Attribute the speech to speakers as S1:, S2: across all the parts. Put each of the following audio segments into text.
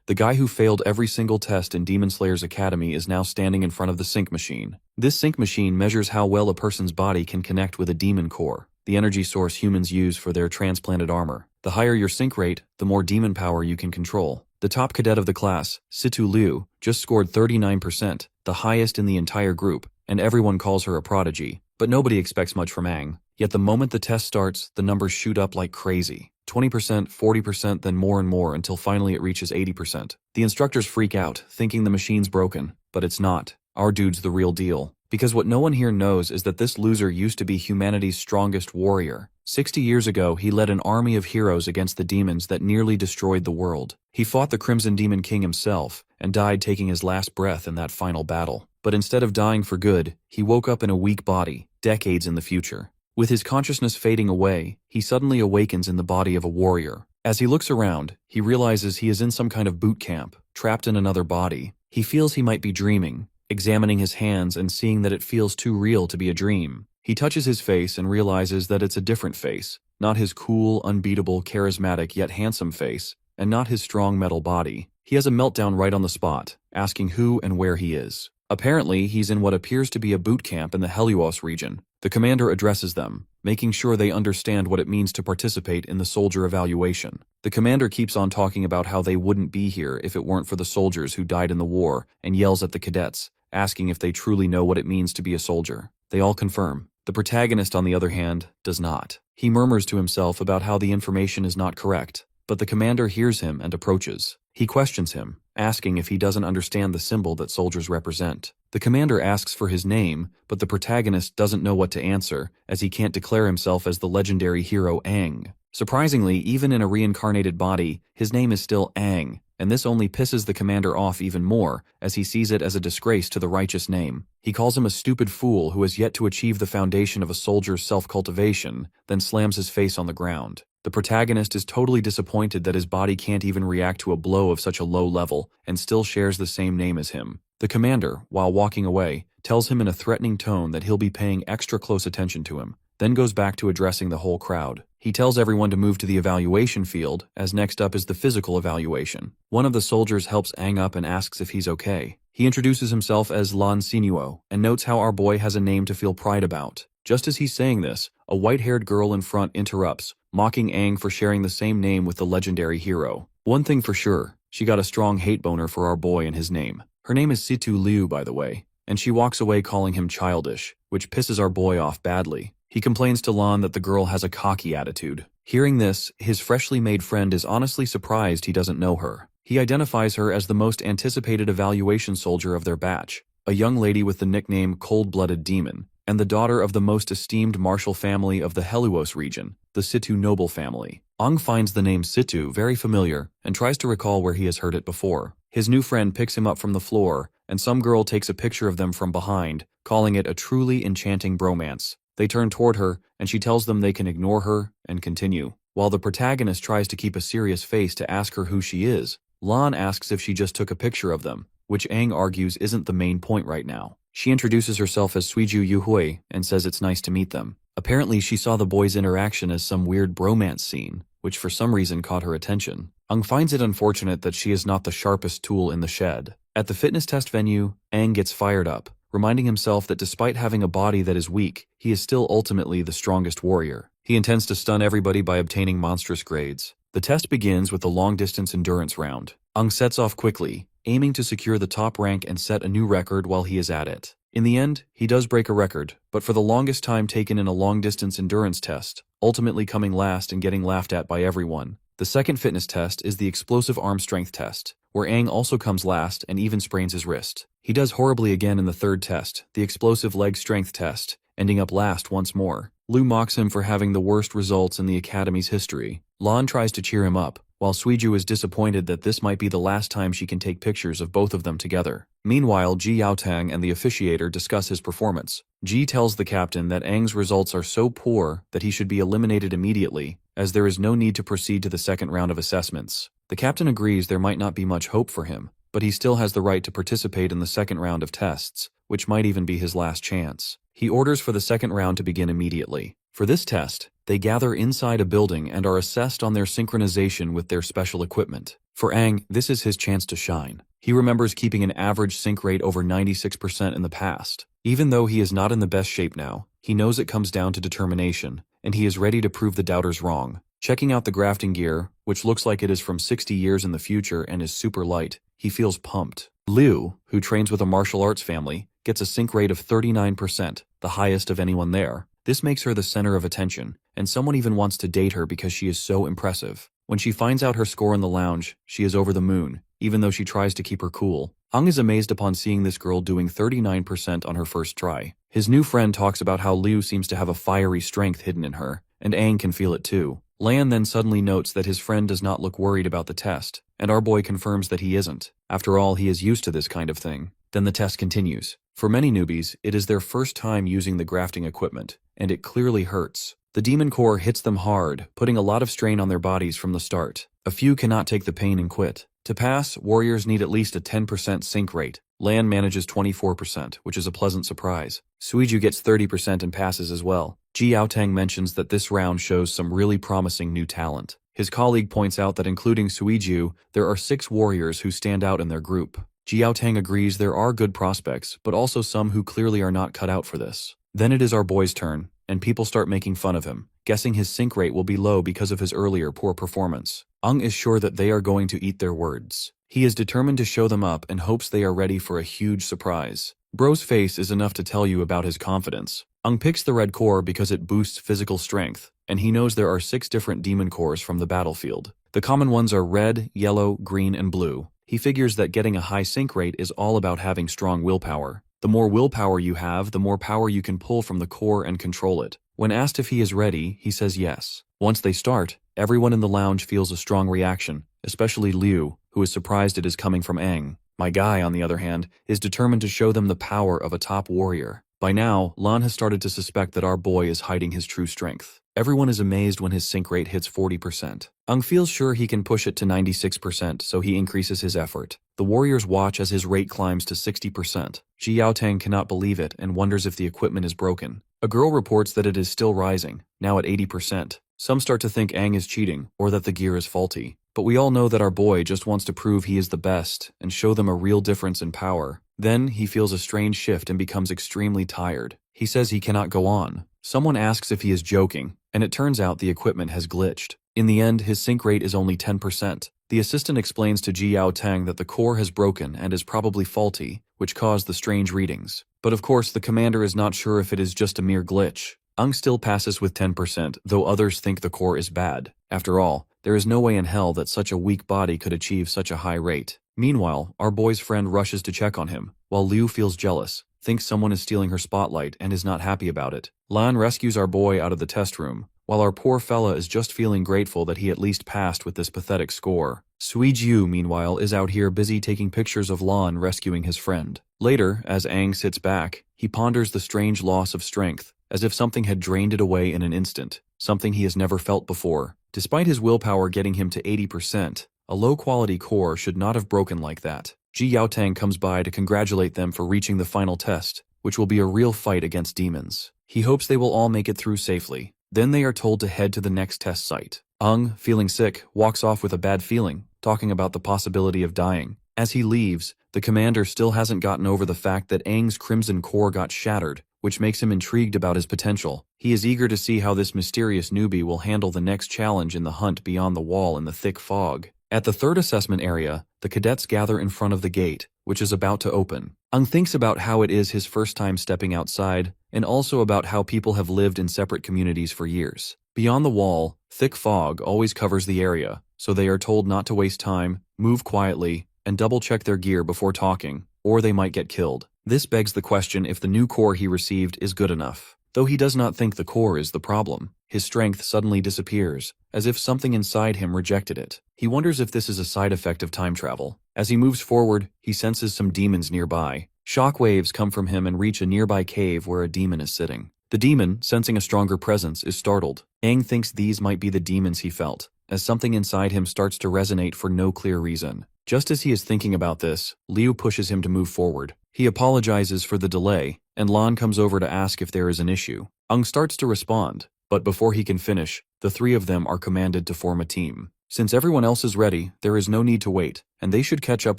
S1: The guy who failed every single test in Demon Slayer's academy is now standing in front of the sync machine. This sync machine measures how well a person's body can connect with a demon core, the energy source humans use for their transplanted armor. The higher your sync rate, the more demon power you can control. The top cadet of the class, Situ Liu, just scored 39%, the highest in the entire group, and everyone calls her a prodigy. But nobody expects much from Aang. Yet the moment the test starts, the numbers shoot up like crazy. 20%, 40%, then more and more until finally it reaches 80%. The instructors freak out, thinking the machine's broken, but it's not. Our dude's the real deal. Because what no one here knows is that this loser used to be humanity's strongest warrior. 60 years ago, he led an army of heroes against the demons that nearly destroyed the world. He fought the Crimson Demon King himself, and died taking his last breath in that final battle. But instead of dying for good, he woke up in a weak body, decades in the future. With his consciousness fading away, he suddenly awakens in the body of a warrior. As he looks around, he realizes he is in some kind of boot camp, trapped in another body. He feels he might be dreaming, examining his hands and seeing that it feels too real to be a dream. He touches his face and realizes that it's a different face, not his cool, unbeatable, charismatic yet handsome face, and not his strong metal body. He has a meltdown right on the spot, asking who and where he is. Apparently, he's in what appears to be a boot camp in the Helios region. The commander addresses them, making sure they understand what it means to participate in the soldier evaluation. The commander keeps on talking about how they wouldn't be here if it weren't for the soldiers who died in the war, and yells at the cadets, asking if they truly know what it means to be a soldier. They all confirm. The protagonist, on the other hand, does not. He murmurs to himself about how the information is not correct, but the commander hears him and approaches. He questions him, asking if he doesn't understand the symbol that soldiers represent. The commander asks for his name, but the protagonist doesn't know what to answer, as he can't declare himself as the legendary hero Aang. Surprisingly, even in a reincarnated body, his name is still Aang, and this only pisses the commander off even more, as he sees it as a disgrace to the righteous name. He calls him a stupid fool who has yet to achieve the foundation of a soldier's self-cultivation, then slams his face on the ground. The protagonist is totally disappointed that his body can't even react to a blow of such a low level, and still shares the same name as him. The commander, while walking away, tells him in a threatening tone that he'll be paying extra close attention to him, then goes back to addressing the whole crowd. He tells everyone to move to the evaluation field, as next up is the physical evaluation. One of the soldiers helps Aang up and asks if he's okay. He introduces himself as Lan Sinuo, and notes how our boy has a name to feel pride about. Just as he's saying this, a white-haired girl in front interrupts, mocking Aang for sharing the same name with the legendary hero. One thing for sure, she got a strong hate boner for our boy and his name. Her name is Situ Liu, by the way, and she walks away calling him childish, which pisses our boy off badly. He complains to Lan that the girl has a cocky attitude. Hearing this, his freshly made friend is honestly surprised he doesn't know her. He identifies her as the most anticipated evaluation soldier of their batch, a young lady with the nickname Cold-Blooded Demon, and the daughter of the most esteemed martial family of the Helios region, the Situ noble family. Aang finds the name Situ very familiar and tries to recall where he has heard it before. His new friend picks him up from the floor, and some girl takes a picture of them from behind, calling it a truly enchanting bromance. They turn toward her, and she tells them they can ignore her and continue. While the protagonist tries to keep a serious face to ask her who she is, Lan asks if she just took a picture of them, which Aang argues isn't the main point right now. She introduces herself as Suiju Yuhui and says it's nice to meet them. Apparently she saw the boys' interaction as some weird bromance scene, which for some reason caught her attention. Aang finds it unfortunate that she is not the sharpest tool in the shed. At the fitness test venue, Aang gets fired up, reminding himself that despite having a body that is weak, he is still ultimately the strongest warrior. He intends to stun everybody by obtaining monstrous grades. The test begins with the long-distance endurance round. Aang sets off quickly, aiming to secure the top rank and set a new record while he is at it. In the end, he does break a record, but for the longest time taken in a long-distance endurance test, ultimately coming last and getting laughed at by everyone. The second fitness test is the explosive arm strength test, where Aang also comes last and even sprains his wrist. He does horribly again in the third test, the explosive leg strength test, ending up last once more. Liu mocks him for having the worst results in the Academy's history. Lan tries to cheer him up, while Suiju is disappointed that this might be the last time she can take pictures of both of them together. Meanwhile, Ji Yaotang and the officiator discuss his performance. Ji tells the captain that Aang's results are so poor that he should be eliminated immediately, as there is no need to proceed to the second round of assessments. The captain agrees there might not be much hope for him, but he still has the right to participate in the second round of tests, which might even be his last chance. He orders for the second round to begin immediately. For this test, they gather inside a building and are assessed on their synchronization with their special equipment. For Aang, this is his chance to shine. He remembers keeping an average sync rate over 96% in the past. Even though he is not in the best shape now, he knows it comes down to determination, and he is ready to prove the doubters wrong. Checking out the grafting gear, which looks like it is from 60 years in the future and is super light, he feels pumped. Liu, who trains with a martial arts family, gets a sync rate of 39%, the highest of anyone there. This makes her the center of attention, and someone even wants to date her because she is so impressive. When she finds out her score in the lounge, she is over the moon, even though she tries to keep her cool. Aang is amazed upon seeing this girl doing 39% on her first try. His new friend talks about how Liu seems to have a fiery strength hidden in her, and Aang can feel it too. Lan then suddenly notes that his friend does not look worried about the test, and our boy confirms that he isn't. After all, he is used to this kind of thing. Then the test continues. For many newbies, it is their first time using the grafting equipment, and it clearly hurts. The demon core hits them hard, putting a lot of strain on their bodies from the start. A few cannot take the pain and quit. To pass, warriors need at least a 10% sync rate. Lan manages 24%, which is a pleasant surprise. Suiju gets 30% and passes as well. Ji Yaotang mentions that this round shows some really promising new talent. His colleague points out that including Suiju, there are 6 warriors who stand out in their group. Ji Yaotang agrees there are good prospects, but also some who clearly are not cut out for this. Then it is our boy's turn, and people start making fun of him, guessing his sync rate will be low because of his earlier poor performance. Aang is sure that they are going to eat their words. He is determined to show them up and hopes they are ready for a huge surprise. Bro's face is enough to tell you about his confidence. Aang picks the red core because it boosts physical strength, and he knows there are 6 different demon cores from the battlefield. The common ones are red, yellow, green, and blue. He figures that getting a high sync rate is all about having strong willpower. The more willpower you have, the more power you can pull from the core and control it. When asked if he is ready, he says yes. Once they start, everyone in the lounge feels a strong reaction, especially Liu, who is surprised it is coming from Aang. My guy, on the other hand, is determined to show them the power of a top warrior. By now, Lan has started to suspect that our boy is hiding his true strength. Everyone is amazed when his sync rate hits 40%. Aang feels sure he can push it to 96%, so he increases his effort. The warriors watch as his rate climbs to 60%. Ji Yaotang cannot believe it and wonders if the equipment is broken. A girl reports that it is still rising, now at 80%. Some start to think Aang is cheating, or that the gear is faulty. But we all know that our boy just wants to prove he is the best and show them a real difference in power. Then he feels a strange shift and becomes extremely tired. He says he cannot go on. Someone asks if he is joking, and it turns out the equipment has glitched. In the end, his sync rate is only 10%. The assistant explains to Ji Yaotang that the core has broken and is probably faulty, which caused the strange readings. But of course, the commander is not sure if it is just a mere glitch. Aang still passes with 10%, though others think the core is bad. After all, there is no way in hell that such a weak body could achieve such a high rate. Meanwhile, our boy's friend rushes to check on him, while Liu feels jealous, thinks someone is stealing her spotlight, and is not happy about it. Lan rescues our boy out of the test room, while our poor fella is just feeling grateful that he at least passed with this pathetic score. Suiju, meanwhile, is out here busy taking pictures of Lan rescuing his friend. Later, as Aang sits back, he ponders the strange loss of strength, as if something had drained it away in an instant, something he has never felt before. Despite his willpower getting him to 80%, a low-quality core should not have broken like that. Ji Yaotang comes by to congratulate them for reaching the final test, which will be a real fight against demons. He hopes they will all make it through safely. Then they are told to head to the next test site. Aang, feeling sick, walks off with a bad feeling, talking about the possibility of dying. As he leaves, the commander still hasn't gotten over the fact that Aang's crimson core got shattered, which makes him intrigued about his potential. He is eager to see how this mysterious newbie will handle the next challenge in the hunt beyond the wall in the thick fog. At the third assessment area, the cadets gather in front of the gate, which is about to open. Aang thinks about how it is his first time stepping outside, and also about how people have lived in separate communities for years. Beyond the wall, thick fog always covers the area, so they are told not to waste time, move quietly, and double-check their gear before talking, or they might get killed. This begs the question if the new core he received is good enough. Though he does not think the core is the problem, his strength suddenly disappears, as if something inside him rejected it. He wonders if this is a side effect of time travel. As he moves forward, he senses some demons nearby. Shock waves come from him and reach a nearby cave where a demon is sitting. The demon, sensing a stronger presence, is startled. Aang thinks these might be the demons he felt, as something inside him starts to resonate for no clear reason. Just as he is thinking about this, Liu pushes him to move forward. He apologizes for the delay, and Lan comes over to ask if there is an issue. Aang starts to respond, but before he can finish, The three of them are commanded to form a team. Since everyone else is ready, there is no need to wait, and they should catch up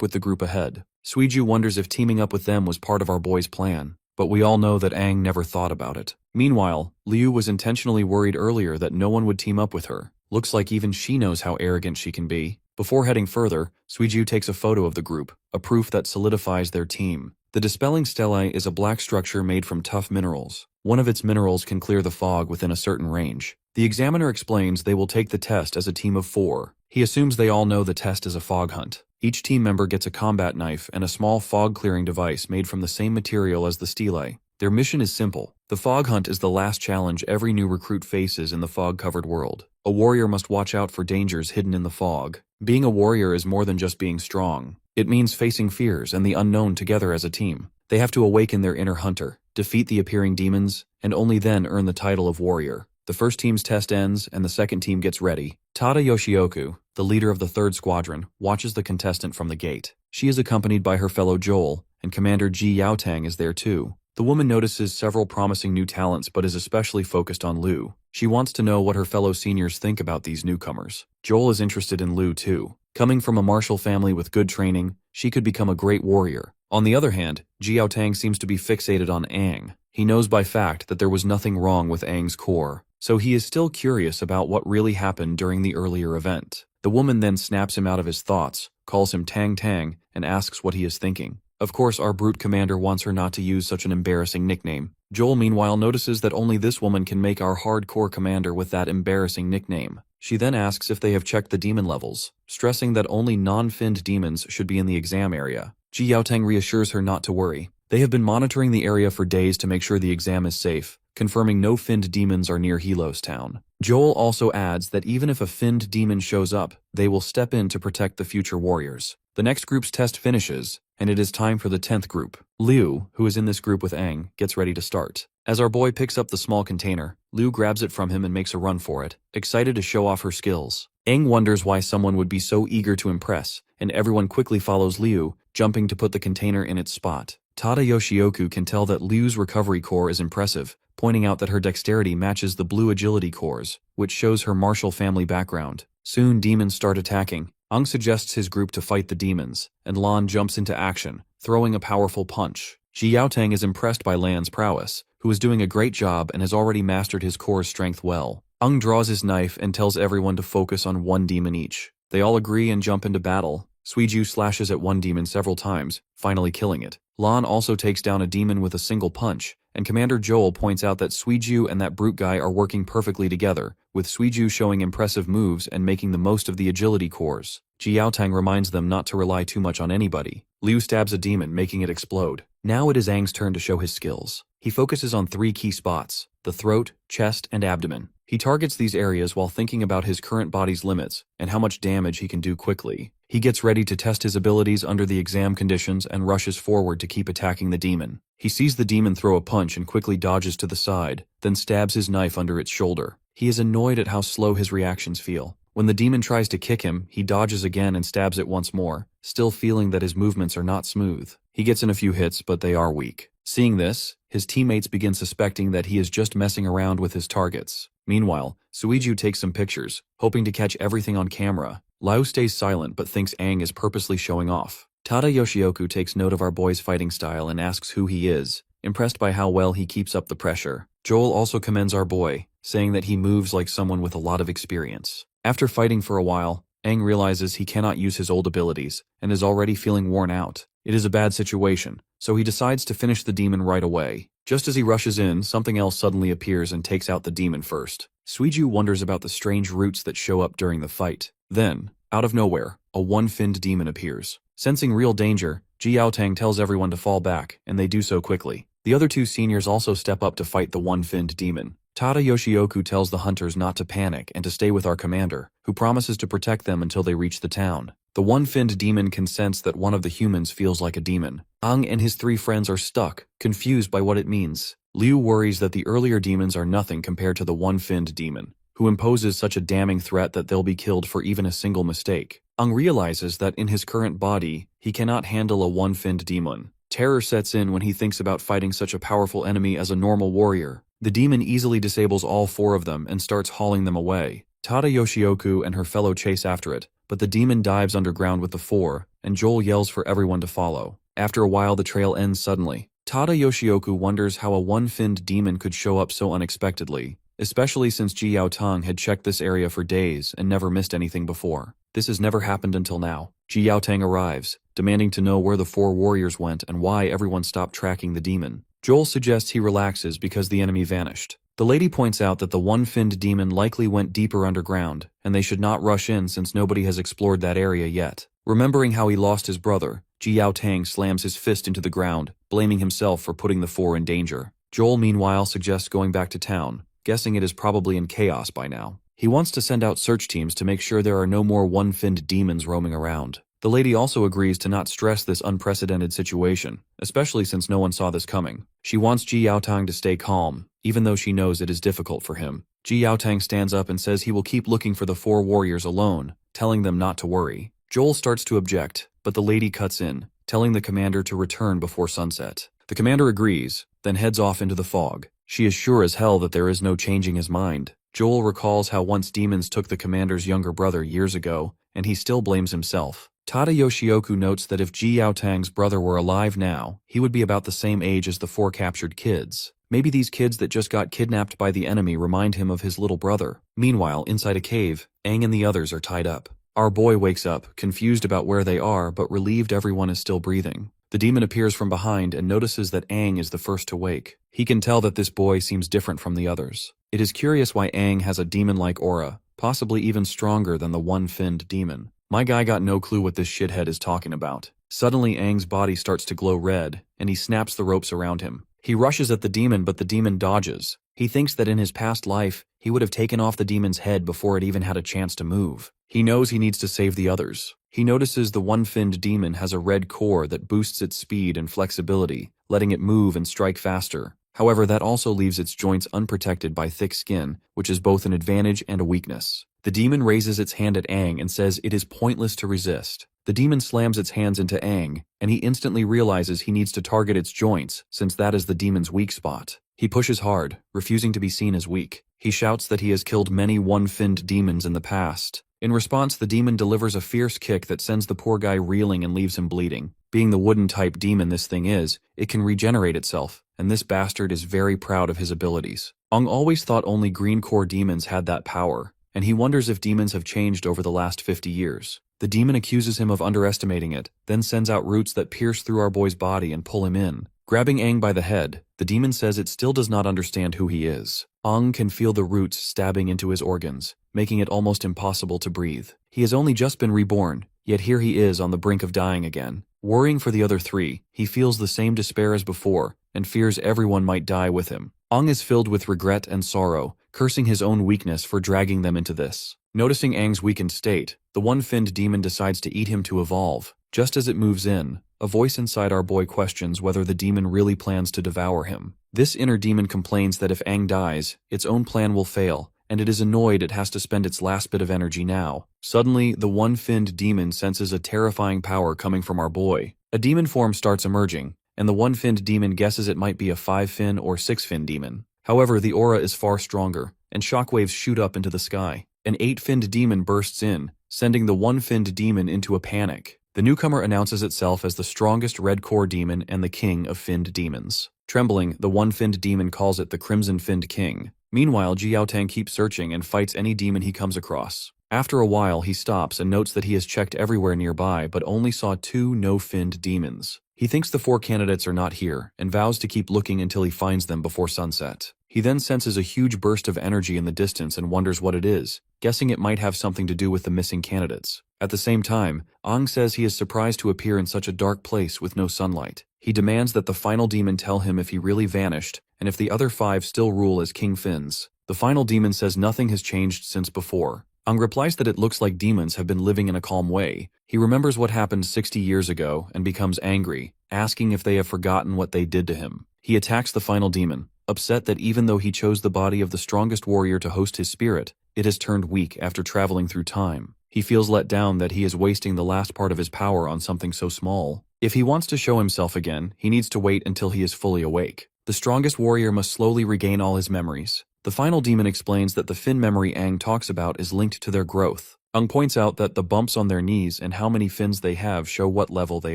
S1: with the group ahead. Suiju wonders if teaming up with them was part of our boy's plan, but we all know that Aang never thought about it. Meanwhile, Liu was intentionally worried earlier that no one would team up with her. Looks like even she knows how arrogant she can be. Before heading further, Suiju takes a photo of the group, a proof that solidifies their team. The Dispelling Stellae is a black structure made from tough minerals. One of its minerals can clear the fog within a certain range. The examiner explains they will take the test as a team of 4. He assumes they all know the test is a fog hunt. Each team member gets a combat knife and a small fog-clearing device made from the same material as the stelae. Their mission is simple. The fog hunt is the last challenge every new recruit faces in the fog-covered world. A warrior must watch out for dangers hidden in the fog. Being a warrior is more than just being strong. It means facing fears and the unknown together as a team. They have to awaken their inner hunter, defeat the appearing demons, and only then earn the title of warrior. The first team's test ends and the second team gets ready. Tada Yoshioku, the leader of the 3rd Squadron, watches the contestant from the gate. She is accompanied by her fellow Joel, and Commander Ji Yaotang is there too. The woman notices several promising new talents but is especially focused on Liu. She wants to know what her fellow seniors think about these newcomers. Joel is interested in Liu too. Coming from a martial family with good training, she could become a great warrior. On the other hand, Ji Yaotang seems to be fixated on Aang. He knows by fact that there was nothing wrong with Aang's core, so he is still curious about what really happened during the earlier event. The woman then snaps him out of his thoughts, calls him Tang Tang, and asks what he is thinking. Of course, our brute commander wants her not to use such an embarrassing nickname. Joel meanwhile notices that only this woman can make our hardcore commander with that embarrassing nickname. She then asks if they have checked the demon levels, stressing that only non-finned demons should be in the exam area. Ji Yaotang reassures her not to worry. They have been monitoring the area for days to make sure the exam is safe, confirming no finned demons are near Helos Town. Joel also adds that even if a finned demon shows up, they will step in to protect the future warriors. The next group's test finishes, and it is time for the 10th group. Liu, who is in this group with Aang, gets ready to start. As our boy picks up the small container, Liu grabs it from him and makes a run for it, excited to show off her skills. Aang wonders why someone would be so eager to impress, and everyone quickly follows Liu, jumping to put the container in its spot. Tada Yoshioku can tell that Liu's recovery core is impressive, pointing out that her dexterity matches the blue agility cores, which shows her martial family background. Soon demons start attacking. Aang suggests his group to fight the demons, and Lan jumps into action, throwing a powerful punch. Ji Yaotang is impressed by Lan's prowess, who is doing a great job and has already mastered his core's strength well. Aang draws his knife and tells everyone to focus on one demon each. They all agree and jump into battle. Suiju slashes at one demon several times, finally killing it. Lan also takes down a demon with a single punch, and Commander Joel points out that Suiju and that brute guy are working perfectly together, with Suiju showing impressive moves and making the most of the agility cores. Ji Yaotang reminds them not to rely too much on anybody. Liu stabs a demon, making it explode. Now it is Aang's turn to show his skills. He focuses on 3 key spots: the throat, chest, and abdomen. He targets these areas while thinking about his current body's limits and how much damage he can do quickly. He gets ready to test his abilities under the exam conditions and rushes forward to keep attacking the demon. He sees the demon throw a punch and quickly dodges to the side, then stabs his knife under its shoulder. He is annoyed at how slow his reactions feel. When the demon tries to kick him, he dodges again and stabs it once more, still feeling that his movements are not smooth. He gets in a few hits, but they are weak. Seeing this, his teammates begin suspecting that he is just messing around with his targets. Meanwhile, Suiju takes some pictures, hoping to catch everything on camera. Liu stays silent but thinks Aang is purposely showing off. Tada Yoshioku takes note of our boy's fighting style and asks who he is, impressed by how well he keeps up the pressure. Joel also commends our boy, saying that he moves like someone with a lot of experience. After fighting for a while, Aang realizes he cannot use his old abilities and is already feeling worn out. It is a bad situation, so he decides to finish the demon right away. Just as he rushes in, something else suddenly appears and takes out the demon first. Suiju wonders about the strange roots that show up during the fight. Then, out of nowhere, a one-finned demon appears. Sensing real danger, Ji Yaotang tells everyone to fall back, and they do so quickly. The other 2 seniors also step up to fight the one-finned demon. Tada Yoshioku tells the hunters not to panic and to stay with our commander, who promises to protect them until they reach the town. The one-finned demon can sense that one of the humans feels like a demon. Aang and his 3 friends are stuck, confused by what it means. Liu worries that the earlier demons are nothing compared to the one-finned demon, who imposes such a damning threat that they'll be killed for even a single mistake. Aang realizes that in his current body, he cannot handle a one-finned demon. Terror sets in when he thinks about fighting such a powerful enemy as a normal warrior. The demon easily disables all 4 of them and starts hauling them away. Tada Yoshioku and her fellow chase after it, but the demon dives underground with the 4, and Joel yells for everyone to follow. After a while the trail ends suddenly. Tada Yoshioku wonders how a one-finned demon could show up so unexpectedly, especially since Ji Yaotang had checked this area for days and never missed anything before. This has never happened until now. Ji Yaotang arrives, demanding to know where the 4 warriors went and why everyone stopped tracking the demon. Joel suggests he relaxes because the enemy vanished. The lady points out that the one-finned demon likely went deeper underground, and they should not rush in since nobody has explored that area yet. Remembering how he lost his brother, Ji Yaotang slams his fist into the ground, blaming himself for putting the 4 in danger. Joel meanwhile suggests going back to town, guessing it is probably in chaos by now. He wants to send out search teams to make sure there are no more one-finned demons roaming around. The lady also agrees to not stress this unprecedented situation, especially since no one saw this coming. She wants Ji Yaotang to stay calm, even though she knows it is difficult for him. Ji Yaotang stands up and says he will keep looking for the 4 warriors alone, telling them not to worry. Joel starts to object, but the lady cuts in, telling the commander to return before sunset. The commander agrees, then heads off into the fog. She is sure as hell that there is no changing his mind. Joel recalls how once demons took the commander's younger brother years ago, and he still blames himself. Tada Yoshioku notes that if Ji Yaotang's brother were alive now, he would be about the same age as the 4 captured kids. Maybe these kids that just got kidnapped by the enemy remind him of his little brother. Meanwhile, inside a cave, Aang and the others are tied up. Our boy wakes up, confused about where they are, but relieved everyone is still breathing. The demon appears from behind and notices that Aang is the first to wake. He can tell that this boy seems different from the others. It is curious why Aang has a demon-like aura, possibly even stronger than the one-finned demon. My guy got no clue what this shithead is talking about. Suddenly Aang's body starts to glow red, and he snaps the ropes around him. He rushes at the demon, but the demon dodges. He thinks that in his past life, he would have taken off the demon's head before it even had a chance to move. He knows he needs to save the others. He notices the one-finned demon has a red core that boosts its speed and flexibility, letting it move and strike faster. However, that also leaves its joints unprotected by thick skin, which is both an advantage and a weakness. The demon raises its hand at Aang and says it is pointless to resist. The demon slams its hands into Aang, and he instantly realizes he needs to target its joints, since that is the demon's weak spot. He pushes hard, refusing to be seen as weak. He shouts that he has killed many one-finned demons in the past. In response, the demon delivers a fierce kick that sends the poor guy reeling and leaves him bleeding. Being the wooden-type demon this thing is, it can regenerate itself, and this bastard is very proud of his abilities. Aang always thought only green core demons had that power, and he wonders if demons have changed over the last 50 years. The demon accuses him of underestimating it, then sends out roots that pierce through our boy's body and pull him in. Grabbing Aang by the head, the demon says it still does not understand who he is. Aang can feel the roots stabbing into his organs, making it almost impossible to breathe. He has only just been reborn, yet here he is on the brink of dying again. Worrying for the other 3, he feels the same despair as before, and fears everyone might die with him. Aang is filled with regret and sorrow, cursing his own weakness for dragging them into this. Noticing Aang's weakened state, the one-finned demon decides to eat him to evolve. Just as it moves in, a voice inside our boy questions whether the demon really plans to devour him. This inner demon complains that if Aang dies, its own plan will fail, and it is annoyed it has to spend its last bit of energy now. Suddenly, the one-finned demon senses a terrifying power coming from our boy. A demon form starts emerging, and the one-finned demon guesses it might be a 5-fin or 6-fin demon. However, the aura is far stronger, and shockwaves shoot up into the sky. An 8-finned demon bursts in, sending the one-finned demon into a panic. The newcomer announces itself as the strongest red core demon and the king of finned demons. Trembling, the one-finned demon calls it the Crimson-Finned King. Meanwhile, Ji Yaotang keeps searching and fights any demon he comes across. After a while, he stops and notes that he has checked everywhere nearby but only saw 2 no-finned demons. He thinks the 4 candidates are not here and vows to keep looking until he finds them before sunset. He then senses a huge burst of energy in the distance and wonders what it is, guessing it might have something to do with the missing candidates. At the same time, Aang says he is surprised to appear in such a dark place with no sunlight. He demands that the final demon tell him if he really vanished, and if the other 5 still rule as King Finns. The final demon says nothing has changed since before. Aang replies that it looks like demons have been living in a calm way. He remembers what happened 60 years ago and becomes angry, asking if they have forgotten what they did to him. He attacks the final demon, upset that even though he chose the body of the strongest warrior to host his spirit, it has turned weak after traveling through time. He feels let down that he is wasting the last part of his power on something so small. If he wants to show himself again, he needs to wait until he is fully awake. The strongest warrior must slowly regain all his memories. The final demon explains that the fin memory Aang talks about is linked to their growth. Aang points out that the bumps on their knees and how many fins they have show what level they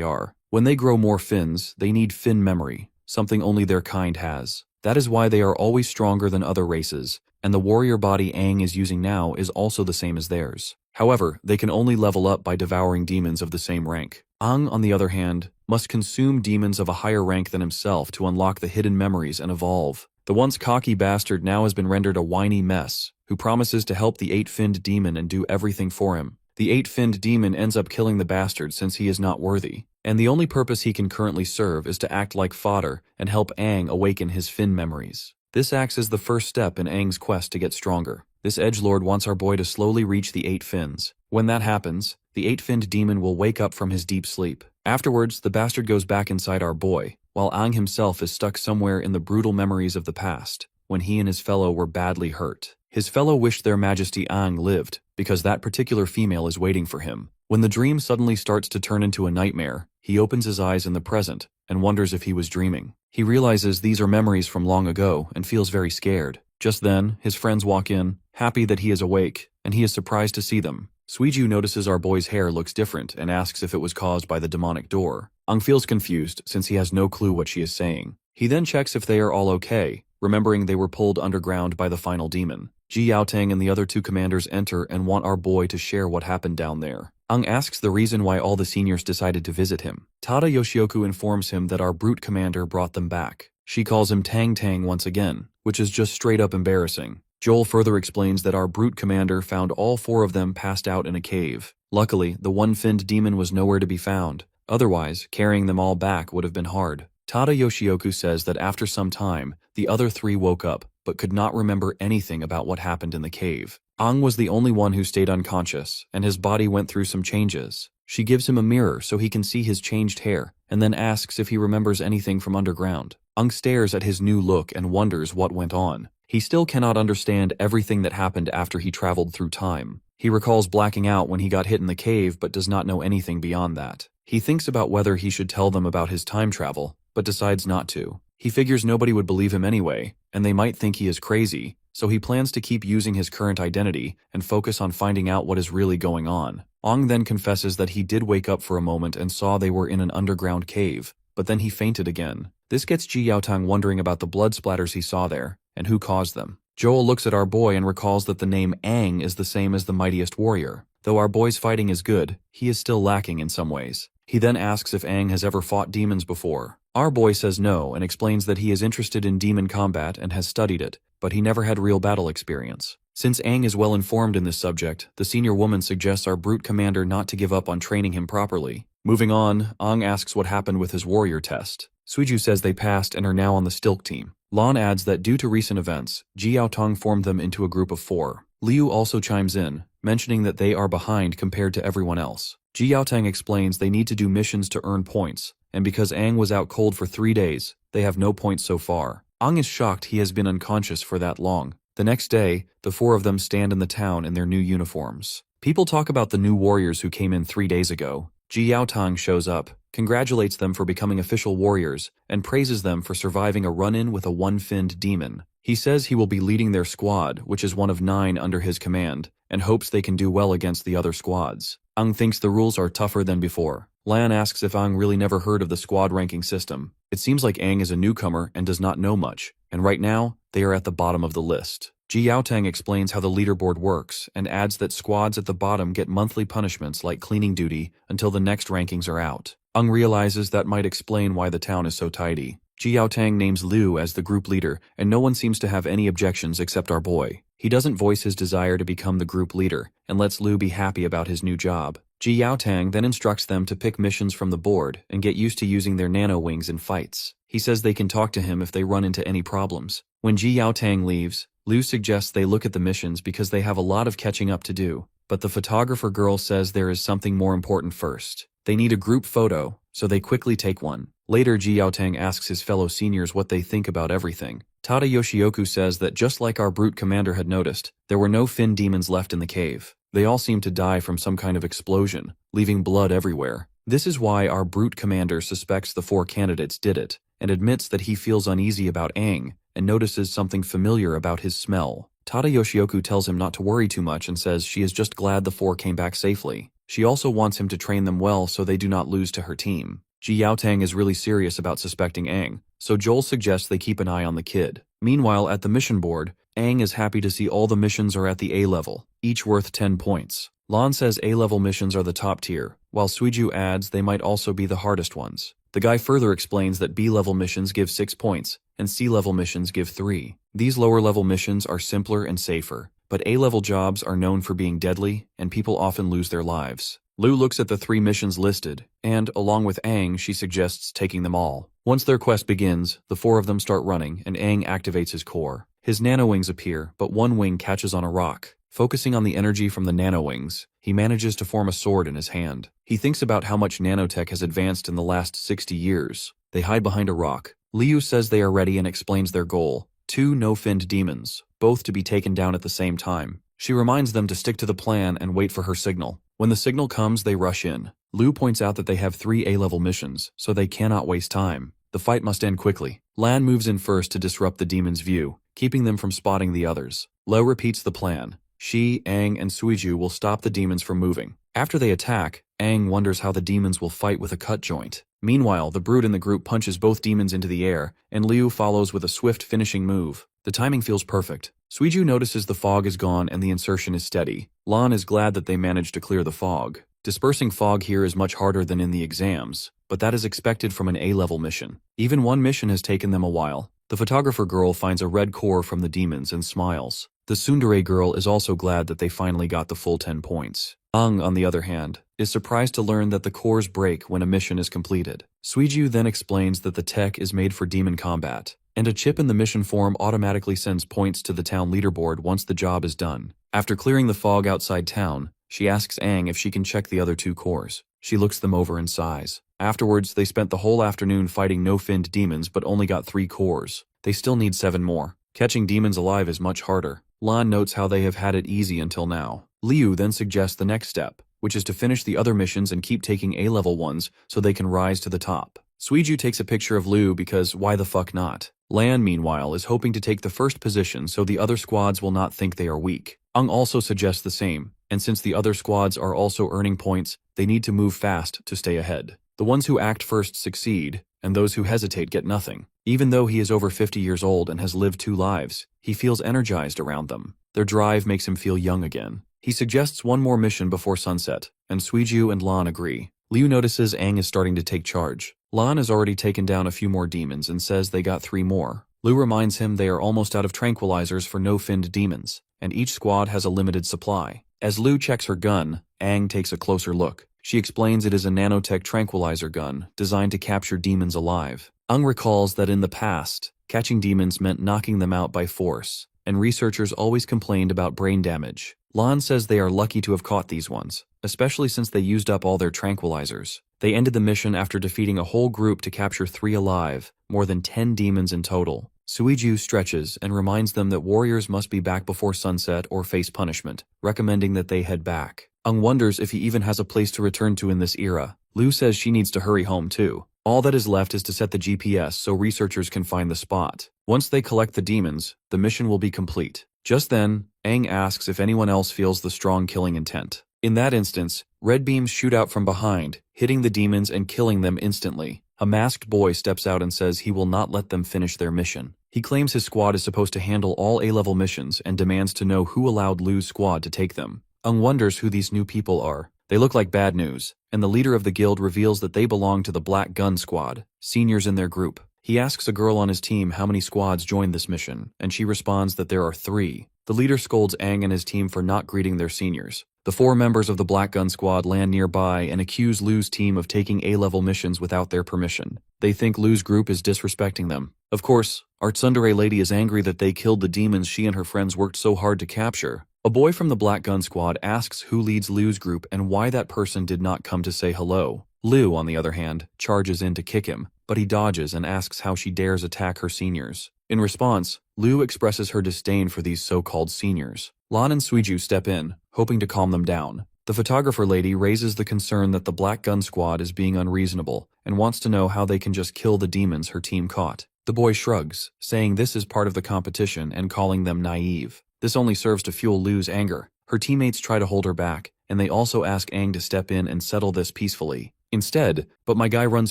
S1: are. When they grow more fins, they need fin memory, something only their kind has. That is why they are always stronger than other races, and the warrior body Aang is using now is also the same as theirs. However, they can only level up by devouring demons of the same rank. Aang, on the other hand, must consume demons of a higher rank than himself to unlock the hidden memories and evolve. The once cocky bastard now has been rendered a whiny mess, who promises to help the 8-finned demon and do everything for him. The 8-finned demon ends up killing the bastard since he is not worthy, and the only purpose he can currently serve is to act like fodder and help Aang awaken his fin memories. This acts as the first step in Aang's quest to get stronger. This edgelord wants our boy to slowly reach the 8 fins. When that happens, the 8-finned demon will wake up from his deep sleep. Afterwards, the bastard goes back inside our boy, while Aang himself is stuck somewhere in the brutal memories of the past, when he and his fellow were badly hurt. His fellow wished their majesty Aang lived, because that particular female is waiting for him. When the dream suddenly starts to turn into a nightmare, he opens his eyes in the present, and wonders if he was dreaming. He realizes these are memories from long ago, and feels very scared. Just then, his friends walk in, happy that he is awake, and he is surprised to see them. Suiju notices our boy's hair looks different and asks if it was caused by the demonic door. Aang feels confused since he has no clue what she is saying. He then checks if they are all okay, remembering they were pulled underground by the final demon. Ji Yaotang and the other 2 commanders enter and want our boy to share what happened down there. Aang asks the reason why all the seniors decided to visit him. Tada Yoshioku informs him that our brute commander brought them back. She calls him Tang Tang once again, which is just straight up embarrassing. Joel further explains that our brute commander found all 4 of them passed out in a cave. Luckily, the one-finned demon was nowhere to be found. Otherwise, carrying them all back would have been hard. Tada Yoshioku says that after some time, the other 3 woke up, but could not remember anything about what happened in the cave. Aang was the only one who stayed unconscious, and his body went through some changes. She gives him a mirror so he can see his changed hair, and then asks if he remembers anything from underground. Aang stares at his new look and wonders what went on. He still cannot understand everything that happened after he traveled through time. He recalls blacking out when he got hit in the cave but does not know anything beyond that. He thinks about whether he should tell them about his time travel, but decides not to. He figures nobody would believe him anyway, and they might think he is crazy, so he plans to keep using his current identity and focus on finding out what is really going on. Aang then confesses that he did wake up for a moment and saw they were in an underground cave, but then he fainted again. This gets Ji Yaotang wondering about the blood splatters he saw there, and who caused them. Joel looks at our boy and recalls that the name Aang is the same as the mightiest warrior. Though our boy's fighting is good, he is still lacking in some ways. He then asks if Aang has ever fought demons before. Our boy says no and explains that he is interested in demon combat and has studied it, but he never had real battle experience. Since Aang is well informed in this subject, the senior woman suggests our brute commander not to give up on training him properly. Moving on, Aang asks what happened with his warrior test. Suiju says they passed and are now on the Stilk team. Lan adds that due to recent events, Ji Yaotang formed them into a group of 4. Liu also chimes in, mentioning that they are behind compared to everyone else. Ji Yaotang explains they need to do missions to earn points, and because Aang was out cold for 3 days, they have no points so far. Aang is shocked he has been unconscious for that long. The next day, the 4 of them stand in the town in their new uniforms. People talk about the new warriors who came in 3 days ago. Ji Yaotang shows up, congratulates them for becoming official warriors, and praises them for surviving a run-in with a one-finned demon. He says he will be leading their squad, which is one of 9 under his command, and hopes they can do well against the other squads. Aang thinks the rules are tougher than before. Lan asks if Aang really never heard of the squad ranking system. It seems like Aang is a newcomer and does not know much, and right now, they are at the bottom of the list. Ji Yaotang explains how the leaderboard works, and adds that squads at the bottom get monthly punishments like cleaning duty until the next rankings are out. Aang realizes that might explain why the town is so tidy. Ji Yaotang names Liu as the group leader, and no one seems to have any objections except our boy. He doesn't voice his desire to become the group leader, and lets Liu be happy about his new job. Ji Yaotang then instructs them to pick missions from the board and get used to using their nano wings in fights. He says they can talk to him if they run into any problems. When Ji Yaotang leaves, Liu suggests they look at the missions because they have a lot of catching up to do, but the photographer girl says there is something more important first. They need a group photo, so they quickly take one. Later, Ji Yaotang asks his fellow seniors what they think about everything. Tada Yoshioku says that just like our brute commander had noticed, there were no fin demons left in the cave. They all seemed to die from some kind of explosion, leaving blood everywhere. This is why our brute commander suspects the 4 candidates did it, and admits that he feels uneasy about Aang and notices something familiar about his smell. Tada Yoshioku tells him not to worry too much and says she is just glad the four came back safely. She also wants him to train them well so they do not lose to her team. Ji Yaotang is really serious about suspecting Aang, so Joel suggests they keep an eye on the kid. Meanwhile, at the mission board, Aang is happy to see all the missions are at the A level, each worth 10 points. Lan says A-level missions are the top tier, while Suiju adds they might also be the hardest ones. The guy further explains that B-level missions give 6 points, and C-level missions give 3. These lower-level missions are simpler and safer, but A-level jobs are known for being deadly, and people often lose their lives. Lu looks at the 3 missions listed, and, along with Aang, she suggests taking them all. Once their quest begins, the 4 of them start running, and Aang activates his core. His nano-wings appear, but one wing catches on a rock. Focusing on the energy from the nano-wings, he manages to form a sword in his hand. He thinks about how much nanotech has advanced in the last 60 years. They hide behind a rock. Liu says they are ready and explains their goal. 2 no-finned demons, both to be taken down at the same time. She reminds them to stick to the plan and wait for her signal. When the signal comes, they rush in. Liu points out that they have 3 A-level missions, so they cannot waste time. The fight must end quickly. Lan moves in first to disrupt the demons' view, keeping them from spotting the others. Lo repeats the plan. She, Aang, and Suiju will stop the demons from moving. After they attack, Aang wonders how the demons will fight with a cut joint. Meanwhile, the brute in the group punches both demons into the air, and Liu follows with a swift finishing move. The timing feels perfect. Suiju notices the fog is gone and the insertion is steady. Lan is glad that they managed to clear the fog. Dispersing fog here is much harder than in the exams, but that is expected from an A-level mission. Even one mission has taken them a while. The photographer girl finds a red core from the demons and smiles. The tsundere girl is also glad that they finally got the full 10 points. Aang, on the other hand, is surprised to learn that the cores break when a mission is completed. Suiju then explains that the tech is made for demon combat, and a chip in the mission form automatically sends points to the town leaderboard once the job is done. After clearing the fog outside town, she asks Aang if she can check the other 2 cores. She looks them over and sighs. Afterwards, they spent the whole afternoon fighting no-finned demons but only got 3 cores. They still need 7 more. Catching demons alive is much harder. Lan notes how they have had it easy until now. Liu then suggests the next step, which is to finish the other missions and keep taking A-level ones so they can rise to the top. Suiju takes a picture of Liu because why the fuck not? Lan, meanwhile, is hoping to take the first position so the other squads will not think they are weak. Aang also suggests the same, and since the other squads are also earning points, they need to move fast to stay ahead. The ones who act first succeed, and those who hesitate get nothing. Even though he is over 50 years old and has lived 2 lives, he feels energized around them. Their drive makes him feel young again. He suggests one more mission before sunset, and Suiju and Lan agree. Liu notices Aang is starting to take charge. Lan has already taken down a few more demons and says they got 3 more. Liu reminds him they are almost out of tranquilizers for no-finned demons, and each squad has a limited supply. As Liu checks her gun, Aang takes a closer look. She explains it is a nanotech tranquilizer gun designed to capture demons alive. Aang recalls that in the past, catching demons meant knocking them out by force, and researchers always complained about brain damage. Lan says they are lucky to have caught these ones, especially since they used up all their tranquilizers. They ended the mission after defeating a whole group to capture 3 alive, more than 10 demons in total. Suiju stretches and reminds them that warriors must be back before sunset or face punishment, recommending that they head back. Aang wonders if he even has a place to return to in this era. Liu says she needs to hurry home too. All that is left is to set the GPS so researchers can find the spot. Once they collect the demons, the mission will be complete. Just then, Aang asks if anyone else feels the strong killing intent. In that instance, red beams shoot out from behind, hitting the demons and killing them instantly. A masked boy steps out and says he will not let them finish their mission. He claims his squad is supposed to handle all A-level missions and demands to know who allowed Liu's squad to take them. Aang wonders who these new people are. They look like bad news, and the leader of the guild reveals that they belong to the Black Gun Squad, seniors in their group. He asks a girl on his team how many squads joined this mission, and she responds that there are 3. The leader scolds Aang and his team for not greeting their seniors. The 4 members of the Black Gun Squad land nearby and accuse Liu's team of taking A-level missions without their permission. They think Liu's group is disrespecting them. Of course, our tsundere lady is angry that they killed the demons she and her friends worked so hard to capture. A boy from the Black Gun Squad asks who leads Liu's group and why that person did not come to say hello. Liu, on the other hand, charges in to kick him, but he dodges and asks how she dares attack her seniors. In response, Liu expresses her disdain for these so-called seniors. Lan and Suiju step in, hoping to calm them down. The photographer lady raises the concern that the Black Gun Squad is being unreasonable and wants to know how they can just kill the demons her team caught. The boy shrugs, saying this is part of the competition and calling them naive. This only serves to fuel Lu's anger. Her teammates try to hold her back, and they also ask Aang to step in and settle this peacefully. Instead, but my guy runs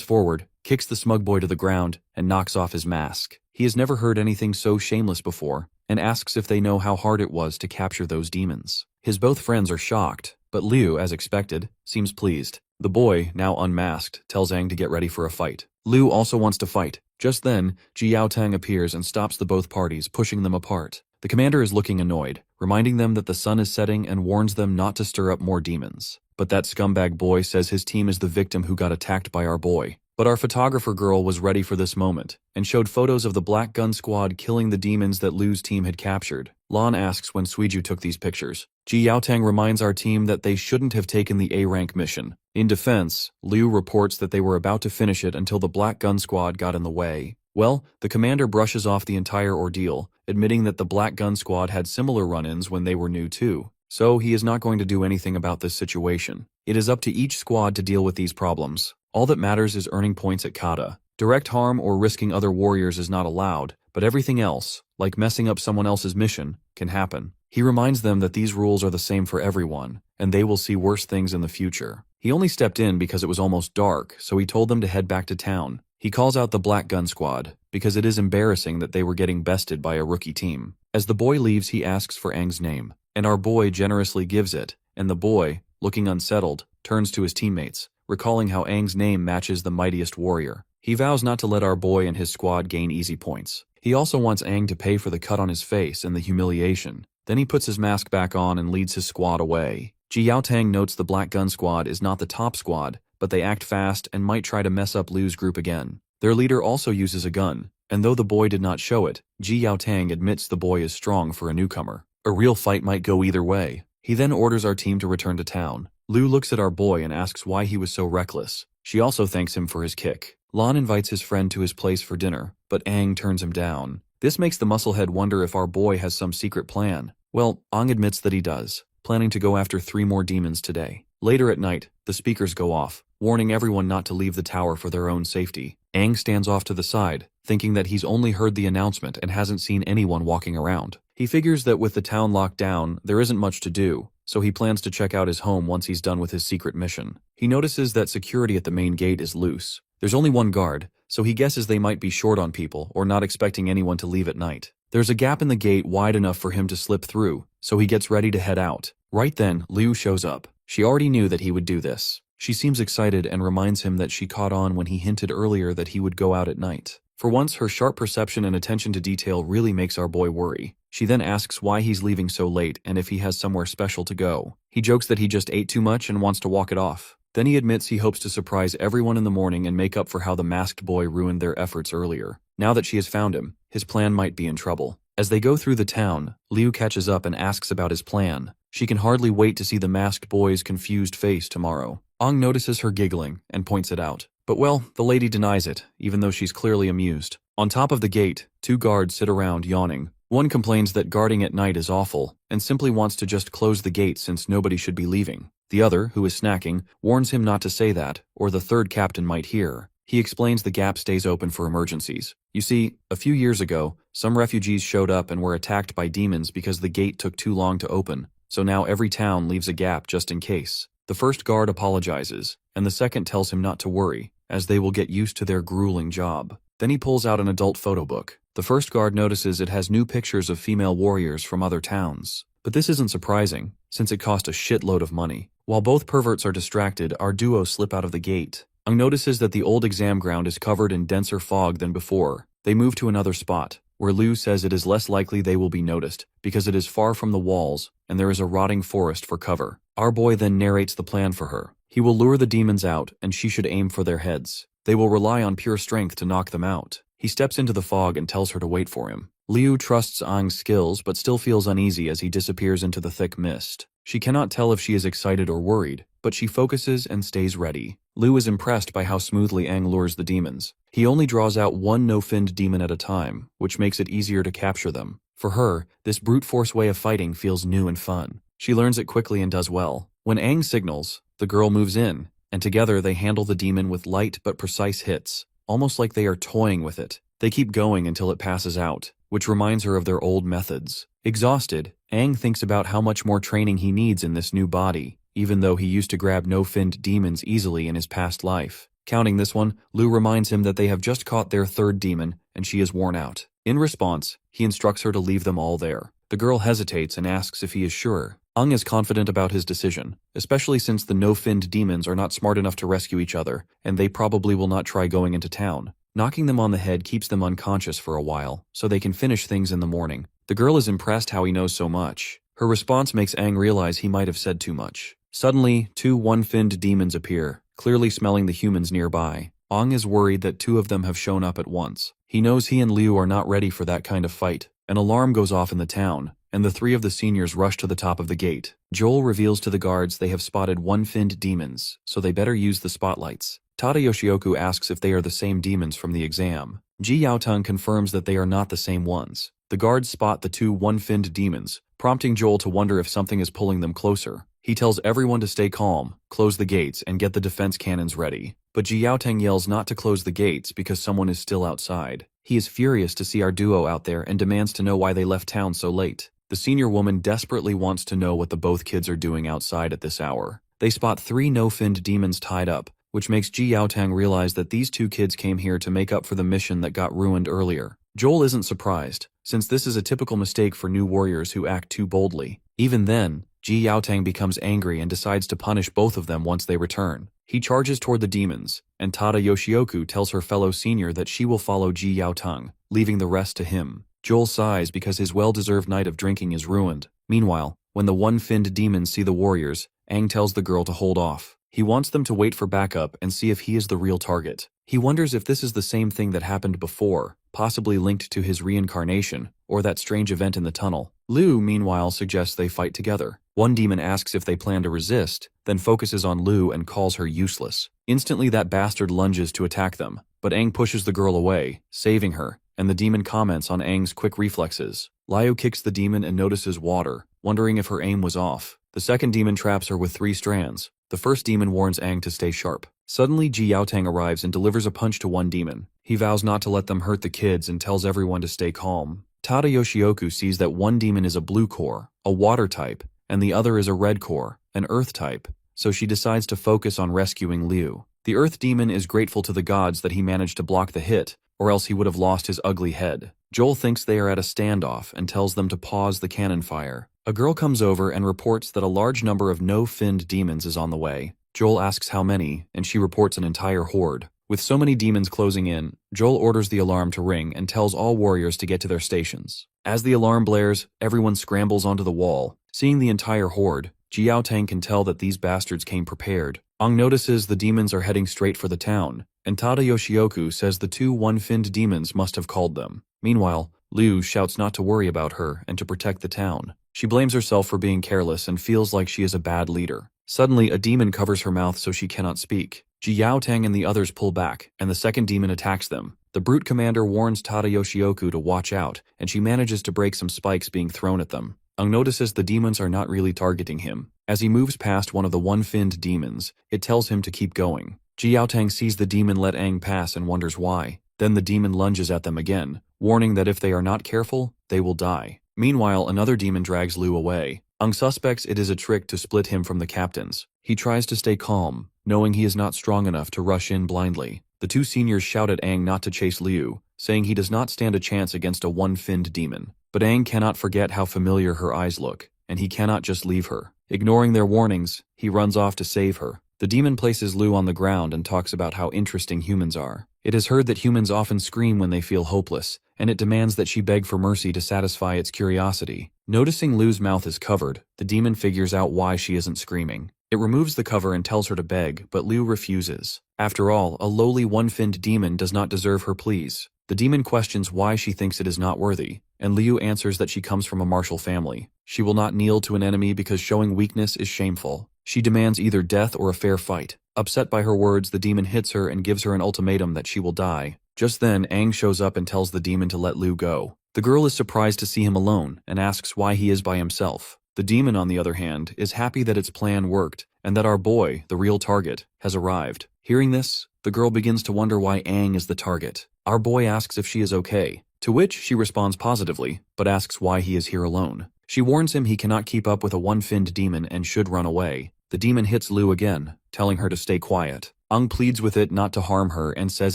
S1: forward, kicks the smug boy to the ground, and knocks off his mask. He has never heard anything so shameless before, and asks if they know how hard it was to capture those demons. His both friends are shocked, but Liu, as expected, seems pleased. The boy, now unmasked, tells Aang to get ready for a fight. Liu also wants to fight. Just then, Ji Yaotang appears and stops the both parties, pushing them apart. The commander is looking annoyed, reminding them that the sun is setting and warns them not to stir up more demons. But that scumbag boy says his team is the victim who got attacked by our boy. But our photographer girl was ready for this moment, and showed photos of the Black Gun Squad killing the demons that Lu's team had captured. Lan asks when Suiju took these pictures. Ji Yaotang reminds our team that they shouldn't have taken the A-rank mission. In defense, Liu reports that they were about to finish it until the Black Gun Squad got in the way. Well, the commander brushes off the entire ordeal, admitting that the Black Gun Squad had similar run-ins when they were new too. So he is not going to do anything about this situation. It is up to each squad to deal with these problems. All that matters is earning points at kata. Direct harm or risking other warriors is not allowed, but everything else, like messing up someone else's mission, can happen. He reminds them that these rules are the same for everyone, and they will see worse things in the future. He only stepped in because it was almost dark, so he told them to head back to town. He calls out the Black Gun Squad, because it is embarrassing that they were getting bested by a rookie team. As the boy leaves, he asks for Aang's name, and our boy generously gives it, and the boy, looking unsettled, turns to his teammates, recalling how Aang's name matches the mightiest warrior. He vows not to let our boy and his squad gain easy points. He also wants Aang to pay for the cut on his face and the humiliation. Then he puts his mask back on and leads his squad away. Ji Yaotang notes the Black Gun Squad is not the top squad, but they act fast and might try to mess up Lu's group again. Their leader also uses a gun, and though the boy did not show it, Ji Yaotang admits the boy is strong for a newcomer. A real fight might go either way. He then orders our team to return to town. Lu looks at our boy and asks why he was so reckless. She also thanks him for his kick. Lan invites his friend to his place for dinner, but Aang turns him down. This makes the musclehead wonder if our boy has some secret plan. Well, Aang admits that he does, planning to go after 3 more demons today. Later at night, the speakers go off, warning everyone not to leave the tower for their own safety. Aang stands off to the side, thinking that he's only heard the announcement and hasn't seen anyone walking around. He figures that with the town locked down, there isn't much to do, so he plans to check out his home once he's done with his secret mission. He notices that security at the main gate is loose. There's only one guard, so he guesses they might be short on people or not expecting anyone to leave at night. There's a gap in the gate wide enough for him to slip through, so he gets ready to head out. Right then, Liu shows up. She already knew that he would do this. She seems excited and reminds him that she caught on when he hinted earlier that he would go out at night. For once, her sharp perception and attention to detail really makes our boy worry. She then asks why he's leaving so late and if he has somewhere special to go. He jokes that he just ate too much and wants to walk it off. Then he admits he hopes to surprise everyone in the morning and make up for how the masked boy ruined their efforts earlier. Now that she has found him, his plan might be in trouble. As they go through the town, Liu catches up and asks about his plan. She can hardly wait to see the masked boy's confused face tomorrow. Aang notices her giggling and points it out. But well, the lady denies it, even though she's clearly amused. On top of the gate, 2 guards sit around yawning. One complains that guarding at night is awful, and simply wants to just close the gate since nobody should be leaving. The other, who is snacking, warns him not to say that, or the 3rd captain might hear. He explains the gap stays open for emergencies. You see, a few years ago, some refugees showed up and were attacked by demons because the gate took too long to open, so now every town leaves a gap just in case. The 1st guard apologizes, and the 2nd tells him not to worry, as they will get used to their grueling job. Then he pulls out an adult photo book. The 1st guard notices it has new pictures of female warriors from other towns. But this isn't surprising, since it cost a shitload of money. While both perverts are distracted, our duo slip out of the gate. Aang notices that the old exam ground is covered in denser fog than before. They move to another spot, where Liu says it is less likely they will be noticed, because it is far from the walls, and there is a rotting forest for cover. Our boy then narrates the plan for her. He will lure the demons out, and she should aim for their heads. They will rely on pure strength to knock them out. He steps into the fog and tells her to wait for him. Liu trusts Aang's skills, but still feels uneasy as he disappears into the thick mist. She cannot tell if she is excited or worried, but she focuses and stays ready. Liu is impressed by how smoothly Aang lures the demons. He only draws out 1 no-finned demon at a time, which makes it easier to capture them. For her, this brute force way of fighting feels new and fun. She learns it quickly and does well. When Aang signals, the girl moves in, and together they handle the demon with light but precise hits, almost like they are toying with it. They keep going until it passes out, which reminds her of their old methods. Exhausted, Aang thinks about how much more training he needs in this new body, even though he used to grab no-finned demons easily in his past life. Counting this one, Lu reminds him that they have just caught their third demon, and she is worn out. In response, he instructs her to leave them all there. The girl hesitates and asks if he is sure. Aang is confident about his decision, especially since the no-finned demons are not smart enough to rescue each other, and they probably will not try going into town. Knocking them on the head keeps them unconscious for a while, so they can finish things in the morning. The girl is impressed how he knows so much. Her response makes Aang realize he might have said too much. Suddenly, two one-finned demons appear, clearly smelling the humans nearby. Aang is worried that two of them have shown up at once. He knows he and Liu are not ready for that kind of fight. An alarm goes off in the town, and the three of the seniors rush to the top of the gate. Joel reveals to the guards they have spotted one-finned demons, so they better use the spotlights. Tada Yoshioku asks if they are the same demons from the exam. Ji Yaotong confirms that they are not the same ones. The guards spot the two one-finned demons, prompting Joel to wonder if something is pulling them closer. He tells everyone to stay calm, close the gates, and get the defense cannons ready. But Ji Yaotong yells not to close the gates because someone is still outside. He is furious to see our duo out there and demands to know why they left town so late. The senior woman desperately wants to know what the both kids are doing outside at this hour. They spot three no-finned demons tied up, which makes Ji Yaotong realize that these two kids came here to make up for the mission that got ruined earlier. Joel isn't surprised, since this is a typical mistake for new warriors who act too boldly. Even then, Ji Yaotong becomes angry and decides to punish both of them once they return. He charges toward the demons, and Tada Yoshioku tells her fellow senior that she will follow Ji Yaotong, leaving the rest to him. Joel sighs because his well-deserved night of drinking is ruined. Meanwhile, when the one-finned demons see the warriors, Aang tells the girl to hold off. He wants them to wait for backup and see if he is the real target. He wonders if this is the same thing that happened before, possibly linked to his reincarnation, or that strange event in the tunnel. Liu, meanwhile, suggests they fight together. One demon asks if they plan to resist, then focuses on Liu and calls her useless. Instantly that bastard lunges to attack them, but Aang pushes the girl away, saving her, and the demon comments on Aang's quick reflexes. Liu kicks the demon and notices water, wondering if her aim was off. The second demon traps her with 3 strands. The first demon warns Aang to stay sharp. Suddenly Ji Yaotong arrives and delivers a punch to one demon. He vows not to let them hurt the kids and tells everyone to stay calm. Tada Yoshioku sees that one demon is a blue core, a water type, and the other is a red core, an earth type, so she decides to focus on rescuing Liu. The earth demon is grateful to the gods that he managed to block the hit, or else he would have lost his ugly head. Joel thinks they are at a standoff and tells them to pause the cannon fire. A girl comes over and reports that a large number of no-finned demons is on the way. Joel asks how many, and she reports an entire horde. With so many demons closing in, Joel orders the alarm to ring and tells all warriors to get to their stations. As the alarm blares, everyone scrambles onto the wall. Seeing the entire horde, Ji Yaotong can tell that these bastards came prepared. Aang notices the demons are heading straight for the town, and Tada Yoshioku says the two one-finned demons must have called them. Meanwhile, Liu shouts not to worry about her and to protect the town. She blames herself for being careless and feels like she is a bad leader. Suddenly, a demon covers her mouth so she cannot speak. Ji Yaotong and the others pull back, and the second demon attacks them. The brute commander warns Tada Yoshioku to watch out, and she manages to break some spikes being thrown at them. Aang notices the demons are not really targeting him. As he moves past one of the one-finned demons, it tells him to keep going. Ji Yaotong sees the demon let Aang pass and wonders why. Then the demon lunges at them again, warning that if they are not careful, they will die. Meanwhile, another demon drags Liu away. Aang suspects it is a trick to split him from the captains. He tries to stay calm, knowing he is not strong enough to rush in blindly. The two seniors shout at Aang not to chase Liu, saying he does not stand a chance against a one-finned demon. But Aang cannot forget how familiar her eyes look, and he cannot just leave her. Ignoring their warnings, he runs off to save her. The demon places Liu on the ground and talks about how interesting humans are. It is heard that humans often scream when they feel hopeless, and it demands that she beg for mercy to satisfy its curiosity. Noticing Liu's mouth is covered, the demon figures out why she isn't screaming. It removes the cover and tells her to beg, but Liu refuses. After all, a lowly one-finned demon does not deserve her pleas. The demon questions why she thinks it is not worthy, and Liu answers that she comes from a martial family. She will not kneel to an enemy because showing weakness is shameful. She demands either death or a fair fight. Upset by her words, the demon hits her and gives her an ultimatum that she will die. Just then, Aang shows up and tells the demon to let Liu go. The girl is surprised to see him alone and asks why he is by himself. The demon, on the other hand, is happy that its plan worked and that our boy, the real target, has arrived. Hearing this, the girl begins to wonder why Aang is the target. Our boy asks if she is okay, to which she responds positively, but asks why he is here alone. She warns him he cannot keep up with a one-finned demon and should run away. The demon hits Liu again, telling her to stay quiet. Aang pleads with it not to harm her and says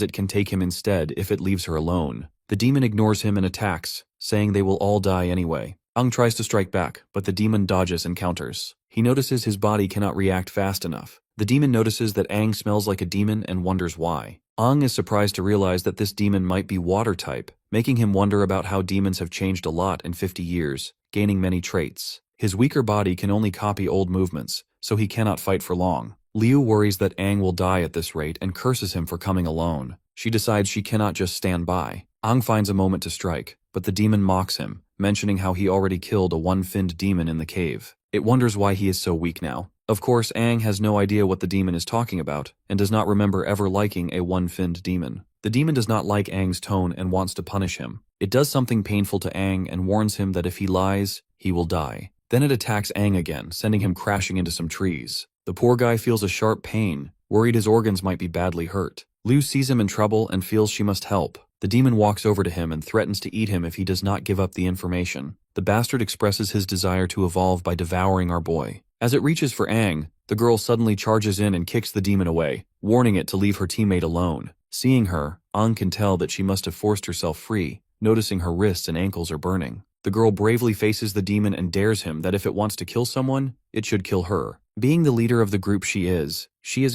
S1: it can take him instead if it leaves her alone. The demon ignores him and attacks, saying they will all die anyway. Aang tries to strike back, but the demon dodges and counters. He notices his body cannot react fast enough. The demon notices that Aang smells like a demon and wonders why. Aang is surprised to realize that this demon might be water type, making him wonder about how demons have changed a lot in 50 years, gaining many traits. His weaker body can only copy old movements, so he cannot fight for long. Liu worries that Aang will die at this rate and curses him for coming alone. She decides she cannot just stand by. Aang finds a moment to strike, but the demon mocks him, mentioning how he already killed a one-finned demon in the cave. It wonders why he is so weak now. Of course, Aang has no idea what the demon is talking about, and does not remember ever liking a one-finned demon. The demon does not like Aang's tone and wants to punish him. It does something painful to Aang and warns him that if he lies, he will die. Then it attacks Aang again, sending him crashing into some trees. The poor guy feels a sharp pain, worried his organs might be badly hurt. Liu sees him in trouble and feels she must help. The demon walks over to him and threatens to eat him if he does not give up the information. The bastard expresses his desire to evolve by devouring our boy. As it reaches for Aang, the girl suddenly charges in and kicks the demon away, warning it to leave her teammate alone. Seeing her, Aang can tell that she must have forced herself free, noticing her wrists and ankles are burning. The girl bravely faces the demon and dares him that if it wants to kill someone, it should kill her. Being the leader of the group she is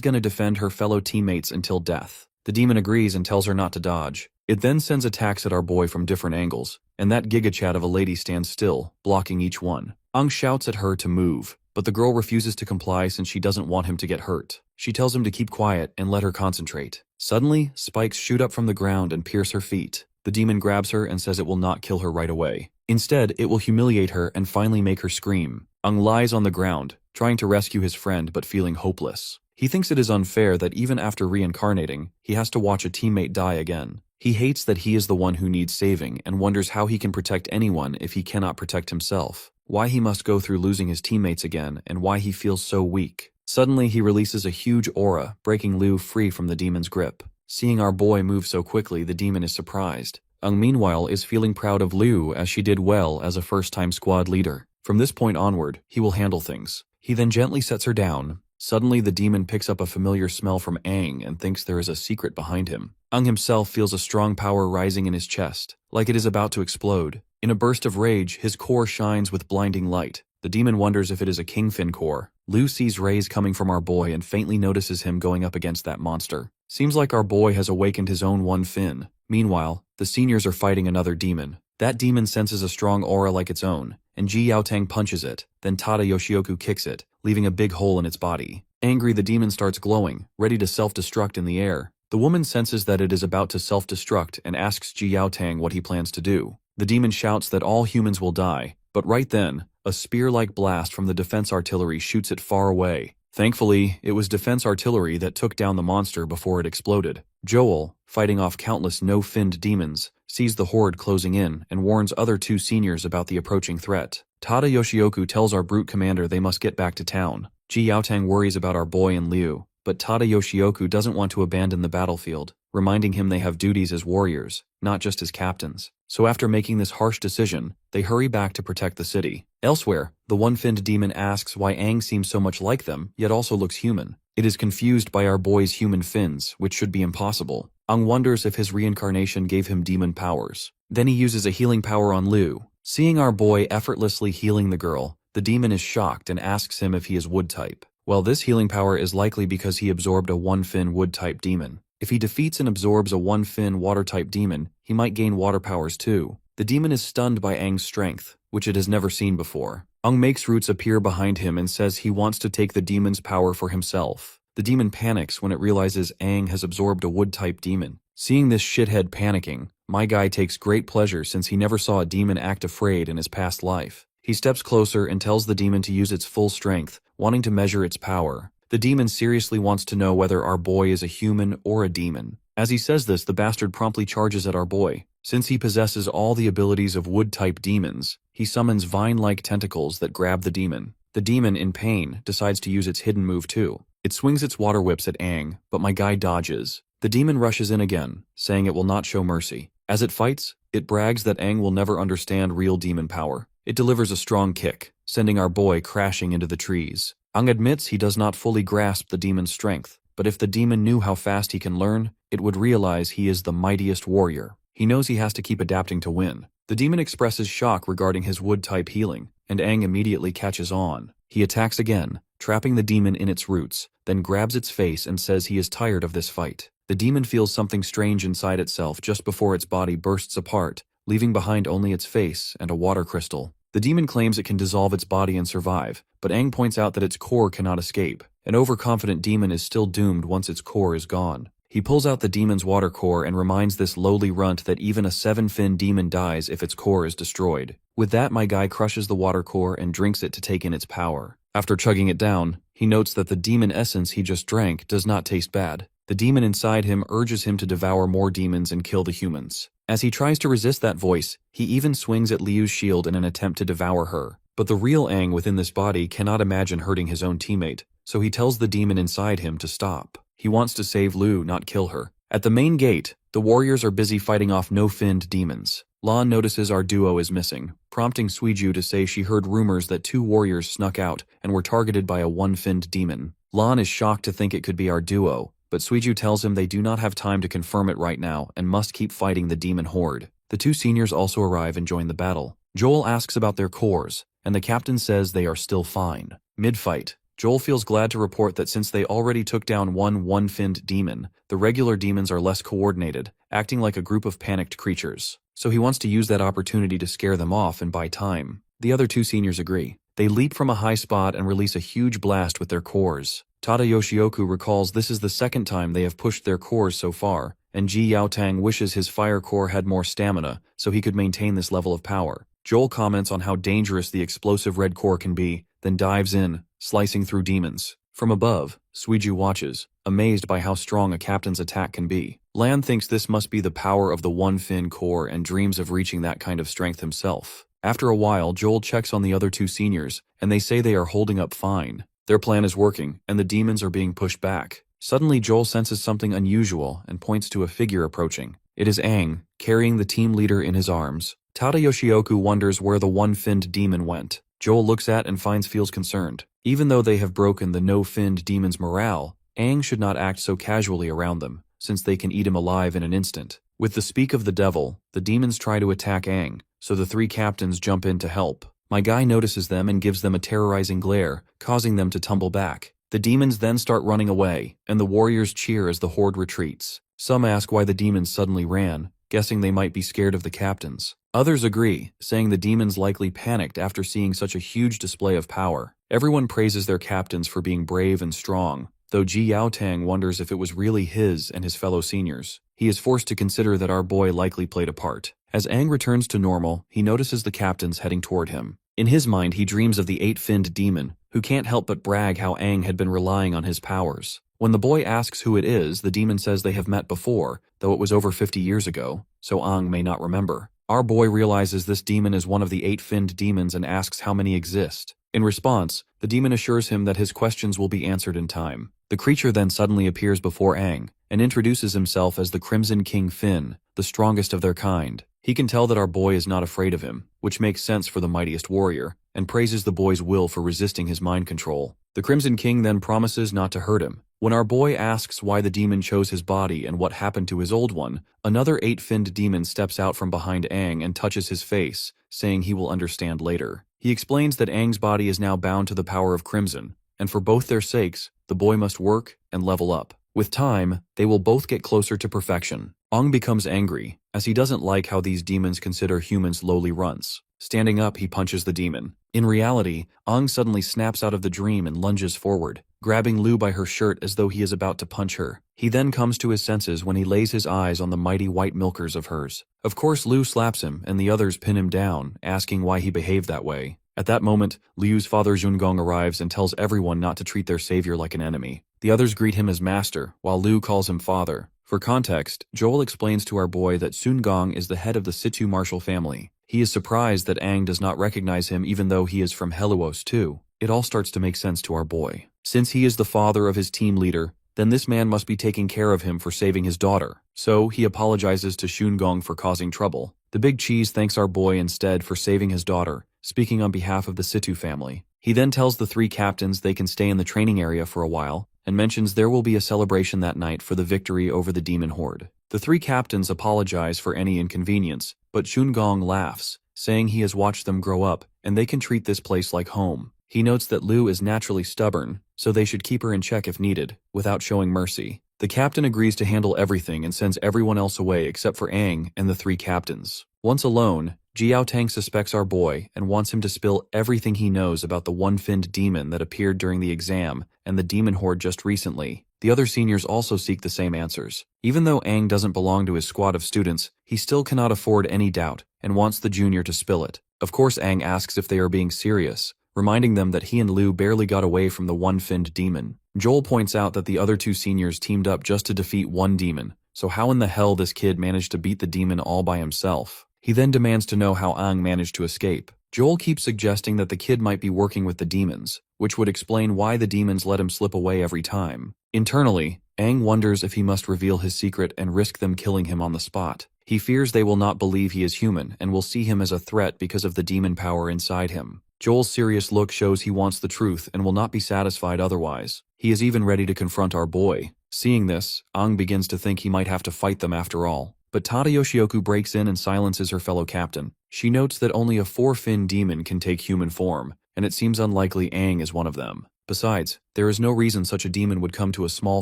S1: going to defend her fellow teammates until death. The demon agrees and tells her not to dodge. It then sends attacks at our boy from different angles, and that gigachat of a lady stands still, blocking each one. Aang shouts at her to move, but the girl refuses to comply since she doesn't want him to get hurt. She tells him to keep quiet and let her concentrate. Suddenly, spikes shoot up from the ground and pierce her feet. The demon grabs her and says it will not kill her right away. Instead, it will humiliate her and finally make her scream. Aang lies on the ground, trying to rescue his friend but feeling hopeless. He thinks it is unfair that even after reincarnating, he has to watch a teammate die again. He hates that he is the one who needs saving and wonders how he can protect anyone if he cannot protect himself. Why he must go through losing his teammates again and why he feels so weak. Suddenly, he releases a huge aura, breaking Liu free from the demon's grip. Seeing our boy move so quickly, the demon is surprised. Aang meanwhile is feeling proud of Liu as she did well as a first-time squad leader. From this point onward, he will handle things. He then gently sets her down. Suddenly, the demon picks up a familiar smell from Aang and thinks there is a secret behind him. Aang himself feels a strong power rising in his chest, like it is about to explode. In a burst of rage, his core shines with blinding light. The demon wonders if it is a kingfin core. Liu sees rays coming from our boy and faintly notices him going up against that monster. Seems like our boy has awakened his own one fin. Meanwhile, the seniors are fighting another demon. That demon senses a strong aura like its own, and Ji Yaotang punches it, then Tada Yoshioku kicks it, leaving a big hole in its body. Angry, the demon starts glowing, ready to self-destruct in the air. The woman senses that it is about to self-destruct and asks Ji Yaotang what he plans to do. The demon shouts that all humans will die, but right then, a spear-like blast from the defense artillery shoots it far away. Thankfully, it was defense artillery that took down the monster before it exploded. Joel, fighting off countless no-finned demons, sees the horde closing in and warns other two seniors about the approaching threat. Tada Yoshioku tells our brute commander they must get back to town. Ji Yaotang worries about our boy and Liu, but Tada Yoshioku doesn't want to abandon the battlefield, reminding him they have duties as warriors, not just as captains. So after making this harsh decision, they hurry back to protect the city. Elsewhere, the one-finned demon asks why Aang seems so much like them, yet also looks human. It is confused by our boy's human fins, which should be impossible. Aang wonders if his reincarnation gave him demon powers. Then he uses a healing power on Liu. Seeing our boy effortlessly healing the girl, the demon is shocked and asks him if he is wood type. Well, this healing power is likely because he absorbed a one-fin wood-type demon. If he defeats and absorbs a one-fin water-type demon, he might gain water powers too. The demon is stunned by Aang's strength, which it has never seen before. Aang makes Roots appear behind him and says he wants to take the demon's power for himself. The demon panics when it realizes Aang has absorbed a wood-type demon. Seeing this shithead panicking, my guy takes great pleasure since he never saw a demon act afraid in his past life. He steps closer and tells the demon to use its full strength, wanting to measure its power. The demon seriously wants to know whether our boy is a human or a demon. As he says this, the bastard promptly charges at our boy, Since he possesses all the abilities of wood-type demons, he summons vine-like tentacles that grab the demon. The demon, in pain, decides to use its hidden move too. It swings its water whips at Aang, but my guy dodges. The demon rushes in again, saying it will not show mercy. As it fights, it brags that Aang will never understand real demon power. It delivers a strong kick, sending our boy crashing into the trees. Aang admits he does not fully grasp the demon's strength, but if the demon knew how fast he can learn, it would realize he is the mightiest warrior. He knows he has to keep adapting to win. The demon expresses shock regarding his wood-type healing, and Aang immediately catches on. He attacks again, trapping the demon in its roots, then grabs its face and says he is tired of this fight. The demon feels something strange inside itself just before its body bursts apart, leaving behind only its face and a water crystal. The demon claims it can dissolve its body and survive, but Aang points out that its core cannot escape. An overconfident demon is still doomed once its core is gone. He pulls out the demon's water core and reminds this lowly runt that even a 7-fin demon dies if its core is destroyed. With that, my guy crushes the water core and drinks it to take in its power. After chugging it down, he notes that the demon essence he just drank does not taste bad. The demon inside him urges him to devour more demons and kill the humans. As he tries to resist that voice, he even swings at Liu's shield in an attempt to devour her. But the real Aang within this body cannot imagine hurting his own teammate, so he tells the demon inside him to stop. He wants to save Liu, not kill her. At the main gate, the warriors are busy fighting off no-finned demons. Lan notices our duo is missing, prompting Suiju to say she heard rumors that 2 warriors snuck out and were targeted by a 1-finned demon. Lan is shocked to think it could be our duo, but Suiju tells him they do not have time to confirm it right now and must keep fighting the demon horde. The 2 seniors also arrive and join the battle. Joel asks about their cores, and the captain says they are still fine. Mid-fight, Joel feels glad to report that since they already took down one finned demon, the regular demons are less coordinated, acting like a group of panicked creatures. So he wants to use that opportunity to scare them off and buy time. The other 2 seniors agree. They leap from a high spot and release a huge blast with their cores. Tada Yoshioku recalls this is the 2nd time they have pushed their cores so far, and Ji Yaotang wishes his fire core had more stamina so he could maintain this level of power. Joel comments on how dangerous the explosive red core can be, then dives in, slicing through demons. From above, Suiju watches, amazed by how strong a captain's attack can be. Lan thinks this must be the power of the 1-fin core and dreams of reaching that kind of strength himself. After a while, Joel checks on the other 2 seniors, and they say they are holding up fine. Their plan is working, and the demons are being pushed back. Suddenly, Joel senses something unusual and points to a figure approaching. It is Aang, carrying the team leader in his arms. Tada Yoshioku wonders where the 1-finned demon went. Joel looks at and feels concerned. Even though they have broken the no-finned demon's morale, Aang should not act so casually around them, since they can eat him alive in an instant. With the speak of the devil, the demons try to attack Aang, so the 3 captains jump in to help. My guy notices them and gives them a terrorizing glare, causing them to tumble back. The demons then start running away, and the warriors cheer as the horde retreats. Some ask why the demons suddenly ran, guessing they might be scared of the captains. Others agree, saying the demons likely panicked after seeing such a huge display of power. Everyone praises their captains for being brave and strong, though Ji Yaotang wonders if it was really his and his fellow seniors. He is forced to consider that our boy likely played a part. As Aang returns to normal, he notices the captains heading toward him. In his mind, he dreams of the 8-finned demon, who can't help but brag how Aang had been relying on his powers. When the boy asks who it is, the demon says they have met before, though it was over 50 years ago, so Aang may not remember. Our boy realizes this demon is one of the 8-finned demons and asks how many exist. In response, the demon assures him that his questions will be answered in time. The creature then suddenly appears before Aang, and introduces himself as the Crimson King Finn, the strongest of their kind. He can tell that our boy is not afraid of him, which makes sense for the mightiest warrior, and praises the boy's will for resisting his mind control. The Crimson King then promises not to hurt him. When our boy asks why the demon chose his body and what happened to his old one, another 8-finned demon steps out from behind Aang and touches his face, saying he will understand later. He explains that Aang's body is now bound to the power of Crimson, and for both their sakes, the boy must work and level up. With time, they will both get closer to perfection. Aang becomes angry, as he doesn't like how these demons consider humans lowly runts. Standing up, he punches the demon. In reality, Aang suddenly snaps out of the dream and lunges forward, grabbing Liu by her shirt as though he is about to punch her. He then comes to his senses when he lays his eyes on the mighty white milkers of hers. Of course, Liu slaps him, and the others pin him down, asking why he behaved that way. At that moment, Liu's father Zhongong arrives and tells everyone not to treat their savior like an enemy. The others greet him as master, while Liu calls him father. For context, Joel explains to our boy that Sun Gong is the head of the Situ martial family. He is surprised that Aang does not recognize him even though he is from Heluos too. It all starts to make sense to our boy. Since he is the father of his team leader, then this man must be taking care of him for saving his daughter. So, he apologizes to Sun Gong for causing trouble. The Big Cheese thanks our boy instead for saving his daughter, speaking on behalf of the Situ family. He then tells the 3 captains they can stay in the training area for a while, and mentions there will be a celebration that night for the victory over the demon horde. The 3 captains apologize for any inconvenience, but Sun Gong laughs, saying he has watched them grow up, and they can treat this place like home. He notes that Liu is naturally stubborn, so they should keep her in check if needed, without showing mercy. The captain agrees to handle everything and sends everyone else away except for Aang and the 3 captains. Once alone, Jiao Tang suspects our boy and wants him to spill everything he knows about the one-finned demon that appeared during the exam and the demon horde just recently. The other seniors also seek the same answers. Even though Aang doesn't belong to his squad of students, he still cannot afford any doubt and wants the junior to spill it. Of course, Aang asks if they are being serious, reminding them that he and Liu barely got away from the one-finned demon. Joel points out that the other 2 seniors teamed up just to defeat one demon, so how in the hell this kid managed to beat the demon all by himself? He then demands to know how Aang managed to escape. Joel keeps suggesting that the kid might be working with the demons, which would explain why the demons let him slip away every time. Internally, Aang wonders if he must reveal his secret and risk them killing him on the spot. He fears they will not believe he is human and will see him as a threat because of the demon power inside him. Joel's serious look shows he wants the truth and will not be satisfied otherwise. He is even ready to confront our boy. Seeing this, Aang begins to think he might have to fight them after all. But Tada Yoshioku breaks in and silences her fellow captain. She notes that only a 4-fin demon can take human form, and it seems unlikely Aang is one of them. Besides, there is no reason such a demon would come to a small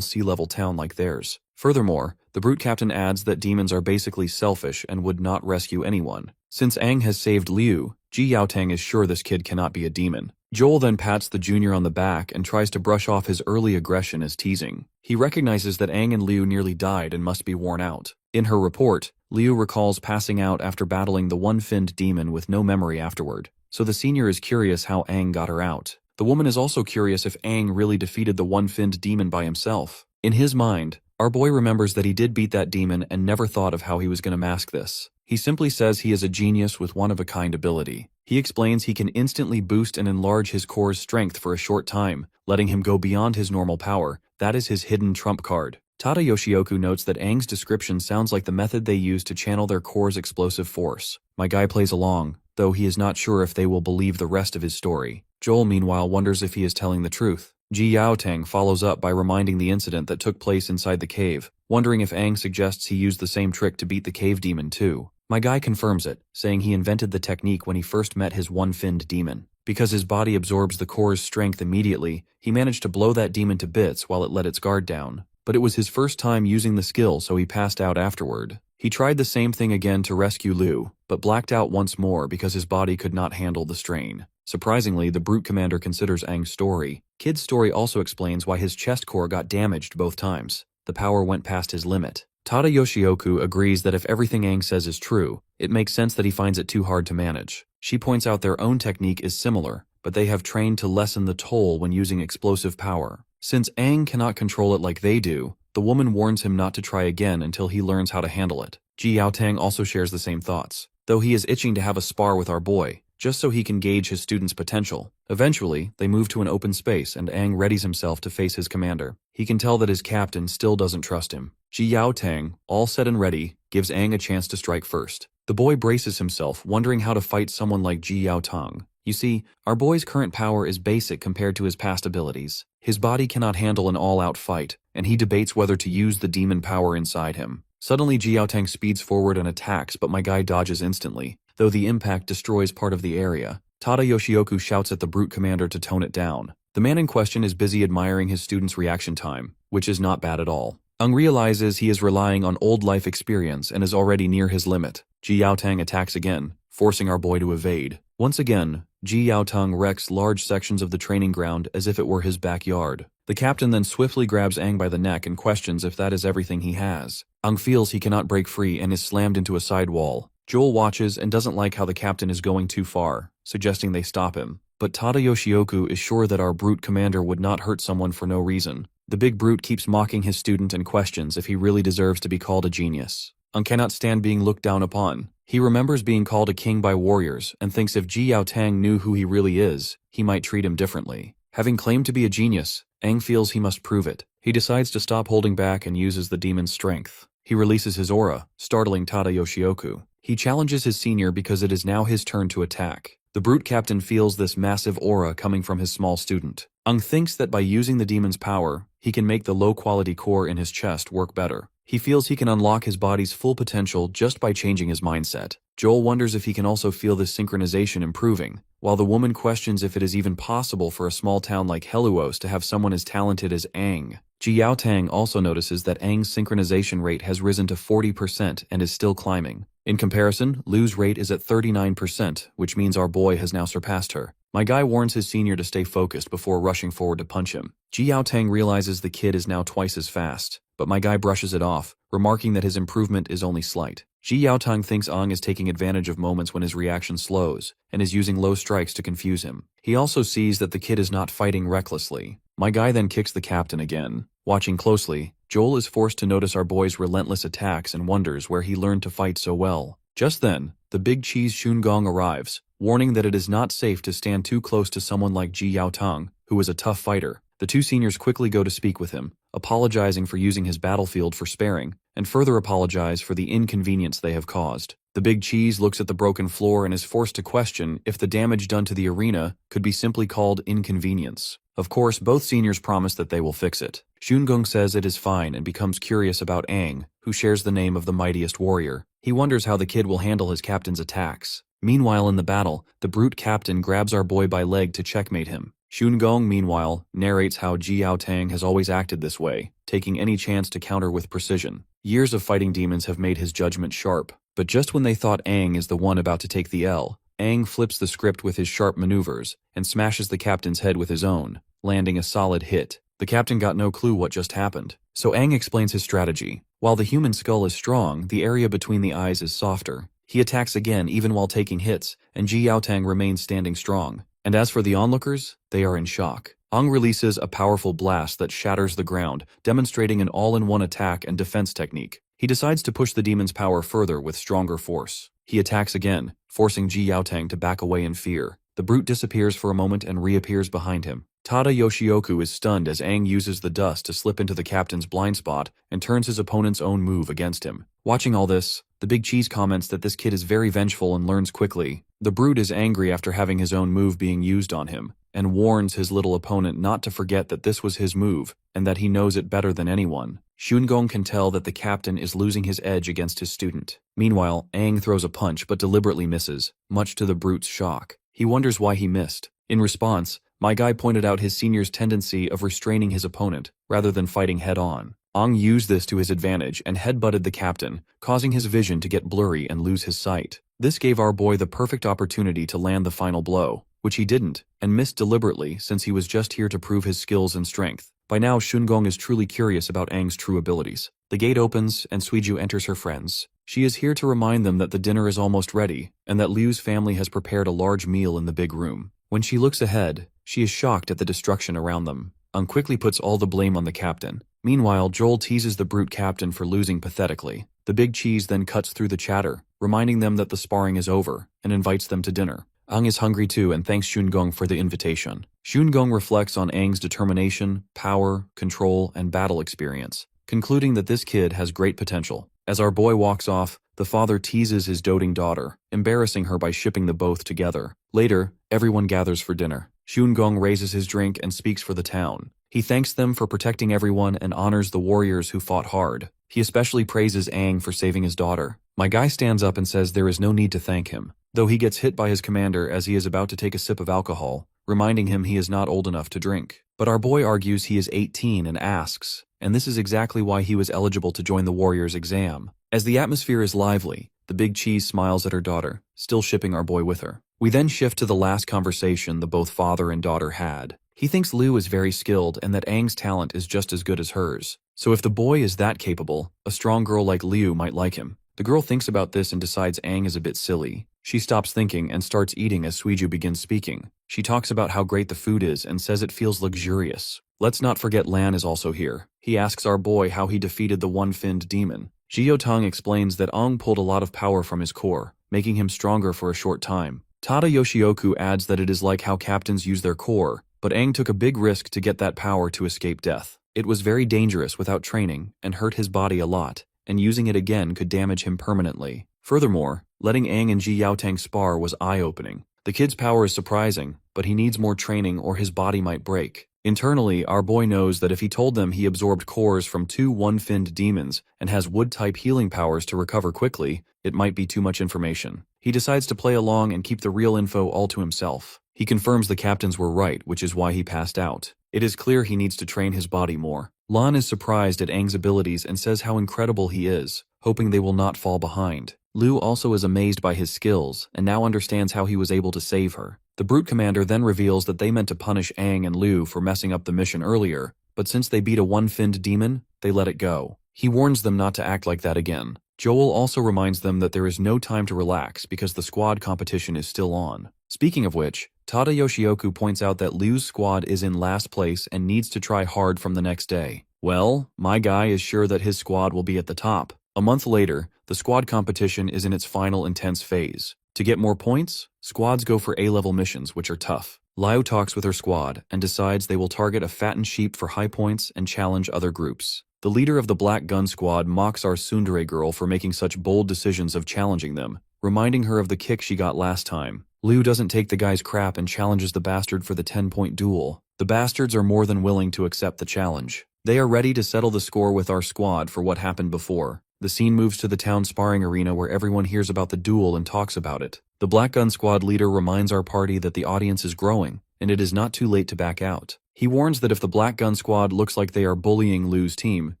S1: sea-level town like theirs. Furthermore, the brute captain adds that demons are basically selfish and would not rescue anyone. Since Aang has saved Liu, Ji Yaotang is sure this kid cannot be a demon. Joel then pats the junior on the back and tries to brush off his early aggression as teasing. He recognizes that Aang and Liu nearly died and must be worn out. In her report, Liu recalls passing out after battling the one-finned demon with no memory afterward, so the senior is curious how Aang got her out. The woman is also curious if Aang really defeated the one-finned demon by himself. In his mind, our boy remembers that he did beat that demon and never thought of how he was going to mask this. He simply says he is a genius with one-of-a-kind ability. He explains he can instantly boost and enlarge his core's strength for a short time, letting him go beyond his normal power. That is his hidden trump card. Tada Yoshioku notes that Aang's description sounds like the method they use to channel their core's explosive force. My guy plays along, though he is not sure if they will believe the rest of his story. Joel meanwhile wonders if he is telling the truth. Ji Yaotang follows up by reminding the incident that took place inside the cave, wondering if Aang suggests he used the same trick to beat the cave demon too. My guy confirms it, saying he invented the technique when he first met his one-finned demon. Because his body absorbs the core's strength immediately, he managed to blow that demon to bits while it let its guard down. But it was his first time using the skill, so he passed out afterward. He tried the same thing again to rescue Liu, but blacked out once more because his body could not handle the strain. Surprisingly, the brute commander considers Aang's story. Kid's story also explains why his chest core got damaged both times. The power went past his limit. Tada Yoshioku agrees that if everything Aang says is true, it makes sense that he finds it too hard to manage. She points out their own technique is similar, but they have trained to lessen the toll when using explosive power. Since Aang cannot control it like they do, the woman warns him not to try again until he learns how to handle it. Ji Yaotang also shares the same thoughts, though he is itching to have a spar with our boy, just so he can gauge his student's potential. Eventually, they move to an open space and Aang readies himself to face his commander. He can tell that his captain still doesn't trust him. Ji Yaotang, all set and ready, gives Aang a chance to strike first. The boy braces himself, wondering how to fight someone like Ji Yaotang. You see, our boy's current power is basic compared to his past abilities. His body cannot handle an all-out fight, and he debates whether to use the demon power inside him. Suddenly, Ji Yaotang speeds forward and attacks, but my guy dodges instantly, though the impact destroys part of the area. Tada Yoshioku shouts at the brute commander to tone it down. The man in question is busy admiring his student's reaction time, which is not bad at all. Aang realizes he is relying on old life experience and is already near his limit. Ji Yaotang attacks again, forcing our boy to evade. Once again, Ji Yaotang wrecks large sections of the training ground as if it were his backyard. The captain then swiftly grabs Aang by the neck and questions if that is everything he has. Aang feels he cannot break free and is slammed into a side wall. Joel watches and doesn't like how the captain is going too far, suggesting they stop him. But Tada Yoshioku is sure that our brute commander would not hurt someone for no reason. The big brute keeps mocking his student and questions if he really deserves to be called a genius. Ung cannot stand being looked down upon. He remembers being called a king by warriors and thinks if Ji Yaotang knew who he really is, he might treat him differently. Having claimed to be a genius, Aang feels he must prove it. He decides to stop holding back and uses the demon's strength. He releases his aura, startling Tada Yoshioku. He challenges his senior because it is now his turn to attack. The brute captain feels this massive aura coming from his small student. Ung thinks that by using the demon's power, he can make the low-quality core in his chest work better. He feels he can unlock his body's full potential just by changing his mindset. Joel wonders if he can also feel this synchronization improving, while the woman questions if it is even possible for a small town like Heluos to have someone as talented as Aang. Ji Yaotang also notices that Aang's synchronization rate has risen to 40% and is still climbing. In comparison, Lu's rate is at 39%, which means our boy has now surpassed her. My guy warns his senior to stay focused before rushing forward to punch him. Ji Yaotang realizes the kid is now twice as fast, but my guy brushes it off, remarking that his improvement is only slight. Ji Yaotang thinks Aang is taking advantage of moments when his reaction slows, and is using low strikes to confuse him. He also sees that the kid is not fighting recklessly. My guy then kicks the captain again. Watching closely, Joel is forced to notice our boy's relentless attacks and wonders where he learned to fight so well. Just then, the big cheese Shun-Gong arrives, warning that it is not safe to stand too close to someone like Ji Yaotang, who is a tough fighter. The two seniors quickly go to speak with him, apologizing for using his battlefield for sparing, and further apologize for the inconvenience they have caused. The big cheese looks at the broken floor and is forced to question if the damage done to the arena could be simply called inconvenience. Of course, both seniors promise that they will fix it. Shun-Gong says it is fine and becomes curious about Aang, who shares the name of the mightiest warrior. He wonders how the kid will handle his captain's attacks. Meanwhile in the battle, the brute captain grabs our boy by leg to checkmate him. Shun-Gong, meanwhile, narrates how Ji Yaotang has always acted this way, taking any chance to counter with precision. Years of fighting demons have made his judgment sharp, but just when they thought Aang is the one about to take the L, Aang flips the script with his sharp maneuvers and smashes the captain's head with his own, landing a solid hit. The captain got no clue what just happened, so Aang explains his strategy. While the human skull is strong, the area between the eyes is softer. He attacks again even while taking hits, and Ji Yaotang remains standing strong. And as for the onlookers, they are in shock. Aang releases a powerful blast that shatters the ground, demonstrating an all-in-one attack and defense technique. He decides to push the demon's power further with stronger force. He attacks again, forcing Ji Yaotang to back away in fear. The brute disappears for a moment and reappears behind him. Tada Yoshioku is stunned as Aang uses the dust to slip into the captain's blind spot and turns his opponent's own move against him. Watching all this, the big cheese comments that this kid is very vengeful and learns quickly. The brute is angry after having his own move being used on him, and warns his little opponent not to forget that this was his move, and that he knows it better than anyone. Shun-Gong can tell that the captain is losing his edge against his student. Meanwhile, Aang throws a punch but deliberately misses, much to the brute's shock. He wonders why he missed. In response, my guy pointed out his senior's tendency of restraining his opponent, rather than fighting head-on. Aang used this to his advantage and headbutted the captain, causing his vision to get blurry and lose his sight. This gave our boy the perfect opportunity to land the final blow, which he didn't, and missed deliberately since he was just here to prove his skills and strength. By now, Shun-Gong is truly curious about Aang's true abilities. The gate opens, and Suiju enters her friends. She is here to remind them that the dinner is almost ready, and that Liu's family has prepared a large meal in the big room. When she looks ahead, she is shocked at the destruction around them. Aang quickly puts all the blame on the captain. Meanwhile, Joel teases the brute captain for losing pathetically. The big cheese then cuts through the chatter, reminding them that the sparring is over, and invites them to dinner. Aang is hungry too and thanks Shun-Gong for the invitation. Shun-Gong reflects on Aang's determination, power, control, and battle experience, concluding that this kid has great potential. As our boy walks off, the father teases his doting daughter, embarrassing her by shipping the both together. Later, everyone gathers for dinner. Shun-Gong raises his drink and speaks for the town. He thanks them for protecting everyone and honors the warriors who fought hard. He especially praises Aang for saving his daughter. My guy stands up and says there is no need to thank him, though he gets hit by his commander as he is about to take a sip of alcohol, reminding him he is not old enough to drink. But our boy argues he is 18 and asks, and this is exactly why he was eligible to join the warrior's exam. As the atmosphere is lively, the big cheese smiles at her daughter, still shipping our boy with her. We then shift to the last conversation the both father and daughter had. He thinks Liu is very skilled and that Aang's talent is just as good as hers. So if the boy is that capable, a strong girl like Liu might like him. The girl thinks about this and decides Aang is a bit silly. She stops thinking and starts eating as Suiju begins speaking. She talks about how great the food is and says it feels luxurious. Let's not forget Lan is also here. He asks our boy how he defeated the one-finned demon. Jiotong explains that Aang pulled a lot of power from his core, making him stronger for a short time. Tada Yoshioku adds that it is like how captains use their core, but Aang took a big risk to get that power to escape death. It was very dangerous without training and hurt his body a lot, and using it again could damage him permanently. Furthermore, letting Aang and Ji Yaotang spar was eye-opening. The kid's power is surprising, but he needs more training or his body might break. Internally, our boy knows that if he told them he absorbed cores from 2 one-finned demons and has wood-type healing powers to recover quickly, it might be too much information. He decides to play along and keep the real info all to himself. He confirms the captains were right, which is why he passed out. It is clear he needs to train his body more. Lan is surprised at Aang's abilities and says how incredible he is, hoping they will not fall behind. Lu also is amazed by his skills and now understands how he was able to save her. The Brute Commander then reveals that they meant to punish Aang and Lu for messing up the mission earlier, but since they beat a one-finned demon, they let it go. He warns them not to act like that again. Joel also reminds them that there is no time to relax because the squad competition is still on. Speaking of which, Tada Yoshioku points out that Lu's squad is in last place and needs to try hard from the next day. Well, my guy is sure that his squad will be at the top. A month later, the squad competition is in its final intense phase. To get more points, squads go for A-level missions, which are tough. Liu talks with her squad and decides they will target a fattened sheep for high points and challenge other groups. The leader of the Black Gun Squad mocks our tsundere girl for making such bold decisions of challenging them, reminding her of the kick she got last time. Liu doesn't take the guy's crap and challenges the bastard for the 10-point duel. The bastards are more than willing to accept the challenge. They are ready to settle the score with our squad for what happened before. The scene moves to the town sparring arena where everyone hears about the duel and talks about it. The Black Gun Squad leader reminds our party that the audience is growing, and it is not too late to back out. He warns that if the Black Gun Squad looks like they are bullying Lu's team,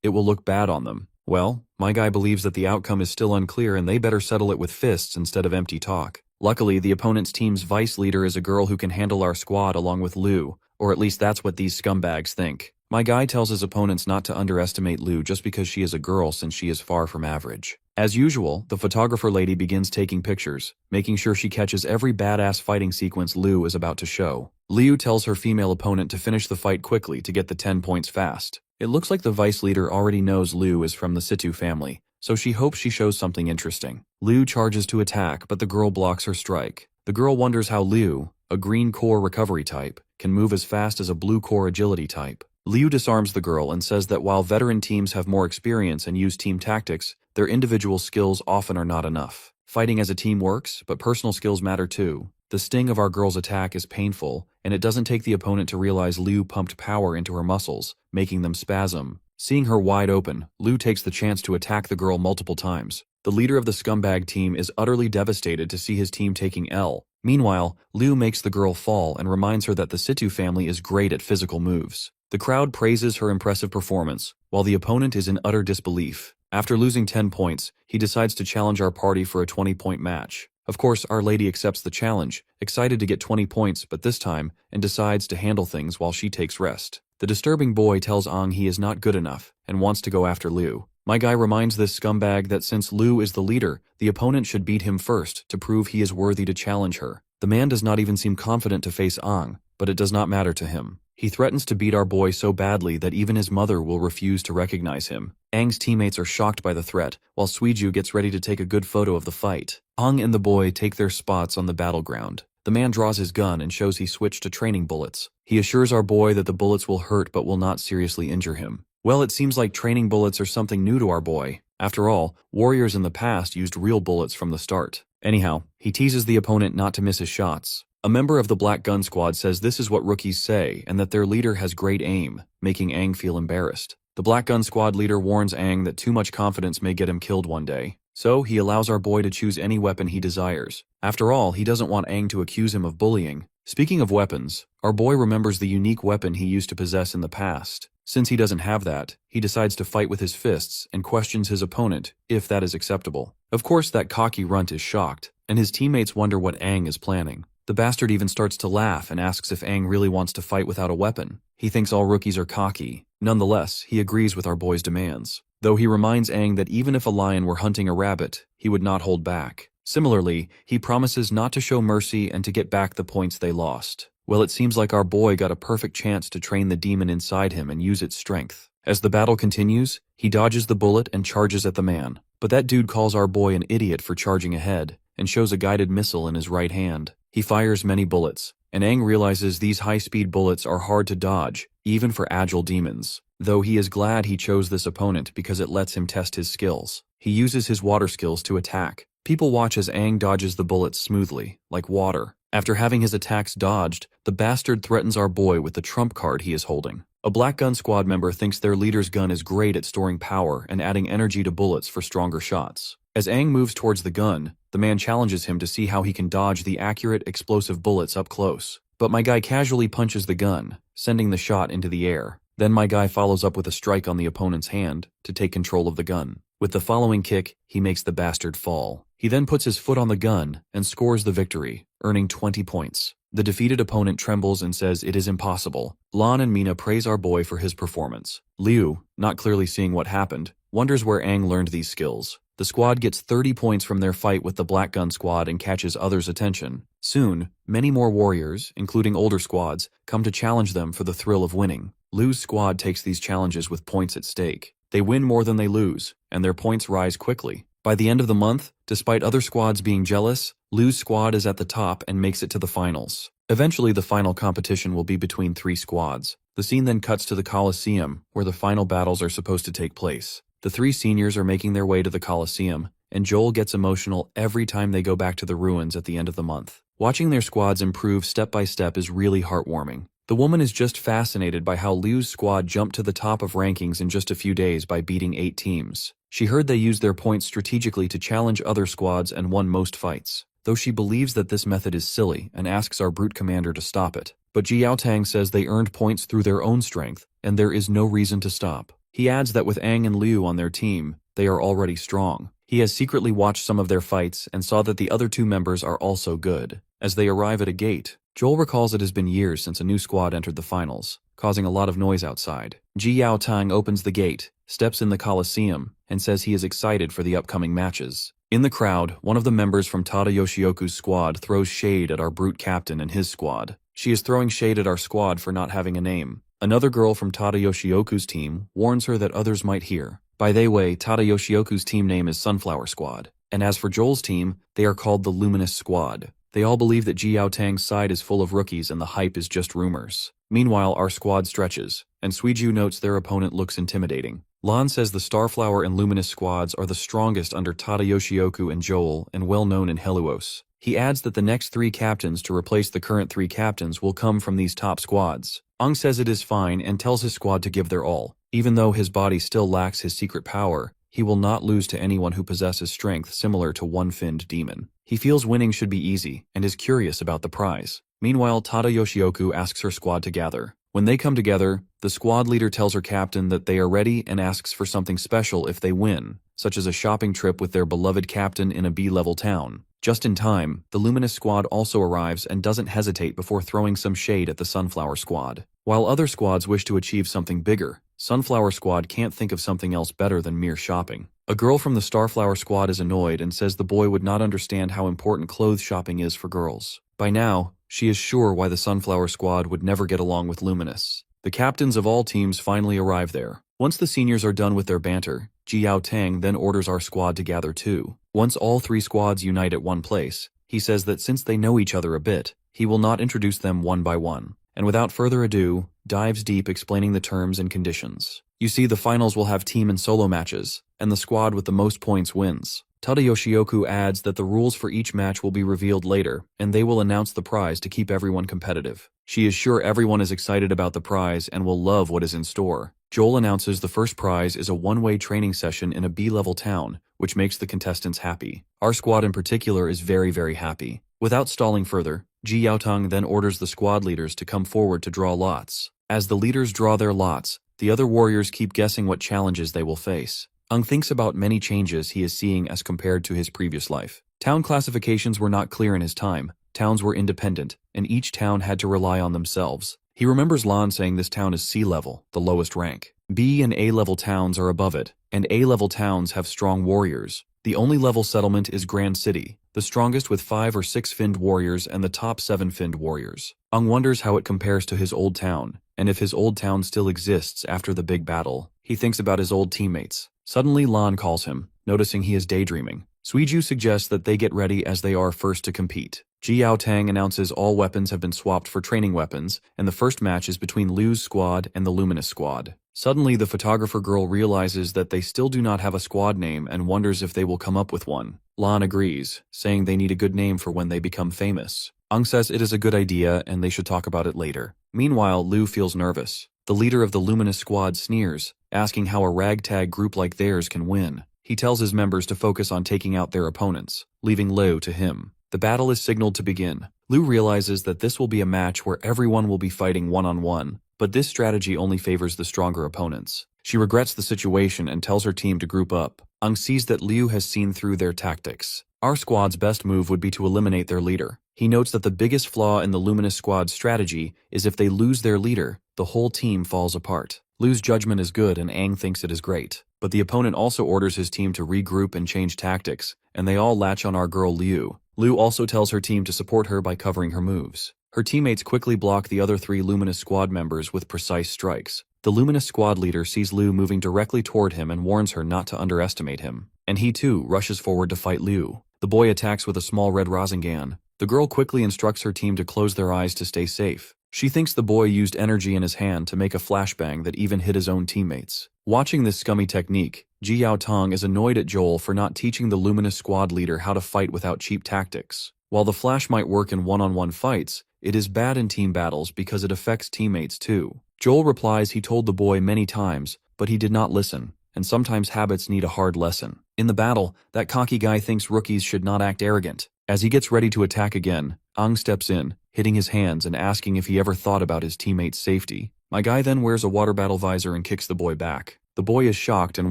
S1: it will look bad on them. Well, my guy believes that the outcome is still unclear and they better settle it with fists instead of empty talk. Luckily, the opponent's team's vice leader is a girl who can handle our squad along with Lu, or at least that's what these scumbags think. My guy tells his opponents not to underestimate Lu just because she is a girl since she is far from average. As usual, the photographer lady begins taking pictures, making sure she catches every badass fighting sequence Lu is about to show. Liu tells her female opponent to finish the fight quickly to get the 10 points fast. It looks like the vice leader already knows Lu is from the Situ family, so she hopes she shows something interesting. Liu charges to attack, but the girl blocks her strike. The girl wonders how Liu, a green core recovery type, can move as fast as a blue core agility type. Liu disarms the girl and says that while veteran teams have more experience and use team tactics, their individual skills often are not enough. Fighting as a team works, but personal skills matter too. The sting of our girl's attack is painful, and it doesn't take the opponent to realize Liu pumped power into her muscles, making them spasm. Seeing her wide open, Liu takes the chance to attack the girl multiple times. The leader of the scumbag team is utterly devastated to see his team taking L. Meanwhile, Liu makes the girl fall and reminds her that the Situ family is great at physical moves. The crowd praises her impressive performance, while the opponent is in utter disbelief. After losing 10 points, he decides to challenge our party for a 20-point match. Of course, Our Lady accepts the challenge, excited to get 20 points but this time, and decides to handle things while she takes rest. The disturbing boy tells Aang he is not good enough, and wants to go after Liu. My guy reminds this scumbag that since Liu is the leader, the opponent should beat him first to prove he is worthy to challenge her. The man does not even seem confident to face Aang, but it does not matter to him. He threatens to beat our boy so badly that even his mother will refuse to recognize him. Aang's teammates are shocked by the threat, while Suiju gets ready to take a good photo of the fight. Aang and the boy take their spots on the battleground. The man draws his gun and shows he switched to training bullets. He assures our boy that the bullets will hurt but will not seriously injure him. Well, it seems like training bullets are something new to our boy. After all, warriors in the past used real bullets from the start. Anyhow, he teases the opponent not to miss his shots. A member of the Black Gun Squad says this is what rookies say and that their leader has great aim, making Aang feel embarrassed. The Black Gun Squad leader warns Aang that too much confidence may get him killed one day, so he allows our boy to choose any weapon he desires. After all, he doesn't want Aang to accuse him of bullying. Speaking of weapons, our boy remembers the unique weapon he used to possess in the past. Since he doesn't have that, he decides to fight with his fists and questions his opponent, if that is acceptable. Of course, that cocky runt is shocked, and his teammates wonder what Aang is planning. The bastard even starts to laugh and asks if Aang really wants to fight without a weapon. He thinks all rookies are cocky. Nonetheless, he agrees with our boy's demands. though he reminds Aang that even if a lion were hunting a rabbit, he would not hold back. Similarly, he promises not to show mercy and to get back the points they lost. Well, it seems like our boy got a perfect chance to train the demon inside him and use its strength. As the battle continues, he dodges the bullet and charges at the man. But that dude calls our boy an idiot for charging ahead, and shows a guided missile in his right hand. He fires many bullets, and Aang realizes these high-speed bullets are hard to dodge, even for agile demons. Though he is glad he chose this opponent because it lets him test his skills. He uses his water skills to attack. People watch as Aang dodges the bullets smoothly, like water. After having his attacks dodged, the bastard threatens our boy with the trump card he is holding. A Black Gun Squad member thinks their leader's gun is great at storing power and adding energy to bullets for stronger shots. As Aang moves towards the gun, the man challenges him to see how he can dodge the accurate, explosive bullets up close. But my guy casually punches the gun, sending the shot into the air. Then my guy follows up with a strike on the opponent's hand to take control of the gun. With the following kick, he makes the bastard fall. He then puts his foot on the gun and scores the victory, earning 20 points. The defeated opponent trembles and says it is impossible. Lan and Mina praise our boy for his performance. Liu, not clearly seeing what happened, wonders where Aang learned these skills. The squad gets 30 points from their fight with the Black Gun Squad and catches others' attention. Soon, many more warriors, including older squads, come to challenge them for the thrill of winning. Liu's squad takes these challenges with points at stake. They win more than they lose, and their points rise quickly. By the end of the month, despite other squads being jealous, Liu's squad is at the top and makes it to the finals. Eventually, the final competition will be between 3 squads. The scene then cuts to the Colosseum, where the final battles are supposed to take place. The 3 seniors are making their way to the Colosseum, and Joel gets emotional every time they go back to the ruins at the end of the month. Watching their squads improve step by step is really heartwarming. The woman is just fascinated by how Liu's squad jumped to the top of rankings in just a few days by beating 8 teams. She heard they used their points strategically to challenge other squads and won most fights, though she believes that this method is silly and asks our brute commander to stop it. But Ji Yaotang says they earned points through their own strength, and there is no reason to stop. He adds that with Aang and Liu on their team, they are already strong. He has secretly watched some of their fights and saw that the other 2 members are also good. As they arrive at a gate, Joel recalls it has been years since a new squad entered the finals, causing a lot of noise outside. Ji Yaotang opens the gate, steps in the Colosseum, and says he is excited for the upcoming matches. In the crowd, one of the members from Tada Yoshioku's squad throws shade at our brute captain and his squad. She is throwing shade at our squad for not having a name. Another girl from Tada Yoshioku's team warns her that others might hear. By the way, Tada Yoshioku's team name is Sunflower Squad. And as for Joel's team, they are called the Luminous Squad. They all believe that Ji Yaotang's side is full of rookies and the hype is just rumors. Meanwhile, our squad stretches, and Suiju notes their opponent looks intimidating. Lan says the Starflower and Luminous squads are the strongest under Tada Yoshioku and Joel and well known in Helios. He adds that the next 3 captains to replace the current 3 captains will come from these top squads. Aang says it is fine and tells his squad to give their all. Even though his body still lacks his secret power, he will not lose to anyone who possesses strength similar to one-finned demon. He feels winning should be easy and is curious about the prize. Meanwhile, Tada Yoshioku asks her squad to gather. When they come together, the squad leader tells her captain that they are ready and asks for something special if they win, such as a shopping trip with their beloved captain in a B-level town. Just in time, the Luminous squad also arrives and doesn't hesitate before throwing some shade at the Sunflower squad. While other squads wish to achieve something bigger, Sunflower squad can't think of something else better than mere shopping. A girl from the Starflower squad is annoyed and says the boy would not understand how important clothes shopping is for girls. By now, she is sure why the Sunflower squad would never get along with Luminous. The captains of all teams finally arrive there. Once the seniors are done with their banter, Ji Yaotang then orders our squad to gather too. Once all 3 squads unite at one place, he says that since they know each other a bit, he will not introduce them one by one. And without further ado, dives deep explaining the terms and conditions. You see, the finals will have team and solo matches, and the squad with the most points wins. Tada Yoshioku adds that the rules for each match will be revealed later, and they will announce the prize to keep everyone competitive. She is sure everyone is excited about the prize and will love what is in store. Joel announces the first prize is a one-way training session in a B-level town, which makes the contestants happy. Our squad in particular is very, very happy. Without stalling further, Ji Yaotang then orders the squad leaders to come forward to draw lots. As the leaders draw their lots, the other warriors keep guessing what challenges they will face. Aang thinks about many changes he is seeing as compared to his previous life. Town classifications were not clear in his time. Towns were independent, and each town had to rely on themselves. He remembers Lan saying this town is C level, the lowest rank. B and A level towns are above it, and A-level towns have strong warriors. The only level settlement is Grand City, the strongest with 5 or 6 finned warriors and the top 7 finned warriors. Ung wonders how it compares to his old town, and if his old town still exists after the big battle. He thinks about his old teammates. Suddenly Lan calls him, noticing he is daydreaming. Suiju suggests that they get ready as they are first to compete. Jiao Tang announces all weapons have been swapped for training weapons, and the first match is between Liu's squad and the Luminous squad. Suddenly, the photographer girl realizes that they still do not have a squad name and wonders if they will come up with one. Lan agrees, saying they need a good name for when they become famous. Ung says it is a good idea and they should talk about it later. Meanwhile, Liu feels nervous. The leader of the Luminous squad sneers, asking how a ragtag group like theirs can win. He tells his members to focus on taking out their opponents, leaving Liu to him. The battle is signaled to begin. Liu realizes that this will be a match where everyone will be fighting one-on-one, but this strategy only favors the stronger opponents. She regrets the situation and tells her team to group up. Ung sees that Liu has seen through their tactics. Our squad's best move would be to eliminate their leader. He notes that the biggest flaw in the Luminous squad's strategy is if they lose their leader, the whole team falls apart. Liu's judgment is good and Aang thinks it is great. But the opponent also orders his team to regroup and change tactics, and they all latch on our girl Liu. Liu also tells her team to support her by covering her moves. Her teammates quickly block the other 3 Luminous squad members with precise strikes. The Luminous squad leader sees Liu moving directly toward him and warns her not to underestimate him. And he too rushes forward to fight Liu. The boy attacks with a small red Rasengan. The girl quickly instructs her team to close their eyes to stay safe. She thinks the boy used energy in his hand to make a flashbang that even hit his own teammates. Watching this scummy technique, Jiao Tang is annoyed at Joel for not teaching the Luminous squad leader how to fight without cheap tactics. While the flash might work in one-on-one fights, it is bad in team battles because it affects teammates too. Joel replies he told the boy many times, but he did not listen, and sometimes habits need a hard lesson. In the battle, that cocky guy thinks rookies should not act arrogant. As he gets ready to attack again, Aang steps in, hitting his hands and asking if he ever thought about his teammates' safety. My guy then wears a water battle visor and kicks the boy back. The boy is shocked and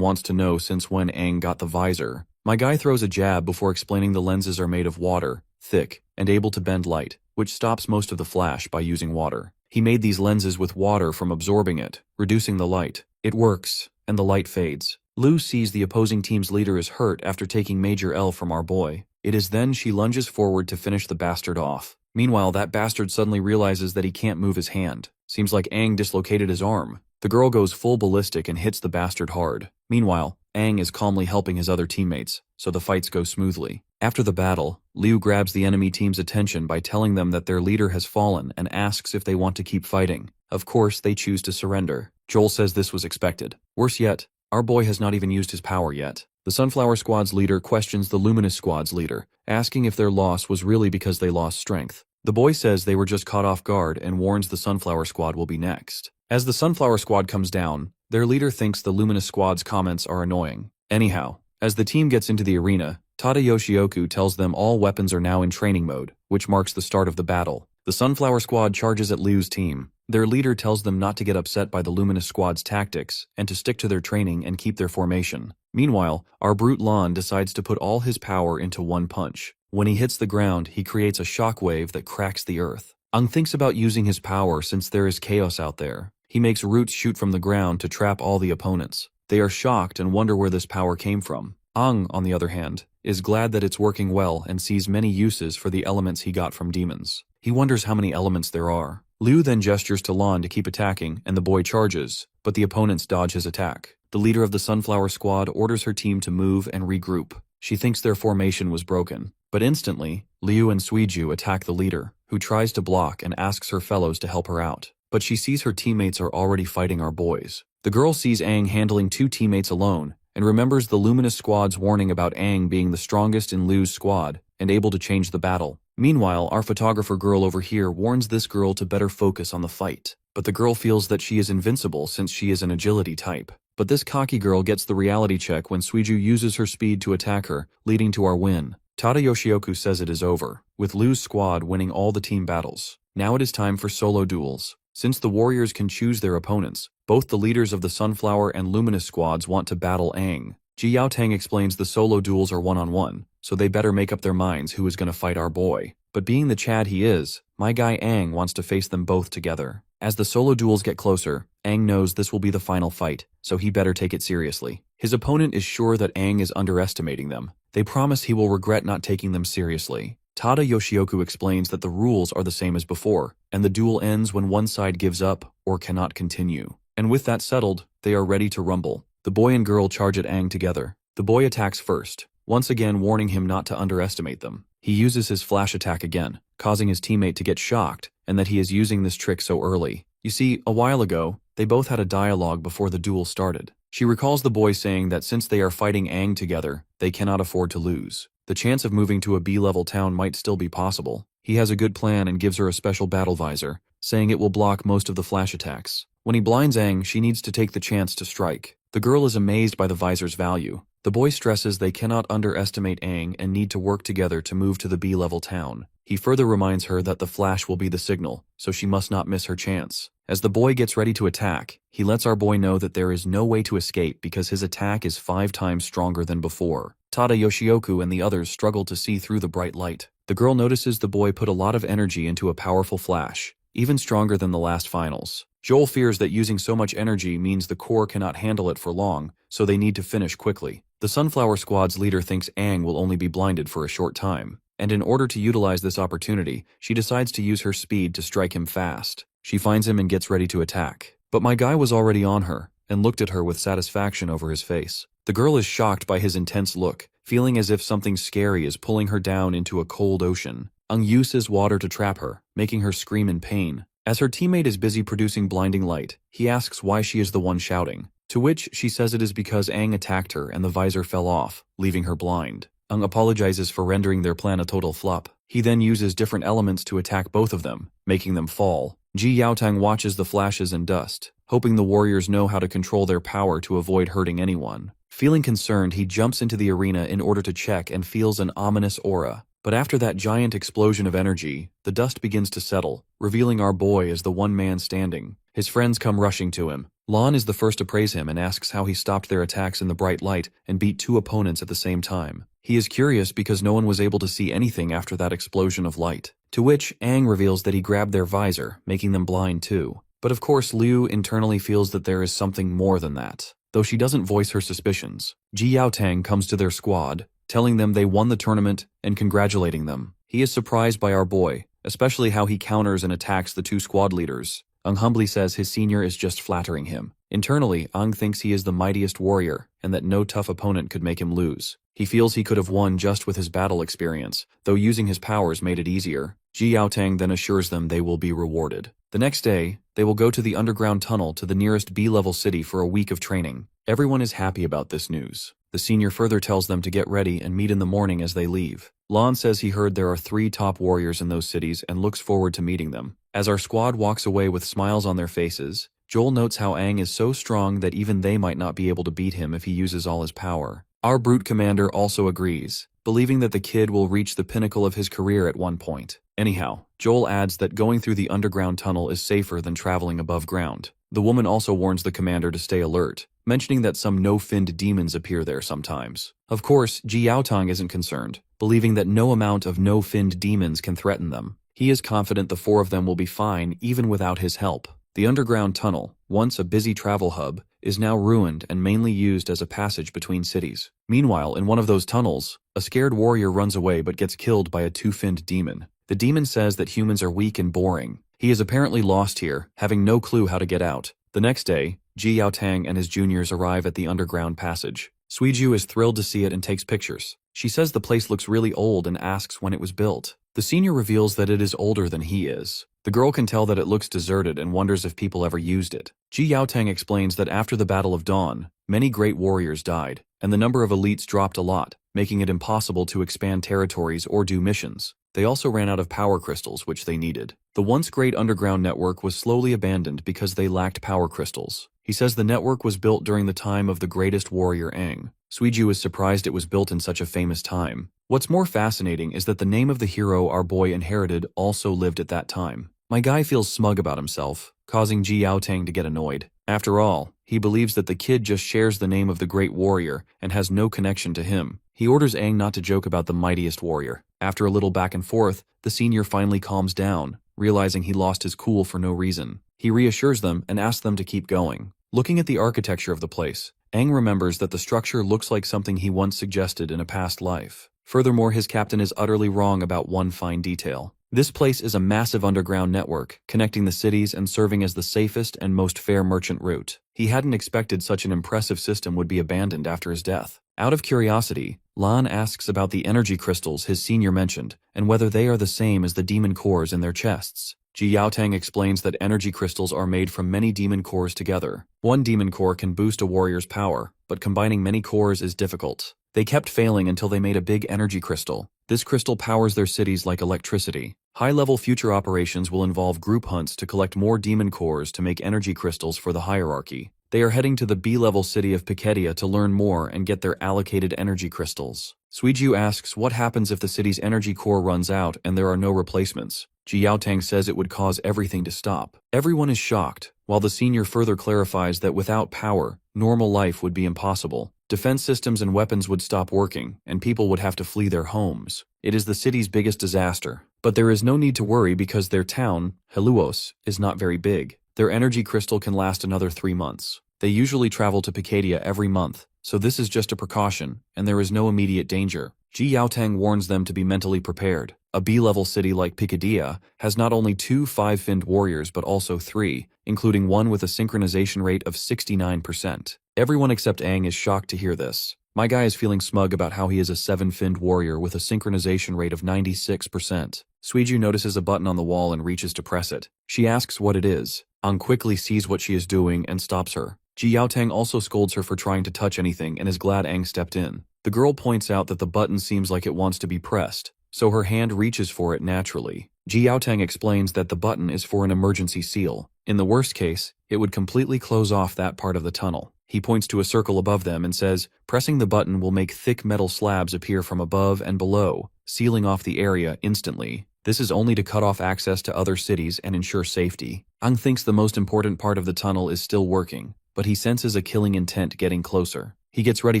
S1: wants to know since when Aang got the visor. My guy throws a jab before explaining the lenses are made of water, thick, and able to bend light, which stops most of the flash by using water. He made these lenses with water from absorbing it, reducing the light. It works, and the light fades. Liu sees the opposing team's leader is hurt after taking Major L from our boy. It is then she lunges forward to finish the bastard off. Meanwhile, that bastard suddenly realizes that he can't move his hand. Seems like Aang dislocated his arm. The girl goes full ballistic and hits the bastard hard. Meanwhile, Aang is calmly helping his other teammates, so the fights go smoothly. After the battle, Liu grabs the enemy team's attention by telling them that their leader has fallen and asks if they want to keep fighting. Of course, they choose to surrender. Joel says this was expected. Worse yet, our boy has not even used his power yet. The Sunflower Squad's leader questions the Luminous Squad's leader, asking if their loss was really because they lost strength. The boy says they were just caught off guard and warns the Sunflower Squad will be next. As the Sunflower Squad comes down, their leader thinks the Luminous Squad's comments are annoying. Anyhow, as the team gets into the arena, Tada Yoshioku tells them all weapons are now in training mode, which marks the start of the battle. The Sunflower Squad charges at Liu's team. Their leader tells them not to get upset by the Luminous Squad's tactics and to stick to their training and keep their formation. Meanwhile, our brute Lan decides to put all his power into one punch. When he hits the ground, he creates a shockwave that cracks the earth. Aang thinks about using his power since there is chaos out there. He makes roots shoot from the ground to trap all the opponents. They are shocked and wonder where this power came from. Aang, on the other hand, is glad that it's working well and sees many uses for the elements he got from demons. He wonders how many elements there are. Liu then gestures to Lan to keep attacking, and the boy charges, but the opponents dodge his attack. The leader of the Sunflower Squad orders her team to move and regroup. She thinks their formation was broken, but instantly, Liu and Suiju attack the leader, who tries to block and asks her fellows to help her out. But she sees her teammates are already fighting our boys. The girl sees Aang handling 2 teammates alone, and remembers the Luminous Squad's warning about Aang being the strongest in Liu's squad and able to change the battle. Meanwhile, our photographer girl over here warns this girl to better focus on the fight. But the girl feels that she is invincible since she is an agility type. But this cocky girl gets the reality check when Suiju uses her speed to attack her, leading to our win. Tada Yoshioku says it is over, with Liu's squad winning all the team battles. Now it is time for solo duels. Since the warriors can choose their opponents, both the leaders of the Sunflower and Luminous squads want to battle Aang. Jiao Tang explains the solo duels are one-on-one, so they better make up their minds who is going to fight our boy. But being the Chad he is, my guy Aang wants to face them both together. As the solo duels get closer, Aang knows this will be the final fight, so he better take it seriously. His opponent is sure that Aang is underestimating them. They promise he will regret not taking them seriously. Tada Yoshioku explains that the rules are the same as before, and the duel ends when one side gives up or cannot continue. And with that settled, they are ready to rumble. The boy and girl charge at Aang together. The boy attacks first, once again warning him not to underestimate them. He uses his flash attack again, causing his teammate to get shocked, and that he is using this trick so early. You see, a while ago, they both had a dialogue before the duel started. She recalls the boy saying that since they are fighting Aang together, they cannot afford to lose. The chance of moving to a B-level town might still be possible. He has a good plan and gives her a special battle visor, saying it will block most of the flash attacks. When he blinds Aang, she needs to take the chance to strike. The girl is amazed by the visor's value. The boy stresses they cannot underestimate Aang and need to work together to move to the B-level town. He further reminds her that the flash will be the signal, so she must not miss her chance. As the boy gets ready to attack, he lets our boy know that there is no way to escape because his attack is 5 times stronger than before. Tada Yoshioku and the others struggle to see through the bright light. The girl notices the boy put a lot of energy into a powerful flash, even stronger than the last finals. Joel fears that using so much energy means the core cannot handle it for long, so they need to finish quickly. The Sunflower Squad's leader thinks Aang will only be blinded for a short time, and in order to utilize this opportunity, she decides to use her speed to strike him fast. She finds him and gets ready to attack. But my guy was already on her, and looked at her with satisfaction over his face. The girl is shocked by his intense look, feeling as if something scary is pulling her down into a cold ocean. Aang uses water to trap her, making her scream in pain. As her teammate is busy producing blinding light, he asks why she is the one shouting, to which she says it is because Aang attacked her and the visor fell off, leaving her blind. Aang apologizes for rendering their plan a total flop. He then uses different elements to attack both of them, making them fall. Ji Yaotang watches the flashes and dust, hoping the warriors know how to control their power to avoid hurting anyone. Feeling concerned, he jumps into the arena in order to check and feels an ominous aura. But after that giant explosion of energy, the dust begins to settle, revealing our boy as the one man standing. His friends come rushing to him. Lan is the first to praise him and asks how he stopped their attacks in the bright light and beat 2 opponents at the same time. He is curious because no one was able to see anything after that explosion of light. To which Aang reveals that he grabbed their visor, making them blind too. But of course Liu internally feels that there is something more than that, though she doesn't voice her suspicions. Ji Yaotang comes to their squad, telling them they won the tournament and congratulating them. He is surprised by our boy, especially how he counters and attacks the 2 squad leaders. Aang humbly says his senior is just flattering him. Internally, Aang thinks he is the mightiest warrior and that no tough opponent could make him lose. He feels he could have won just with his battle experience, though using his powers made it easier. Ji Yaotang then assures them they will be rewarded. The next day, they will go to the underground tunnel to the nearest B-level city for a week of training. Everyone is happy about this news. The senior further tells them to get ready and meet in the morning as they leave. Lan says he heard there are 3 top warriors in those cities and looks forward to meeting them. As our squad walks away with smiles on their faces, Joel notes how Aang is so strong that even they might not be able to beat him if he uses all his power. Our brute commander also agrees, believing that the kid will reach the pinnacle of his career at one point. Anyhow, Joel adds that going through the underground tunnel is safer than traveling above ground. The woman also warns the commander to stay alert, mentioning that some no-finned demons appear there sometimes. Of course, Ji Yaotang isn't concerned, believing that no amount of no-finned demons can threaten them. He is confident the 4 of them will be fine even without his help. The underground tunnel, once a busy travel hub, is now ruined and mainly used as a passage between cities. Meanwhile, in one of those tunnels, a scared warrior runs away but gets killed by a 2-finned demon. The demon says that humans are weak and boring. He is apparently lost here, having no clue how to get out. The next day, Ji Yaotang and his juniors arrive at the underground passage. Suiju is thrilled to see it and takes pictures. She says the place looks really old and asks when it was built. The senior reveals that it is older than he is. The girl can tell that it looks deserted and wonders if people ever used it. Ji Yaotang explains that after the Battle of Dawn, many great warriors died, and the number of elites dropped a lot, making it impossible to expand territories or do missions. They also ran out of power crystals, which they needed. The once great underground network was slowly abandoned because they lacked power crystals. He says the network was built during the time of the greatest warrior Aang. Suiju is surprised it was built in such a famous time. What's more fascinating is that the name of the hero our boy inherited also lived at that time. My guy feels smug about himself, causing Ji Yaotang to get annoyed. After all, he believes that the kid just shares the name of the great warrior and has no connection to him. He orders Aang not to joke about the mightiest warrior. After a little back and forth, the senior finally calms down, realizing he lost his cool for no reason. He reassures them and asks them to keep going. Looking at the architecture of the place, Aang remembers that the structure looks like something he once suggested in a past life. Furthermore, his captain is utterly wrong about one fine detail. This place is a massive underground network, connecting the cities and serving as the safest and most fair merchant route. He hadn't expected such an impressive system would be abandoned after his death. Out of curiosity, Lan asks about the energy crystals his senior mentioned, and whether they are the same as the demon cores in their chests. Ji Yaotang explains that energy crystals are made from many demon cores together. One demon core can boost a warrior's power, but combining many cores is difficult. They kept failing until they made a big energy crystal. This crystal powers their cities like electricity. High-level future operations will involve group hunts to collect more demon cores to make energy crystals for the hierarchy. They are heading to the B-level city of Piketia to learn more and get their allocated energy crystals. Suiju asks what happens if the city's energy core runs out and there are no replacements. Ji Yaotang says it would cause everything to stop. Everyone is shocked, while the senior further clarifies that without power, normal life would be impossible. Defense systems and weapons would stop working, and people would have to flee their homes. It is the city's biggest disaster. But there is no need to worry because their town, Heluos, is not very big. Their energy crystal can last another 3 months. They usually travel to Piketia every month, so this is just a precaution, and there is no immediate danger. Ji Yaotang warns them to be mentally prepared. A B-level city like Piketia has not only 2 5-finned warriors but also 3, including one with a synchronization rate of 69%. Everyone except Aang is shocked to hear this. My guy is feeling smug about how he is a 7-finned warrior with a synchronization rate of 96%. Suiju notices a button on the wall and reaches to press it. She asks what it is. Aang quickly sees what she is doing and stops her. Ji Yaotang also scolds her for trying to touch anything and is glad Aang stepped in. The girl points out that the button seems like it wants to be pressed, so her hand reaches for it naturally. Ji Yaotang explains that the button is for an emergency seal. In the worst case, it would completely close off that part of the tunnel. He points to a circle above them and says, pressing the button will make thick metal slabs appear from above and below, sealing off the area instantly. This is only to cut off access to other cities and ensure safety. Aang thinks the most important part of the tunnel is still working, but he senses a killing intent getting closer. He gets ready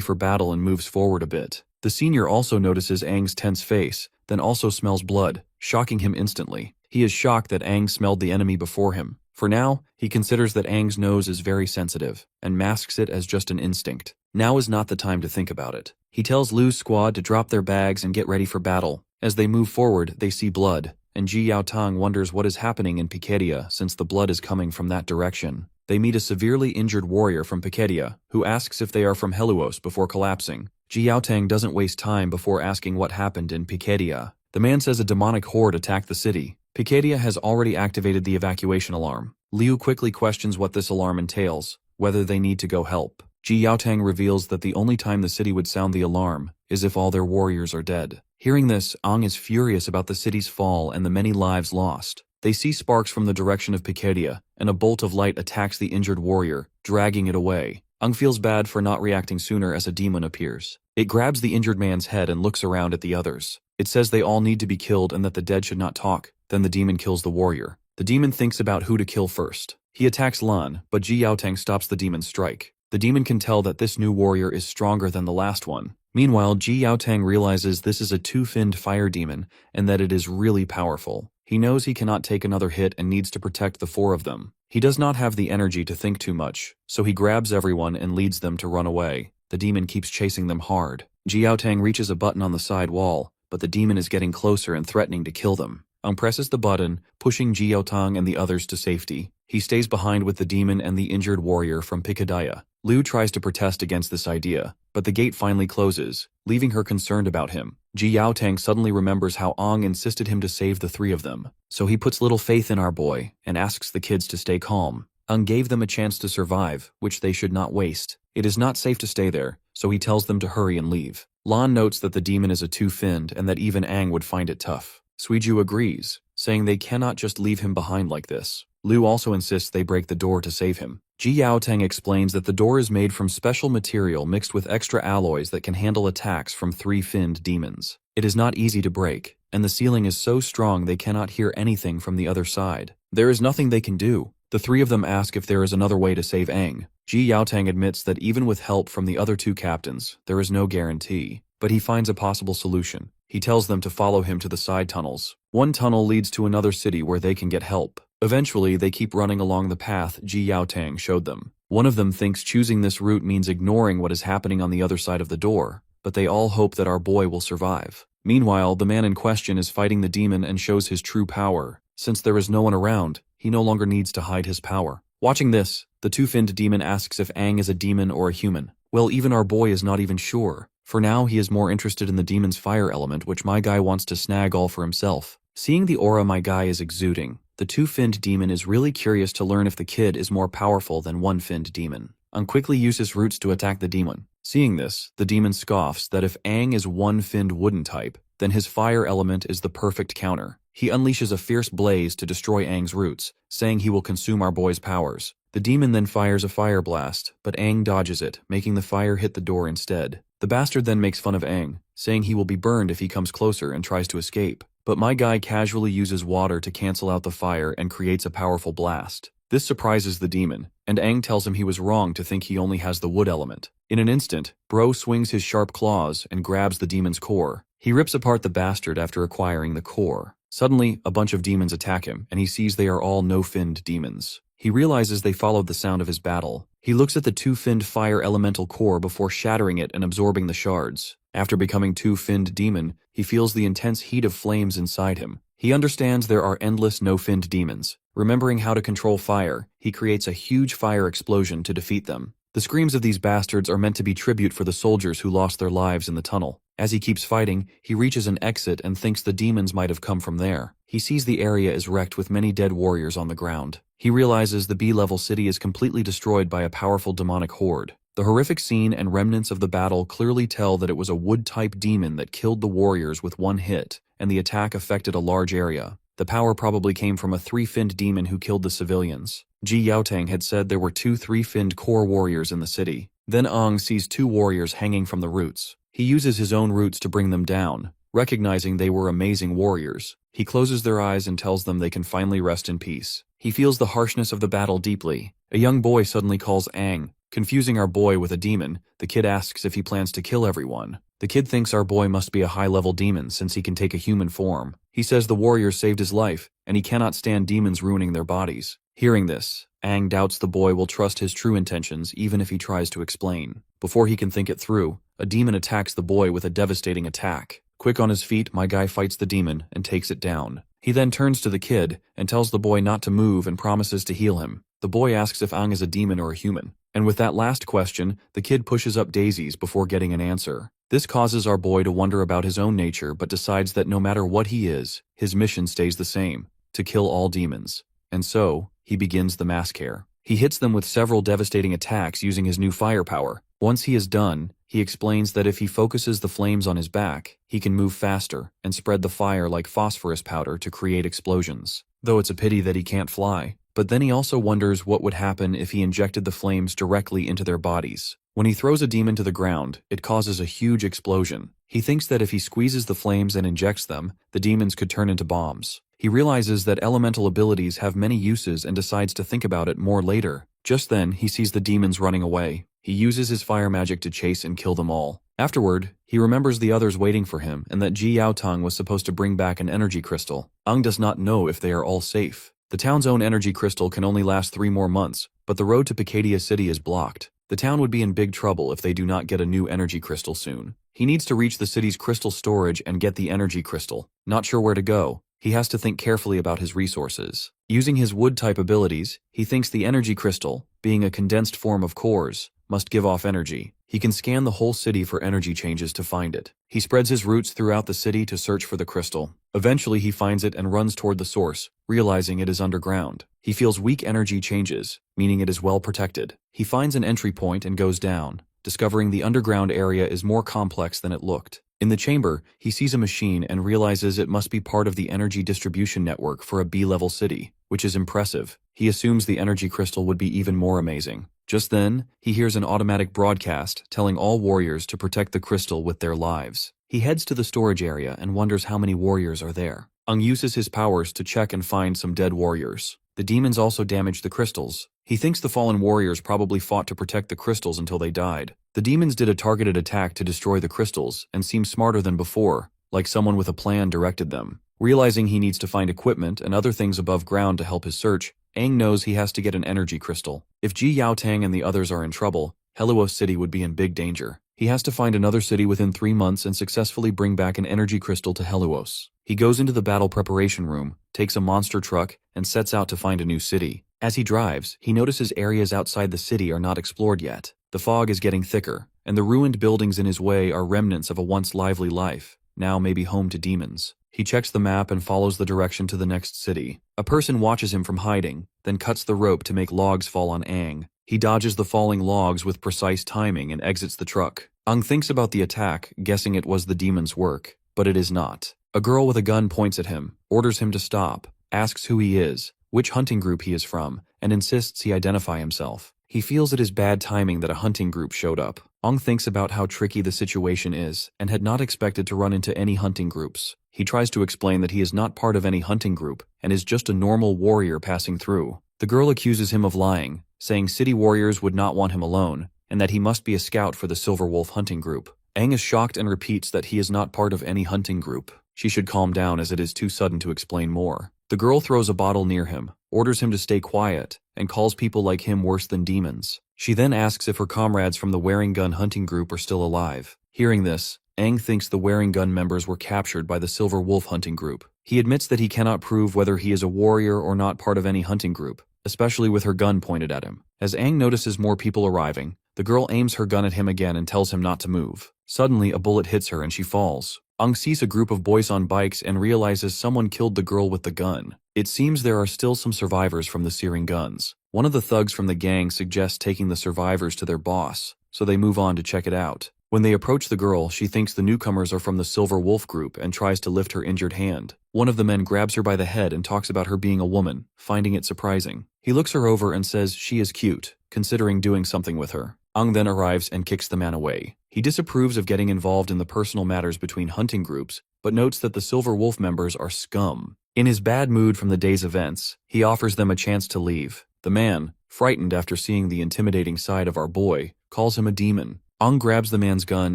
S1: for battle and moves forward a bit. The senior also notices Aang's tense face, then also smells blood, shocking him instantly. He is shocked that Aang smelled the enemy before him. For now, he considers that Aang's nose is very sensitive, and masks it as just an instinct. Now is not the time to think about it. He tells Lu's squad to drop their bags and get ready for battle. As they move forward, they see blood, and Ji Yaotang wonders what is happening in Piketia since the blood is coming from that direction. They meet a severely injured warrior from Piketia, who asks if they are from Heluos before collapsing. Ji Yaotang doesn't waste time before asking what happened in Piketia. The man says a demonic horde attacked the city. Piketia has already activated the evacuation alarm. Liu quickly questions what this alarm entails, whether they need to go help. Ji Yaotang reveals that the only time the city would sound the alarm is if all their warriors are dead. Hearing this, Aang is furious about the city's fall and the many lives lost. They see sparks from the direction of Piketia, and a bolt of light attacks the injured warrior, dragging it away. Aang feels bad for not reacting sooner as a demon appears. It grabs the injured man's head and looks around at the others. It says they all need to be killed and that the dead should not talk. Then the demon kills the warrior. The demon thinks about who to kill first. He attacks Lan, but Ji Yaotang stops the demon's strike. The demon can tell that this new warrior is stronger than the last one. Meanwhile, Ji Yaotang realizes this is a 2-finned fire demon and that it is really powerful. He knows he cannot take another hit and needs to protect the 4 of them. He does not have the energy to think too much, so he grabs everyone and leads them to run away. The demon keeps chasing them hard. Ji Yaotang reaches a button on the side wall, but the demon is getting closer and threatening to kill them. Aang presses the button, pushing Ji Yaotang and the others to safety. He stays behind with the demon and the injured warrior from Piketia. Liu tries to protest against this idea, but the gate finally closes, leaving her concerned about him. Ji Yaotang suddenly remembers how Aang insisted him to save the 3 of them, so he puts little faith in our boy and asks the kids to stay calm. Aang gave them a chance to survive, which they should not waste. It is not safe to stay there, so he tells them to hurry and leave. Lan notes that the demon is a 2-finned and that even Aang would find it tough. Suiju agrees, saying they cannot just leave him behind like this. Liu also insists they break the door to save him. Ji Yaotang explains that the door is made from special material mixed with extra alloys that can handle attacks from 3-finned demons. It is not easy to break, and the ceiling is so strong they cannot hear anything from the other side. There is nothing they can do. The 3 of them ask if there is another way to save Aang. Ji Yaotang admits that even with help from the other 2 captains, there is no guarantee, but he finds a possible solution. He tells them to follow him to the side tunnels. One tunnel leads to another city where they can get help. Eventually, they keep running along the path Ji Yaotang showed them. One of them thinks choosing this route means ignoring what is happening on the other side of the door, but they all hope that our boy will survive. Meanwhile, the man in question is fighting the demon and shows his true power. Since there is no one around, he no longer needs to hide his power. Watching this, the two-finned demon asks if Aang is a demon or a human. Well, even our boy is not even sure. For now, he is more interested in the demon's fire element, which my guy wants to snag all for himself. Seeing the aura my guy is exuding, the two-finned demon is really curious to learn if the kid is more powerful than one-finned demon. Aang quickly uses roots to attack the demon. Seeing this, the demon scoffs that if Aang is one-finned wooden type, then his fire element is the perfect counter. He unleashes a fierce blaze to destroy Aang's roots, saying he will consume our boy's powers. The demon then fires a fire blast, but Aang dodges it, making the fire hit the door instead. The bastard then makes fun of Aang, saying he will be burned if he comes closer and tries to escape. But my guy casually uses water to cancel out the fire and creates a powerful blast. This surprises the demon, and Aang tells him he was wrong to think he only has the wood element. In an instant, Bro swings his sharp claws and grabs the demon's core. He rips apart the bastard after acquiring the core. Suddenly, a bunch of demons attack him, and he sees they are all no-finned demons. He realizes they followed the sound of his battle. He looks at the two-finned fire elemental core before shattering it and absorbing the shards. After becoming two-finned demon, he feels the intense heat of flames inside him. He understands there are endless no-finned demons. Remembering how to control fire, he creates a huge fire explosion to defeat them. The screams of these bastards are meant to be tribute for the soldiers who lost their lives in the tunnel. As he keeps fighting, he reaches an exit and thinks the demons might have come from there. He sees the area is wrecked with many dead warriors on the ground. He realizes the B-level city is completely destroyed by a powerful demonic horde. The horrific scene and remnants of the battle clearly tell that it was a wood-type demon that killed the warriors with one hit, and the attack affected a large area. The power probably came from a three-finned demon who killed the civilians. Ji Yaotang had said there were 2 three-finned core warriors in the city. Then Aang sees 2 warriors hanging from the roots. He uses his own roots to bring them down, recognizing they were amazing warriors. He closes their eyes and tells them they can finally rest in peace. He feels the harshness of the battle deeply. A young boy suddenly calls Aang. Confusing our boy with a demon, the kid asks if he plans to kill everyone. The kid thinks our boy must be a high-level demon since he can take a human form. He says the warriors saved his life, and he cannot stand demons ruining their bodies. Hearing this, Aang doubts the boy will trust his true intentions even if he tries to explain. Before he can think it through, a demon attacks the boy with a devastating attack. Quick on his feet, my guy fights the demon and takes it down. He then turns to the kid and tells the boy not to move and promises to heal him. The boy asks if Aang is a demon or a human. And with that last question, the kid pushes up daisies before getting an answer. This causes our boy to wonder about his own nature but decides that no matter what he is, his mission stays the same, to kill all demons. And so, he begins the mass care. He hits them with several devastating attacks using his new firepower. Once he is done, he explains that if he focuses the flames on his back, he can move faster and spread the fire like phosphorus powder to create explosions. Though it's a pity that he can't fly. But then he also wonders what would happen if he injected the flames directly into their bodies. When he throws a demon to the ground, it causes a huge explosion. He thinks that if he squeezes the flames and injects them, the demons could turn into bombs. He realizes that elemental abilities have many uses and decides to think about it more later. Just then, he sees the demons running away. He uses his fire magic to chase and kill them all. Afterward, he remembers the others waiting for him and that Ji Yaotang was supposed to bring back an energy crystal. Aang does not know if they are all safe. The town's own energy crystal can only last 3 more months, but the road to Pikadia City is blocked. The town would be in big trouble if they do not get a new energy crystal soon. He needs to reach the city's crystal storage and get the energy crystal. Not sure where to go, he has to think carefully about his resources. Using his wood-type abilities, he thinks the energy crystal, being a condensed form of cores, must give off energy. He can scan the whole city for energy changes to find it. He spreads his roots throughout the city to search for the crystal. Eventually he finds it and runs toward the source, realizing it is underground. He feels weak energy changes, meaning it is well protected. He finds an entry point and goes down, discovering the underground area is more complex than it looked. In the chamber, he sees a machine and realizes it must be part of the energy distribution network for a B-level city, which is impressive. He assumes the energy crystal would be even more amazing. Just then, he hears an automatic broadcast telling all warriors to protect the crystal with their lives. He heads to the storage area and wonders how many warriors are there. Aang uses his powers to check and find some dead warriors. The demons also damage the crystals. He thinks the fallen warriors probably fought to protect the crystals until they died. The demons did a targeted attack to destroy the crystals and seem smarter than before, like someone with a plan directed them. Realizing he needs to find equipment and other things above ground to help his search, Aang knows he has to get an energy crystal. If Ji Yaotang and the others are in trouble, Helios City would be in big danger. He has to find another city within 3 months and successfully bring back an energy crystal to Helios. He goes into the battle preparation room, takes a monster truck, and sets out to find a new city. As he drives, he notices areas outside the city are not explored yet. The fog is getting thicker, and the ruined buildings in his way are remnants of a once lively life, now maybe home to demons. He checks the map and follows the direction to the next city. A person watches him from hiding, then cuts the rope to make logs fall on Aang. He dodges the falling logs with precise timing and exits the truck. Aang thinks about the attack, guessing it was the demon's work, but it is not. A girl with a gun points at him, orders him to stop, asks who he is, which hunting group he is from, and insists he identify himself. He feels it is bad timing that a hunting group showed up. Aang thinks about how tricky the situation is and had not expected to run into any hunting groups. He tries to explain that he is not part of any hunting group and is just a normal warrior passing through. The girl accuses him of lying, saying city warriors would not want him alone, and that he must be a scout for the Silver Wolf hunting group. Aang is shocked and repeats that he is not part of any hunting group. She should calm down as it is too sudden to explain more. The girl throws a bottle near him, orders him to stay quiet, and calls people like him worse than demons. She then asks if her comrades from the Wearing Gun hunting group are still alive. Hearing this, Aang thinks the Wearing Gun members were captured by the Silver Wolf hunting group. He admits that he cannot prove whether he is a warrior or not part of any hunting group, especially with her gun pointed at him. As Aang notices more people arriving, the girl aims her gun at him again and tells him not to move. Suddenly, a bullet hits her and she falls. Aang sees a group of boys on bikes and realizes someone killed the girl with the gun. It seems there are still some survivors from the searing guns. One of the thugs from the gang suggests taking the survivors to their boss, so they move on to check it out. When they approach the girl, she thinks the newcomers are from the Silver Wolf group and tries to lift her injured hand. One of the men grabs her by the head and talks about her being a woman, finding it surprising. He looks her over and says she is cute, considering doing something with her. Aang then arrives and kicks the man away. He disapproves of getting involved in the personal matters between hunting groups, but notes that the Silver Wolf members are scum. In his bad mood from the day's events, he offers them a chance to leave. The man, frightened after seeing the intimidating side of our boy, calls him a demon. Aang grabs the man's gun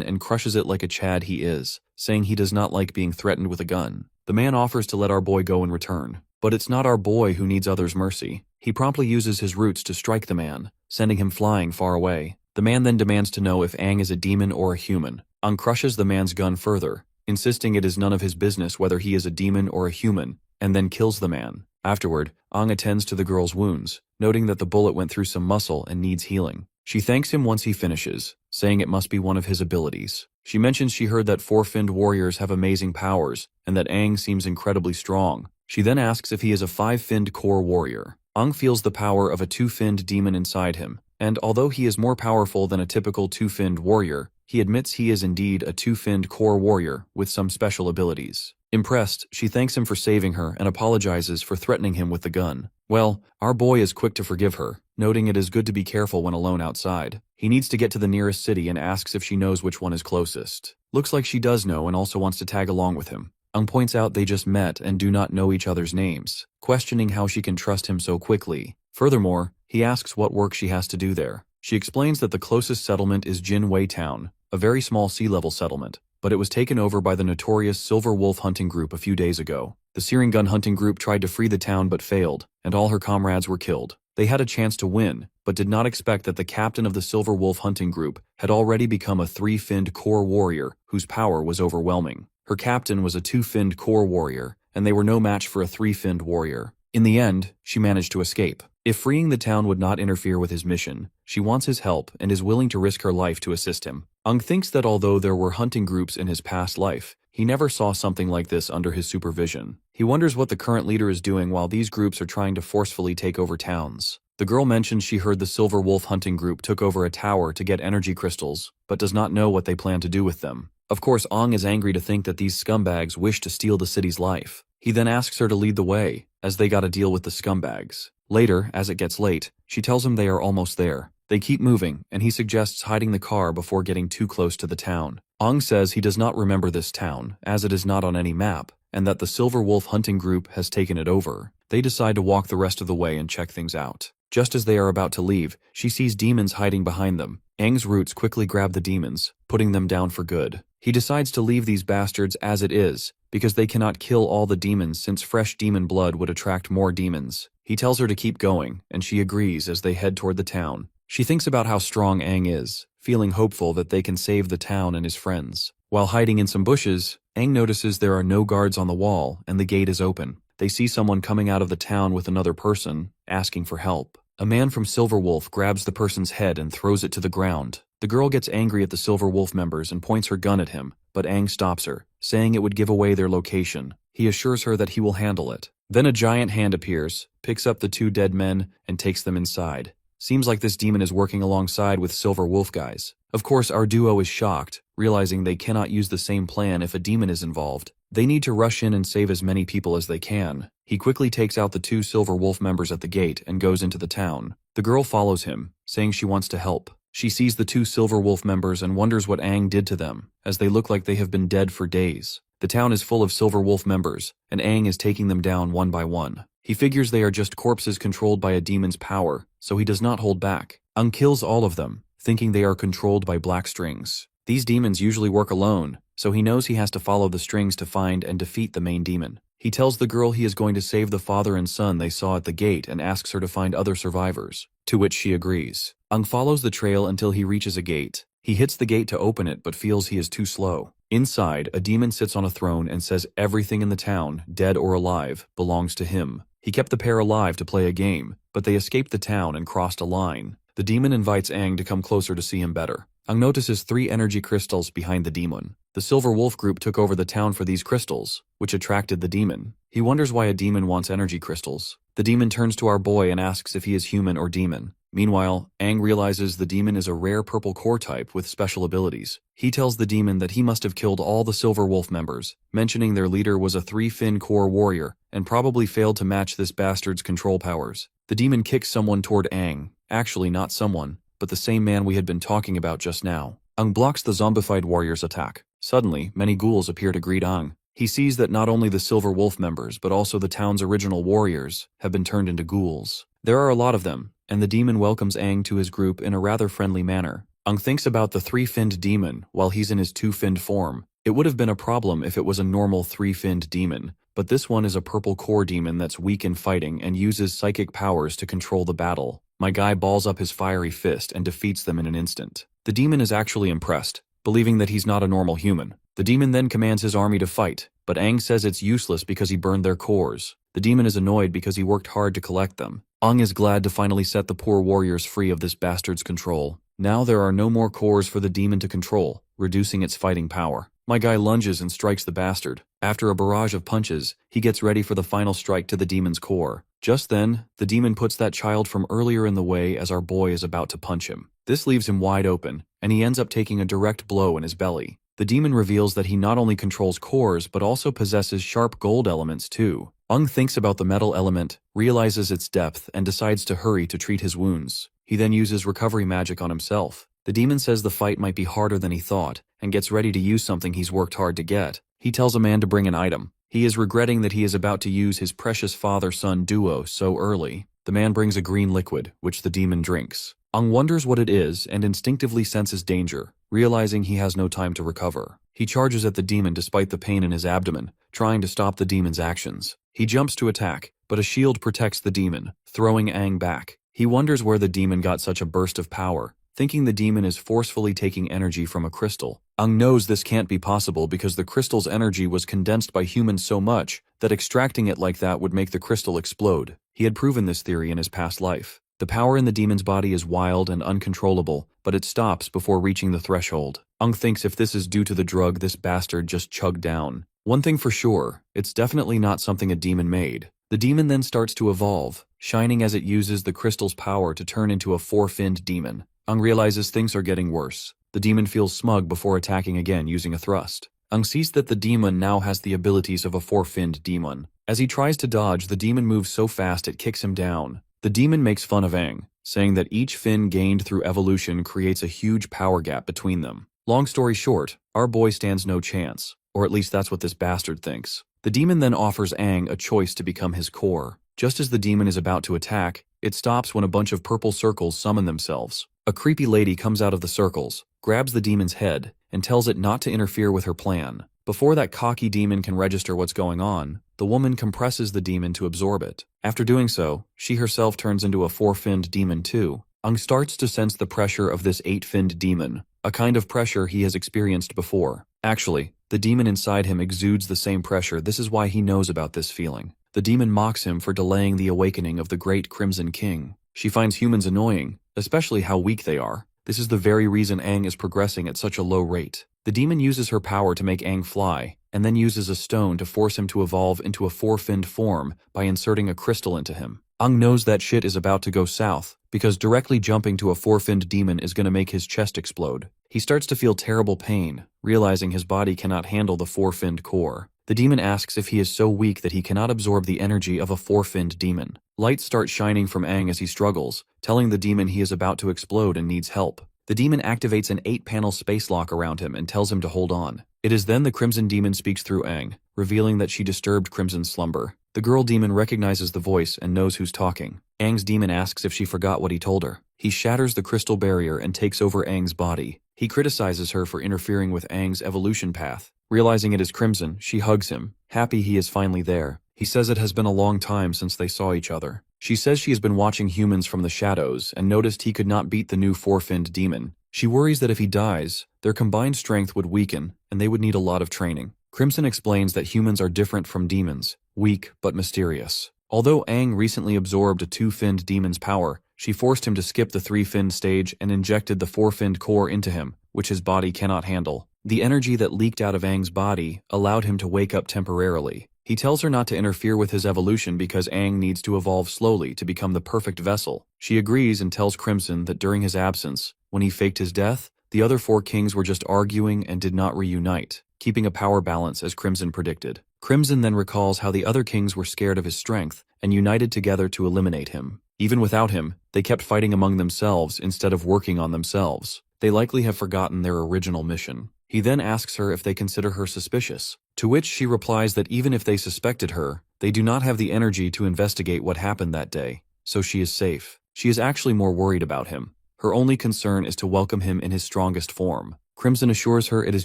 S1: and crushes it like a Chad he is, saying he does not like being threatened with a gun. The man offers to let our boy go in return, but it's not our boy who needs others' mercy. He promptly uses his roots to strike the man, sending him flying far away. The man then demands to know if Aang is a demon or a human. Aang crushes the man's gun further, insisting it is none of his business whether he is a demon or a human, and then kills the man. Afterward, Aang attends to the girl's wounds, noting that the bullet went through some muscle and needs healing. She thanks him once he finishes, saying it must be one of his abilities. She mentions she heard that four-finned warriors have amazing powers, and that Aang seems incredibly strong. She then asks if he is a five-finned core warrior. Aang feels the power of a two-finned demon inside him, and although he is more powerful than a typical two-finned warrior, he admits he is indeed a two-finned core warrior with some special abilities. Impressed, she thanks him for saving her and apologizes for threatening him with the gun. Well, our boy is quick to forgive her, noting it is good to be careful when alone outside. He needs to get to the nearest city and asks if she knows which one is closest. Looks like she does know and also wants to tag along with him. Aang points out they just met and do not know each other's names, questioning how she can trust him so quickly. Furthermore, he asks what work she has to do there. She explains that the closest settlement is Jin Wei Town, a very small sea-level settlement, but it was taken over by the notorious Silver Wolf hunting group a few days ago. The Searing Gun hunting group tried to free the town but failed, and all her comrades were killed. They had a chance to win, but did not expect that the captain of the Silver Wolf hunting group had already become a three-finned core warrior whose power was overwhelming. Her captain was a two-finned core warrior, and they were no match for a three-finned warrior. In the end, she managed to escape. If freeing the town would not interfere with his mission, she wants his help and is willing to risk her life to assist him. Aang thinks that although there were hunting groups in his past life, he never saw something like this under his supervision. He wonders what the current leader is doing while these groups are trying to forcefully take over towns. The girl mentions she heard the Silver Wolf hunting group took over a tower to get energy crystals, but does not know what they plan to do with them. Of course, Aang is angry to think that these scumbags wish to steal the city's life. He then asks her to lead the way, as they gotta deal with the scumbags. Later, as it gets late, she tells him they are almost there. They keep moving, and he suggests hiding the car before getting too close to the town. Aang says he does not remember this town, as it is not on any map, and that the Silver Wolf hunting group has taken it over. They decide to walk the rest of the way and check things out. Just as they are about to leave, she sees demons hiding behind them. Aang's roots quickly grab the demons, putting them down for good. He decides to leave these bastards as it is, because they cannot kill all the demons since fresh demon blood would attract more demons. He tells her to keep going, and she agrees as they head toward the town. She thinks about how strong Aang is, feeling hopeful that they can save the town and his friends. While hiding in some bushes, Aang notices there are no guards on the wall and the gate is open. They see someone coming out of the town with another person, asking for help. A man from Silver Wolf grabs the person's head and throws it to the ground. The girl gets angry at the Silver Wolf members and points her gun at him, but Aang stops her, saying it would give away their location. He assures her that he will handle it. Then a giant hand appears, picks up the two dead men, and takes them inside. Seems like this demon is working alongside with Silver Wolf guys. Of course, our duo is shocked, realizing they cannot use the same plan if a demon is involved. They need to rush in and save as many people as they can. He quickly takes out the two Silver Wolf members at the gate and goes into the town. The girl follows him, saying she wants to help. She sees the two Silver Wolf members and wonders what Aang did to them, as they look like they have been dead for days. The town is full of Silver Wolf members, and Aang is taking them down one by one. He figures they are just corpses controlled by a demon's power, so he does not hold back. Aang kills all of them, thinking they are controlled by black strings. These demons usually work alone, so he knows he has to follow the strings to find and defeat the main demon. He tells the girl he is going to save the father and son they saw at the gate and asks her to find other survivors, to which she agrees. Aang follows the trail until he reaches a gate. He hits the gate to open it but feels he is too slow. Inside, a demon sits on a throne and says everything in the town, dead or alive, belongs to him. He kept the pair alive to play a game, but they escaped the town and crossed a line. The demon invites Aang to come closer to see him better. Aang notices 3 energy crystals behind the demon. The Silver Wolf group took over the town for these crystals, which attracted the demon. He wonders why a demon wants energy crystals. The demon turns to our boy and asks if he is human or demon. Meanwhile, Aang realizes the demon is a rare purple core type with special abilities. He tells the demon that he must have killed all the Silver Wolf members, mentioning their leader was a 3-fin core warrior, and probably failed to match this bastard's control powers. The demon kicks someone toward Aang. Actually not someone, but the same man we had been talking about just now. Aang blocks the zombified warrior's attack. Suddenly, many ghouls appear to greet Aang. He sees that not only the Silver Wolf members, but also the town's original warriors, have been turned into ghouls. There are a lot of them, and the demon welcomes Aang to his group in a rather friendly manner. Aang thinks about the 3-finned demon while he's in his 2-finned form. It would have been a problem if it was a normal 3-finned demon, but this one is a purple core demon that's weak in fighting and uses psychic powers to control the battle. My guy balls up his fiery fist and defeats them in an instant. The demon is actually impressed, believing that he's not a normal human. The demon then commands his army to fight, but Aang says it's useless because he burned their cores. The demon is annoyed because he worked hard to collect them. Aang is glad to finally set the poor warriors free of this bastard's control. Now there are no more cores for the demon to control, reducing its fighting power. My guy lunges and strikes the bastard. After a barrage of punches, he gets ready for the final strike to the demon's core. Just then, the demon puts that child from earlier in the way as our boy is about to punch him. This leaves him wide open, and he ends up taking a direct blow in his belly. The demon reveals that he not only controls cores but also possesses sharp gold elements too. Aang thinks about the metal element, realizes its depth, and decides to hurry to treat his wounds. He then uses recovery magic on himself. The demon says the fight might be harder than he thought, and gets ready to use something he's worked hard to get. He tells a man to bring an item. He is regretting that he is about to use his precious father-son duo so early. The man brings a green liquid, which the demon drinks. Aang wonders what it is and instinctively senses danger, realizing he has no time to recover. He charges at the demon despite the pain in his abdomen, trying to stop the demon's actions. He jumps to attack, but a shield protects the demon, throwing Aang back. He wonders where the demon got such a burst of power, thinking the demon is forcefully taking energy from a crystal. Aang knows this can't be possible because the crystal's energy was condensed by humans so much that extracting it like that would make the crystal explode. He had proven this theory in his past life. The power in the demon's body is wild and uncontrollable, but it stops before reaching the threshold. Aang thinks if this is due to the drug this bastard just chugged down. One thing for sure, it's definitely not something a demon made. The demon then starts to evolve, shining as it uses the crystal's power to turn into a 4-finned demon. Aang realizes things are getting worse. The demon feels smug before attacking again using a thrust. Aang sees that the demon now has the abilities of a 4-finned demon. As he tries to dodge, the demon moves so fast it kicks him down. The demon makes fun of Aang, saying that each fin gained through evolution creates a huge power gap between them. Long story short, our boy stands no chance, or at least that's what this bastard thinks. The demon then offers Aang a choice to become his core. Just as the demon is about to attack, it stops when a bunch of purple circles summon themselves. A creepy lady comes out of the circles, grabs the demon's head, and tells it not to interfere with her plan. Before that cocky demon can register what's going on, the woman compresses the demon to absorb it. After doing so, she herself turns into a four-finned demon too. Ung starts to sense the pressure of this eight-finned demon, a kind of pressure he has experienced before. Actually, the demon inside him exudes the same pressure. This is why he knows about this feeling. The demon mocks him for delaying the awakening of the great Crimson King. She finds humans annoying, especially how weak they are. This is the very reason Aang is progressing at such a low rate. The demon uses her power to make Aang fly, and then uses a stone to force him to evolve into a four-finned form by inserting a crystal into him. Aang knows that shit is about to go south, because directly jumping to a four-finned demon is going to make his chest explode. He starts to feel terrible pain, realizing his body cannot handle the four-finned core. The demon asks if he is so weak that he cannot absorb the energy of a four-finned demon. Lights start shining from Aang as he struggles, telling the demon he is about to explode and needs help. The demon activates an 8-panel space lock around him and tells him to hold on. It is then the Crimson Demon speaks through Aang, revealing that she disturbed Crimson's slumber. The girl demon recognizes the voice and knows who's talking. Aang's demon asks if she forgot what he told her. He shatters the crystal barrier and takes over Aang's body. He criticizes her for interfering with Aang's evolution path. Realizing it is Crimson, she hugs him, happy he is finally there. He says it has been a long time since they saw each other. She says she has been watching humans from the shadows and noticed he could not beat the new four-finned demon. She worries that if he dies, their combined strength would weaken and they would need a lot of training. Crimson explains that humans are different from demons, weak but mysterious. Although Aang recently absorbed a two-finned demon's power, she forced him to skip the three-finned stage and injected the four-finned core into him, which his body cannot handle. The energy that leaked out of Aang's body allowed him to wake up temporarily. He tells her not to interfere with his evolution because Aang needs to evolve slowly to become the perfect vessel. She agrees and tells Crimson that during his absence, when he faked his death, the other four kings were just arguing and did not reunite, keeping a power balance as Crimson predicted. Crimson then recalls how the other kings were scared of his strength and united together to eliminate him. Even without him, they kept fighting among themselves instead of working on themselves. They likely have forgotten their original mission. He then asks her if they consider her suspicious, to which she replies that even if they suspected her, they do not have the energy to investigate what happened that day, so she is safe. She is actually more worried about him. Her only concern is to welcome him in his strongest form. Crimson assures her it is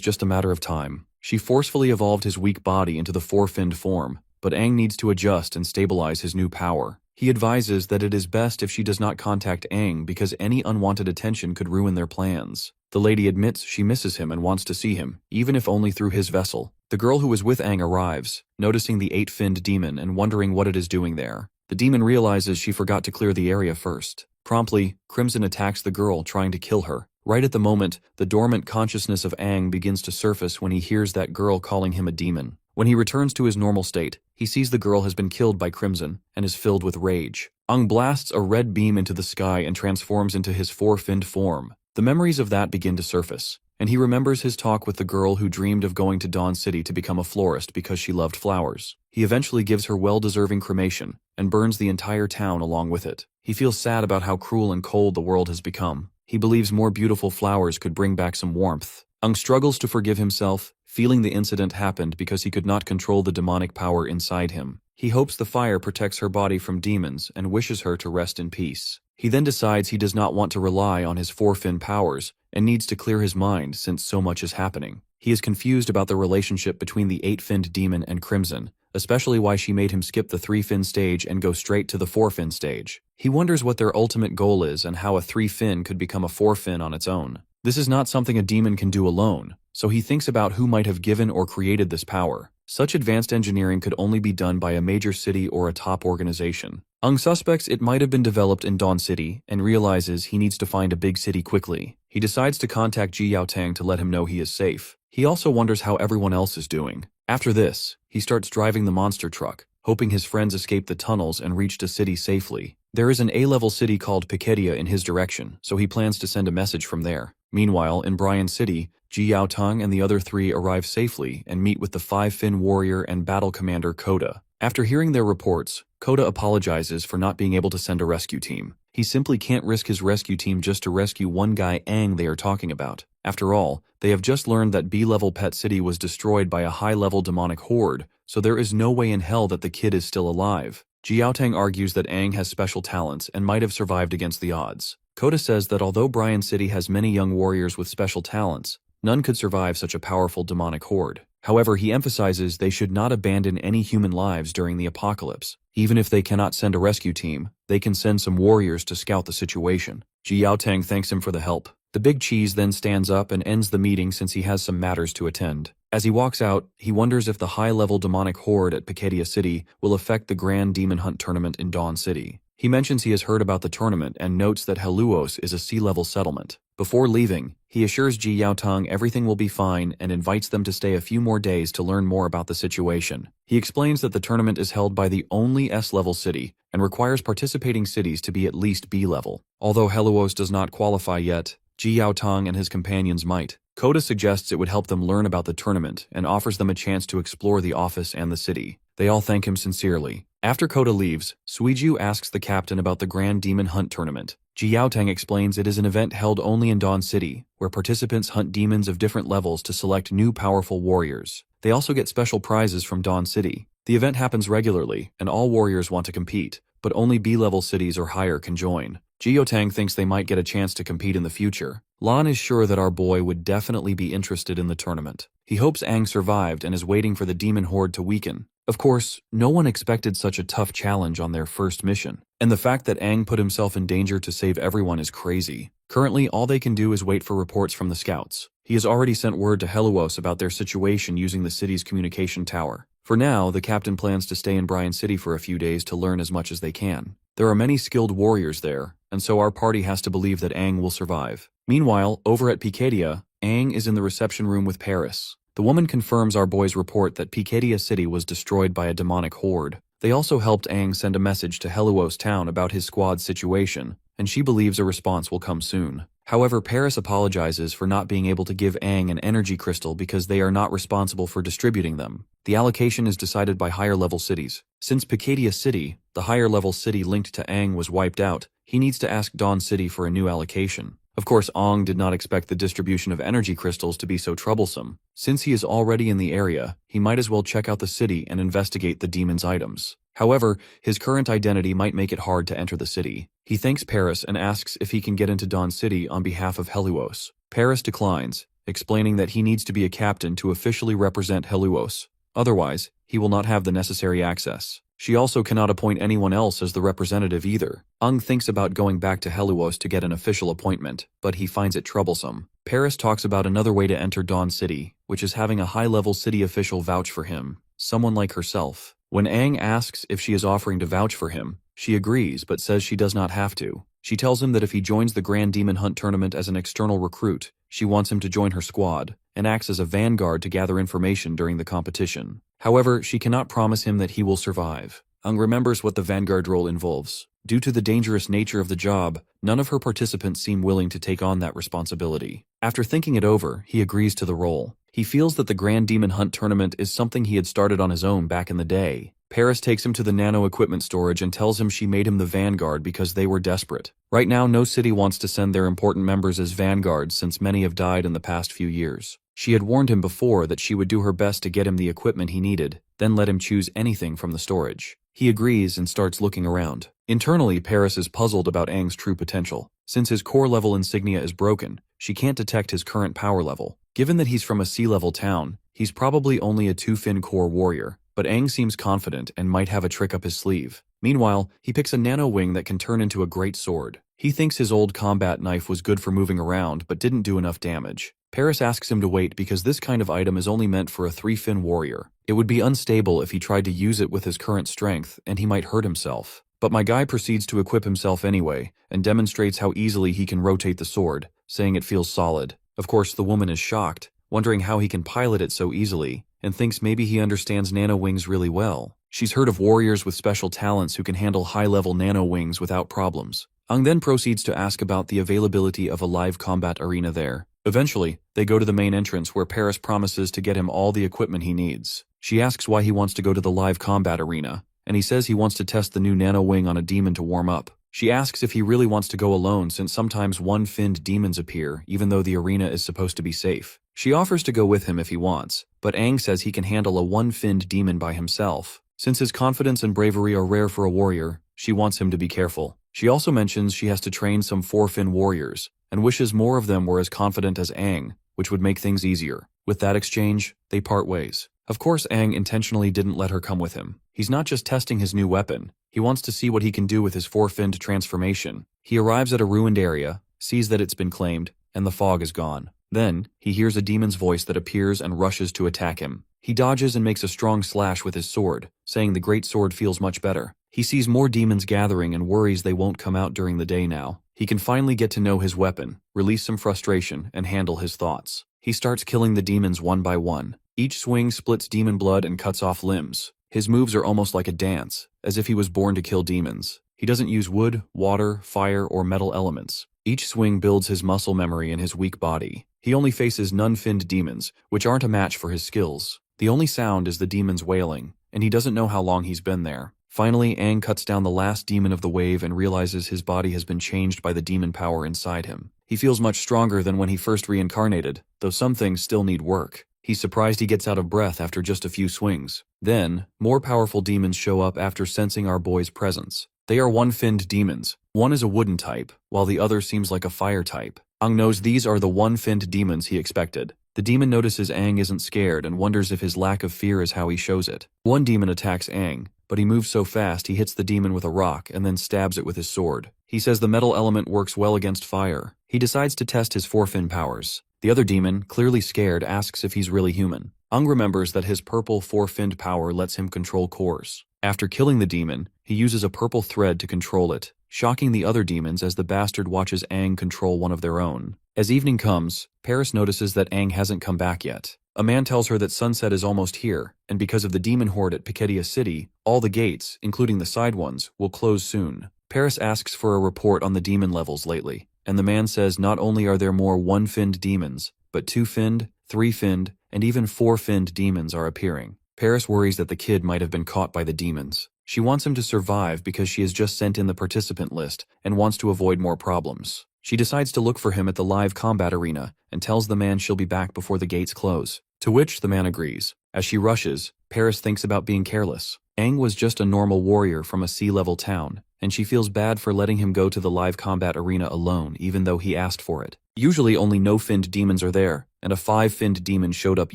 S1: just a matter of time. She forcefully evolved his weak body into the four-finned form, but Aang needs to adjust and stabilize his new power. He advises that it is best if she does not contact Aang because any unwanted attention could ruin their plans. The lady admits she misses him and wants to see him, even if only through his vessel. The girl who was with Aang arrives, noticing the eight-finned demon and wondering what it is doing there. The demon realizes she forgot to clear the area first. Promptly, Crimson attacks the girl, trying to kill her. Right at the moment, the dormant consciousness of Aang begins to surface when he hears that girl calling him a demon. When he returns to his normal state, he sees the girl has been killed by Crimson and is filled with rage. Aang blasts a red beam into the sky and transforms into his four-finned form. The memories of that begin to surface, and he remembers his talk with the girl who dreamed of going to Dawn City to become a florist because she loved flowers. He eventually gives her well-deserving cremation and burns the entire town along with it. He feels sad about how cruel and cold the world has become. He believes more beautiful flowers could bring back some warmth. Aang struggles to forgive himself, feeling the incident happened because he could not control the demonic power inside him. He hopes the fire protects her body from demons and wishes her to rest in peace. He then decides he does not want to rely on his four-fin powers and needs to clear his mind since so much is happening. He is confused about the relationship between the eight-finned demon and Crimson, especially why she made him skip the three-fin stage and go straight to the four-fin stage. He wonders what their ultimate goal is and how a three-fin could become a four-fin on its own. This is not something a demon can do alone, so he thinks about who might have given or created this power. Such advanced engineering could only be done by a major city or a top organization. Aang suspects it might have been developed in Dawn City and realizes he needs to find a big city quickly. He decides to contact Ji Yaotang to let him know he is safe. He also wonders how everyone else is doing. After this, he starts driving the monster truck, hoping his friends escape the tunnels and reach the city safely. There is an A-level city called Pikedia in his direction, so he plans to send a message from there. Meanwhile, in Bryan City, Ji Yaotang and the other three arrive safely and meet with the five-fin warrior and battle commander Koda. After hearing their reports, Koda apologizes for not being able to send a rescue team. He simply can't risk his rescue team just to rescue one guy Aang they are talking about. After all, they have just learned that B-level Pet City was destroyed by a high-level demonic horde, so there is no way in hell that the kid is still alive. Ji Yaotang argues that Aang has special talents and might have survived against the odds. Koda says that although Bryan City has many young warriors with special talents, none could survive such a powerful demonic horde. However, he emphasizes they should not abandon any human lives during the apocalypse. Even if they cannot send a rescue team, they can send some warriors to scout the situation. Ji Yaotang thanks him for the help. The big cheese then stands up and ends the meeting since he has some matters to attend. As he walks out, he wonders if the high-level demonic horde at Piketia City will affect the Grand Demon Hunt tournament in Dawn City. He mentions he has heard about the tournament and notes that Heluos is a sea-level settlement. Before leaving, he assures Ji Yaotang everything will be fine and invites them to stay a few more days to learn more about the situation. He explains that the tournament is held by the only S-level city and requires participating cities to be at least B-level. Although Heluos does not qualify yet, Ji Yaotang and his companions might. Kota suggests it would help them learn about the tournament and offers them a chance to explore the office and the city. They all thank him sincerely. After Kota leaves, Suiju asks the captain about the Grand Demon Hunt tournament. Ji Yaotang explains it is an event held only in Dawn City, where participants hunt demons of different levels to select new powerful warriors. They also get special prizes from Dawn City. The event happens regularly, and all warriors want to compete, but only B-level cities or higher can join. Ji Yaotang thinks they might get a chance to compete in the future. Lan is sure that our boy would definitely be interested in the tournament. He hopes Aang survived and is waiting for the demon horde to weaken. Of course, no one expected such a tough challenge on their first mission, and the fact that Aang put himself in danger to save everyone is crazy. Currently, all they can do is wait for reports from the scouts. He has already sent word to Heluos about their situation using the city's communication tower. For now, the captain plans to stay in Bryan City for a few days to learn as much as they can. There are many skilled warriors there, and so our party has to believe that Aang will survive. Meanwhile, over at Piketia, Aang is in the reception room with Paris. The woman confirms our boy's report that Piketia City was destroyed by a demonic horde. They also helped Aang send a message to Heluos town about his squad's situation, and she believes a response will come soon. However, Paris apologizes for not being able to give Aang an energy crystal because they are not responsible for distributing them. The allocation is decided by higher-level cities. Since Piketia City, the higher-level city linked to Aang, was wiped out, he needs to ask Dawn City for a new allocation. Of course, Aang did not expect the distribution of energy crystals to be so troublesome. Since he is already in the area, he might as well check out the city and investigate the demon's items. However, his current identity might make it hard to enter the city. He thanks Paris and asks if he can get into Dawn City on behalf of Heluos. Paris declines, explaining that he needs to be a captain to officially represent Heluos. Otherwise, he will not have the necessary access. She also cannot appoint anyone else as the representative either. Aang thinks about going back to Heluos to get an official appointment, but he finds it troublesome. Paris talks about another way to enter Dawn City, which is having a high-level city official vouch for him, someone like herself. When Aang asks if she is offering to vouch for him, she agrees but says she does not have to. She tells him that if he joins the Grand Demon Hunt tournament as an external recruit, she wants him to join her squad, and acts as a vanguard to gather information during the competition. However, she cannot promise him that he will survive. Aang remembers what the vanguard role involves. Due to the dangerous nature of the job, none of her participants seem willing to take on that responsibility. After thinking it over, he agrees to the role. He feels that the Grand Demon Hunt tournament is something he had started on his own back in the day. Paris takes him to the nano equipment storage and tells him she made him the vanguard because they were desperate. Right now, no city wants to send their important members as vanguards since many have died in the past few years. She had warned him before that she would do her best to get him the equipment he needed, then let him choose anything from the storage. He agrees and starts looking around. Internally, Paris is puzzled about Aang's true potential. Since his core level insignia is broken, she can't detect his current power level. Given that he's from a sea-level town, he's probably only a 2-fin core warrior, but Aang seems confident and might have a trick up his sleeve. Meanwhile, he picks a nano wing that can turn into a great sword. He thinks his old combat knife was good for moving around but didn't do enough damage. Paris asks him to wait because this kind of item is only meant for a 3-fin warrior. It would be unstable if he tried to use it with his current strength, and he might hurt himself. But my guy proceeds to equip himself anyway, and demonstrates how easily he can rotate the sword, saying it feels solid. Of course, the woman is shocked, wondering how he can pilot it so easily, and thinks maybe he understands nano wings really well. She's heard of warriors with special talents who can handle high-level nano wings without problems. Aang then proceeds to ask about the availability of a live combat arena there. Eventually, they go to the main entrance where Paris promises to get him all the equipment he needs. She asks why he wants to go to the live combat arena, and he says he wants to test the new nano wing on a demon to warm up. She asks if he really wants to go alone since sometimes one-finned demons appear even though the arena is supposed to be safe. She offers to go with him if he wants, but Aang says he can handle a one-finned demon by himself. Since his confidence and bravery are rare for a warrior, she wants him to be careful. She also mentions she has to train some 4-fin warriors, and wishes more of them were as confident as Aang, which would make things easier. With that exchange, they part ways. Of course, Aang intentionally didn't let her come with him. He's not just testing his new weapon. He wants to see what he can do with his four-finned transformation. He arrives at a ruined area, sees that it's been claimed, and the fog is gone. Then, he hears a demon's voice that appears and rushes to attack him. He dodges and makes a strong slash with his sword, saying the great sword feels much better. He sees more demons gathering and worries they won't come out during the day now. He can finally get to know his weapon, release some frustration, and handle his thoughts. He starts killing the demons one by one. Each swing splits demon blood and cuts off limbs. His moves are almost like a dance, as if he was born to kill demons. He doesn't use wood, water, fire, or metal elements. Each swing builds his muscle memory in his weak body. He only faces nun-finned demons, which aren't a match for his skills. The only sound is the demons wailing, and he doesn't know how long he's been there. Finally, Aang cuts down the last demon of the wave and realizes his body has been changed by the demon power inside him. He feels much stronger than when he first reincarnated, though some things still need work. He's surprised he gets out of breath after just a few swings. Then, more powerful demons show up after sensing our boy's presence. They are one-finned demons. One is a wooden type, while the other seems like a fire type. Aang knows these are the one-finned demons he expected. The demon notices Aang isn't scared and wonders if his lack of fear is how he shows it. One demon attacks Aang, but he moves so fast he hits the demon with a rock and then stabs it with his sword. He says the metal element works well against fire. He decides to test his four-fin powers. The other demon, clearly scared, asks if he's really human. Aang remembers that his purple four-finned power lets him control cores. After killing the demon, he uses a purple thread to control it, shocking the other demons as the bastard watches Aang control one of their own. As evening comes, Paris notices that Aang hasn't come back yet. A man tells her that sunset is almost here, and because of the demon horde at Paketia City, all the gates, including the side ones, will close soon. Paris asks for a report on the demon levels lately, and the man says not only are there more one-finned demons, but two-finned, three-finned, and even four-finned demons are appearing. Paris worries that the kid might have been caught by the demons. She wants him to survive because she has just sent in the participant list and wants to avoid more problems. She decides to look for him at the live combat arena and tells the man she'll be back before the gates close, to which the man agrees. As she rushes, Paris thinks about being careless. Aang was just a normal warrior from a sea-level town, and she feels bad for letting him go to the live combat arena alone even though he asked for it. Usually only no-finned demons are there, and a five-finned demon showed up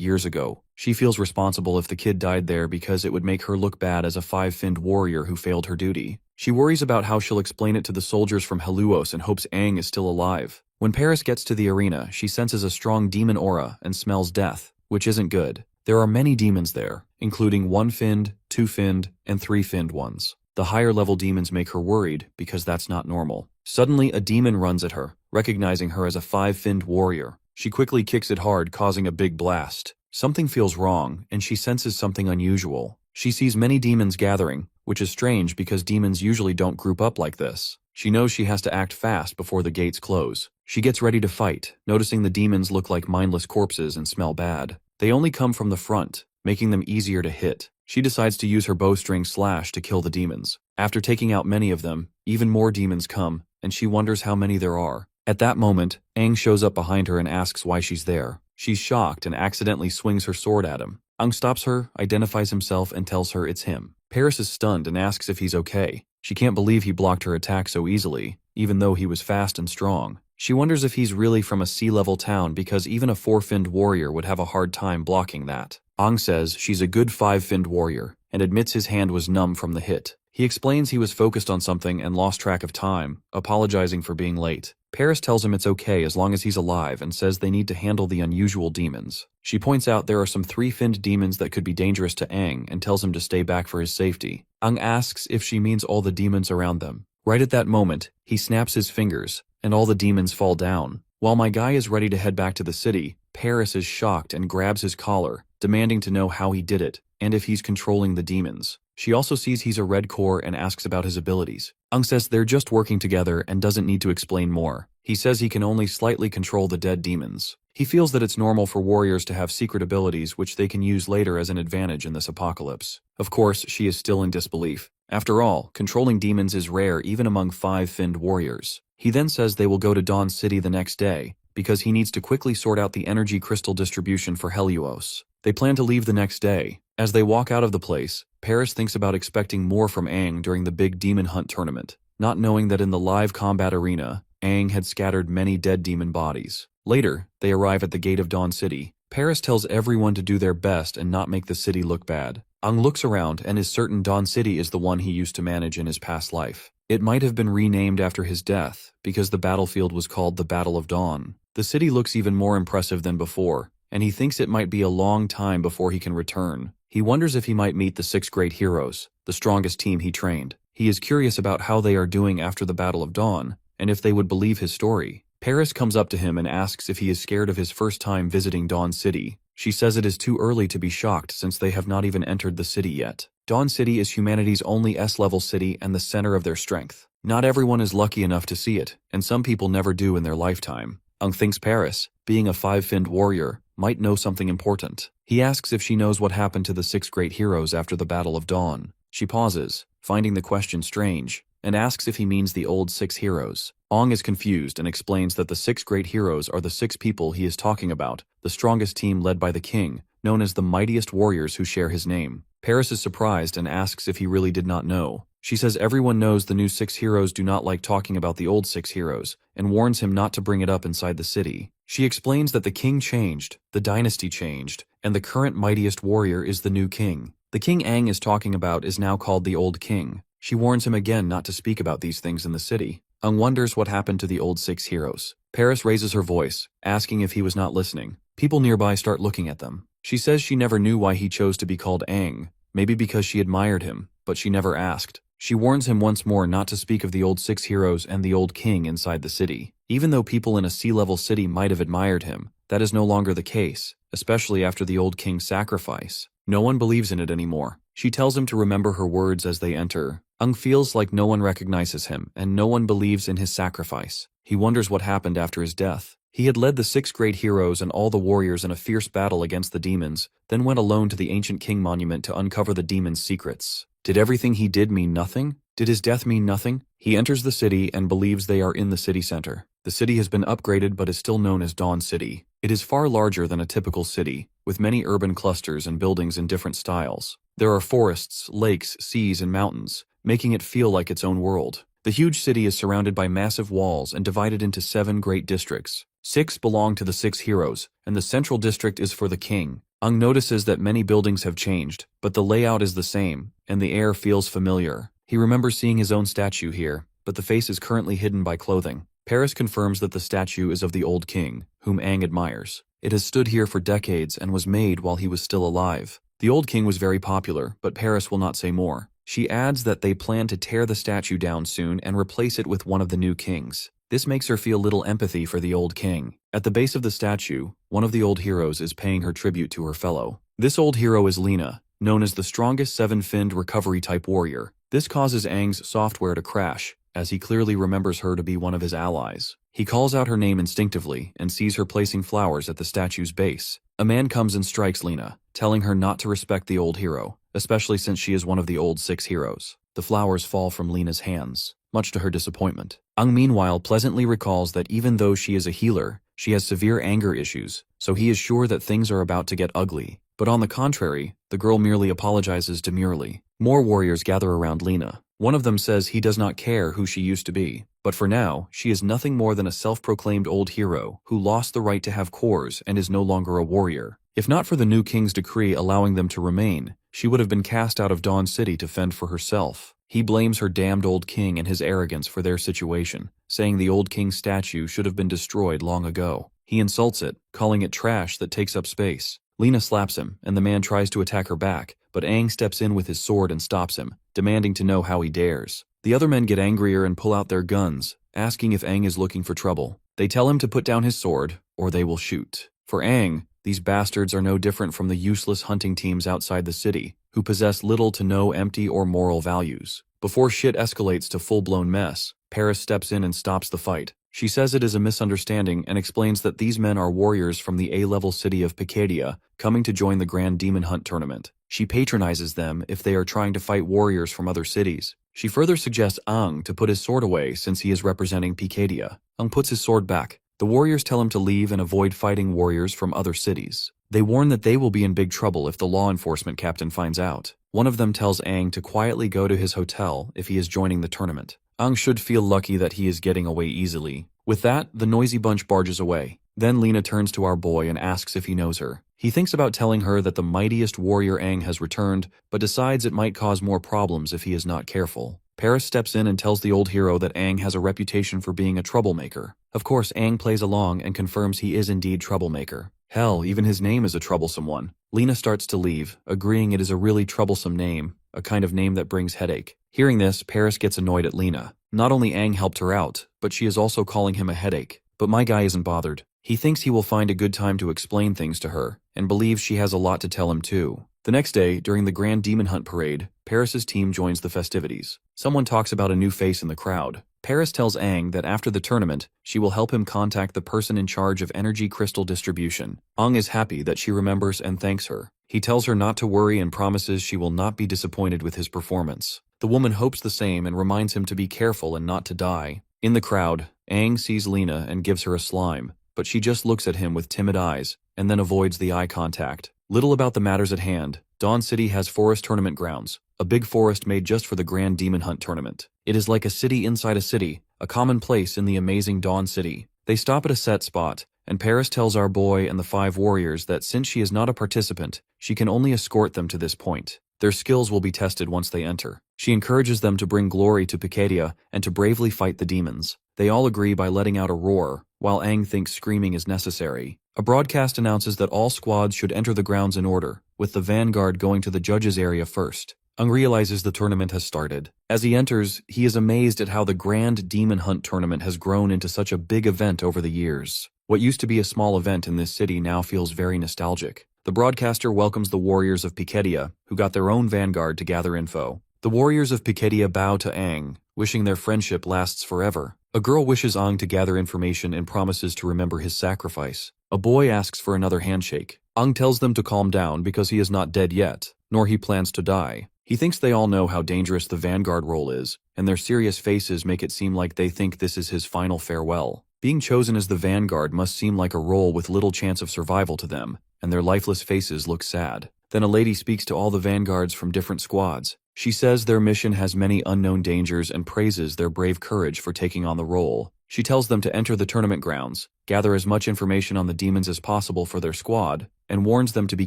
S1: years ago. She feels responsible if the kid died there because it would make her look bad as a five-finned warrior who failed her duty. She worries about how she'll explain it to the soldiers from Heluos and hopes Aang is still alive. When Paris gets to the arena, she senses a strong demon aura and smells death, which isn't good. There are many demons there, including one-finned, two-finned, and three-finned ones. The higher-level demons make her worried because that's not normal. Suddenly, a demon runs at her, recognizing her as a five-finned warrior. She quickly kicks it hard, causing a big blast. Something feels wrong, and she senses something unusual. She sees many demons gathering, which is strange because demons usually don't group up like this. She knows she has to act fast before the gates close. She gets ready to fight, noticing the demons look like mindless corpses and smell bad. They only come from the front, making them easier to hit. She decides to use her bowstring slash to kill the demons. After taking out many of them, even more demons come, and she wonders how many there are. At that moment, Aang shows up behind her and asks why she's there. She's shocked and accidentally swings her sword at him. Aang stops her, identifies himself, and tells her it's him. Paris is stunned and asks if he's okay. She can't believe he blocked her attack so easily, even though he was fast and strong. She wonders if he's really from a sea-level town because even a four-finned warrior would have a hard time blocking that. Aang says she's a good five-finned warrior, and admits his hand was numb from the hit. He explains he was focused on something and lost track of time, apologizing for being late. Paris tells him it's okay as long as he's alive and says they need to handle the unusual demons. She points out there are some three-finned demons that could be dangerous to Aang and tells him to stay back for his safety. Aang asks if she means all the demons around them. Right at that moment, he snaps his fingers, and all the demons fall down. While my guy is ready to head back to the city, Paris is shocked and grabs his collar, demanding to know how he did it, and if he's controlling the demons. She also sees he's a red core and asks about his abilities. Aang says they're just working together and doesn't need to explain more. He says he can only slightly control the dead demons. He feels that it's normal for warriors to have secret abilities which they can use later as an advantage in this apocalypse. Of course, she is still in disbelief. After all, controlling demons is rare even among five-finned warriors. He then says they will go to Dawn City the next day, because he needs to quickly sort out the energy crystal distribution for Heluos. They plan to leave the next day. As they walk out of the place, Paris thinks about expecting more from Aang during the big demon hunt tournament, not knowing that in the live combat arena, Aang had scattered many dead demon bodies. Later, they arrive at the gate of Dawn City. Paris tells everyone to do their best and not make the city look bad. Ang looks around and is certain Dawn City is the one he used to manage in his past life. It might have been renamed after his death, because the battlefield was called the Battle of Dawn. The city looks even more impressive than before, and he thinks it might be a long time before he can return. He wonders if he might meet the 6 great heroes, the strongest team he trained. He is curious about how they are doing after the Battle of Dawn, and if they would believe his story. Paris comes up to him and asks if he is scared of his first time visiting Dawn City. She says it is too early to be shocked since they have not even entered the city yet. Dawn City is humanity's only S-level city and the center of their strength. Not everyone is lucky enough to see it, and some people never do in their lifetime. Ang thinks Paris, being a 5-finned warrior, might know something important. He asks if she knows what happened to the 6 great heroes after the Battle of Dawn. She pauses, finding the question strange, and asks if he means the old 6 heroes. Ang is confused and explains that the 6 great heroes are the 6 people he is talking about, the strongest team led by the king, known as the mightiest warriors who share his name. Paris is surprised and asks if he really did not know. She says everyone knows the new 6 heroes do not like talking about the old 6 heroes, and warns him not to bring it up inside the city. She explains that the king changed, the dynasty changed, and the current mightiest warrior is the new king. The king Ang is talking about is now called the Old King. She warns him again not to speak about these things in the city. Ang wonders what happened to the old 6 heroes. Paris raises her voice, asking if he was not listening. People nearby start looking at them. She says she never knew why he chose to be called Ang, maybe because she admired him, but she never asked. She warns him once more not to speak of the old 6 heroes and the old king inside the city. Even though people in a sea-level city might have admired him, that is no longer the case, especially after the old king's sacrifice. No one believes in it anymore. She tells him to remember her words as they enter. Ang feels like no one recognizes him, and no one believes in his sacrifice. He wonders what happened after his death. He had led the 6 great heroes and all the warriors in a fierce battle against the demons, then went alone to the ancient king monument to uncover the demons' secrets. Did everything he did mean nothing? Did his death mean nothing? He enters the city and believes they are in the city center. The city has been upgraded but is still known as Dawn City. It is far larger than a typical city, with many urban clusters and buildings in different styles. There are forests, lakes, seas, and mountains, making it feel like its own world. The huge city is surrounded by massive walls and divided into 7 great districts. 6 belong to the 6 heroes, and the central district is for the king. Ang notices that many buildings have changed, but the layout is the same, and the air feels familiar. He remembers seeing his own statue here, but the face is currently hidden by clothing. Paris confirms that the statue is of the old king, whom Ang admires. It has stood here for decades and was made while he was still alive. The old king was very popular, but Paris will not say more. She adds that they plan to tear the statue down soon and replace it with one of the new kings. This makes her feel little empathy for the old king. At the base of the statue, one of the old heroes is paying her tribute to her fellow. This old hero is Lena, known as the strongest 7-finned recovery-type warrior. This causes Ang's software to crash, as he clearly remembers her to be one of his allies. He calls out her name instinctively and sees her placing flowers at the statue's base. A man comes and strikes Lena, telling her not to respect the old hero, especially since she is one of the old 6 heroes. The flowers fall from Lena's hands, much to her disappointment. Ang meanwhile pleasantly recalls that even though she is a healer, she has severe anger issues, so he is sure that things are about to get ugly. But on the contrary, the girl merely apologizes demurely. More warriors gather around Lena. One of them says he does not care who she used to be, but for now, she is nothing more than a self-proclaimed old hero who lost the right to have cores and is no longer a warrior. If not for the new king's decree allowing them to remain, she would have been cast out of Dawn City to fend for herself. He blames her damned old king and his arrogance for their situation, saying the old king's statue should have been destroyed long ago. He insults it, calling it trash that takes up space. Lena slaps him, and the man tries to attack her back, but Ang steps in with his sword and stops him, demanding to know how he dares. The other men get angrier and pull out their guns, asking if Ang is looking for trouble. They tell him to put down his sword, or they will shoot. For Ang, these bastards are no different from the useless hunting teams outside the city, who possess little to no empty or moral values. Before shit escalates to full-blown mess, Paris steps in and stops the fight. She says it is a misunderstanding and explains that these men are warriors from the A-level city of Picadia, coming to join the Grand Demon Hunt tournament. She patronizes them if they are trying to fight warriors from other cities. She further suggests Ang to put his sword away since he is representing Picadia. Ang puts his sword back. The warriors tell him to leave and avoid fighting warriors from other cities. They warn that they will be in big trouble if the law enforcement captain finds out. One of them tells Ang to quietly go to his hotel if he is joining the tournament. Ang should feel lucky that he is getting away easily. With that, the noisy bunch barges away. Then Lena turns to our boy and asks if he knows her. He thinks about telling her that the mightiest warrior Aang has returned, but decides it might cause more problems if he is not careful. Paris steps in and tells the old hero that Aang has a reputation for being a troublemaker. Of course, Aang plays along and confirms he is indeed troublemaker. Hell, even his name is a troublesome one. Lena starts to leave, agreeing it is a really troublesome name, a kind of name that brings headache. Hearing this, Paris gets annoyed at Lena. Not only Aang helped her out, but she is also calling him a headache. But my guy isn't bothered. He thinks he will find a good time to explain things to her, and believes she has a lot to tell him too. The next day, during the Grand Demon Hunt Parade, Paris's team joins the festivities. Someone talks about a new face in the crowd. Paris tells Aang that after the tournament, she will help him contact the person in charge of energy crystal distribution. Aang is happy that she remembers and thanks her. He tells her not to worry and promises she will not be disappointed with his performance. The woman hopes the same and reminds him to be careful and not to die. In the crowd, Aang sees Lena and gives her a slime, but she just looks at him with timid eyes, and then avoids the eye contact. Little about the matters at hand. Dawn City has forest tournament grounds, a big forest made just for the Grand Demon Hunt tournament. It is like a city inside a city, a common place in the amazing Dawn City. They stop at a set spot, and Paris tells our boy and the 5 warriors that since she is not a participant, she can only escort them to this point. Their skills will be tested once they enter. She encourages them to bring glory to Pikadia and to bravely fight the demons. They all agree by letting out a roar, while Aang thinks screaming is necessary. A broadcast announces that all squads should enter the grounds in order, with the vanguard going to the judges' area first. Aang realizes the tournament has started. As he enters, he is amazed at how the Grand Demon Hunt tournament has grown into such a big event over the years. What used to be a small event in this city now feels very nostalgic. The broadcaster welcomes the warriors of Pikedia, who got their own vanguard to gather info. The warriors of Pikedia bow to Aang, wishing their friendship lasts forever. A girl wishes Aang to gather information and promises to remember his sacrifice. A boy asks for another handshake. Aang tells them to calm down because he is not dead yet, nor he plans to die. He thinks they all know how dangerous the vanguard role is, and their serious faces make it seem like they think this is his final farewell. Being chosen as the vanguard must seem like a role with little chance of survival to them, and their lifeless faces look sad. Then a lady speaks to all the vanguards from different squads. She says their mission has many unknown dangers and praises their brave courage for taking on the role. She tells them to enter the tournament grounds, gather as much information on the demons as possible for their squad, and warns them to be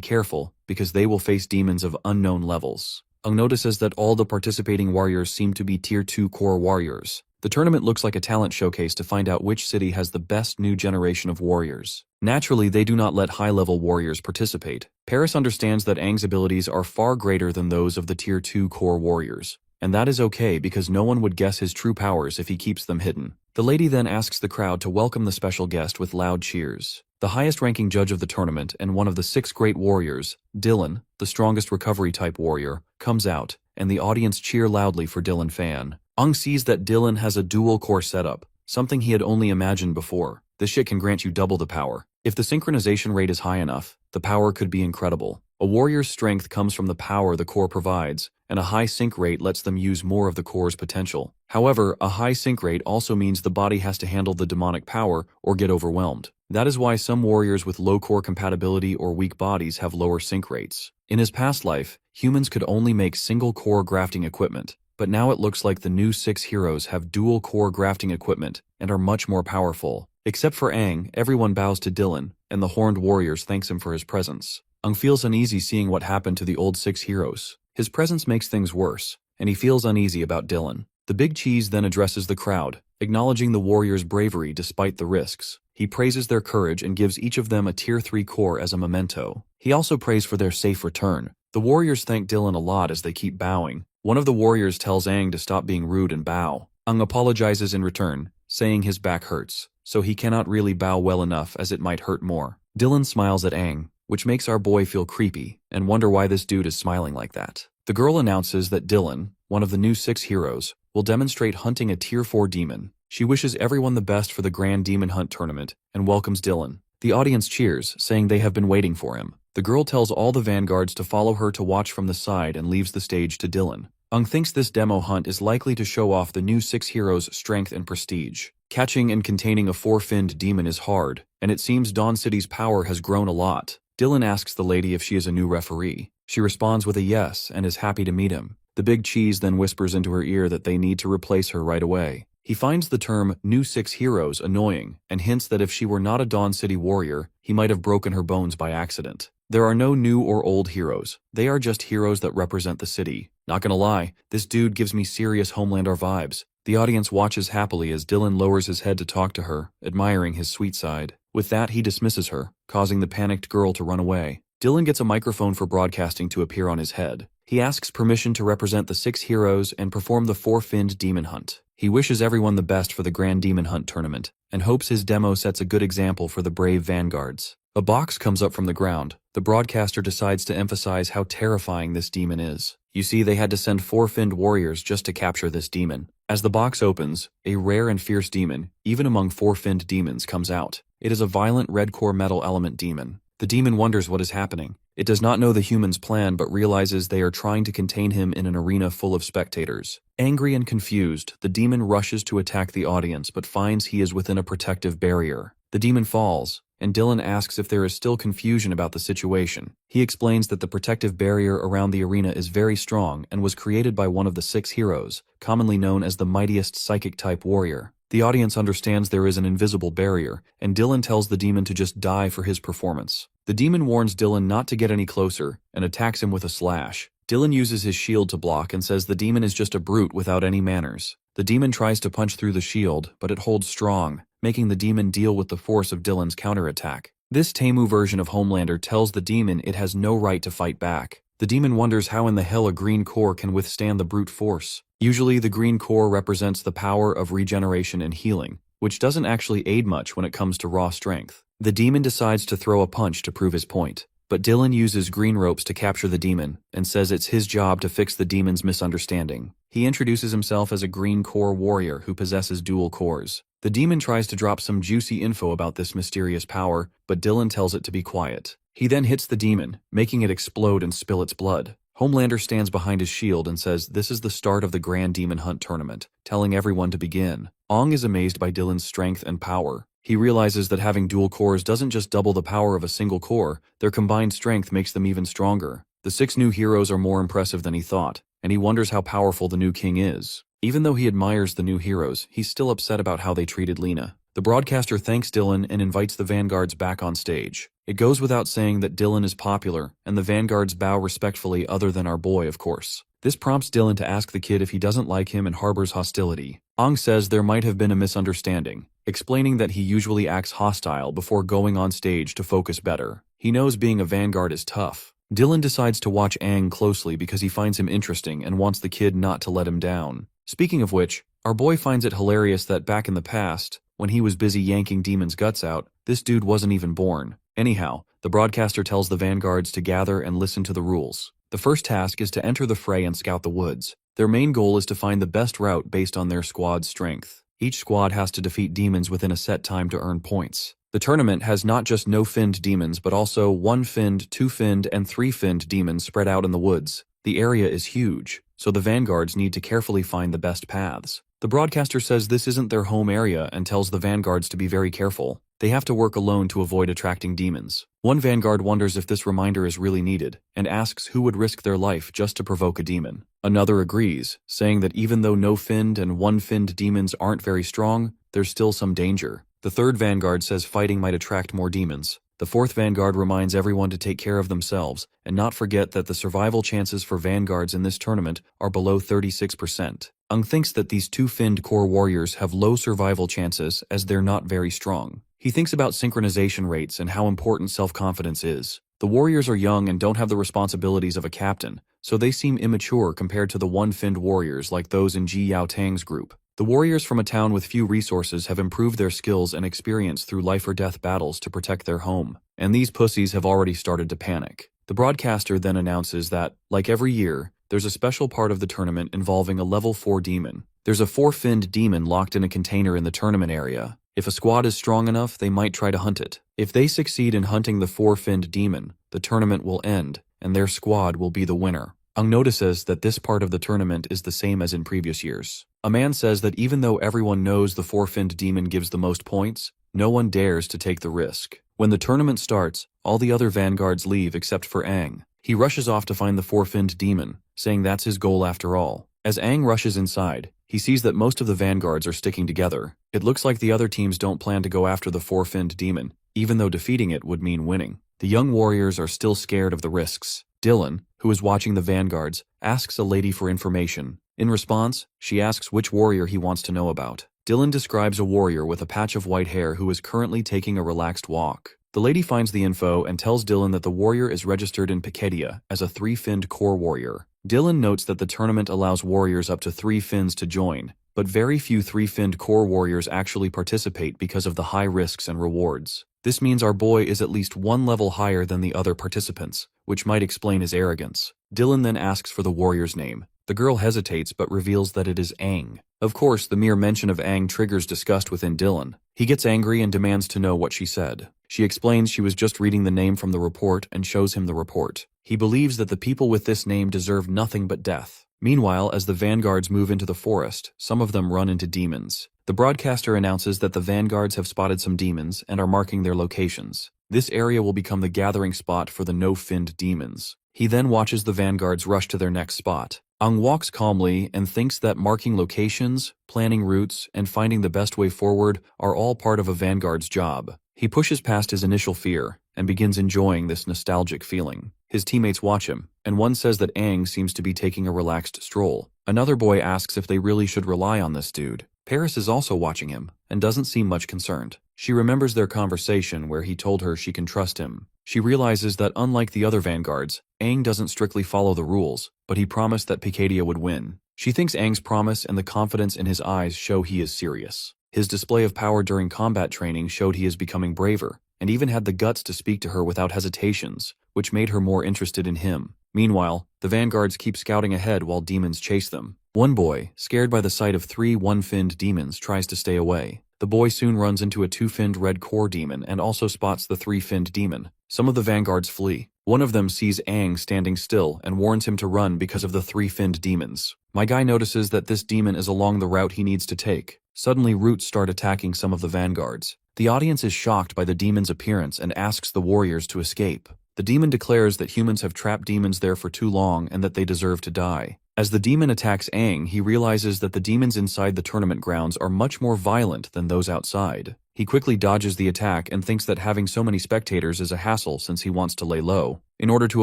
S1: careful because they will face demons of unknown levels. Aang notices that all the participating warriors seem to be Tier 2 core warriors. The tournament looks like a talent showcase to find out which city has the best new generation of warriors. Naturally, they do not let high-level warriors participate. Paris understands that Aang's abilities are far greater than those of the Tier 2 core warriors, and that is okay because no one would guess his true powers if he keeps them hidden. The lady then asks the crowd to welcome the special guest with loud cheers. The highest-ranking judge of the tournament and one of the 6 great warriors, Dylan, the strongest recovery-type warrior, comes out, and the audience cheer loudly for Dylan Fan. Aang sees that Dylan has a dual-core setup, something he had only imagined before. This shit can grant you double the power. If the synchronization rate is high enough, the power could be incredible. A warrior's strength comes from the power the core provides, and a high sync rate lets them use more of the core's potential. However, a high sync rate also means the body has to handle the demonic power or get overwhelmed. That is why some warriors with low core compatibility or weak bodies have lower sync rates. In his past life, humans could only make single-core grafting equipment, but now it looks like the new 6 heroes have dual-core grafting equipment and are much more powerful. Except for Aang, everyone bows to Dylan, and the Horned Warriors thanks him for his presence. Aang feels uneasy seeing what happened to the old 6 heroes. His presence makes things worse, and he feels uneasy about Dylan. The Big Cheese then addresses the crowd, acknowledging the warriors' bravery despite the risks. He praises their courage and gives each of them a Tier 3 core as a memento. He also prays for their safe return. The warriors thank Dylan a lot as they keep bowing. One of the warriors tells Aang to stop being rude and bow. Aang apologizes in return, saying his back hurts, so he cannot really bow well enough as it might hurt more. Dylan smiles at Aang, which makes our boy feel creepy, and wonder why this dude is smiling like that. The girl announces that Dylan, one of the new 6 heroes, will demonstrate hunting a Tier 4 demon. She wishes everyone the best for the Grand Demon Hunt tournament, and welcomes Dylan. The audience cheers, saying they have been waiting for him. The girl tells all the vanguards to follow her to watch from the side and leaves the stage to Dylan. Aang thinks this demo hunt is likely to show off the new 6 heroes' strength and prestige. Catching and containing a 4-finned demon is hard, and it seems Dawn City's power has grown a lot. Dylan asks the lady if she is a new referee. She responds with a yes and is happy to meet him. The Big Cheese then whispers into her ear that they need to replace her right away. He finds the term New Six Heroes annoying and hints that if she were not a Dawn City warrior, he might have broken her bones by accident. There are no new or old heroes. They are just heroes that represent the city. Not gonna lie, this dude gives me serious Homelander vibes. The audience watches happily as Dylan lowers his head to talk to her, admiring his sweet side. With that, he dismisses her, causing the panicked girl to run away. Dylan gets a microphone for broadcasting to appear on his head. He asks permission to represent the 6 heroes and perform the 4-finned demon hunt. He wishes everyone the best for the Grand Demon Hunt tournament, and hopes his demo sets a good example for the brave vanguards. A box comes up from the ground. The broadcaster decides to emphasize how terrifying this demon is. You see, they had to send 4-finned warriors just to capture this demon. As the box opens, a rare and fierce demon, even among 4-finned demons, comes out. It is a violent red core metal element demon. The demon wonders what is happening. It does not know the human's plan but realizes they are trying to contain him in an arena full of spectators. Angry and confused, the demon rushes to attack the audience but finds he is within a protective barrier. The demon falls, and Dylan asks if there is still confusion about the situation. He explains that the protective barrier around the arena is very strong and was created by one of the 6 heroes, commonly known as the mightiest psychic-type warrior. The audience understands there is an invisible barrier, and Dylan tells the demon to just die for his performance. The demon warns Dylan not to get any closer and attacks him with a slash. Dylan uses his shield to block and says the demon is just a brute without any manners. The demon tries to punch through the shield, but it holds strong, making the demon deal with the force of Dylan's counterattack. This Temu version of Homelander tells the demon it has no right to fight back. The demon wonders how in the hell a green core can withstand the brute force. Usually the green core represents the power of regeneration and healing, which doesn't actually aid much when it comes to raw strength. The demon decides to throw a punch to prove his point, but Dylan uses green ropes to capture the demon and says it's his job to fix the demon's misunderstanding. He introduces himself as a green core warrior who possesses dual cores. The demon tries to drop some juicy info about this mysterious power, but Dylan tells it to be quiet. He then hits the demon, making it explode and spill its blood. Homelander stands behind his shield and says this is the start of the Grand Demon Hunt tournament, telling everyone to begin. Ong is amazed by Dylan's strength and power. He realizes that having dual cores doesn't just double the power of a single core, their combined strength makes them even stronger. The 6 new heroes are more impressive than he thought, and he wonders how powerful the new king is. Even though he admires the new heroes, he's still upset about how they treated Lena. The broadcaster thanks Dylan and invites the vanguards back on stage. It goes without saying that Dylan is popular, and the vanguards bow respectfully other than our boy, of course. This prompts Dylan to ask the kid if he doesn't like him and harbors hostility. Ong says there might have been a misunderstanding, explaining that he usually acts hostile before going on stage to focus better. He knows being a vanguard is tough. Dylan decides to watch Aang closely because he finds him interesting and wants the kid not to let him down. Speaking of which, our boy finds it hilarious that back in the past, when he was busy yanking demons' guts out, this dude wasn't even born. Anyhow, the broadcaster tells the vanguards to gather and listen to the rules. The first task is to enter the fray and scout the woods. Their main goal is to find the best route based on their squad's strength. Each squad has to defeat demons within a set time to earn points. The tournament has not just no-finned demons but also 1-finned, 2-finned, and 3-finned demons spread out in the woods. The area is huge, so the vanguards need to carefully find the best paths. The broadcaster says this isn't their home area and tells the vanguards to be very careful. They have to work alone to avoid attracting demons. One vanguard wonders if this reminder is really needed, and asks who would risk their life just to provoke a demon. Another agrees, saying that even though no-finned and 1-finned demons aren't very strong, there's still some danger. The third vanguard says fighting might attract more demons. The fourth vanguard reminds everyone to take care of themselves, and not forget that the survival chances for vanguards in this tournament are below 36%. Ung thinks that these 2-finned core warriors have low survival chances as they're not very strong. He thinks about synchronization rates and how important self-confidence is. The warriors are young and don't have the responsibilities of a captain, so they seem immature compared to the 1-finned warriors like those in Ji Yao Tang's group. The warriors from a town with few resources have improved their skills and experience through life-or-death battles to protect their home, and these pussies have already started to panic. The broadcaster then announces that, like every year, there's a special part of the tournament involving a level 4 demon. There's a 4-finned demon locked in a container in the tournament area. If a squad is strong enough, they might try to hunt it. If they succeed in hunting the 4-finned demon, the tournament will end, and their squad will be the winner. Ung notices that this part of the tournament is the same as in previous years. A man says that even though everyone knows the 4-finned demon gives the most points, no one dares to take the risk. When the tournament starts, all the other vanguards leave except for Aang. He rushes off to find the 4-finned demon, saying that's his goal after all. As Aang rushes inside, He sees that most of the vanguards are sticking together. It looks like the other teams don't plan to go after the four-finned demon, even though defeating it would mean winning. The young warriors are still scared of the risks. Dylan, who is watching the vanguards, asks a lady for information. In response, she asks which warrior he wants to know about. Dylan describes a warrior with a patch of white hair who is currently taking a relaxed walk. The lady finds the info and tells Dylan that the warrior is registered in Pickedia as a three-finned core warrior. Dylan notes that the tournament allows warriors up to 3 fins to join, but very few three-finned core warriors actually participate because of the high risks and rewards. This means our boy is at least 1 level higher than the other participants, which might explain his arrogance. Dylan then asks for the warrior's name. The girl hesitates but reveals that it is Aang. Of course, the mere mention of Aang triggers disgust within Dylan. He gets angry and demands to know what she said. She explains she was just reading the name from the report and shows him the report. He believes that the people with this name deserve nothing but death. Meanwhile, as the vanguards move into the forest, some of them run into demons. The broadcaster announces that the vanguards have spotted some demons and are marking their locations. This area will become the gathering spot for the no-finned demons. He then watches the vanguards rush to their next spot. Aang walks calmly and thinks that marking locations, planning routes, and finding the best way forward are all part of a vanguard's job. He pushes past his initial fear and begins enjoying this nostalgic feeling. His teammates watch him, and one says that Aang seems to be taking a relaxed stroll. Another boy asks if they really should rely on this dude. Paris is also watching him and doesn't seem much concerned. She remembers their conversation where he told her she can trust him. She realizes that unlike the other vanguards, Aang doesn't strictly follow the rules, but he promised that Pickedia would win. She thinks Aang's promise and the confidence in his eyes show he is serious. His display of power during combat training showed he is becoming braver, and even had the guts to speak to her without hesitations, which made her more interested in him. Meanwhile, the vanguards keep scouting ahead while demons chase them. One boy, scared by the sight of 3 one-finned demons, tries to stay away. The boy soon runs into a 2-finned red core demon and also spots the 3-finned demon. Some of the vanguards flee. One of them sees Aang standing still and warns him to run because of the 3-finned demons. My guy notices that this demon is along the route he needs to take. Suddenly, roots start attacking some of the vanguards. The audience is shocked by the demon's appearance and asks the warriors to escape. The demon declares that humans have trapped demons there for too long and that they deserve to die. As the demon attacks Aang, he realizes that the demons inside the tournament grounds are much more violent than those outside. He quickly dodges the attack and thinks that having so many spectators is a hassle since he wants to lay low. In order to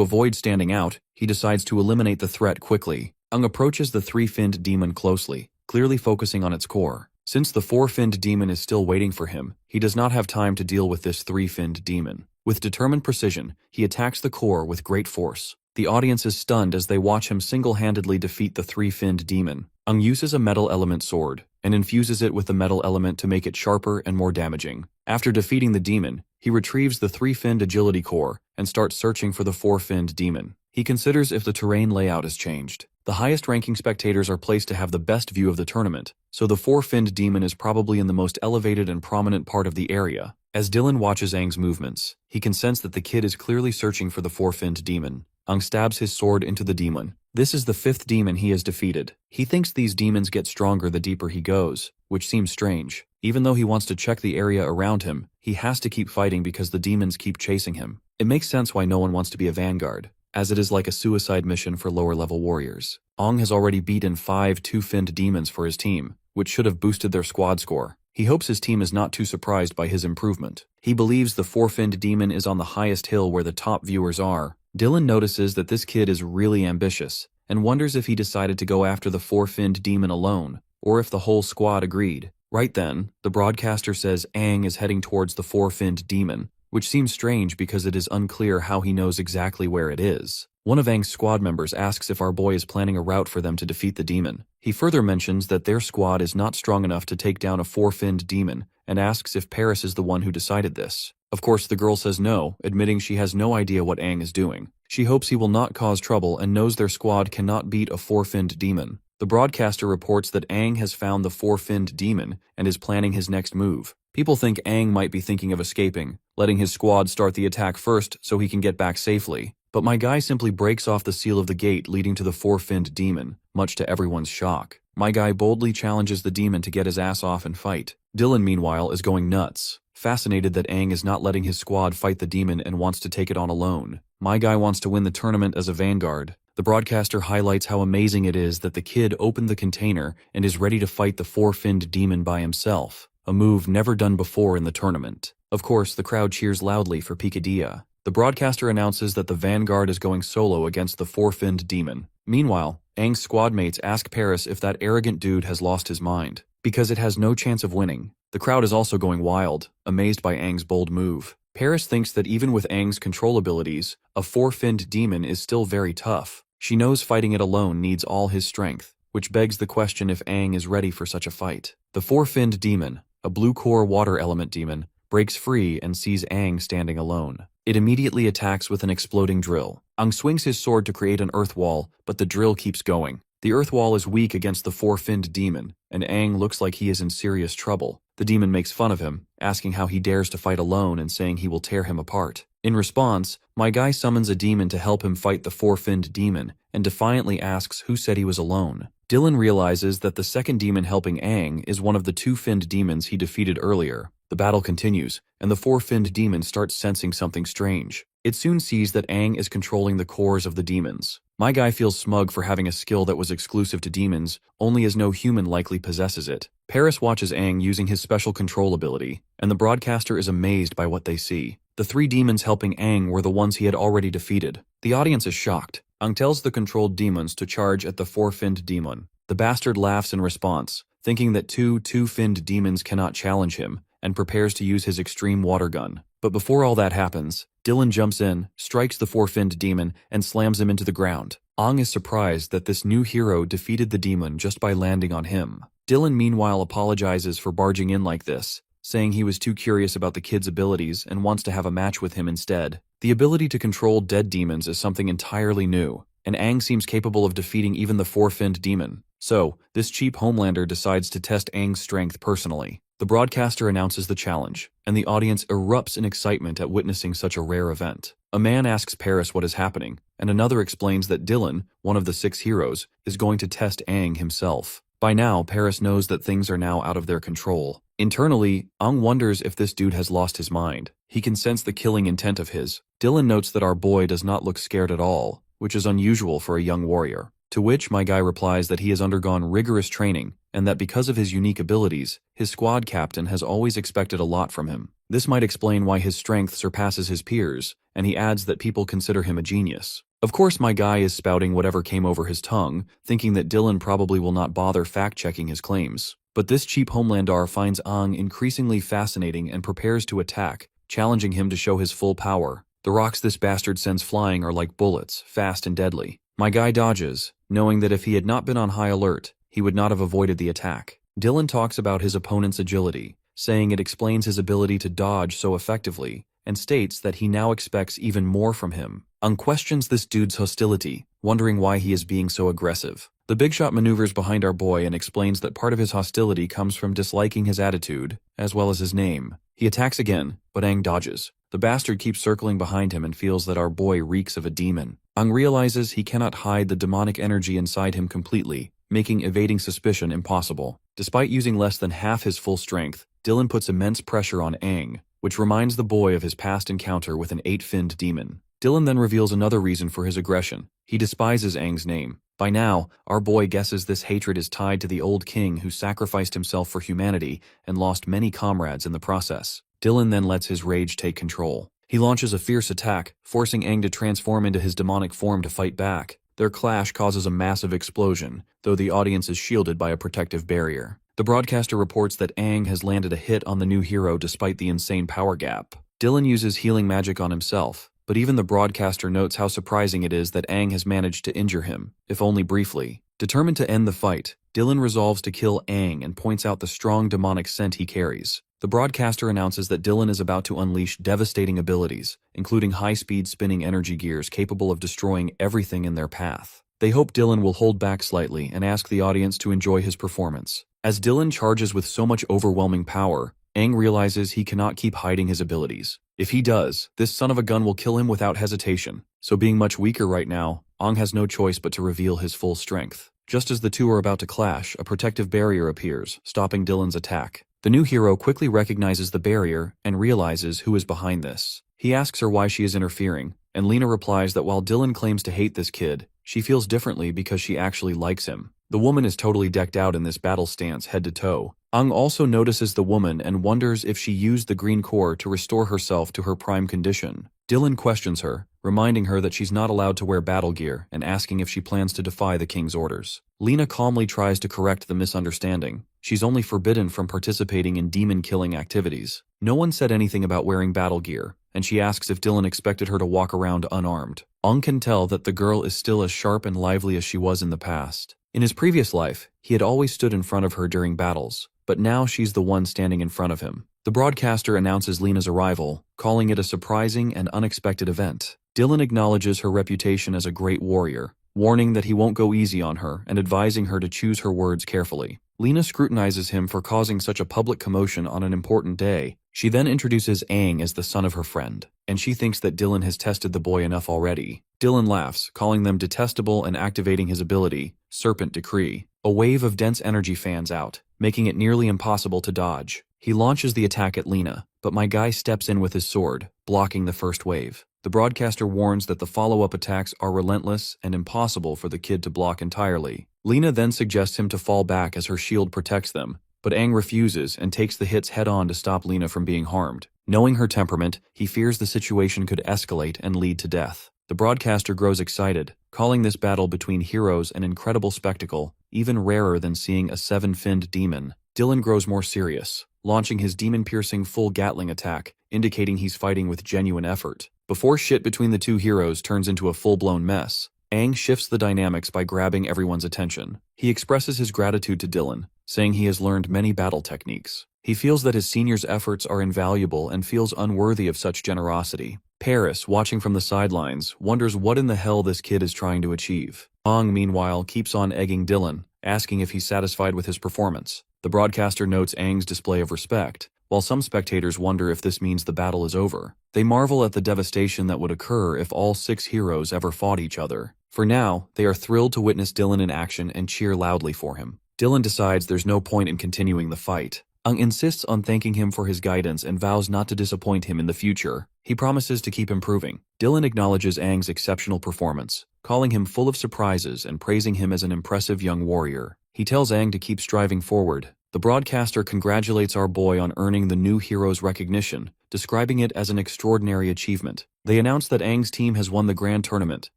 S1: avoid standing out, he decides to eliminate the threat quickly. Aang approaches the 3-finned demon closely, clearly focusing on its core. Since the 4-finned demon is still waiting for him, he does not have time to deal with this 3-finned demon. With determined precision, he attacks the core with great force. The audience is stunned as they watch him single-handedly defeat the 3-finned demon. Aang uses a metal element sword and infuses it with the metal element to make it sharper and more damaging. After defeating the demon, he retrieves the 3-finned agility core and starts searching for the 4-finned demon. He considers if the terrain layout has changed. The highest-ranking spectators are placed to have the best view of the tournament, so the 4-finned demon is probably in the most elevated and prominent part of the area. As Dylan watches Aang's movements, he can sense that the kid is clearly searching for the 4-finned demon. Aang stabs his sword into the demon. This is the 5th demon he has defeated. He thinks these demons get stronger the deeper he goes, which seems strange. Even though he wants to check the area around him, he has to keep fighting because the demons keep chasing him. It makes sense why no one wants to be a vanguard, as it is like a suicide mission for lower-level warriors. Aang has already beaten 5 2-finned demons for his team, which should have boosted their squad score. He hopes his team is not too surprised by his improvement. He believes the 4-finned demon is on the highest hill where the top viewers are. Dylan notices that this kid is really ambitious, and wonders if he decided to go after the 4-finned demon alone, or if the whole squad agreed. Right then, the broadcaster says Aang is heading towards the 4-finned demon, which seems strange because it is unclear how he knows exactly where it is. One of Aang's squad members asks if our boy is planning a route for them to defeat the demon. He further mentions that their squad is not strong enough to take down a 4-finned demon, and asks if Paris is the one who decided this. Of course, the girl says no, admitting she has no idea what Aang is doing. She hopes he will not cause trouble and knows their squad cannot beat a 4-finned demon. The broadcaster reports that Aang has found the 4-finned demon and is planning his next move. People think Aang might be thinking of escaping, letting his squad start the attack first so he can get back safely. But my guy simply breaks off the seal of the gate leading to the 4-finned demon, much to everyone's shock. My guy boldly challenges the demon to get his ass off and fight. Dylan, meanwhile, is going nuts, fascinated that Aang is not letting his squad fight the demon and wants to take it on alone. My guy wants to win the tournament as a vanguard. The broadcaster highlights how amazing it is that the kid opened the container and is ready to fight the four-finned demon by himself, a move never done before in the tournament. Of course, the crowd cheers loudly for Picadilla. The broadcaster announces that the Vanguard is going solo against the four-finned demon. Meanwhile, Aang's squad mates ask Paris if that arrogant dude has lost his mind, because it has no chance of winning. The crowd is also going wild, amazed by Aang's bold move. Paris thinks that even with Aang's control abilities, a four-finned demon is still very tough. She knows fighting it alone needs all his strength, which begs the question if Aang is ready for such a fight. The four-finned demon, a blue core water element demon, breaks free and sees Aang standing alone. It immediately attacks with an exploding drill. Aang swings his sword to create an earth wall, but the drill keeps going. The earth wall is weak against the four-finned demon, and Aang looks like he is in serious trouble. The demon makes fun of him, asking how he dares to fight alone and saying he will tear him apart. In response, my guy summons a demon to help him fight the four-finned demon, and defiantly asks who said he was alone. Dylan realizes that the second demon helping Aang is one of the two-finned demons he defeated earlier. The battle continues, and the four-finned demon starts sensing something strange. It soon sees that Aang is controlling the cores of the demons. My guy feels smug for having a skill that was exclusive to demons, only as no human likely possesses it. Paris watches Aang using his special control ability, and the broadcaster is amazed by what they see. The three demons helping Aang were the ones he had already defeated. The audience is shocked. Aang tells the controlled demons to charge at the four-finned demon. The bastard laughs in response, thinking that two-finned demons cannot challenge him, and prepares to use his extreme water gun. But before all that happens, Dylan jumps in, strikes the four-finned demon, and slams him into the ground. Aang is surprised that this new hero defeated the demon just by landing on him. Dylan meanwhile apologizes for barging in like this, saying he was too curious about the kid's abilities and wants to have a match with him instead. The ability to control dead demons is something entirely new, and Aang seems capable of defeating even the four-finned demon. So, this cheap Homelander decides to test Aang's strength personally. The broadcaster announces the challenge, and the audience erupts in excitement at witnessing such a rare event. A man asks Paris what is happening, and another explains that Dylan, one of the 6 heroes, is going to test Aang himself. By now, Paris knows that things are now out of their control. Internally, Aang wonders if this dude has lost his mind. He can sense the killing intent of his. Dylan notes that our boy does not look scared at all, which is unusual for a young warrior. To which my guy replies that he has undergone rigorous training, and that because of his unique abilities, his squad captain has always expected a lot from him. This might explain why his strength surpasses his peers, and he adds that people consider him a genius. Of course, my guy is spouting whatever came over his tongue, thinking that Dylan probably will not bother fact-checking his claims. But this cheap Homelander finds Aang increasingly fascinating and prepares to attack, challenging him to show his full power. The rocks this bastard sends flying are like bullets, fast and deadly. My guy dodges, knowing that if he had not been on high alert, he would not have avoided the attack. Dylan talks about his opponent's agility, saying it explains his ability to dodge so effectively, and states that he now expects even more from him. Aang questions this dude's hostility, wondering why he is being so aggressive. The big shot maneuvers behind our boy and explains that part of his hostility comes from disliking his attitude, as well as his name. He attacks again, but Aang dodges. The bastard keeps circling behind him and feels that our boy reeks of a demon. Aang realizes he cannot hide the demonic energy inside him completely, making evading suspicion impossible. Despite using less than half his full strength, Dylan puts immense pressure on Aang, which reminds the boy of his past encounter with an 8-finned demon. Dylan then reveals another reason for his aggression. He despises Aang's name. By now, our boy guesses this hatred is tied to the old king who sacrificed himself for humanity and lost many comrades in the process. Dylan then lets his rage take control. He launches a fierce attack, forcing Aang to transform into his demonic form to fight back. Their clash causes a massive explosion, though the audience is shielded by a protective barrier. The broadcaster reports that Aang has landed a hit on the new hero despite the insane power gap. Dylan uses healing magic on himself, but even the broadcaster notes how surprising it is that Aang has managed to injure him, if only briefly. Determined to end the fight, Dylan resolves to kill Aang and points out the strong demonic scent he carries. The broadcaster announces that Dylan is about to unleash devastating abilities, including high-speed spinning energy gears capable of destroying everything in their path. They hope Dylan will hold back slightly and ask the audience to enjoy his performance. As Dylan charges with so much overwhelming power, Aang realizes he cannot keep hiding his abilities. If he does, this son of a gun will kill him without hesitation. So being much weaker right now, Aang has no choice but to reveal his full strength. Just as the two are about to clash, a protective barrier appears, stopping Dylan's attack. The new hero quickly recognizes the barrier and realizes who is behind this. He asks her why she is interfering, and Lena replies that while Dylan claims to hate this kid, she feels differently because she actually likes him. The woman is totally decked out in this battle stance head to toe. Ang also notices the woman and wonders if she used the green core to restore herself to her prime condition. Dylan questions her, reminding her that she's not allowed to wear battle gear and asking if she plans to defy the king's orders. Lena calmly tries to correct the misunderstanding. She's only forbidden from participating in demon-killing activities. No one said anything about wearing battle gear, and she asks if Dylan expected her to walk around unarmed. Ang can tell that the girl is still as sharp and lively as she was in the past. In his previous life, he had always stood in front of her during battles, but now she's the one standing in front of him. The broadcaster announces Lena's arrival, calling it a surprising and unexpected event. Dylan acknowledges her reputation as a great warrior, warning that he won't go easy on her and advising her to choose her words carefully. Lena scrutinizes him for causing such a public commotion on an important day. She then introduces Aang as the son of her friend, and she thinks that Dylan has tested the boy enough already. Dylan laughs, calling them detestable and activating his ability, Serpent Decree. A wave of dense energy fans out, making it nearly impossible to dodge. He launches the attack at Lena, but my guy steps in with his sword, blocking the first wave. The broadcaster warns that the follow-up attacks are relentless and impossible for the kid to block entirely. Lena then suggests him to fall back as her shield protects them, but Aang refuses and takes the hits head-on to stop Lena from being harmed. Knowing her temperament, he fears the situation could escalate and lead to death. The broadcaster grows excited, calling this battle between heroes an incredible spectacle, even rarer than seeing a seven-finned demon. Dylan grows more serious, launching his demon-piercing full Gatling attack, indicating he's fighting with genuine effort. Before shit between the two heroes turns into a full-blown mess, Aang shifts the dynamics by grabbing everyone's attention. He expresses his gratitude to Dylan, saying he has learned many battle techniques. He feels that his senior's efforts are invaluable and feels unworthy of such generosity. Paris, watching from the sidelines, wonders what in the hell this kid is trying to achieve. Aang, meanwhile, keeps on egging Dylan, asking if he's satisfied with his performance. The broadcaster notes Aang's display of respect, while some spectators wonder if this means the battle is over. They marvel at the devastation that would occur if all 6 heroes ever fought each other. For now, they are thrilled to witness Dylan in action and cheer loudly for him. Dylan decides there's no point in continuing the fight. Aang insists on thanking him for his guidance and vows not to disappoint him in the future. He promises to keep improving. Dylan acknowledges Aang's exceptional performance, calling him full of surprises and praising him as an impressive young warrior. He tells Aang to keep striving forward. The broadcaster congratulates our boy on earning the new hero's recognition, describing it as an extraordinary achievement. They announce that Aang's team has won the grand tournament,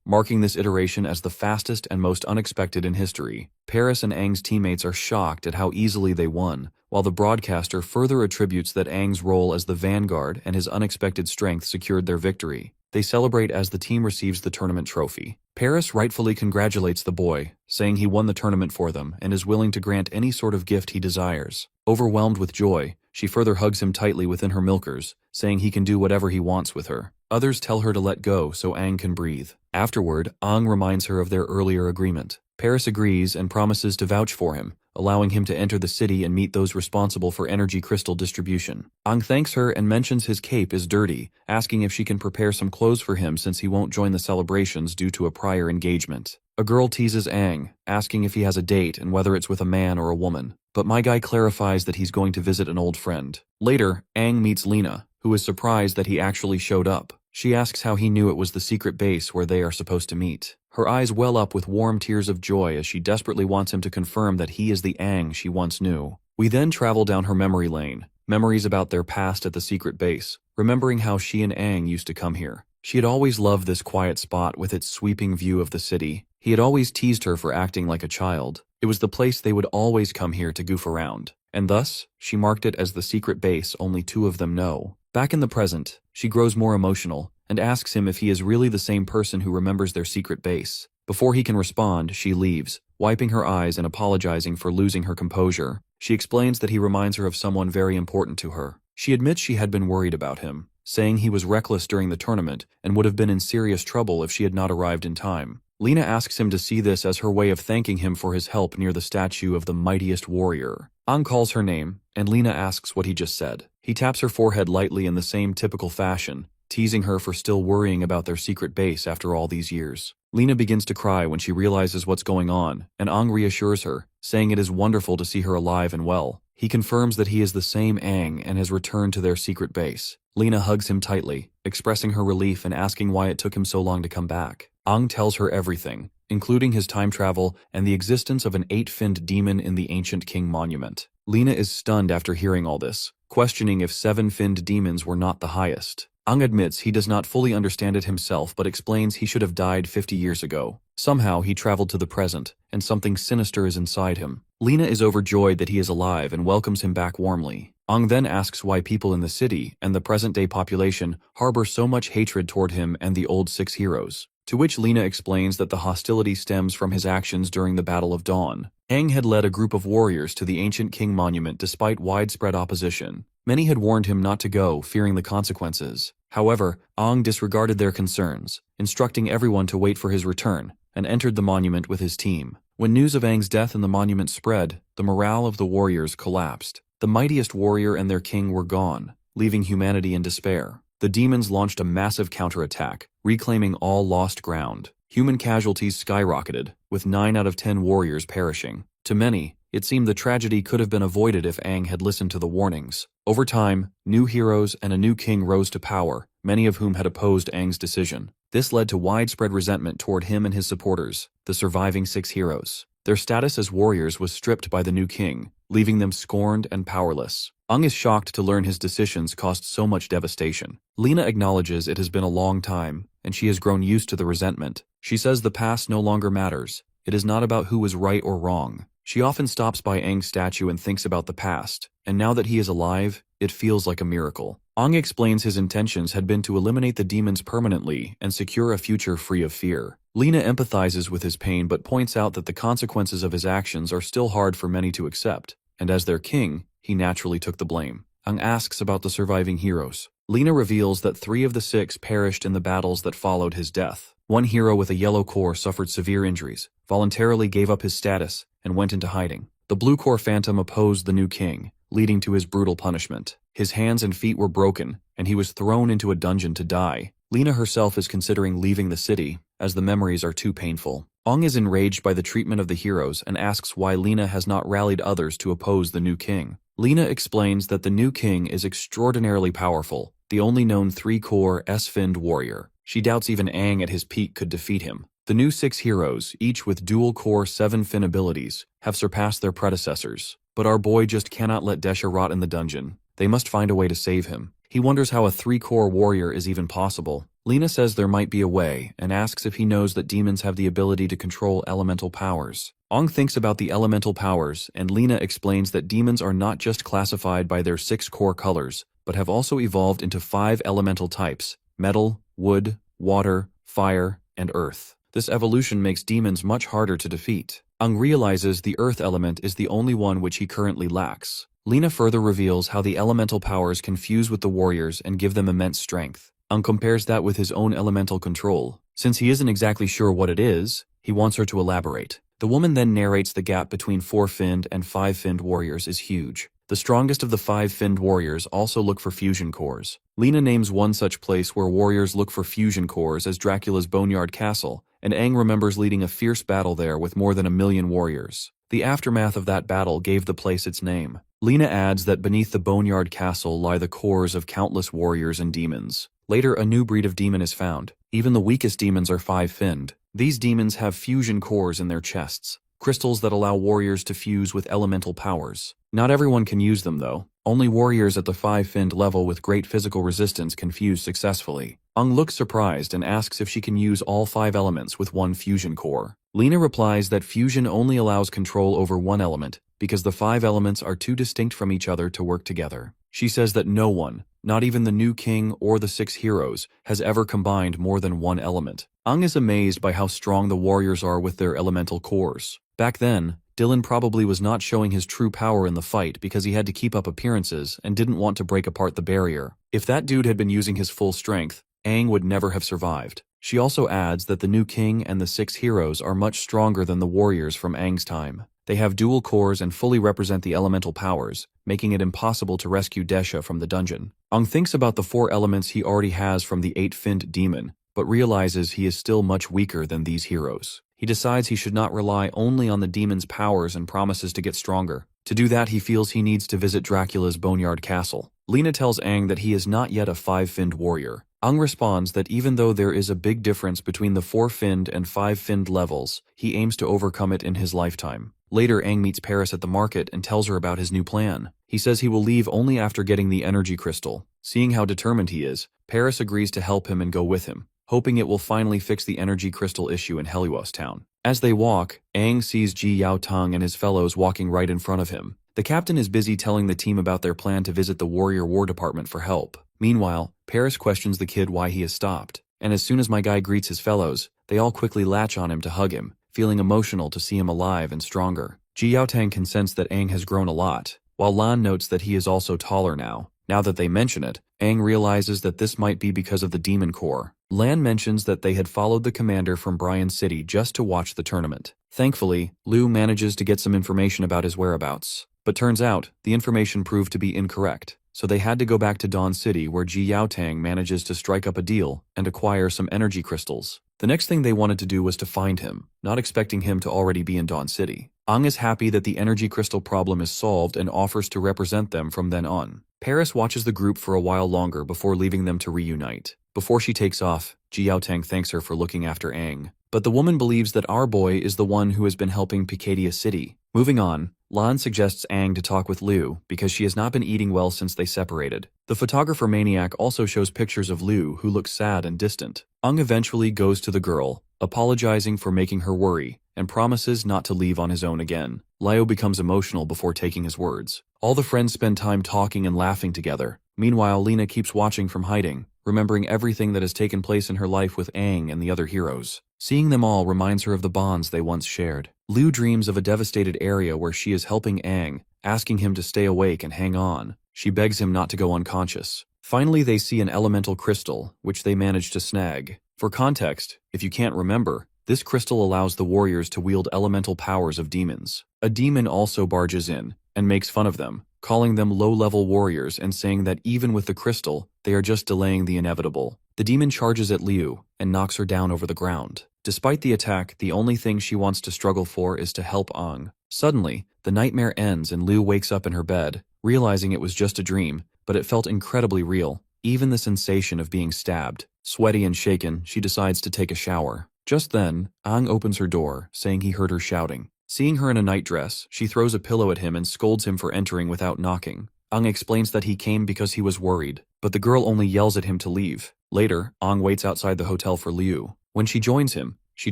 S1: marking this iteration as the fastest and most unexpected in history. Paris and Aang's teammates are shocked at how easily they won, while the broadcaster further attributes that Aang's role as the vanguard and his unexpected strength secured their victory. They celebrate as the team receives the tournament trophy. Paris rightfully congratulates the boy, saying he won the tournament for them and is willing to grant any sort of gift he desires. Overwhelmed with joy, she further hugs him tightly within her milkers, saying he can do whatever he wants with her. Others tell her to let go so Aang can breathe. Afterward, Aang reminds her of their earlier agreement. Paris agrees and promises to vouch for him, allowing him to enter the city and meet those responsible for energy crystal distribution. Aang thanks her and mentions his cape is dirty, asking if she can prepare some clothes for him since he won't join the celebrations due to a prior engagement. A girl teases Aang, asking if he has a date and whether it's with a man or a woman, but my guy clarifies that he's going to visit an old friend. Later, Aang meets Lena, who is surprised that he actually showed up. She asks how he knew it was the secret base where they are supposed to meet. Her eyes well up with warm tears of joy as she desperately wants him to confirm that he is the Aang she once knew. We then travel down her memory lane, memories about their past at the secret base, remembering how she and Aang used to come here. She had always loved this quiet spot with its sweeping view of the city. He had always teased her for acting like a child. It was the place they would always come here to goof around, and thus, she marked it as the secret base only 2 of them know. Back in the present, she grows more emotional and asks him if he is really the same person who remembers their secret base. Before he can respond, she leaves, wiping her eyes and apologizing for losing her composure. She explains that he reminds her of someone very important to her. She admits she had been worried about him, saying he was reckless during the tournament and would have been in serious trouble if she had not arrived in time. Lena asks him to see this as her way of thanking him for his help near the statue of the mightiest warrior. Aang calls her name, and Lena asks what he just said. He taps her forehead lightly in the same typical fashion, teasing her for still worrying about their secret base after all these years. Lena begins to cry when she realizes what's going on, and Aang reassures her, saying it is wonderful to see her alive and well. He confirms that he is the same Aang and has returned to their secret base. Lena hugs him tightly, expressing her relief and asking why it took him so long to come back. Aang tells her everything, including his time travel and the existence of an 8-finned demon in the ancient king monument. Lena is stunned after hearing all this, questioning if 7-finned demons were not the highest. Aang admits he does not fully understand it himself but explains he should have died 50 years ago. Somehow he traveled to the present, and something sinister is inside him. Lena is overjoyed that he is alive and welcomes him back warmly. Aang then asks why people in the city and the present-day population harbor so much hatred toward him and the old 6 heroes. To which Lena explains that the hostility stems from his actions during the Battle of Dawn. Aang had led a group of warriors to the ancient king monument despite widespread opposition. Many had warned him not to go, fearing the consequences. However, Aang disregarded their concerns, instructing everyone to wait for his return, and entered the monument with his team. When news of Aang's death in the monument spread, the morale of the warriors collapsed. The mightiest warrior and their king were gone, leaving humanity in despair. The demons launched a massive counterattack, reclaiming all lost ground. Human casualties skyrocketed, with 9 out of 10 warriors perishing. To many, it seemed the tragedy could have been avoided if Aang had listened to the warnings. Over time, new heroes and a new king rose to power, many of whom had opposed Aang's decision. This led to widespread resentment toward him and his supporters, the surviving 6 heroes. Their status as warriors was stripped by the new king, leaving them scorned and powerless. Aang is shocked to learn his decisions caused so much devastation. Lena acknowledges it has been a long time, and she has grown used to the resentment. She says the past no longer matters. It is not about who was right or wrong. She often stops by Aang's statue and thinks about the past, and now that he is alive, it feels like a miracle. Aang explains his intentions had been to eliminate the demons permanently and secure a future free of fear. Lena empathizes with his pain but points out that the consequences of his actions are still hard for many to accept, and as their king, he naturally took the blame. Aang asks about the surviving heroes. Lena reveals that 3 of the 6 perished in the battles that followed his death. One hero with a yellow core suffered severe injuries, voluntarily gave up his status, and went into hiding. The blue core phantom opposed the new king, leading to his brutal punishment. His hands and feet were broken, and he was thrown into a dungeon to die. Lena herself is considering leaving the city, as the memories are too painful. Aang is enraged by the treatment of the heroes and asks why Lena has not rallied others to oppose the new king. Lena explains that the new king is extraordinarily powerful, the only known 3-core S-finned warrior. She doubts even Aang at his peak could defeat him. The new 6 heroes, each with dual-core 7-fin abilities, have surpassed their predecessors. But our boy just cannot let Desha rot in the dungeon. They must find a way to save him. He wonders how a 3-core warrior is even possible. Lena says there might be a way, and asks if he knows that demons have the ability to control elemental powers. Aang thinks about the elemental powers, and Lena explains that demons are not just classified by their 6 core colors, but have also evolved into 5 elemental types: metal, wood, water, fire, and earth. This evolution makes demons much harder to defeat. Aang realizes the earth element is the only one which he currently lacks. Lena further reveals how the elemental powers can fuse with the warriors and give them immense strength. Aang compares that with his own elemental control. Since he isn't exactly sure what it is, he wants her to elaborate. The woman then narrates the gap between 4-finned and 5-finned warriors is huge. The strongest of the 5-finned warriors also look for fusion cores. Lena names one such place where warriors look for fusion cores as Dracula's Boneyard Castle, and Aang remembers leading a fierce battle there with more than 1 million warriors. The aftermath of that battle gave the place its name. Lena adds that beneath the Boneyard Castle lie the cores of countless warriors and demons. Later, a new breed of demon is found. Even the weakest demons are 5-finned. These demons have fusion cores in their chests, crystals that allow warriors to fuse with elemental powers. Not everyone can use them though. Only warriors at the 5-finned level with great physical resistance can fuse successfully. Aang looks surprised and asks if she can use all 5 elements with one fusion core. Lena replies that fusion only allows control over one element, because the 5 elements are too distinct from each other to work together. She says that no one, not even the new king or the 6 heroes, has ever combined more than one element. Aang is amazed by how strong the warriors are with their elemental cores. Back then, Dylan probably was not showing his true power in the fight because he had to keep up appearances and didn't want to break apart the barrier. If that dude had been using his full strength, Aang would never have survived. She also adds that the new king and the 6 heroes are much stronger than the warriors from Aang's time. They have dual cores and fully represent the elemental powers, making it impossible to rescue Desha from the dungeon. Aang thinks about the 4 elements he already has from the 8-finned demon, but realizes he is still much weaker than these heroes. He decides he should not rely only on the demon's powers and promises to get stronger. To do that, he feels he needs to visit Dracula's Boneyard Castle. Lena tells Aang that he is not yet a five-finned warrior. Aang responds that even though there is a big difference between the four-finned and five-finned levels, he aims to overcome it in his lifetime. Later, Aang meets Paris at the market and tells her about his new plan. He says he will leave only after getting the energy crystal. Seeing how determined he is, Paris agrees to help him and go with him, hoping it will finally fix the energy crystal issue in Helios Town. As they walk, Aang sees Ji Yao Tong and his fellows walking right in front of him. The captain is busy telling the team about their plan to visit the Warrior War Department for help. Meanwhile, Paris questions the kid why he has stopped, and as soon as my guy greets his fellows, they all quickly latch on him to hug him, feeling emotional to see him alive and stronger. Ji Yao Tang can sense that Aang has grown a lot, while Lan notes that he is also taller now. Now that they mention it, Aang realizes that this might be because of the Demon Corps. Lan mentions that they had followed the commander from Bryan City just to watch the tournament. Thankfully, Liu manages to get some information about his whereabouts. But turns out, the information proved to be incorrect, so they had to go back to Dawn City where Ji Yao Tang manages to strike up a deal and acquire some energy crystals. The next thing they wanted to do was to find him, not expecting him to already be in Dawn City. Aang is happy that the energy crystal problem is solved and offers to represent them from then on. Paris watches the group for a while longer before leaving them to reunite. Before she takes off, Ji Yao Tang thanks her for looking after Aang. But the woman believes that our boy is the one who has been helping Picadia City. Moving on, Lan suggests Aang to talk with Liu because she has not been eating well since they separated. The photographer Maniac also shows pictures of Liu who looks sad and distant. Aang eventually goes to the girl, apologizing for making her worry, and promises not to leave on his own again. Liu becomes emotional before taking his words. All the friends spend time talking and laughing together. Meanwhile, Lena keeps watching from hiding, remembering everything that has taken place in her life with Aang and the other heroes. Seeing them all reminds her of the bonds they once shared. Liu dreams of a devastated area where she is helping Aang, asking him to stay awake and hang on. She begs him not to go unconscious. Finally, they see an elemental crystal, which they manage to snag. For context, if you can't remember, this crystal allows the warriors to wield elemental powers of demons. A demon also barges in and makes fun of them, calling them low-level warriors and saying that even with the crystal, they are just delaying the inevitable. The demon charges at Liu and knocks her down over the ground. Despite the attack, the only thing she wants to struggle for is to help Aang. Suddenly, the nightmare ends and Liu wakes up in her bed, realizing it was just a dream, but it felt incredibly real. Even the sensation of being stabbed. Sweaty and shaken, she decides to take a shower. Just then, Aang opens her door, saying he heard her shouting. Seeing her in a nightdress, she throws a pillow at him and scolds him for entering without knocking. Aang explains that he came because he was worried, but the girl only yells at him to leave. Later, Aang waits outside the hotel for Liu. When she joins him, she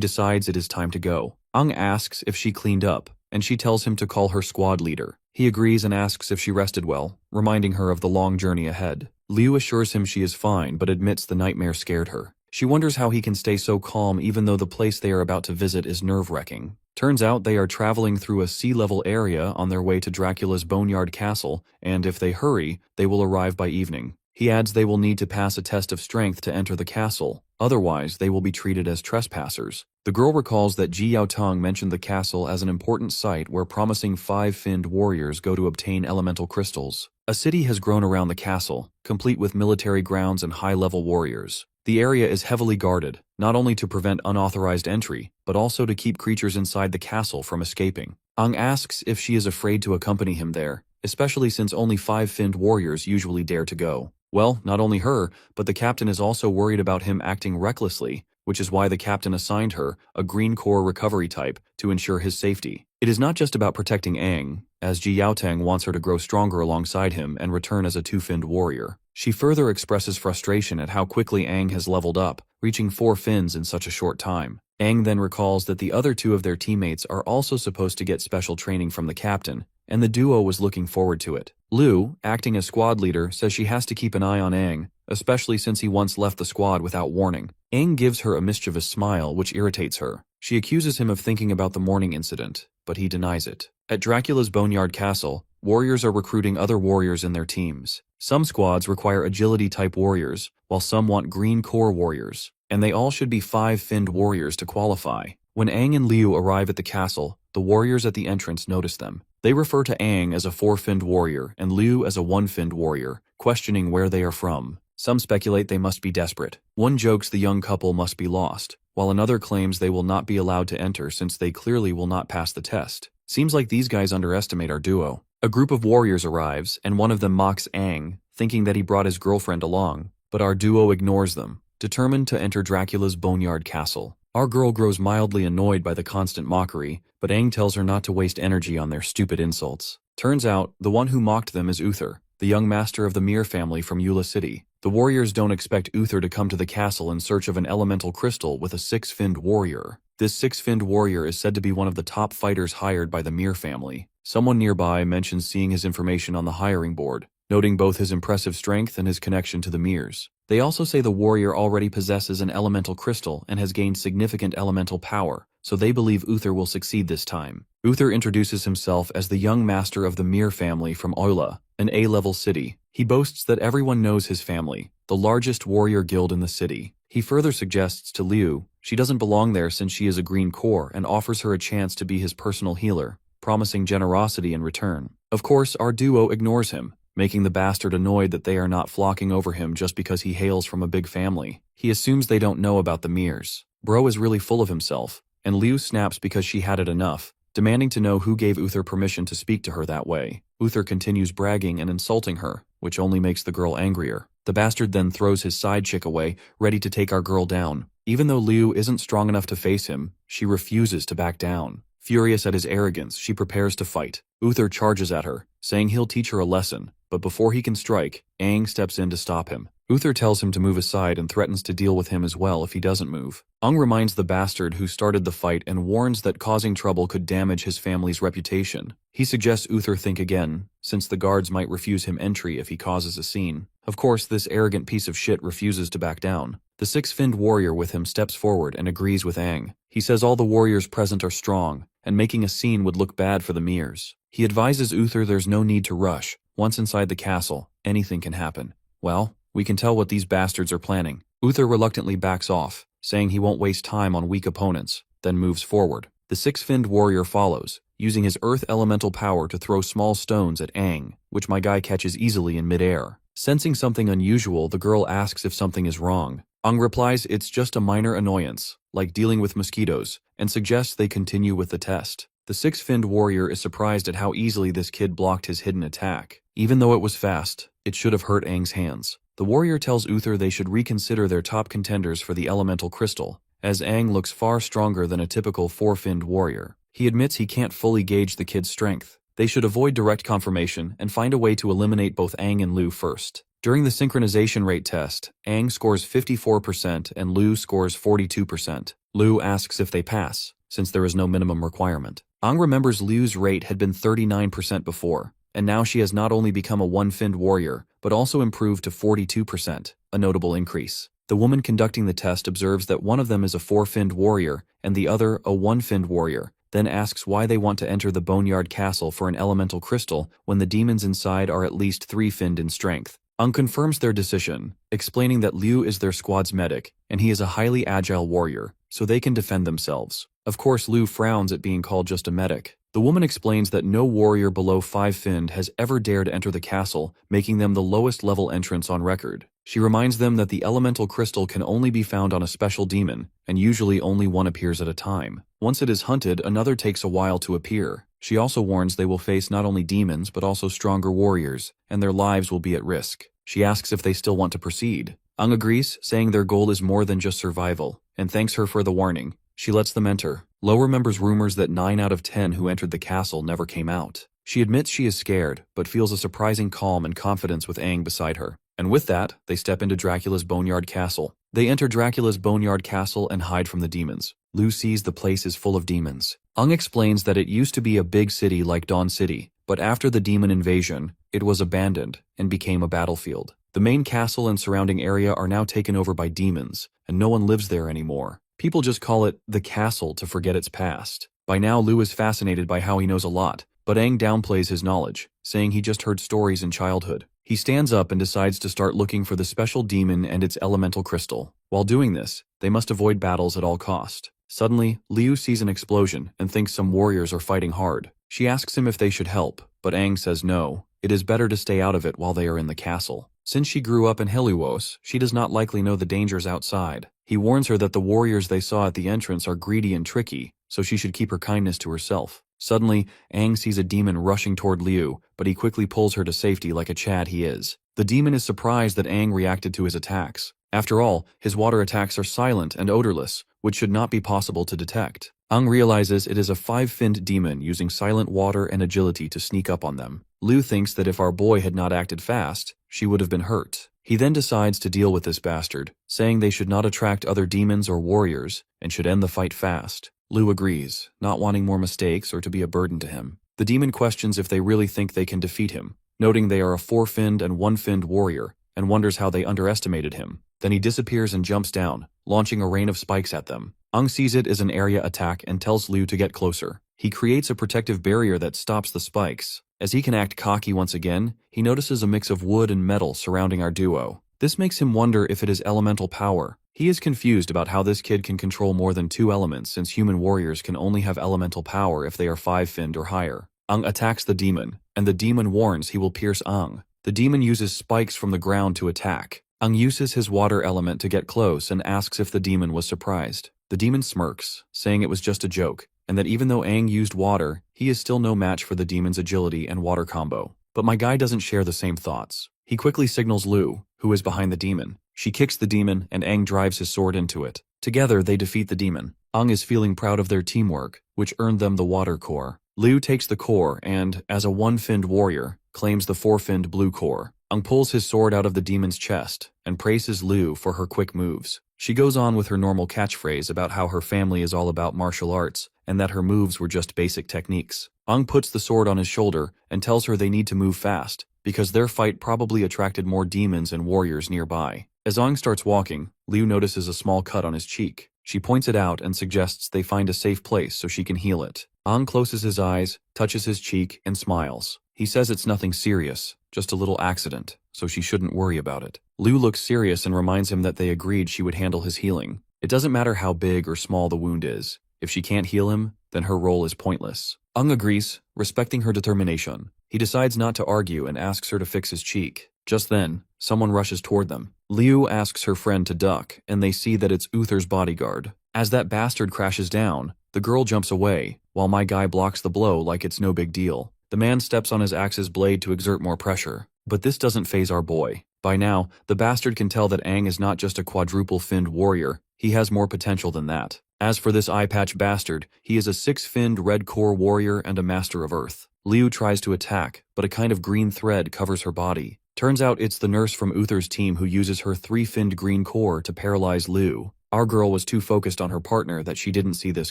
S1: decides it is time to go. Aang asks if she cleaned up, and she tells him to call her squad leader. He agrees and asks if she rested well, reminding her of the long journey ahead. Liu assures him she is fine but admits the nightmare scared her. She wonders how he can stay so calm even though the place they are about to visit is nerve-wracking. Turns out they are traveling through a sea-level area on their way to Dracula's Boneyard Castle, and if they hurry, they will arrive by evening. He adds they will need to pass a test of strength to enter the castle, otherwise they will be treated as trespassers. The girl recalls that Ji Yao Tong mentioned the castle as an important site where promising five-finned warriors go to obtain elemental crystals. A city has grown around the castle, complete with military grounds and high-level warriors. The area is heavily guarded, not only to prevent unauthorized entry, but also to keep creatures inside the castle from escaping. Aang asks if she is afraid to accompany him there, especially since only five-finned warriors usually dare to go. Well, not only her, but the captain is also worried about him acting recklessly, which is why the captain assigned her, a Green Corps recovery type, to ensure his safety. It is not just about protecting Aang, as Ji Yao Tang wants her to grow stronger alongside him and return as a two-finned warrior. She further expresses frustration at how quickly Aang has leveled up, reaching 4 fins in such a short time. Aang then recalls that the other 2 of their teammates are also supposed to get special training from the captain, and the duo was looking forward to it. Liu, acting as squad leader, says she has to keep an eye on Aang, especially since he once left the squad without warning. Aang gives her a mischievous smile which irritates her. She accuses him of thinking about the morning incident, but he denies it. At Dracula's Boneyard Castle, warriors are recruiting other warriors in their teams. Some squads require agility-type warriors, while some want Green Corps warriors, and they all should be 5-finned warriors to qualify. When Aang and Liu arrive at the castle, the warriors at the entrance notice them. They refer to Aang as a 4-finned warrior and Liu as a 1-finned warrior, questioning where they are from. Some speculate they must be desperate. One jokes the young couple must be lost, while another claims they will not be allowed to enter since they clearly will not pass the test. Seems like these guys underestimate our duo. A group of warriors arrives, and one of them mocks Aang, thinking that he brought his girlfriend along, but our duo ignores them, determined to enter Dracula's boneyard castle. Our girl grows mildly annoyed by the constant mockery, but Aang tells her not to waste energy on their stupid insults. Turns out, the one who mocked them is Uther, the young master of the Mir family from Eula City. The warriors don't expect Uther to come to the castle in search of an elemental crystal with a six-finned warrior. This six-finned warrior is said to be one of the top fighters hired by the Mir family. Someone nearby mentions seeing his information on the hiring board, noting both his impressive strength and his connection to the Mirs. They also say the warrior already possesses an elemental crystal and has gained significant elemental power, so they believe Uther will succeed this time. Uther introduces himself as the young master of the Mir family from Eula, an A-level city. He boasts that everyone knows his family, the largest warrior guild in the city. He further suggests to Liu she doesn't belong there since she is a green core and offers her a chance to be his personal healer, promising generosity in return. Of course, our duo ignores him, making the bastard annoyed that they are not flocking over him just because he hails from a big family. He assumes they don't know about the Mirs. Bro is really full of himself, and Liu snaps because she had it enough, demanding to know who gave Uther permission to speak to her that way. Uther continues bragging and insulting her, which only makes the girl angrier. The bastard then throws his side chick away, ready to take our girl down. Even though Liu isn't strong enough to face him, she refuses to back down. Furious at his arrogance, she prepares to fight. Uther charges at her, saying he'll teach her a lesson, but before he can strike, Aang steps in to stop him. Uther tells him to move aside and threatens to deal with him as well if he doesn't move. Aang reminds the bastard who started the fight and warns that causing trouble could damage his family's reputation. He suggests Uther think again, since the guards might refuse him entry if he causes a scene. Of course, this arrogant piece of shit refuses to back down. The six-finned warrior with him steps forward and agrees with Aang. He says all the warriors present are strong, and making a scene would look bad for the Mirs. He advises Uther there's no need to rush. Once inside the castle, anything can happen. Well, we can tell what these bastards are planning. Uther reluctantly backs off, saying he won't waste time on weak opponents, then moves forward. The six-finned warrior follows, using his earth elemental power to throw small stones at Aang, which my guy catches easily in midair. Sensing something unusual, the girl asks if something is wrong. Aang replies it's just a minor annoyance, like dealing with mosquitoes, and suggests they continue with the test. The six-finned warrior is surprised at how easily this kid blocked his hidden attack. Even though it was fast, it should have hurt Aang's hands. The warrior tells Uther they should reconsider their top contenders for the elemental crystal, as Aang looks far stronger than a typical four-finned warrior. He admits he can't fully gauge the kid's strength. They should avoid direct confirmation and find a way to eliminate both Aang and Liu first. During the synchronization rate test, Aang scores 54% and Liu scores 42%. Liu asks if they pass, since there is no minimum requirement. Aang remembers Liu's rate had been 39% before, and now she has not only become a one-finned warrior, but also improved to 42%, a notable increase. The woman conducting the test observes that one of them is a four-finned warrior and the other a one-finned warrior, then asks why they want to enter the Boneyard Castle for an elemental crystal when the demons inside are at least three-finned in strength. Aang confirms their decision, explaining that Liu is their squad's medic, and he is a highly agile warrior, so they can defend themselves. Of course, Liu frowns at being called just a medic. The woman explains that no warrior below 5-finned has ever dared enter the castle, making them the lowest level entrance on record. She reminds them that the elemental crystal can only be found on a special demon, and usually only one appears at a time. Once it is hunted, another takes a while to appear. She also warns they will face not only demons but also stronger warriors, and their lives will be at risk. She asks if they still want to proceed. Aang agrees, saying their goal is more than just survival, and thanks her for the warning. She lets them enter. Lo remembers rumors that 9 out of 10 who entered the castle never came out. She admits she is scared, but feels a surprising calm and confidence with Aang beside her. And with that, they step into Dracula's Boneyard Castle. They enter Dracula's Boneyard Castle and hide from the demons. Liu sees the place is full of demons. Aang explains that it used to be a big city like Dawn City, but after the demon invasion, it was abandoned and became a battlefield. The main castle and surrounding area are now taken over by demons, and no one lives there anymore. People just call it the castle to forget its past. By now, Liu is fascinated by how he knows a lot, but Aang downplays his knowledge, saying he just heard stories in childhood. He stands up and decides to start looking for the special demon and its elemental crystal. While doing this, they must avoid battles at all cost. Suddenly, Liu sees an explosion and thinks some warriors are fighting hard. She asks him if they should help, but Aang says no. It is better to stay out of it while they are in the castle. Since she grew up in Helios, she does not likely know the dangers outside. He warns her that the warriors they saw at the entrance are greedy and tricky, so she should keep her kindness to herself. Suddenly, Aang sees a demon rushing toward Liu, but he quickly pulls her to safety like a Chad he is. The demon is surprised that Aang reacted to his attacks. After all, his water attacks are silent and odorless, which should not be possible to detect. Aang realizes it is a five-finned demon using silent water and agility to sneak up on them. Liu thinks that if our boy had not acted fast, she would have been hurt. He then decides to deal with this bastard, saying they should not attract other demons or warriors and should end the fight fast. Liu agrees, not wanting more mistakes or to be a burden to him. The demon questions if they really think they can defeat him, noting they are a four-finned and one-finned warrior, and wonders how they underestimated him. Then he disappears and jumps down, launching a rain of spikes at them. Aang sees it as an area attack and tells Liu to get closer. He creates a protective barrier that stops the spikes. As he can act cocky once again, he notices a mix of wood and metal surrounding our duo. This makes him wonder if it is elemental power. He is confused about how this kid can control more than two elements since human warriors can only have elemental power if they are five-finned or higher. Aang attacks the demon, and the demon warns he will pierce Aang. The demon uses spikes from the ground to attack. Aang uses his water element to get close and asks if the demon was surprised. The demon smirks, saying it was just a joke, and that even though Aang used water, he is still no match for the demon's agility and water combo. But my guy doesn't share the same thoughts. He quickly signals Liu, who is behind the demon. She kicks the demon, and Aang drives his sword into it. Together, they defeat the demon. Aang is feeling proud of their teamwork, which earned them the water core. Liu takes the core and, as a one-finned warrior, claims the four-finned blue core. Aang pulls his sword out of the demon's chest and praises Liu for her quick moves. She goes on with her normal catchphrase about how her family is all about martial arts and that her moves were just basic techniques. Aang puts the sword on his shoulder and tells her they need to move fast because their fight probably attracted more demons and warriors nearby. As Aang starts walking, Liu notices a small cut on his cheek. She points it out and suggests they find a safe place so she can heal it. Aang closes his eyes, touches his cheek, and smiles. He says it's nothing serious, just a little accident, so she shouldn't worry about it. Liu looks serious and reminds him that they agreed she would handle his healing. It doesn't matter how big or small the wound is. If she can't heal him, then her role is pointless. Aang agrees, respecting her determination. He decides not to argue and asks her to fix his cheek. Just then, someone rushes toward them. Liu asks her friend to duck, and they see that it's Uther's bodyguard. As that bastard crashes down, the girl jumps away, while my guy blocks the blow like it's no big deal. The man steps on his axe's blade to exert more pressure. But this doesn't faze our boy. By now, the bastard can tell that Aang is not just a quadruple-finned warrior, he has more potential than that. As for this eye-patch bastard, he is a six-finned red core warrior and a master of earth. Liu tries to attack, but a kind of green thread covers her body. Turns out it's the nurse from Uther's team who uses her three-finned green core to paralyze Liu. Our girl was too focused on her partner that she didn't see this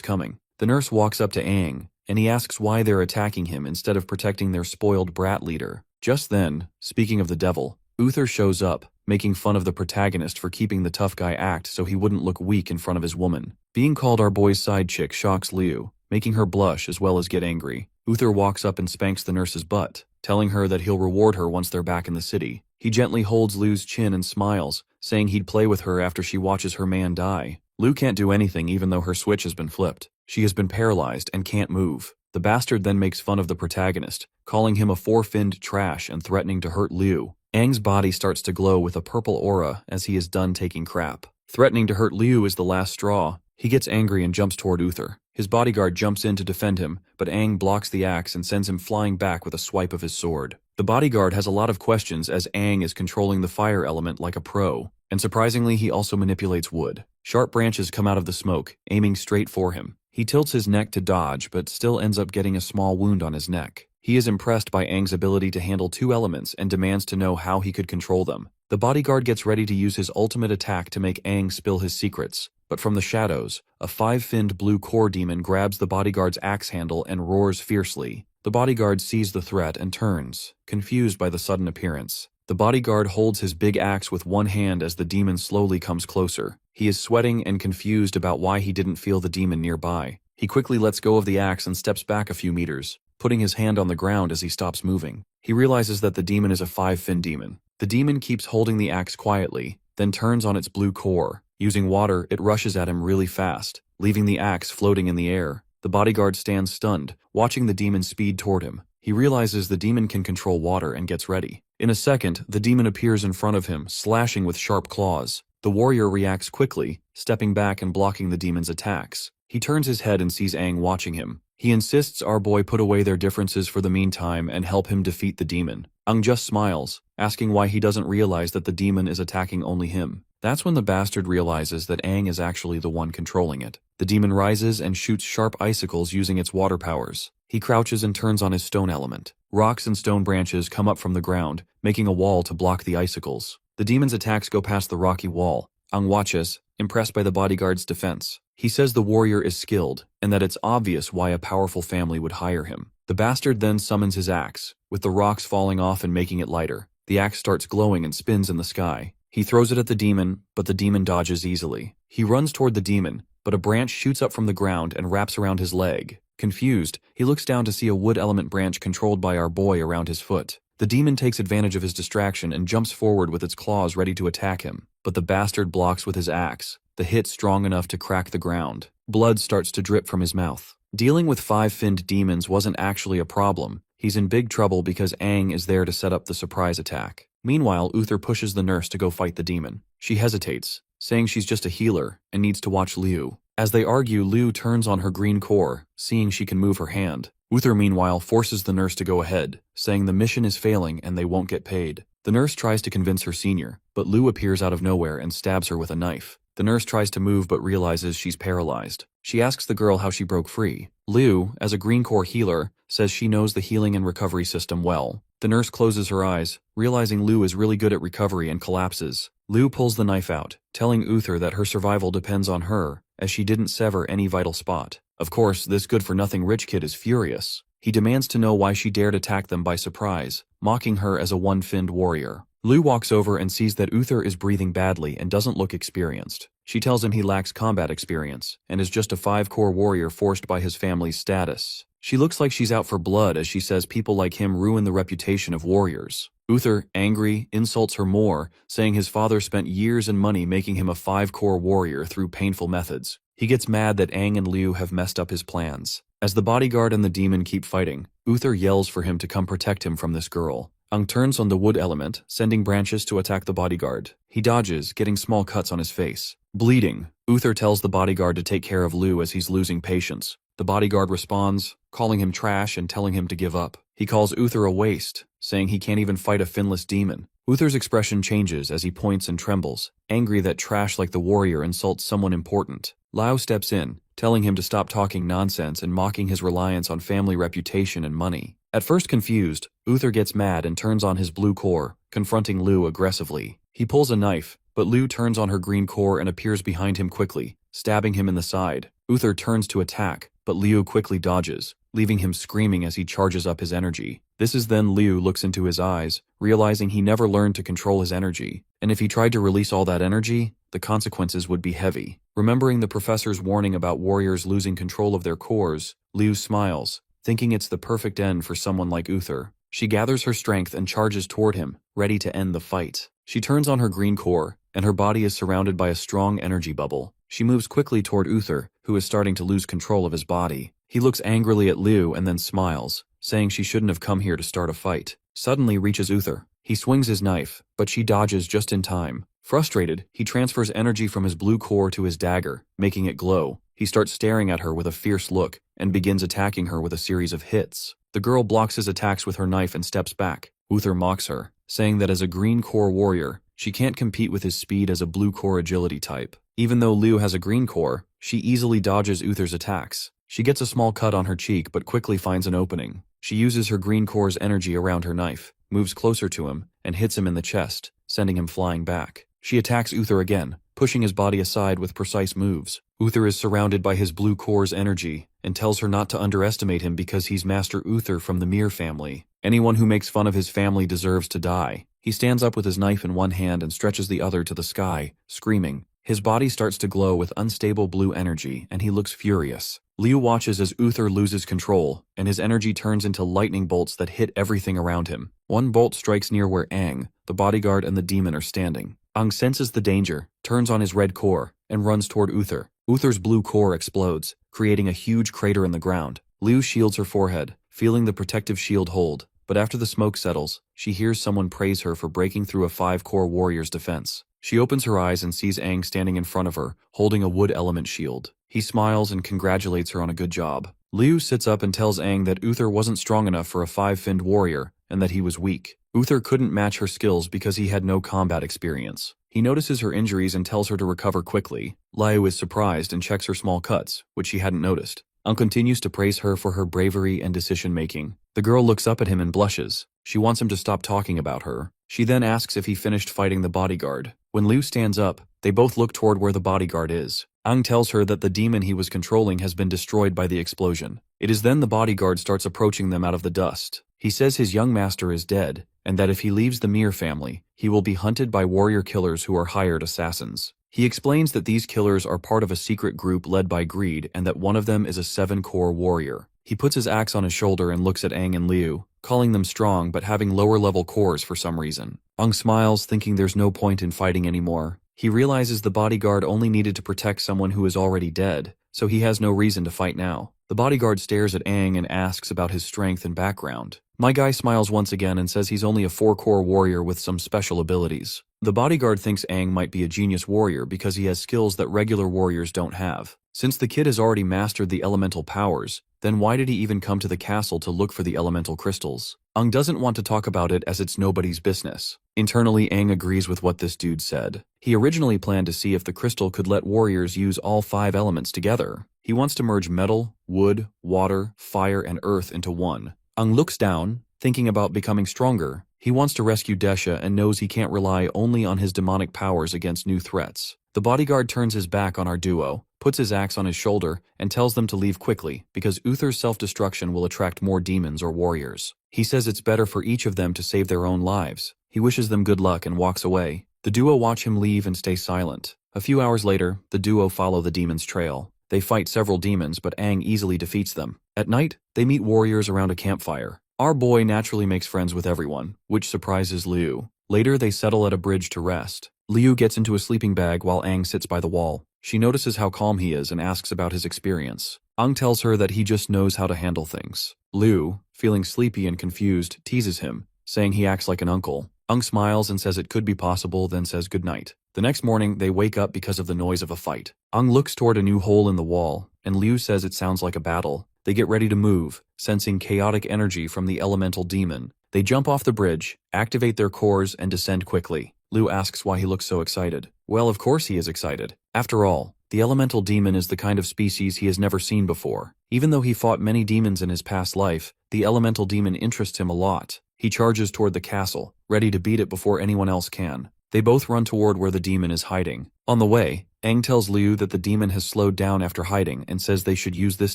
S1: coming. The nurse walks up to Aang, and he asks why they're attacking him instead of protecting their spoiled brat leader. Just then, speaking of the devil, Uther shows up, making fun of the protagonist for keeping the tough guy act so he wouldn't look weak in front of his woman. Being called our boy's side chick shocks Liu, making her blush as well as get angry. Uther walks up and spanks the nurse's butt, telling her that he'll reward her once they're back in the city. He gently holds Liu's chin and smiles, saying he'd play with her after she watches her man die. Liu can't do anything even though her switch has been flipped. She has been paralyzed and can't move. The bastard then makes fun of the protagonist, calling him a four-finned trash and threatening to hurt Liu. Aang's body starts to glow with a purple aura as he is done taking crap. Threatening to hurt Liu is the last straw. He gets angry and jumps toward Uther. His bodyguard jumps in to defend him, but Aang blocks the axe and sends him flying back with a swipe of his sword. The bodyguard has a lot of questions as Aang is controlling the fire element like a pro, and surprisingly he also manipulates wood. Sharp branches come out of the smoke, aiming straight for him. He tilts his neck to dodge, but still ends up getting a small wound on his neck. He is impressed by Aang's ability to handle two elements and demands to know how he could control them. The bodyguard gets ready to use his ultimate attack to make Aang spill his secrets, but from the shadows, a five-finned blue core demon grabs the bodyguard's axe handle and roars fiercely. The bodyguard sees the threat and turns, confused by the sudden appearance. The bodyguard holds his big axe with one hand as the demon slowly comes closer. He is sweating and confused about why he didn't feel the demon nearby. He quickly lets go of the axe and steps back a few meters, putting his hand on the ground as he stops moving. He realizes that the demon is a five-fin demon. The demon keeps holding the axe quietly, then turns on its blue core. Using water, it rushes at him really fast, leaving the axe floating in the air. The bodyguard stands stunned, watching the demon speed toward him. He realizes the demon can control water and gets ready. In a second, the demon appears in front of him, slashing with sharp claws. The warrior reacts quickly, stepping back and blocking the demon's attacks. He turns his head and sees Aang watching him. He insists our boy put away their differences for the meantime and help him defeat the demon. Aang just smiles, asking why he doesn't realize that the demon is attacking only him. That's when the bastard realizes that Aang is actually the one controlling it. The demon rises and shoots sharp icicles using its water powers. He crouches and turns on his stone element. Rocks and stone branches come up from the ground, making a wall to block the icicles. The demon's attacks go past the rocky wall. Aang watches, impressed by the bodyguard's defense. He says the warrior is skilled, and that it's obvious why a powerful family would hire him. The bastard then summons his axe, with the rocks falling off and making it lighter. The axe starts glowing and spins in the sky. He throws it at the demon, but the demon dodges easily. He runs toward the demon, but a branch shoots up from the ground and wraps around his leg. Confused, he looks down to see a wood element branch controlled by our boy around his foot. The demon takes advantage of his distraction and jumps forward with its claws ready to attack him, but the bastard blocks with his axe, the hit strong enough to crack the ground. Blood starts to drip from his mouth. Dealing with 5-finned demons wasn't actually a problem. He's in big trouble because Aang is there to set up the surprise attack. Meanwhile, Uther pushes the nurse to go fight the demon. She hesitates, saying she's just a healer and needs to watch Liu. As they argue, Liu turns on her green core, seeing she can move her hand. Uther meanwhile forces the nurse to go ahead, saying the mission is failing and they won't get paid. The nurse tries to convince her senior, but Liu appears out of nowhere and stabs her with a knife. The nurse tries to move but realizes she's paralyzed. She asks the girl how she broke free. Liu, as a green core healer, says she knows the healing and recovery system well. The nurse closes her eyes, realizing Liu is really good at recovery, and collapses. Liu pulls the knife out, telling Uther that her survival depends on her, as she didn't sever any vital spot. Of course, this good-for-nothing rich kid is furious. He demands to know why she dared attack them by surprise, mocking her as a one-finned warrior. Liu walks over and sees that Uther is breathing badly and doesn't look experienced. She tells him he lacks combat experience, and is just a 5-core warrior forced by his family's status. She looks like she's out for blood as she says people like him ruin the reputation of warriors. Uther, angry, insults her more, saying his father spent years and money making him a 5-core warrior through painful methods. He gets mad that Aang and Liu have messed up his plans. As the bodyguard and the demon keep fighting, Uther yells for him to come protect him from this girl. Aang turns on the wood element, sending branches to attack the bodyguard. He dodges, getting small cuts on his face. Bleeding, Uther tells the bodyguard to take care of Liu as he's losing patience. The bodyguard responds, calling him trash and telling him to give up. He calls Uther a waste, saying he can't even fight a finless demon. Uther's expression changes as he points and trembles, angry that trash like the warrior insults someone important. Liu steps in, telling him to stop talking nonsense and mocking his reliance on family reputation and money. At first confused, Uther gets mad and turns on his blue core, confronting Liu aggressively. He pulls a knife, but Liu turns on her green core and appears behind him quickly, stabbing him in the side. Uther turns to attack, but Liu quickly dodges, leaving him screaming as he charges up his energy. This is then Liu looks into his eyes, realizing he never learned to control his energy, and if he tried to release all that energy, the consequences would be heavy. Remembering the professor's warning about warriors losing control of their cores, Liu smiles, thinking it's the perfect end for someone like Uther. She gathers her strength and charges toward him, ready to end the fight. She turns on her green core, and her body is surrounded by a strong energy bubble. She moves quickly toward Uther, who is starting to lose control of his body. He looks angrily at Liu and then smiles, saying she shouldn't have come here to start a fight. Suddenly reaches Uther. He swings his knife, but she dodges just in time. Frustrated, he transfers energy from his blue core to his dagger, making it glow. He starts staring at her with a fierce look, and begins attacking her with a series of hits. The girl blocks his attacks with her knife and steps back. Uther mocks her, saying that as a green core warrior, she can't compete with his speed as a blue core agility type. Even though Liu has a green core, she easily dodges Uther's attacks. She gets a small cut on her cheek but quickly finds an opening. She uses her green core's energy around her knife, moves closer to him, and hits him in the chest, sending him flying back. She attacks Uther again, pushing his body aside with precise moves. Uther is surrounded by his blue core's energy, and tells her not to underestimate him because he's Master Uther from the Mir family. Anyone who makes fun of his family deserves to die. He stands up with his knife in one hand and stretches the other to the sky, screaming. His body starts to glow with unstable blue energy, and he looks furious. Liu watches as Uther loses control, and his energy turns into lightning bolts that hit everything around him. One bolt strikes near where Aang, the bodyguard, and the demon are standing. Aang senses the danger, turns on his red core, and runs toward Uther. Uther's blue core explodes, creating a huge crater in the ground. Liu shields her forehead, feeling the protective shield hold, but after the smoke settles, she hears someone praise her for breaking through a 5-core warrior's defense. She opens her eyes and sees Aang standing in front of her, holding a wood element shield. He smiles and congratulates her on a good job. Liu sits up and tells Aang that Uther wasn't strong enough for a five-finned warrior, and that he was weak. Uther couldn't match her skills because he had no combat experience. He notices her injuries and tells her to recover quickly. Liu is surprised and checks her small cuts, which she hadn't noticed. Aang continues to praise her for her bravery and decision-making. The girl looks up at him and blushes. She wants him to stop talking about her. She then asks if he finished fighting the bodyguard. When Liu stands up, they both look toward where the bodyguard is. Aang tells her that the demon he was controlling has been destroyed by the explosion. It is then the bodyguard starts approaching them out of the dust. He says his young master is dead, and that if he leaves the Mir family, he will be hunted by warrior killers who are hired assassins. He explains that these killers are part of a secret group led by Greed and that one of them is a 7-core warrior. He puts his axe on his shoulder and looks at Aang and Liu, calling them strong but having lower-level cores for some reason. Aang smiles, thinking there's no point in fighting anymore. He realizes the bodyguard only needed to protect someone who is already dead, so he has no reason to fight now. The bodyguard stares at Aang and asks about his strength and background. My guy smiles once again and says he's only a 4-core warrior with some special abilities. The bodyguard thinks Aang might be a genius warrior because he has skills that regular warriors don't have. Since the kid has already mastered the elemental powers, then why did he even come to the castle to look for the elemental crystals? Aang doesn't want to talk about it as it's nobody's business. Internally, Aang agrees with what this dude said. He originally planned to see if the crystal could let warriors use all 5 elements together. He wants to merge metal, wood, water, fire, and earth into one. Aang looks down, thinking about becoming stronger. He wants to rescue Desha and knows he can't rely only on his demonic powers against new threats. The bodyguard turns his back on our duo, puts his axe on his shoulder, and tells them to leave quickly, because Uther's self-destruction will attract more demons or warriors. He says it's better for each of them to save their own lives. He wishes them good luck and walks away. The duo watch him leave and stay silent. A few hours later, the duo follow the demon's trail. They fight several demons, but Aang easily defeats them. At night, they meet warriors around a campfire. Our boy naturally makes friends with everyone, which surprises Liu. Later, they settle at a bridge to rest. Liu gets into a sleeping bag while Aang sits by the wall. She notices how calm he is and asks about his experience. Aang tells her that he just knows how to handle things. Liu, feeling sleepy and confused, teases him, saying he acts like an uncle. Aang smiles and says it could be possible, then says goodnight. The next morning, they wake up because of the noise of a fight. Aang looks toward a new hole in the wall, and Liu says it sounds like a battle. They get ready to move, sensing chaotic energy from the elemental demon. They jump off the bridge, activate their cores, and descend quickly. Liu asks why he looks so excited. Well, of course he is excited. After all, the elemental demon is the kind of species he has never seen before. Even though he fought many demons in his past life, the elemental demon interests him a lot. He charges toward the castle, ready to beat it before anyone else can. They both run toward where the demon is hiding. On the way, Aang tells Liu that the demon has slowed down after hiding and says they should use this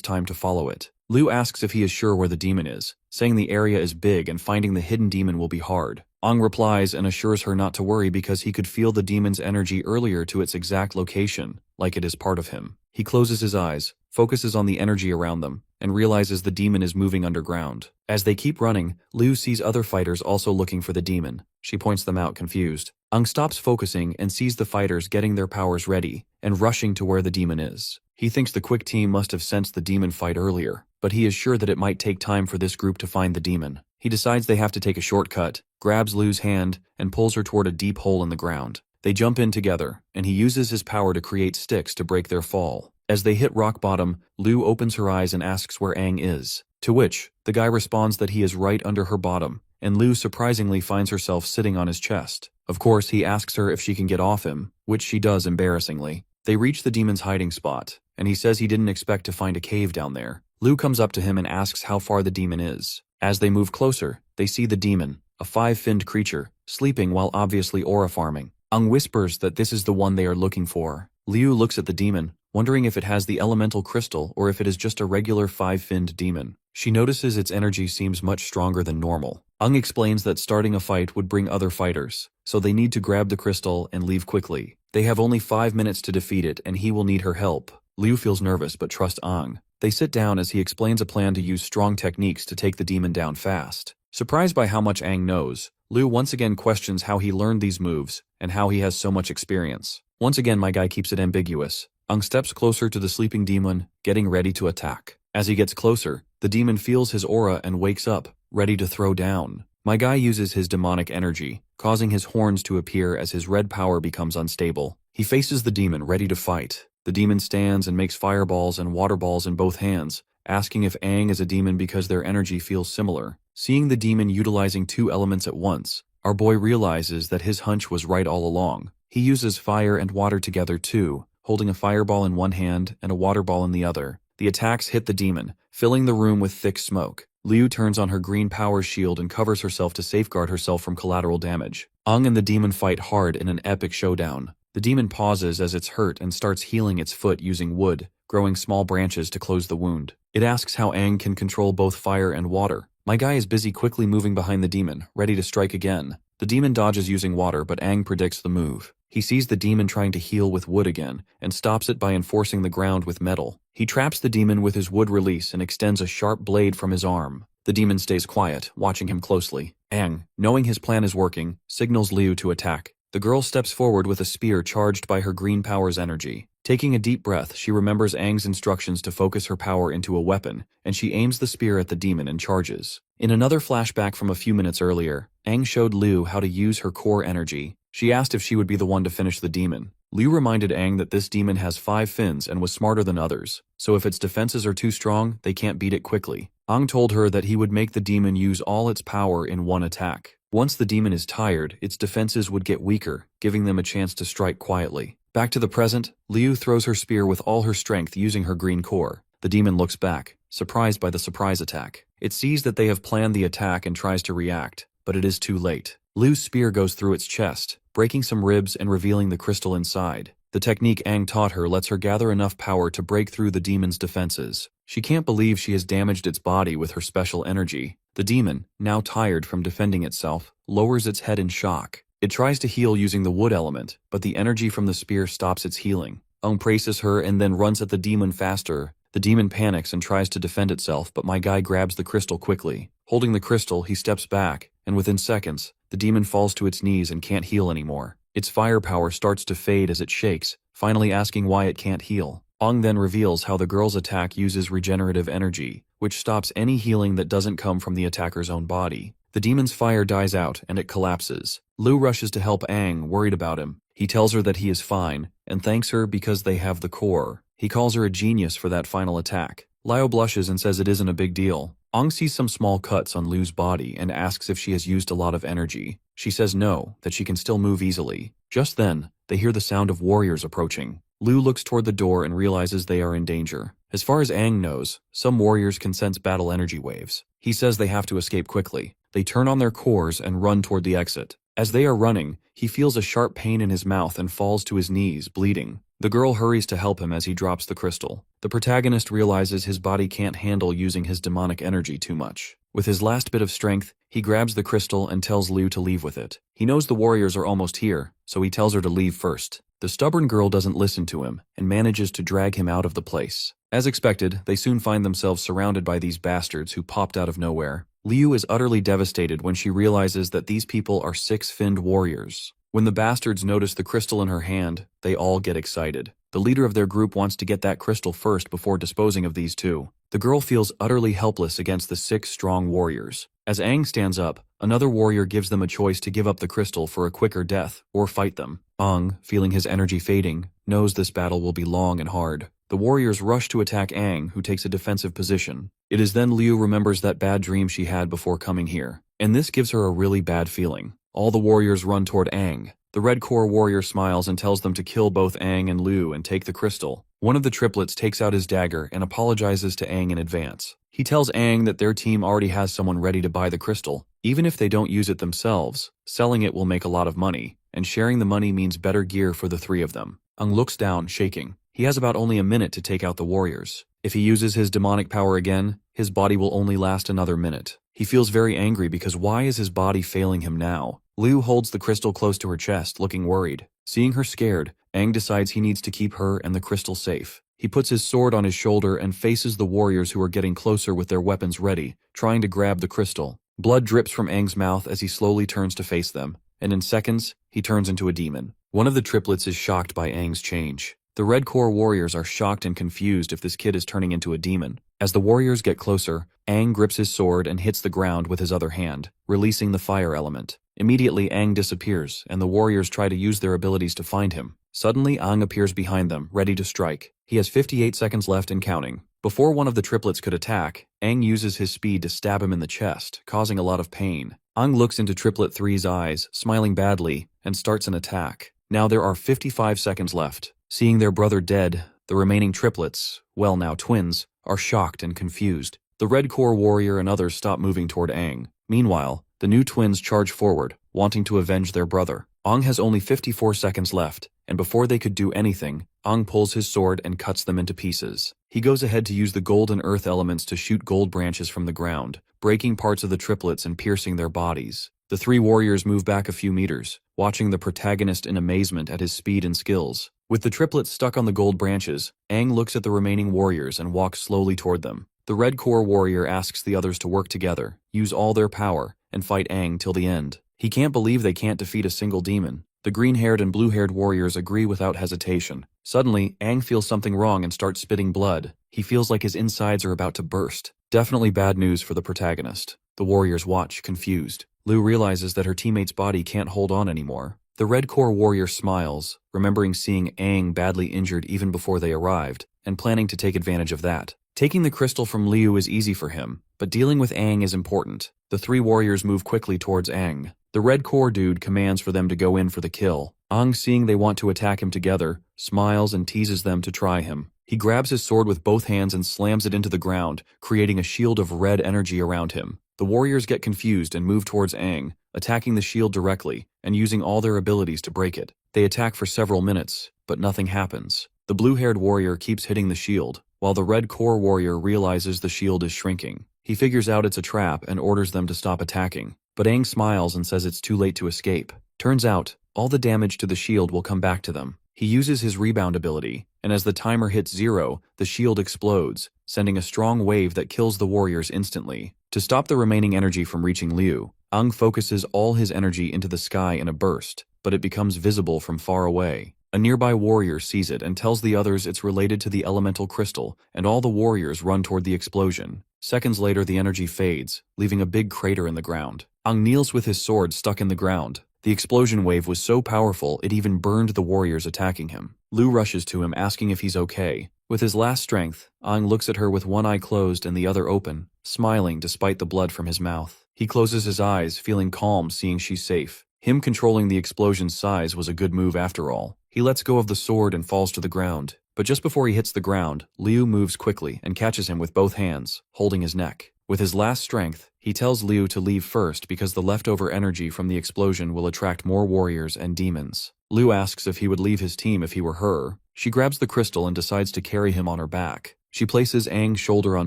S1: time to follow it. Liu asks if he is sure where the demon is, saying the area is big and finding the hidden demon will be hard. Aang replies and assures her not to worry because he could feel the demon's energy earlier to its exact location, like it is part of him. He closes his eyes, focuses on the energy around them, and realizes the demon is moving underground. As they keep running, Liu sees other fighters also looking for the demon. She points them out, confused. Aang stops focusing and sees the fighters getting their powers ready and rushing to where the demon is. He thinks the quick team must have sensed the demon fight earlier, but he is sure that it might take time for this group to find the demon. He decides they have to take a shortcut, grabs Liu's hand, and pulls her toward a deep hole in the ground. They jump in together, and he uses his power to create sticks to break their fall. As they hit rock bottom, Liu opens her eyes and asks where Aang is, to which the guy responds that he is right under her bottom, and Liu surprisingly finds herself sitting on his chest. Of course, he asks her if she can get off him, which she does embarrassingly. They reach the demon's hiding spot, and he says he didn't expect to find a cave down there. Liu comes up to him and asks how far the demon is. As they move closer, they see the demon, a 5-finned creature, sleeping while obviously aura farming. Aang whispers that this is the one they are looking for. Liu looks at the demon, wondering if it has the elemental crystal or if it is just a regular 5-finned demon. She notices its energy seems much stronger than normal. Aang explains that starting a fight would bring other fighters, so they need to grab the crystal and leave quickly. They have only 5 minutes to defeat it and he will need her help. Liu feels nervous but trusts Aang. They sit down as he explains a plan to use strong techniques to take the demon down fast. Surprised by how much Aang knows, Liu once again questions how he learned these moves and how he has so much experience. Once again, my guy keeps it ambiguous. Aang steps closer to the sleeping demon, getting ready to attack. As he gets closer, the demon feels his aura and wakes up, ready to throw down. My guy uses his demonic energy, causing his horns to appear as his red power becomes unstable. He faces the demon, ready to fight. The demon stands and makes fireballs and water balls in both hands, asking if Aang is a demon because their energy feels similar. Seeing the demon utilizing two elements at once, our boy realizes that his hunch was right all along. He uses fire and water together too, holding a fireball in one hand and a water ball in the other. The attacks hit the demon, filling the room with thick smoke. Liu turns on her green power shield and covers herself to safeguard herself from collateral damage. Aang and the demon fight hard in an epic showdown. The demon pauses as it's hurt and starts healing its foot using wood, growing small branches to close the wound. It asks how Aang can control both fire and water. My guy is busy quickly moving behind the demon, ready to strike again. The demon dodges using water, but Aang predicts the move. He sees the demon trying to heal with wood again, and stops it by enforcing the ground with metal. He traps the demon with his wood release and extends a sharp blade from his arm. The demon stays quiet, watching him closely. Aang, knowing his plan is working, signals Liu to attack. The girl steps forward with a spear charged by her green power's energy. Taking a deep breath, she remembers Aang's instructions to focus her power into a weapon, and she aims the spear at the demon and charges. In another flashback from a few minutes earlier, Aang showed Liu how to use her core energy. She asked if she would be the one to finish the demon. Liu reminded Aang that this demon has 5 fins and was smarter than others, so if its defenses are too strong, they can't beat it quickly. Aang told her that he would make the demon use all its power in one attack. Once the demon is tired, its defenses would get weaker, giving them a chance to strike quietly. Back to the present, Liu throws her spear with all her strength using her green core. The demon looks back, surprised by the surprise attack. It sees that they have planned the attack and tries to react, but it is too late. Liu's spear goes through its chest, breaking some ribs and revealing the crystal inside. The technique Aang taught her lets her gather enough power to break through the demon's defenses. She can't believe she has damaged its body with her special energy. The demon, now tired from defending itself, lowers its head in shock. It tries to heal using the wood element, but the energy from the spear stops its healing. Aang praises her and then runs at the demon faster. The demon panics and tries to defend itself, but my guy grabs the crystal quickly. Holding the crystal, he steps back, and within seconds, the demon falls to its knees and can't heal anymore. Its firepower starts to fade as it shakes, finally asking why it can't heal. Aang then reveals how the girl's attack uses regenerative energy, which stops any healing that doesn't come from the attacker's own body. The demon's fire dies out and it collapses. Liu rushes to help Aang, worried about him. He tells her that he is fine, and thanks her because they have the core. He calls her a genius for that final attack. Liu blushes and says it isn't a big deal. Aang sees some small cuts on Liu's body and asks if she has used a lot of energy. She says no, that she can still move easily. Just then, they hear the sound of warriors approaching. Liu looks toward the door and realizes they are in danger. As far as Aang knows, some warriors can sense battle energy waves. He says they have to escape quickly. They turn on their cores and run toward the exit. As they are running, he feels a sharp pain in his mouth and falls to his knees, bleeding. The girl hurries to help him as he drops the crystal. The protagonist realizes his body can't handle using his demonic energy too much. With his last bit of strength, he grabs the crystal and tells Liu to leave with it. He knows the warriors are almost here, so he tells her to leave first. The stubborn girl doesn't listen to him and manages to drag him out of the place. As expected, they soon find themselves surrounded by these bastards who popped out of nowhere. Liu is utterly devastated when she realizes that these people are 6-finned warriors. When the bastards notice the crystal in her hand, they all get excited. The leader of their group wants to get that crystal first before disposing of these two. The girl feels utterly helpless against the 6 strong warriors. As Aang stands up, another warrior gives them a choice to give up the crystal for a quicker death, or fight them. Aang, feeling his energy fading, knows this battle will be long and hard. The warriors rush to attack Aang, who takes a defensive position. It is then Liu remembers that bad dream she had before coming here, and this gives her a really bad feeling. All the warriors run toward Aang. The Red Core warrior smiles and tells them to kill both Aang and Liu and take the crystal. One of the triplets takes out his dagger and apologizes to Aang in advance. He tells Aang that their team already has someone ready to buy the crystal. Even if they don't use it themselves, selling it will make a lot of money, and sharing the money means better gear for the 3 of them. Aang looks down, shaking. He has about only a minute to take out the warriors. If he uses his demonic power again, his body will only last another minute. He feels very angry because why is his body failing him now? Liu holds the crystal close to her chest, looking worried. Seeing her scared, Aang decides he needs to keep her and the crystal safe. He puts his sword on his shoulder and faces the warriors who are getting closer with their weapons ready, trying to grab the crystal. Blood drips from Aang's mouth as he slowly turns to face them, and in seconds, he turns into a demon. One of the triplets is shocked by Aang's change. The Red Core warriors are shocked and confused if this kid is turning into a demon. As the warriors get closer, Aang grips his sword and hits the ground with his other hand, releasing the fire element. Immediately Aang disappears, and the warriors try to use their abilities to find him. Suddenly Aang appears behind them, ready to strike. He has 58 seconds left and counting. Before one of the triplets could attack, Aang uses his speed to stab him in the chest, causing a lot of pain. Aang looks into Triplet 3's eyes, smiling badly, and starts an attack. Now there are 55 seconds left. Seeing their brother dead, the remaining triplets, well now twins, are shocked and confused. The Red Core warrior and others stop moving toward Aang. Meanwhile, the new twins charge forward, wanting to avenge their brother. Aang has only 54 seconds left, and before they could do anything, Aang pulls his sword and cuts them into pieces. He goes ahead to use the gold and earth elements to shoot gold branches from the ground, breaking parts of the triplets and piercing their bodies. The three warriors move back a few meters, watching the protagonist in amazement at his speed and skills. With the triplets stuck on the gold branches, Aang looks at the remaining warriors and walks slowly toward them. The Red Core warrior asks the others to work together, use all their power, and fight Aang till the end. He can't believe they can't defeat a single demon. The green-haired and blue-haired warriors agree without hesitation. Suddenly, Aang feels something wrong and starts spitting blood. He feels like his insides are about to burst. Definitely bad news for the protagonist. The warriors watch, confused. Lu realizes that her teammate's body can't hold on anymore. The Red Core warrior smiles, remembering seeing Aang badly injured even before they arrived, and planning to take advantage of that. Taking the crystal from Liu is easy for him, but dealing with Aang is important. The three warriors move quickly towards Aang. The Red Core dude commands for them to go in for the kill. Aang, seeing they want to attack him together, smiles and teases them to try him. He grabs his sword with both hands and slams it into the ground, creating a shield of red energy around him. The warriors get confused and move towards Aang, attacking the shield directly and using all their abilities to break it. They attack for several minutes, but nothing happens. The blue-haired warrior keeps hitting the shield, while the Red Core warrior realizes the shield is shrinking. He figures out it's a trap and orders them to stop attacking. But Aang smiles and says it's too late to escape. Turns out, all the damage to the shield will come back to them. He uses his rebound ability, and as the timer hits 0, the shield explodes, sending a strong wave that kills the warriors instantly. To stop the remaining energy from reaching Liu, Aang focuses all his energy into the sky in a burst, but it becomes visible from far away. A nearby warrior sees it and tells the others it's related to the elemental crystal, and all the warriors run toward the explosion. Seconds later, the energy fades, leaving a big crater in the ground. Aang kneels with his sword stuck in the ground. The explosion wave was so powerful it even burned the warriors attacking him. Lu rushes to him asking if he's okay. With his last strength, Aang looks at her with one eye closed and the other open, smiling despite the blood from his mouth. He closes his eyes, feeling calm seeing she's safe. Him controlling the explosion's size was a good move after all. He lets go of the sword and falls to the ground. But just before he hits the ground, Liu moves quickly and catches him with both hands, holding his neck. With his last strength, he tells Liu to leave first because the leftover energy from the explosion will attract more warriors and demons. Liu asks if he would leave his team if he were her. She grabs the crystal and decides to carry him on her back. She places Aang's shoulder on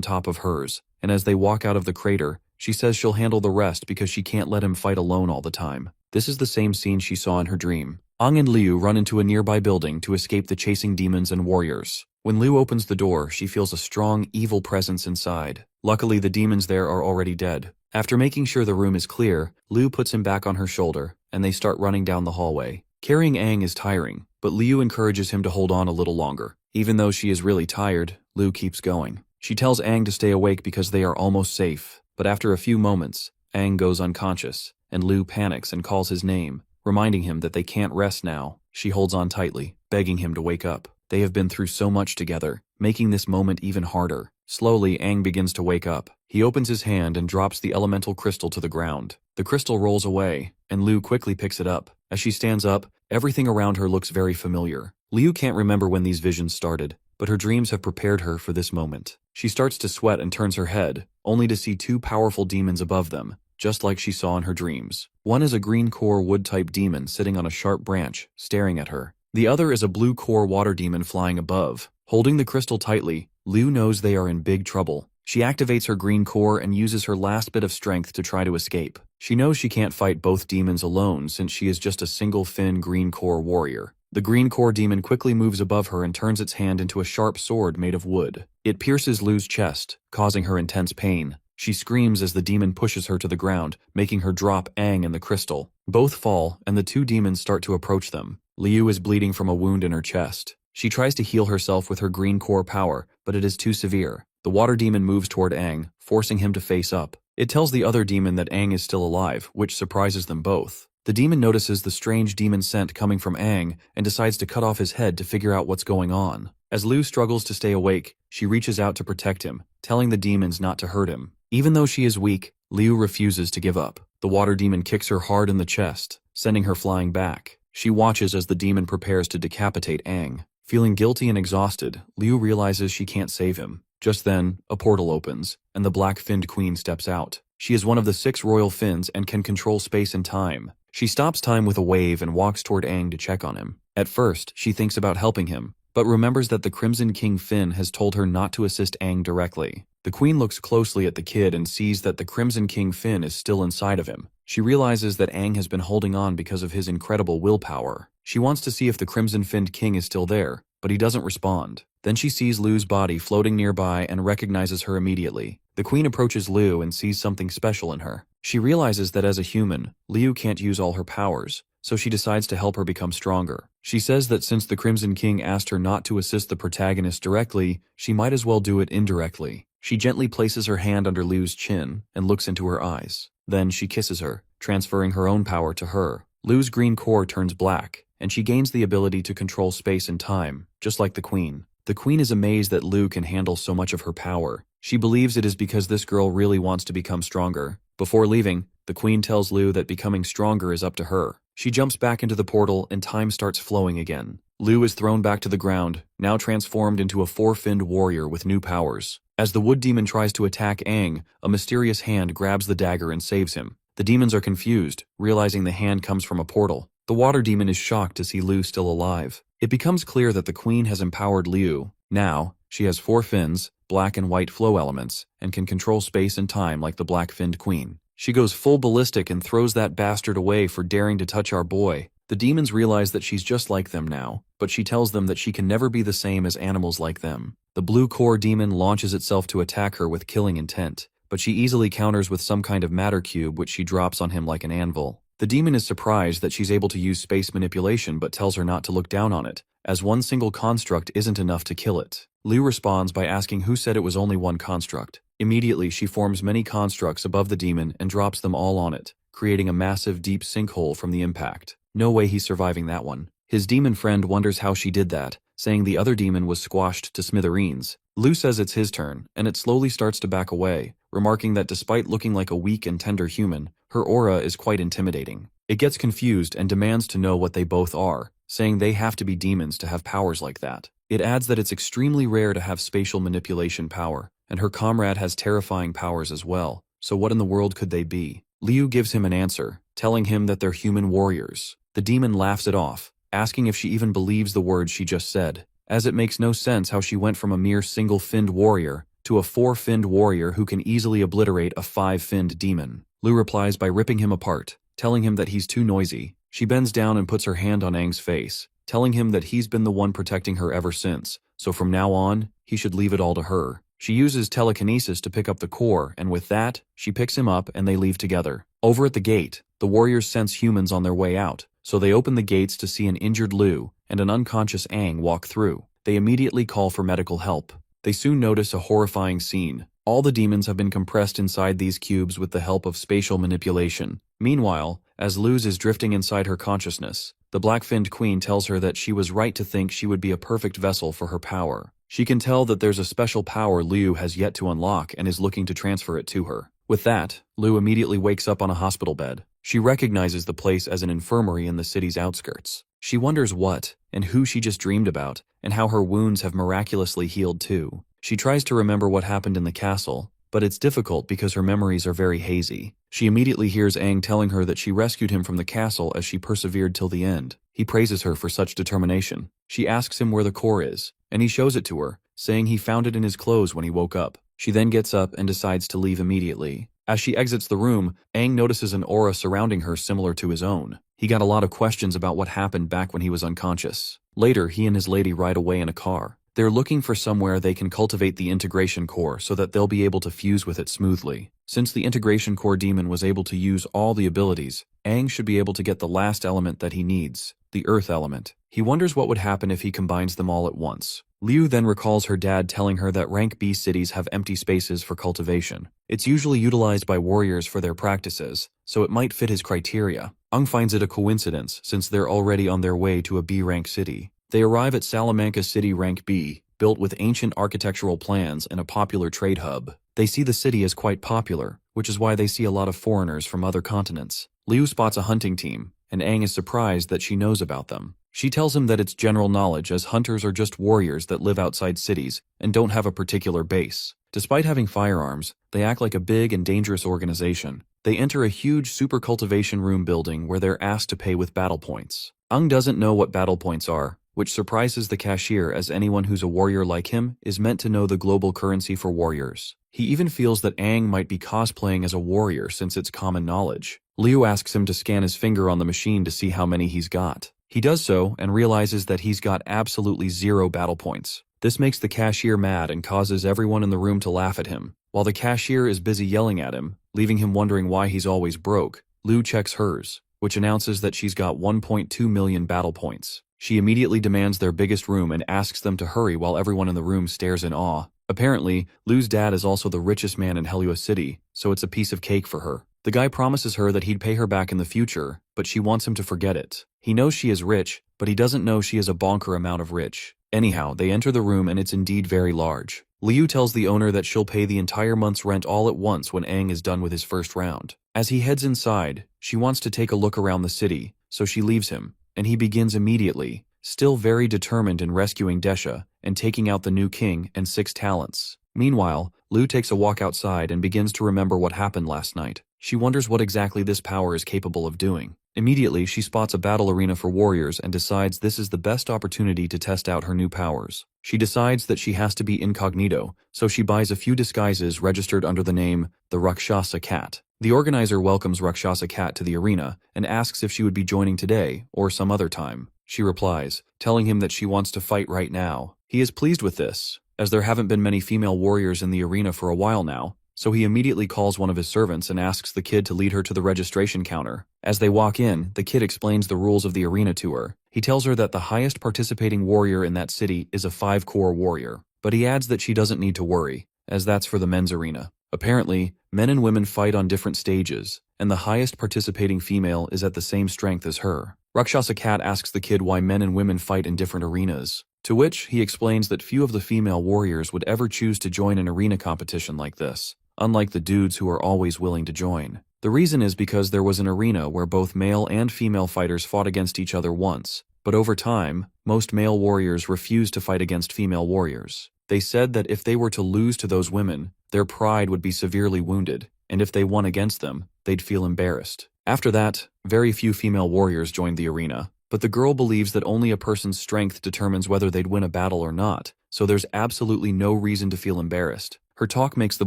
S1: top of hers, and as they walk out of the crater, she says she'll handle the rest because she can't let him fight alone all the time. This is the same scene she saw in her dream. Aang and Liu run into a nearby building to escape the chasing demons and warriors. When Liu opens the door, she feels a strong, evil presence inside. Luckily, the demons there are already dead. After making sure the room is clear, Liu puts him back on her shoulder, and they start running down the hallway. Carrying Aang is tiring, but Liu encourages him to hold on a little longer. Even though she is really tired, Liu keeps going. She tells Aang to stay awake because they are almost safe, but after a few moments, Aang goes unconscious, and Liu panics and calls his name, reminding him that they can't rest now. She holds on tightly, begging him to wake up. They have been through so much together, making this moment even harder. Slowly, Aang begins to wake up. He opens his hand and drops the elemental crystal to the ground. The crystal rolls away, and Liu quickly picks it up. As she stands up, everything around her looks very familiar. Liu can't remember when these visions started, but her dreams have prepared her for this moment. She starts to sweat and turns her head, only to see two powerful demons above them, just like she saw in her dreams. One is a green core wood-type demon sitting on a sharp branch, staring at her. The other is a blue core water demon flying above. Holding the crystal tightly, Liu knows they are in big trouble. She activates her green core and uses her last bit of strength to try to escape. She knows she can't fight both demons alone since she is just a single Fin green core warrior. The green core demon quickly moves above her and turns its hand into a sharp sword made of wood. It pierces Liu's chest, causing her intense pain. She screams as the demon pushes her to the ground, making her drop Aang and the crystal. Both fall, and the two demons start to approach them. Liu is bleeding from a wound in her chest. She tries to heal herself with her green core power, but it is too severe. The water demon moves toward Aang, forcing him to face up. It tells the other demon that Aang is still alive, which surprises them both. The demon notices the strange demon scent coming from Aang and decides to cut off his head to figure out what's going on. As Lu struggles to stay awake, she reaches out to protect him, telling the demons not to hurt him. Even though she is weak, Liu refuses to give up. The water demon kicks her hard in the chest, sending her flying back. She watches as the demon prepares to decapitate Aang. Feeling guilty and exhausted, Liu realizes she can't save him. Just then, a portal opens, and the black-finned queen steps out. She is one of the 6 royal Finns and can control space and time. She stops time with a wave and walks toward Aang to check on him. At first, she thinks about helping him, but remembers that the Crimson King Finn has told her not to assist Aang directly. The queen looks closely at the kid and sees that the Crimson King Finn is still inside of him. She realizes that Aang has been holding on because of his incredible willpower. She wants to see if the Crimson-Finned King is still there, but he doesn't respond. Then she sees Lu's body floating nearby and recognizes her immediately. The queen approaches Lu and sees something special in her. She realizes that as a human, Liu can't use all her powers, so she decides to help her become stronger. She says that since the Crimson King asked her not to assist the protagonist directly, she might as well do it indirectly. She gently places her hand under Liu's chin and looks into her eyes. Then she kisses her, transferring her own power to her. Lu's green core turns black, and she gains the ability to control space and time, just like the queen. The queen is amazed that Lu can handle so much of her power. She believes it is because this girl really wants to become stronger. Before leaving, the queen tells Lu that becoming stronger is up to her. She jumps back into the portal and time starts flowing again. Lu is thrown back to the ground, now transformed into a 4-finned warrior with new powers. As the wood demon tries to attack Aang, a mysterious hand grabs the dagger and saves him. The demons are confused, realizing the hand comes from a portal. The water demon is shocked to see Lu still alive. It becomes clear that the queen has empowered Liu. Now, she has 4 fins, black and white flow elements, and can control space and time like the black-finned queen. She goes full ballistic and throws that bastard away for daring to touch our boy. The demons realize that she's just like them now, but she tells them that she can never be the same as animals like them. The blue core demon launches itself to attack her with killing intent, but she easily counters with some kind of matter cube which she drops on him like an anvil. The demon is surprised that she's able to use space manipulation but tells her not to look down on it, as one single construct isn't enough to kill it. Liu responds by asking who said it was only one construct. Immediately, she forms many constructs above the demon and drops them all on it, creating a massive deep sinkhole from the impact. No way he's surviving that one. His demon friend wonders how she did that, saying the other demon was squashed to smithereens. Liu says it's his turn, and it slowly starts to back away, remarking that despite looking like a weak and tender human, her aura is quite intimidating. It gets confused and demands to know what they both are, saying they have to be demons to have powers like that. It adds that it's extremely rare to have spatial manipulation power, and her comrade has terrifying powers as well, so what in the world could they be? Liu gives him an answer, telling him that they're human warriors. The demon laughs it off, asking if she even believes the words she just said, as it makes no sense how she went from a mere single-finned warrior to a 4-finned warrior who can easily obliterate a 5-finned demon. Liu replies by ripping him apart, telling him that he's too noisy. She bends down and puts her hand on Aang's face, telling him that he's been the one protecting her ever since, so from now on, he should leave it all to her. She uses telekinesis to pick up the core, and with that, she picks him up and they leave together. Over at the gate, the warriors sense humans on their way out, so they open the gates to see an injured Liu and an unconscious Aang walk through. They immediately call for medical help. They soon notice a horrifying scene. All the demons have been compressed inside these cubes with the help of spatial manipulation. Meanwhile, as Luz is drifting inside her consciousness, the black-finned queen tells her that she was right to think she would be a perfect vessel for her power. She can tell that there's a special power Liu has yet to unlock and is looking to transfer it to her. With that, Liu immediately wakes up on a hospital bed. She recognizes the place as an infirmary in the city's outskirts. She wonders what and who she just dreamed about, and how her wounds have miraculously healed too. She tries to remember what happened in the castle, but it's difficult because her memories are very hazy. She immediately hears Aang telling her that she rescued him from the castle as she persevered till the end. He praises her for such determination. She asks him where the core is, and he shows it to her, saying he found it in his clothes when he woke up. She then gets up and decides to leave immediately. As she exits the room, Aang notices an aura surrounding her similar to his own. He got a lot of questions about what happened back when he was unconscious. Later, he and his lady ride away in a car. They're looking for somewhere they can cultivate the integration core so that they'll be able to fuse with it smoothly. Since the integration core demon was able to use all the abilities, Aang should be able to get the last element that he needs, the earth element. He wonders what would happen if he combines them all at once. Liu then recalls her dad telling her that rank B cities have empty spaces for cultivation. It's usually utilized by warriors for their practices, so it might fit his criteria. Finds it a coincidence since they're already on their way to a B rank city. They arrive at Salamanca City rank B, built with ancient architectural plans and a popular trade hub. They see the city as quite popular, which is why they see a lot of foreigners from other continents. Liu spots a hunting team, and Aang is surprised that she knows about them. She tells him that it's general knowledge as hunters are just warriors that live outside cities and don't have a particular base. Despite having firearms, they act like a big and dangerous organization. They enter a huge super cultivation room building where they're asked to pay with battle points. Aang doesn't know what battle points are, which surprises the cashier as anyone who's a warrior like him is meant to know the global currency for warriors. He even feels that Aang might be cosplaying as a warrior since it's common knowledge. Liu asks him to scan his finger on the machine to see how many he's got. He does so and realizes that he's got absolutely 0 battle points. This makes the cashier mad and causes everyone in the room to laugh at him. While the cashier is busy yelling at him, leaving him wondering why he's always broke, Liu checks hers, which announces that she's got 1.2 million battle points. She immediately demands their biggest room and asks them to hurry while everyone in the room stares in awe. Apparently, Liu's dad is also the richest man in Helua City, so it's a piece of cake for her. The guy promises her that he'd pay her back in the future, but she wants him to forget it. He knows she is rich, but he doesn't know she is a bonker amount of rich. Anyhow, they enter the room and it's indeed very large. Liu tells the owner that she'll pay the entire month's rent all at once when Aang is done with his first round. As he heads inside, she wants to take a look around the city, so she leaves him, and he begins immediately, still very determined in rescuing Desha and taking out the new king and 6 talents. Meanwhile, Liu takes a walk outside and begins to remember what happened last night. She wonders what exactly this power is capable of doing. Immediately, she spots a battle arena for warriors and decides this is the best opportunity to test out her new powers. She decides that she has to be incognito, so she buys a few disguises registered under the name the Rakshasa Cat. The organizer welcomes Rakshasa Cat to the arena and asks if she would be joining today or some other time. She replies, telling him that she wants to fight right now. He is pleased with this, as there haven't been many female warriors in the arena for a while now, so he immediately calls one of his servants and asks the kid to lead her to the registration counter. As they walk in, the kid explains the rules of the arena to her. He tells her that the highest participating warrior in that city is a 5-core warrior, but he adds that she doesn't need to worry, as that's for the men's arena. Apparently, men and women fight on different stages, and the highest participating female is at the same strength as her. Rakshasa Cat asks the kid why men and women fight in different arenas, to which he explains that few of the female warriors would ever choose to join an arena competition like this, unlike the dudes who are always willing to join. The reason is because there was an arena where both male and female fighters fought against each other once, but over time, most male warriors refused to fight against female warriors. They said that if they were to lose to those women, their pride would be severely wounded, and if they won against them, they'd feel embarrassed. After that, very few female warriors joined the arena, but the girl believes that only a person's strength determines whether they'd win a battle or not, so there's absolutely no reason to feel embarrassed. Her talk makes the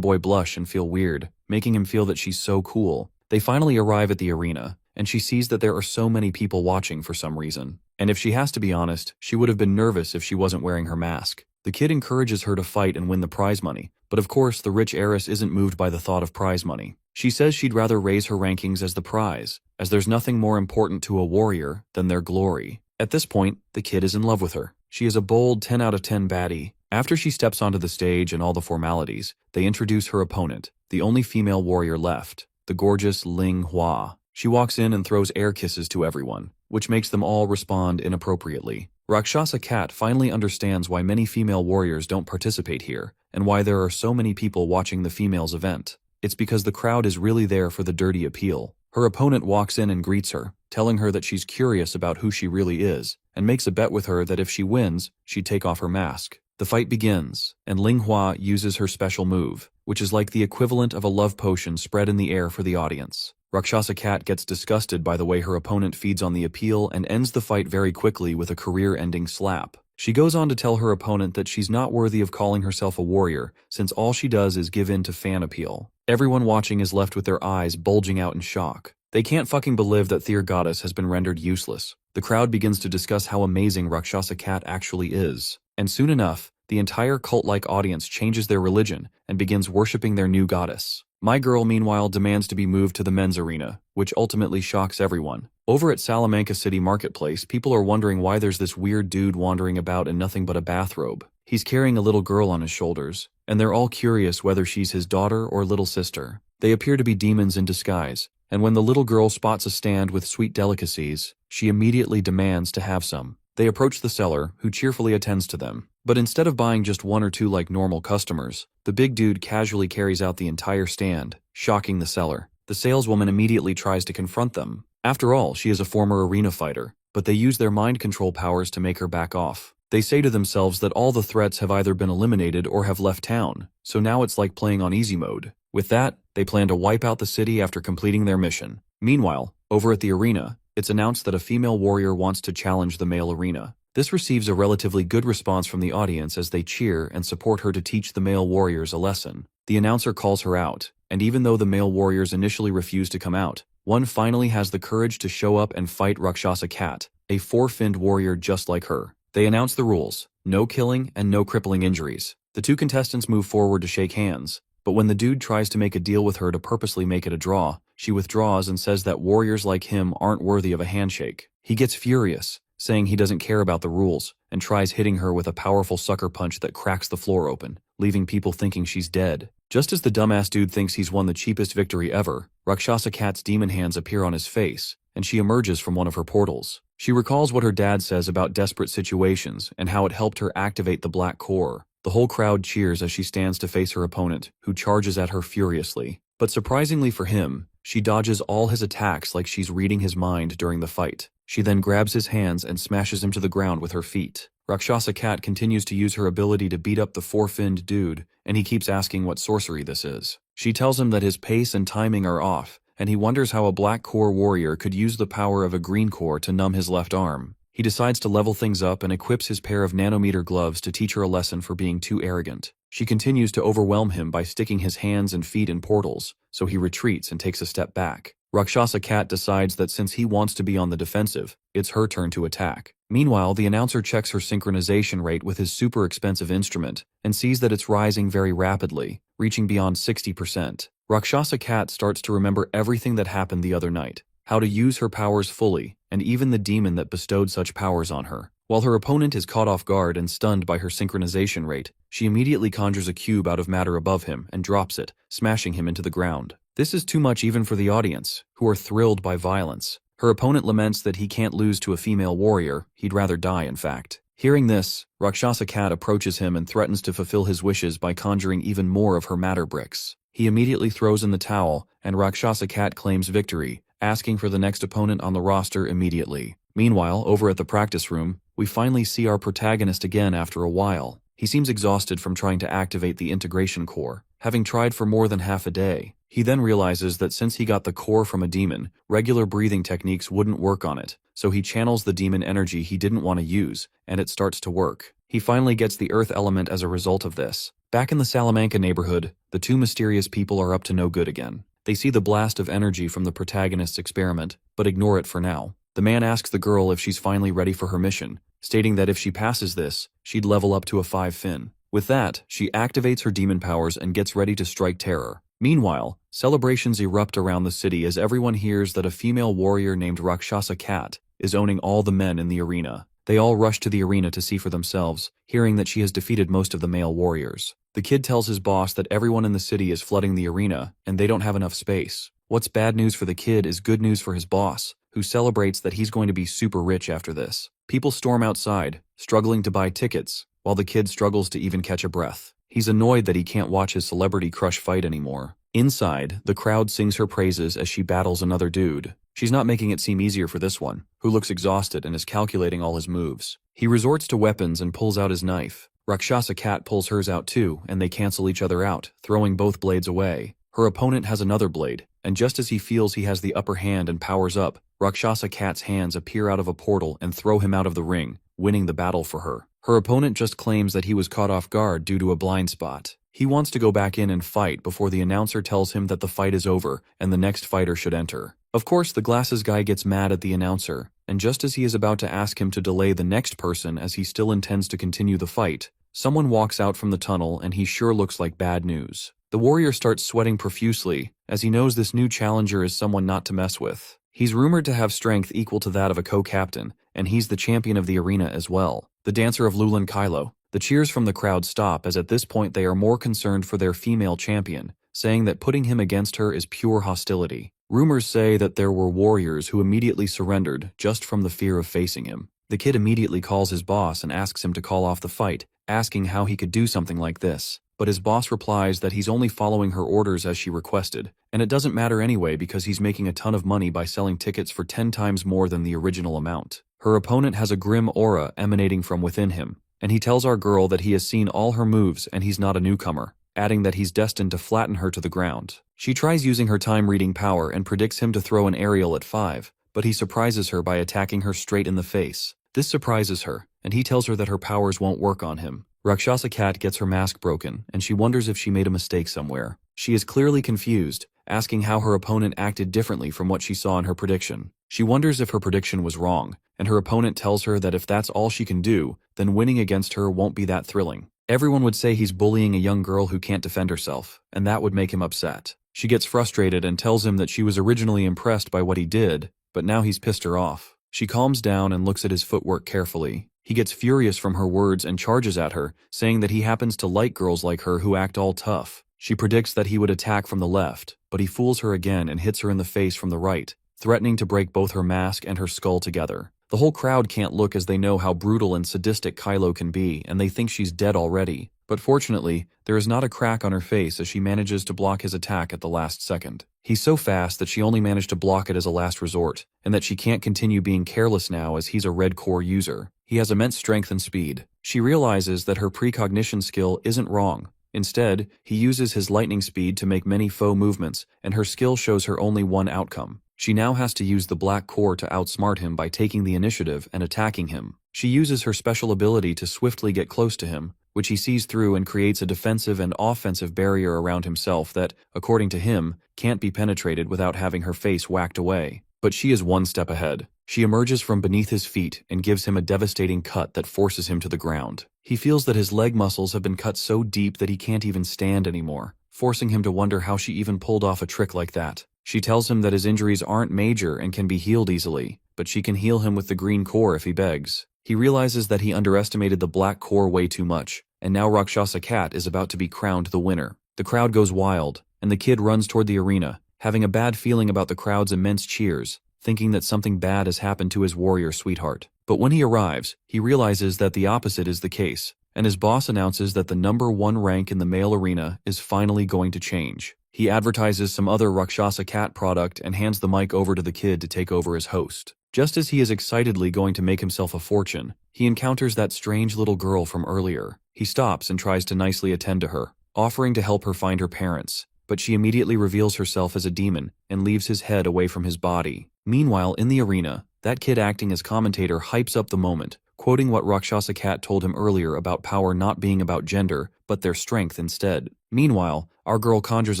S1: boy blush and feel weird, making him feel that she's so cool. They finally arrive at the arena, and she sees that there are so many people watching for some reason. And if she has to be honest, she would have been nervous if she wasn't wearing her mask. The kid encourages her to fight and win the prize money, but of course the rich heiress isn't moved by the thought of prize money. She says she'd rather raise her rankings as the prize, as there's nothing more important to a warrior than their glory. At this point, the kid is in love with her. She is a bold 10 out of 10 baddie. After she steps onto the stage and all the formalities, they introduce her opponent, the only female warrior left, the gorgeous Ling Hua. She walks in and throws air kisses to everyone, which makes them all respond inappropriately. Rakshasa Cat finally understands why many female warriors don't participate here, and why there are so many people watching the females' event. It's because the crowd is really there for the dirty appeal. Her opponent walks in and greets her, telling her that she's curious about who she really is, and makes a bet with her that if she wins, she'd take off her mask. The fight begins, and Ling Hua uses her special move, which is like the equivalent of a love potion spread in the air for the audience. Rakshasa Cat gets disgusted by the way her opponent feeds on the appeal and ends the fight very quickly with a career-ending slap. She goes on to tell her opponent that she's not worthy of calling herself a warrior, since all she does is give in to fan appeal. Everyone watching is left with their eyes bulging out in shock. They can't fucking believe that their goddess has been rendered useless. The crowd begins to discuss how amazing Rakshasa Cat actually is. And soon enough, the entire cult-like audience changes their religion and begins worshipping their new goddess. My Girl, meanwhile, demands to be moved to the men's arena, which ultimately shocks everyone. Over at Salamanca City Marketplace, people are wondering why there's this weird dude wandering about in nothing but a bathrobe. He's carrying a little girl on his shoulders, and they're all curious whether she's his daughter or little sister. They appear to be demons in disguise, and when the little girl spots a stand with sweet delicacies, she immediately demands to have some. They approach the seller, who cheerfully attends to them. But instead of buying just one or two like normal customers, the big dude casually carries out the entire stand, shocking the seller. The saleswoman immediately tries to confront them. After all, she is a former arena fighter, but they use their mind control powers to make her back off. They say to themselves that all the threats have either been eliminated or have left town, so now it's like playing on easy mode. With that, they plan to wipe out the city after completing their mission. Meanwhile, over at the arena, it's announced that a female warrior wants to challenge the male arena. This receives a relatively good response from the audience as they cheer and support her to teach the male warriors a lesson. The announcer calls her out, and even though the male warriors initially refuse to come out, one finally has the courage to show up and fight Rakshasa Cat, a four-finned warrior just like her. They announce the rules: no killing and no crippling injuries. The two contestants move forward to shake hands, but when the dude tries to make a deal with her to purposely make it a draw, she withdraws and says that warriors like him aren't worthy of a handshake. He gets furious, saying he doesn't care about the rules, and tries hitting her with a powerful sucker punch that cracks the floor open, leaving people thinking she's dead. Just as the dumbass dude thinks he's won the cheapest victory ever, Rakshasa Cat's demon hands appear on his face, and she emerges from one of her portals. She recalls what her dad says about desperate situations and how it helped her activate the black core. The whole crowd cheers as she stands to face her opponent, who charges at her furiously. But surprisingly for him, she dodges all his attacks like she's reading his mind during the fight. She then grabs his hands and smashes him to the ground with her feet. Rakshasa Cat continues to use her ability to beat up the four-finned dude, and he keeps asking what sorcery this is. She tells him that his pace and timing are off, and he wonders how a black core warrior could use the power of a green core to numb his left arm. He decides to level things up and equips his pair of nanometer gloves to teach her a lesson for being too arrogant. She continues to overwhelm him by sticking his hands and feet in portals, so he retreats and takes a step back. Rakshasa Cat decides that since he wants to be on the defensive, it's her turn to attack. Meanwhile, the announcer checks her synchronization rate with his super expensive instrument and sees that it's rising very rapidly, reaching beyond 60%. Rakshasa Cat starts to remember everything that happened the other night, how to use her powers fully, and even the demon that bestowed such powers on her. While her opponent is caught off guard and stunned by her synchronization rate, she immediately conjures a cube out of matter above him and drops it, smashing him into the ground. This is too much even for the audience, who are thrilled by violence. Her opponent laments that he can't lose to a female warrior, he'd rather die in fact. Hearing this, Rakshasa Cat approaches him and threatens to fulfill his wishes by conjuring even more of her matter bricks. He immediately throws in the towel, and Rakshasa Cat claims victory, asking for the next opponent on the roster immediately. Meanwhile, over at the practice room, we finally see our protagonist again after a while. He seems exhausted from trying to activate the integration core, having tried for more than half a day. He then realizes that since he got the core from a demon, regular breathing techniques wouldn't work on it, so he channels the demon energy he didn't want to use, and it starts to work. He finally gets the earth element as a result of this. Back in the Salamanca neighborhood, the two mysterious people are up to no good again. They see the blast of energy from the protagonist's experiment, but ignore it for now. The man asks the girl if she's finally ready for her mission, stating that if she passes this, she'd level up to a 5-fin. With that, she activates her demon powers and gets ready to strike terror. Meanwhile, celebrations erupt around the city as everyone hears that a female warrior named Rakshasa Cat is owning all the men in the arena. They all rush to the arena to see for themselves, hearing that she has defeated most of the male warriors. The kid tells his boss that everyone in the city is flooding the arena, and they don't have enough space. What's bad news for the kid is good news for his boss, who celebrates that he's going to be super rich after this. People storm outside, struggling to buy tickets, while the kid struggles to even catch a breath. He's annoyed that he can't watch his celebrity crush fight anymore. Inside, the crowd sings her praises as she battles another dude. She's not making it seem easier for this one, who looks exhausted and is calculating all his moves. He resorts to weapons and pulls out his knife. Rakshasa Cat pulls hers out too, and they cancel each other out, throwing both blades away. Her opponent has another blade, and just as he feels he has the upper hand and powers up, Rakshasa Cat's hands appear out of a portal and throw him out of the ring, winning the battle for her. Her opponent just claims that he was caught off guard due to a blind spot. He wants to go back in and fight before the announcer tells him that the fight is over and the next fighter should enter. Of course, the glasses guy gets mad at the announcer, and just as he is about to ask him to delay the next person as he still intends to continue the fight, someone walks out from the tunnel and he sure looks like bad news. The warrior starts sweating profusely as he knows this new challenger is someone not to mess with. He's rumored to have strength equal to that of a co-captain, and he's the champion of the arena as well. The dancer of Lulan Kylo, The cheers from the crowd stop as at this point they are more concerned for their female champion, saying that putting him against her is pure hostility. Rumors say that there were warriors who immediately surrendered just from the fear of facing him. The kid immediately calls his boss and asks him to call off the fight, asking how he could do something like this. But his boss replies that he's only following her orders as she requested, and it doesn't matter anyway because he's making a ton of money by selling tickets for 10 times more than the original amount. Her opponent has a grim aura emanating from within him, and he tells our girl that he has seen all her moves and he's not a newcomer, adding that he's destined to flatten her to the ground. She tries using her time-reading power and predicts him to throw an aerial at 5, but he surprises her by attacking her straight in the face. This surprises her, and he tells her that her powers won't work on him. Rakshasa Cat gets her mask broken, and she wonders if she made a mistake somewhere. She is clearly confused, asking how her opponent acted differently from what she saw in her prediction. She wonders if her prediction was wrong, and her opponent tells her that if that's all she can do, then winning against her won't be that thrilling. Everyone would say he's bullying a young girl who can't defend herself, and that would make him upset. She gets frustrated and tells him that she was originally impressed by what he did, but now he's pissed her off. She calms down and looks at his footwork carefully. He gets furious from her words and charges at her, saying that he happens to like girls like her who act all tough. She predicts that he would attack from the left, but he fools her again and hits her in the face from the right, threatening to break both her mask and her skull together. The whole crowd can't look as they know how brutal and sadistic Kylo can be, and they think she's dead already. But fortunately, there is not a crack on her face as she manages to block his attack at the last second. He's so fast that she only managed to block it as a last resort, and that she can't continue being careless now as he's a red core user. He has immense strength and speed. She realizes that her precognition skill isn't wrong. Instead, he uses his lightning speed to make many faux movements, and her skill shows her only one outcome. She now has to use the black core to outsmart him by taking the initiative and attacking him. She uses her special ability to swiftly get close to him, which he sees through and creates a defensive and offensive barrier around himself that, according to him, can't be penetrated without having her face whacked away. But she is one step ahead. She emerges from beneath his feet and gives him a devastating cut that forces him to the ground. He feels that his leg muscles have been cut so deep that he can't even stand anymore, forcing him to wonder how she even pulled off a trick like that. She tells him that his injuries aren't major and can be healed easily, but she can heal him with the green core if he begs. He realizes that he underestimated the black core way too much, and now Rakshasa Cat is about to be crowned the winner. The crowd goes wild, and the kid runs toward the arena, having a bad feeling about the crowd's immense cheers, thinking that something bad has happened to his warrior sweetheart. But when he arrives, he realizes that the opposite is the case, and his boss announces that the #1 rank in the male arena is finally going to change. He advertises some other Rakshasa Cat product and hands the mic over to the kid to take over as host. Just as he is excitedly going to make himself a fortune, he encounters that strange little girl from earlier. He stops and tries to nicely attend to her, offering to help her find her parents, but she immediately reveals herself as a demon and leaves his head away from his body. Meanwhile, in the arena, that kid acting as commentator hypes up the moment, quoting what Rakshasa Cat told him earlier about power not being about gender, but their strength instead. Meanwhile, our girl conjures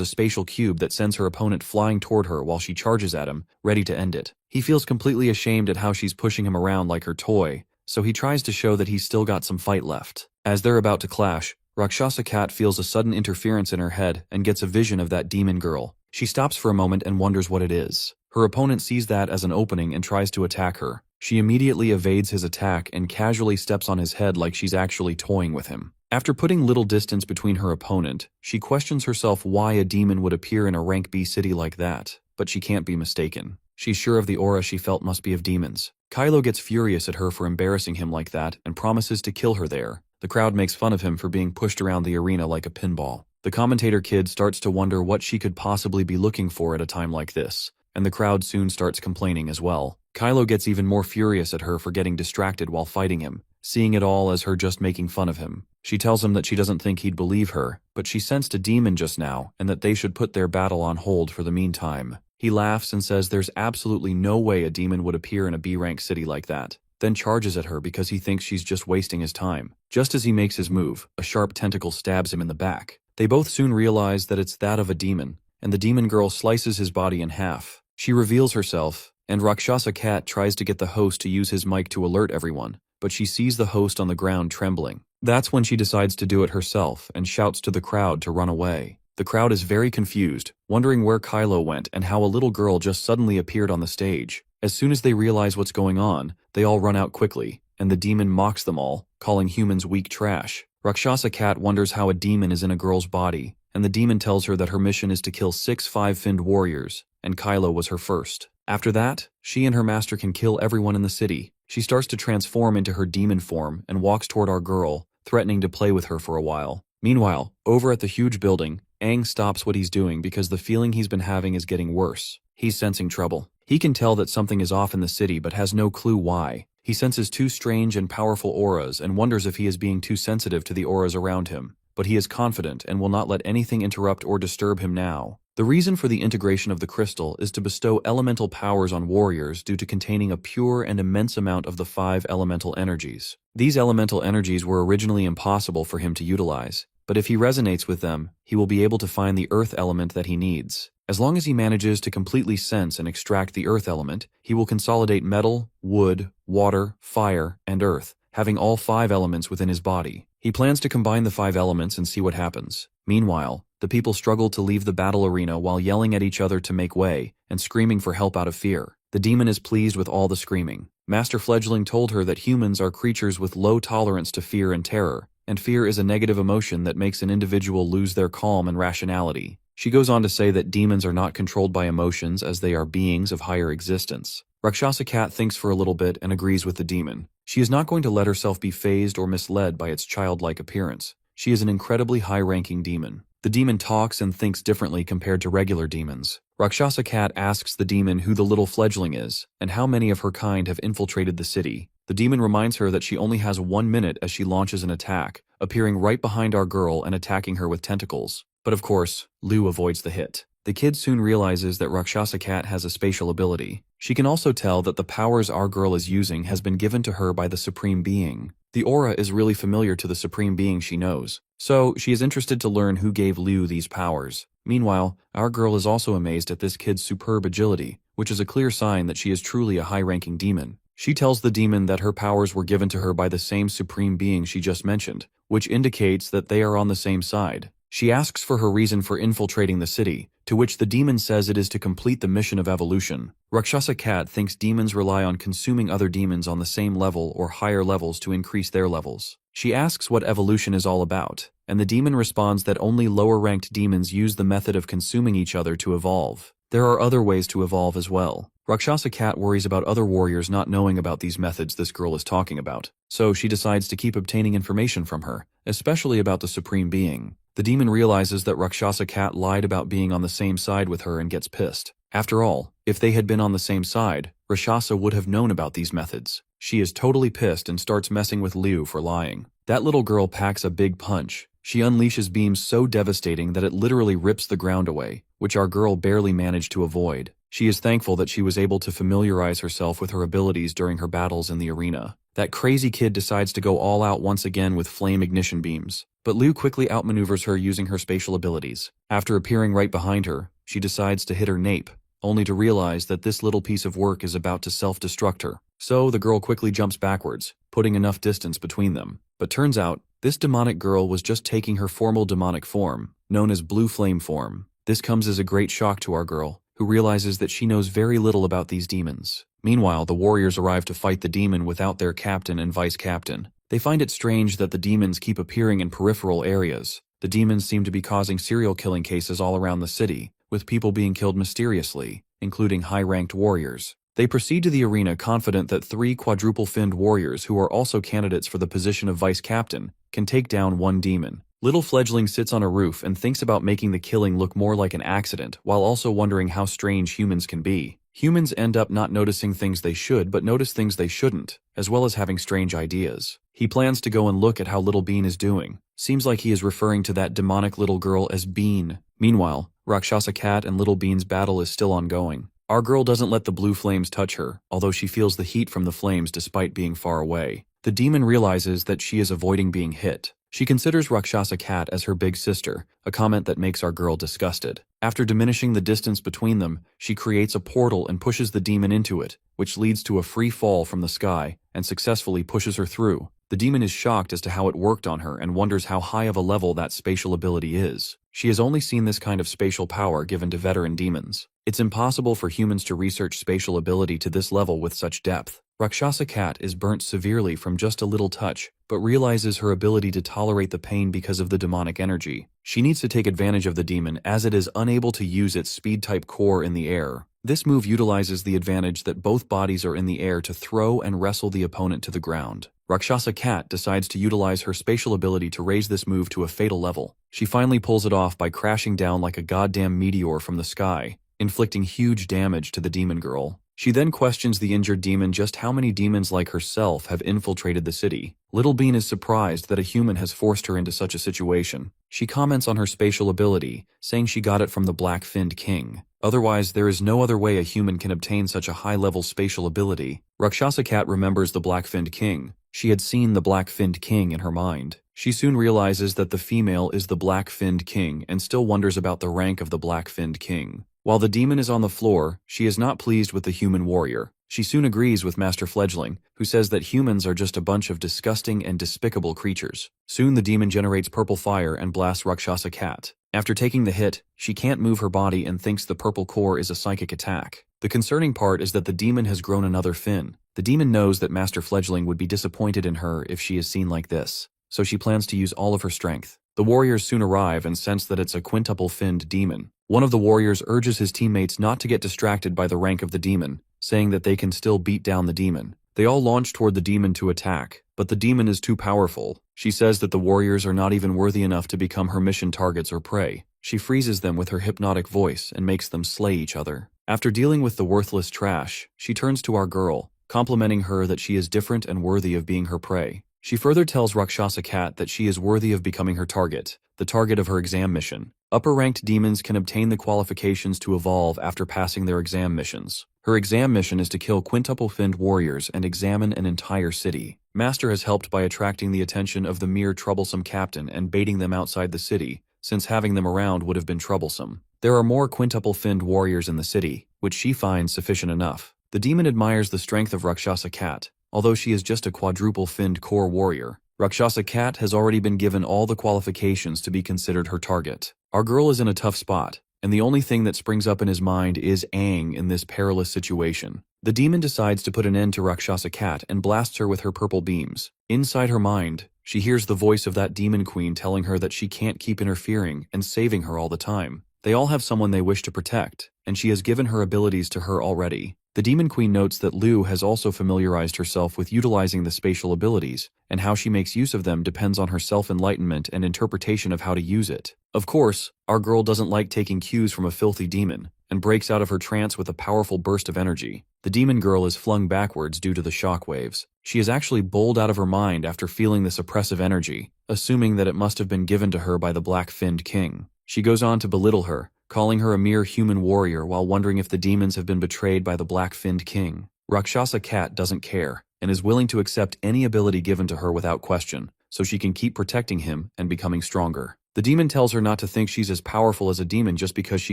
S1: a spatial cube that sends her opponent flying toward her while she charges at him, ready to end it. He feels completely ashamed at how she's pushing him around like her toy, so he tries to show that he's still got some fight left. As they're about to clash, Rakshasa Cat feels a sudden interference in her head and gets a vision of that demon girl. She stops for a moment and wonders what it is. Her opponent sees that as an opening and tries to attack her. She immediately evades his attack and casually steps on his head like she's actually toying with him. After putting little distance between her opponent, she questions herself why a demon would appear in a rank B city like that, but she can't be mistaken. She's sure of the aura she felt must be of demons. Kylo gets furious at her for embarrassing him like that and promises to kill her there. The crowd makes fun of him for being pushed around the arena like a pinball. The commentator kid starts to wonder what she could possibly be looking for at a time like this, and the crowd soon starts complaining as well. Kylo gets even more furious at her for getting distracted while fighting him, seeing it all as her just making fun of him. She tells him that she doesn't think he'd believe her, but she sensed a demon just now and that they should put their battle on hold for the meantime. He laughs and says there's absolutely no way a demon would appear in a B-rank city like that, then charges at her because he thinks she's just wasting his time. Just as he makes his move, a sharp tentacle stabs him in the back. They both soon realize that it's that of a demon, and the demon girl slices his body in half. She reveals herself, and Rakshasa Cat tries to get the host to use his mic to alert everyone, but she sees the host on the ground trembling. That's when she decides to do it herself and shouts to the crowd to run away. The crowd is very confused, wondering where Kylo went and how a little girl just suddenly appeared on the stage. As soon as they realize what's going on, they all run out quickly, and the demon mocks them all, calling humans weak trash. Rakshasa Cat wonders how a demon is in a girl's body, and the demon tells her that her mission is to kill 6 five-finned warriors, and Kylo was her first. After that, she and her master can kill everyone in the city. She starts to transform into her demon form and walks toward our girl, threatening to play with her for a while. Meanwhile, over at the huge building, Aang stops what he's doing because the feeling he's been having is getting worse. He's sensing trouble. He can tell that something is off in the city but has no clue why. He senses 2 strange and powerful auras and wonders if he is being too sensitive to the auras around him. But he is confident and will not let anything interrupt or disturb him now. The reason for the integration of the crystal is to bestow elemental powers on warriors due to containing a pure and immense amount of the 5 elemental energies. These elemental energies were originally impossible for him to utilize, but if he resonates with them, he will be able to find the earth element that he needs. As long as he manages to completely sense and extract the earth element, he will consolidate metal, wood, water, fire, and earth, having all 5 elements within his body. He plans to combine the 5 elements and see what happens. Meanwhile, the people struggle to leave the battle arena while yelling at each other to make way and screaming for help out of fear. The demon is pleased with all the screaming. Master Fledgling told her that humans are creatures with low tolerance to fear and terror, and fear is a negative emotion that makes an individual lose their calm and rationality. She goes on to say that demons are not controlled by emotions as they are beings of higher existence. Rakshasa Cat thinks for a little bit and agrees with the demon. She is not going to let herself be fazed or misled by its childlike appearance. She is an incredibly high-ranking demon. The demon talks and thinks differently compared to regular demons. Rakshasa Cat asks the demon who the little fledgling is, and how many of her kind have infiltrated the city. The demon reminds her that she only has 1 minute as she launches an attack, appearing right behind our girl and attacking her with tentacles. But of course, Liu avoids the hit. The kid soon realizes that Rakshasa Cat has a spatial ability. She can also tell that the powers our girl is using has been given to her by the Supreme Being. The aura is really familiar to the Supreme Being she knows, so she is interested to learn who gave Liu these powers. Meanwhile, our girl is also amazed at this kid's superb agility, which is a clear sign that she is truly a high-ranking demon. She tells the demon that her powers were given to her by the same Supreme Being she just mentioned, which indicates that they are on the same side. She asks for her reason for infiltrating the city, to which the demon says it is to complete the mission of evolution. Rakshasa Cat thinks demons rely on consuming other demons on the same level or higher levels to increase their levels. She asks what evolution is all about, and the demon responds that only lower-ranked demons use the method of consuming each other to evolve. There are other ways to evolve as well. Rakshasa Cat worries about other warriors not knowing about these methods this girl is talking about, so she decides to keep obtaining information from her, especially about the Supreme Being. The demon realizes that Rakshasa Cat lied about being on the same side with her and gets pissed. After all, if they had been on the same side, Rakshasa would have known about these methods. She is totally pissed and starts messing with Liu for lying. That little girl packs a big punch. She unleashes beams so devastating that it literally rips the ground away, which our girl barely managed to avoid. She is thankful that she was able to familiarize herself with her abilities during her battles in the arena. That crazy kid decides to go all out once again with flame ignition beams, but Liu quickly outmaneuvers her using her spatial abilities. After appearing right behind her, she decides to hit her nape, only to realize that this little piece of work is about to self-destruct her. So the girl quickly jumps backwards, putting enough distance between them. But turns out, this demonic girl was just taking her formal demonic form, known as Blue Flame form. This comes as a great shock to our girl, who realizes that she knows very little about these demons. Meanwhile, the warriors arrive to fight the demon without their captain and vice captain. They find it strange that the demons keep appearing in peripheral areas. The demons seem to be causing serial killing cases all around the city, with people being killed mysteriously, including high-ranked warriors. They proceed to the arena confident that 3 quadruple-finned warriors who are also candidates for the position of vice captain can take down one demon. Little Fledgling sits on a roof and thinks about making the killing look more like an accident, while also wondering how strange humans can be. Humans end up not noticing things they should but notice things they shouldn't, as well as having strange ideas. He plans to go and look at how Little Bean is doing. Seems like he is referring to that demonic little girl as Bean. Meanwhile, Rakshasa Cat and Little Bean's battle is still ongoing. Our girl doesn't let the blue flames touch her, although she feels the heat from the flames despite being far away. The demon realizes that she is avoiding being hit. She considers Rakshasa Cat as her big sister, a comment that makes our girl disgusted. After diminishing the distance between them, she creates a portal and pushes the demon into it, which leads to a free fall from the sky and successfully pushes her through. The demon is shocked as to how it worked on her and wonders how high of a level that spatial ability is. She has only seen this kind of spatial power given to veteran demons. It's impossible for humans to research spatial ability to this level with such depth. Rakshasa Cat is burnt severely from just a little touch, but realizes her ability to tolerate the pain because of the demonic energy. She needs to take advantage of the demon as it is unable to use its speed-type core in the air. This move utilizes the advantage that both bodies are in the air to throw and wrestle the opponent to the ground. Rakshasa Cat decides to utilize her spatial ability to raise this move to a fatal level. She finally pulls it off by crashing down like a goddamn meteor from the sky, inflicting huge damage to the demon girl. She then questions the injured demon just how many demons like herself have infiltrated the city. Little Bean is surprised that a human has forced her into such a situation. She comments on her spatial ability, saying she got it from the Black-Finned King. Otherwise, there is no other way a human can obtain such a high-level spatial ability. Rakshasa Cat remembers the Black-Finned King. She had seen the Black-Finned King in her mind. She soon realizes that the female is the Black-Finned King and still wonders about the rank of the Black-Finned King. While the demon is on the floor, she is not pleased with the human warrior. She soon agrees with Master Fledgling, who says that humans are just a bunch of disgusting and despicable creatures. Soon the demon generates purple fire and blasts Rakshasa Cat. After taking the hit, she can't move her body and thinks the purple core is a psychic attack. The concerning part is that the demon has grown another fin. The demon knows that Master Fledgling would be disappointed in her if she is seen like this, so she plans to use all of her strength. The warriors soon arrive and sense that it's a quintuple-finned demon. One of the warriors urges his teammates not to get distracted by the rank of the demon, saying that they can still beat down the demon. They all launch toward the demon to attack, but the demon is too powerful. She says that the warriors are not even worthy enough to become her mission targets or prey. She freezes them with her hypnotic voice and makes them slay each other. After dealing with the worthless trash, she turns to our girl, complimenting her that she is different and worthy of being her prey. She further tells Rakshasa Cat that she is worthy of becoming her target, the target of her exam mission. Upper-ranked demons can obtain the qualifications to evolve after passing their exam missions. Her exam mission is to kill quintuple-finned warriors and examine an entire city. Master has helped by attracting the attention of the mere troublesome captain and baiting them outside the city, since having them around would have been troublesome. There are more quintuple-finned warriors in the city, which she finds sufficient enough. The demon admires the strength of Rakshasa Cat. Although she is just a quadruple-finned core warrior, Rakshasa Cat has already been given all the qualifications to be considered her target. Our girl is in a tough spot, and the only thing that springs up in his mind is Aang in this perilous situation. The demon decides to put an end to Rakshasa Cat and blasts her with her purple beams. Inside her mind, she hears the voice of that demon queen telling her that she can't keep interfering and saving her all the time. They all have someone they wish to protect, and she has given her abilities to her already. The Demon Queen notes that Liu has also familiarized herself with utilizing the spatial abilities, and how she makes use of them depends on her self-enlightenment and interpretation of how to use it. Of course, our girl doesn't like taking cues from a filthy demon, and breaks out of her trance with a powerful burst of energy. The demon girl is flung backwards due to the shock waves. She is actually bowled out of her mind after feeling this oppressive energy, assuming that it must have been given to her by the Black-Finned King. She goes on to belittle her, calling her a mere human warrior while wondering if the demons have been betrayed by the Black-Finned King. Rakshasa Cat doesn't care, and is willing to accept any ability given to her without question, so she can keep protecting him and becoming stronger. The demon tells her not to think she's as powerful as a demon just because she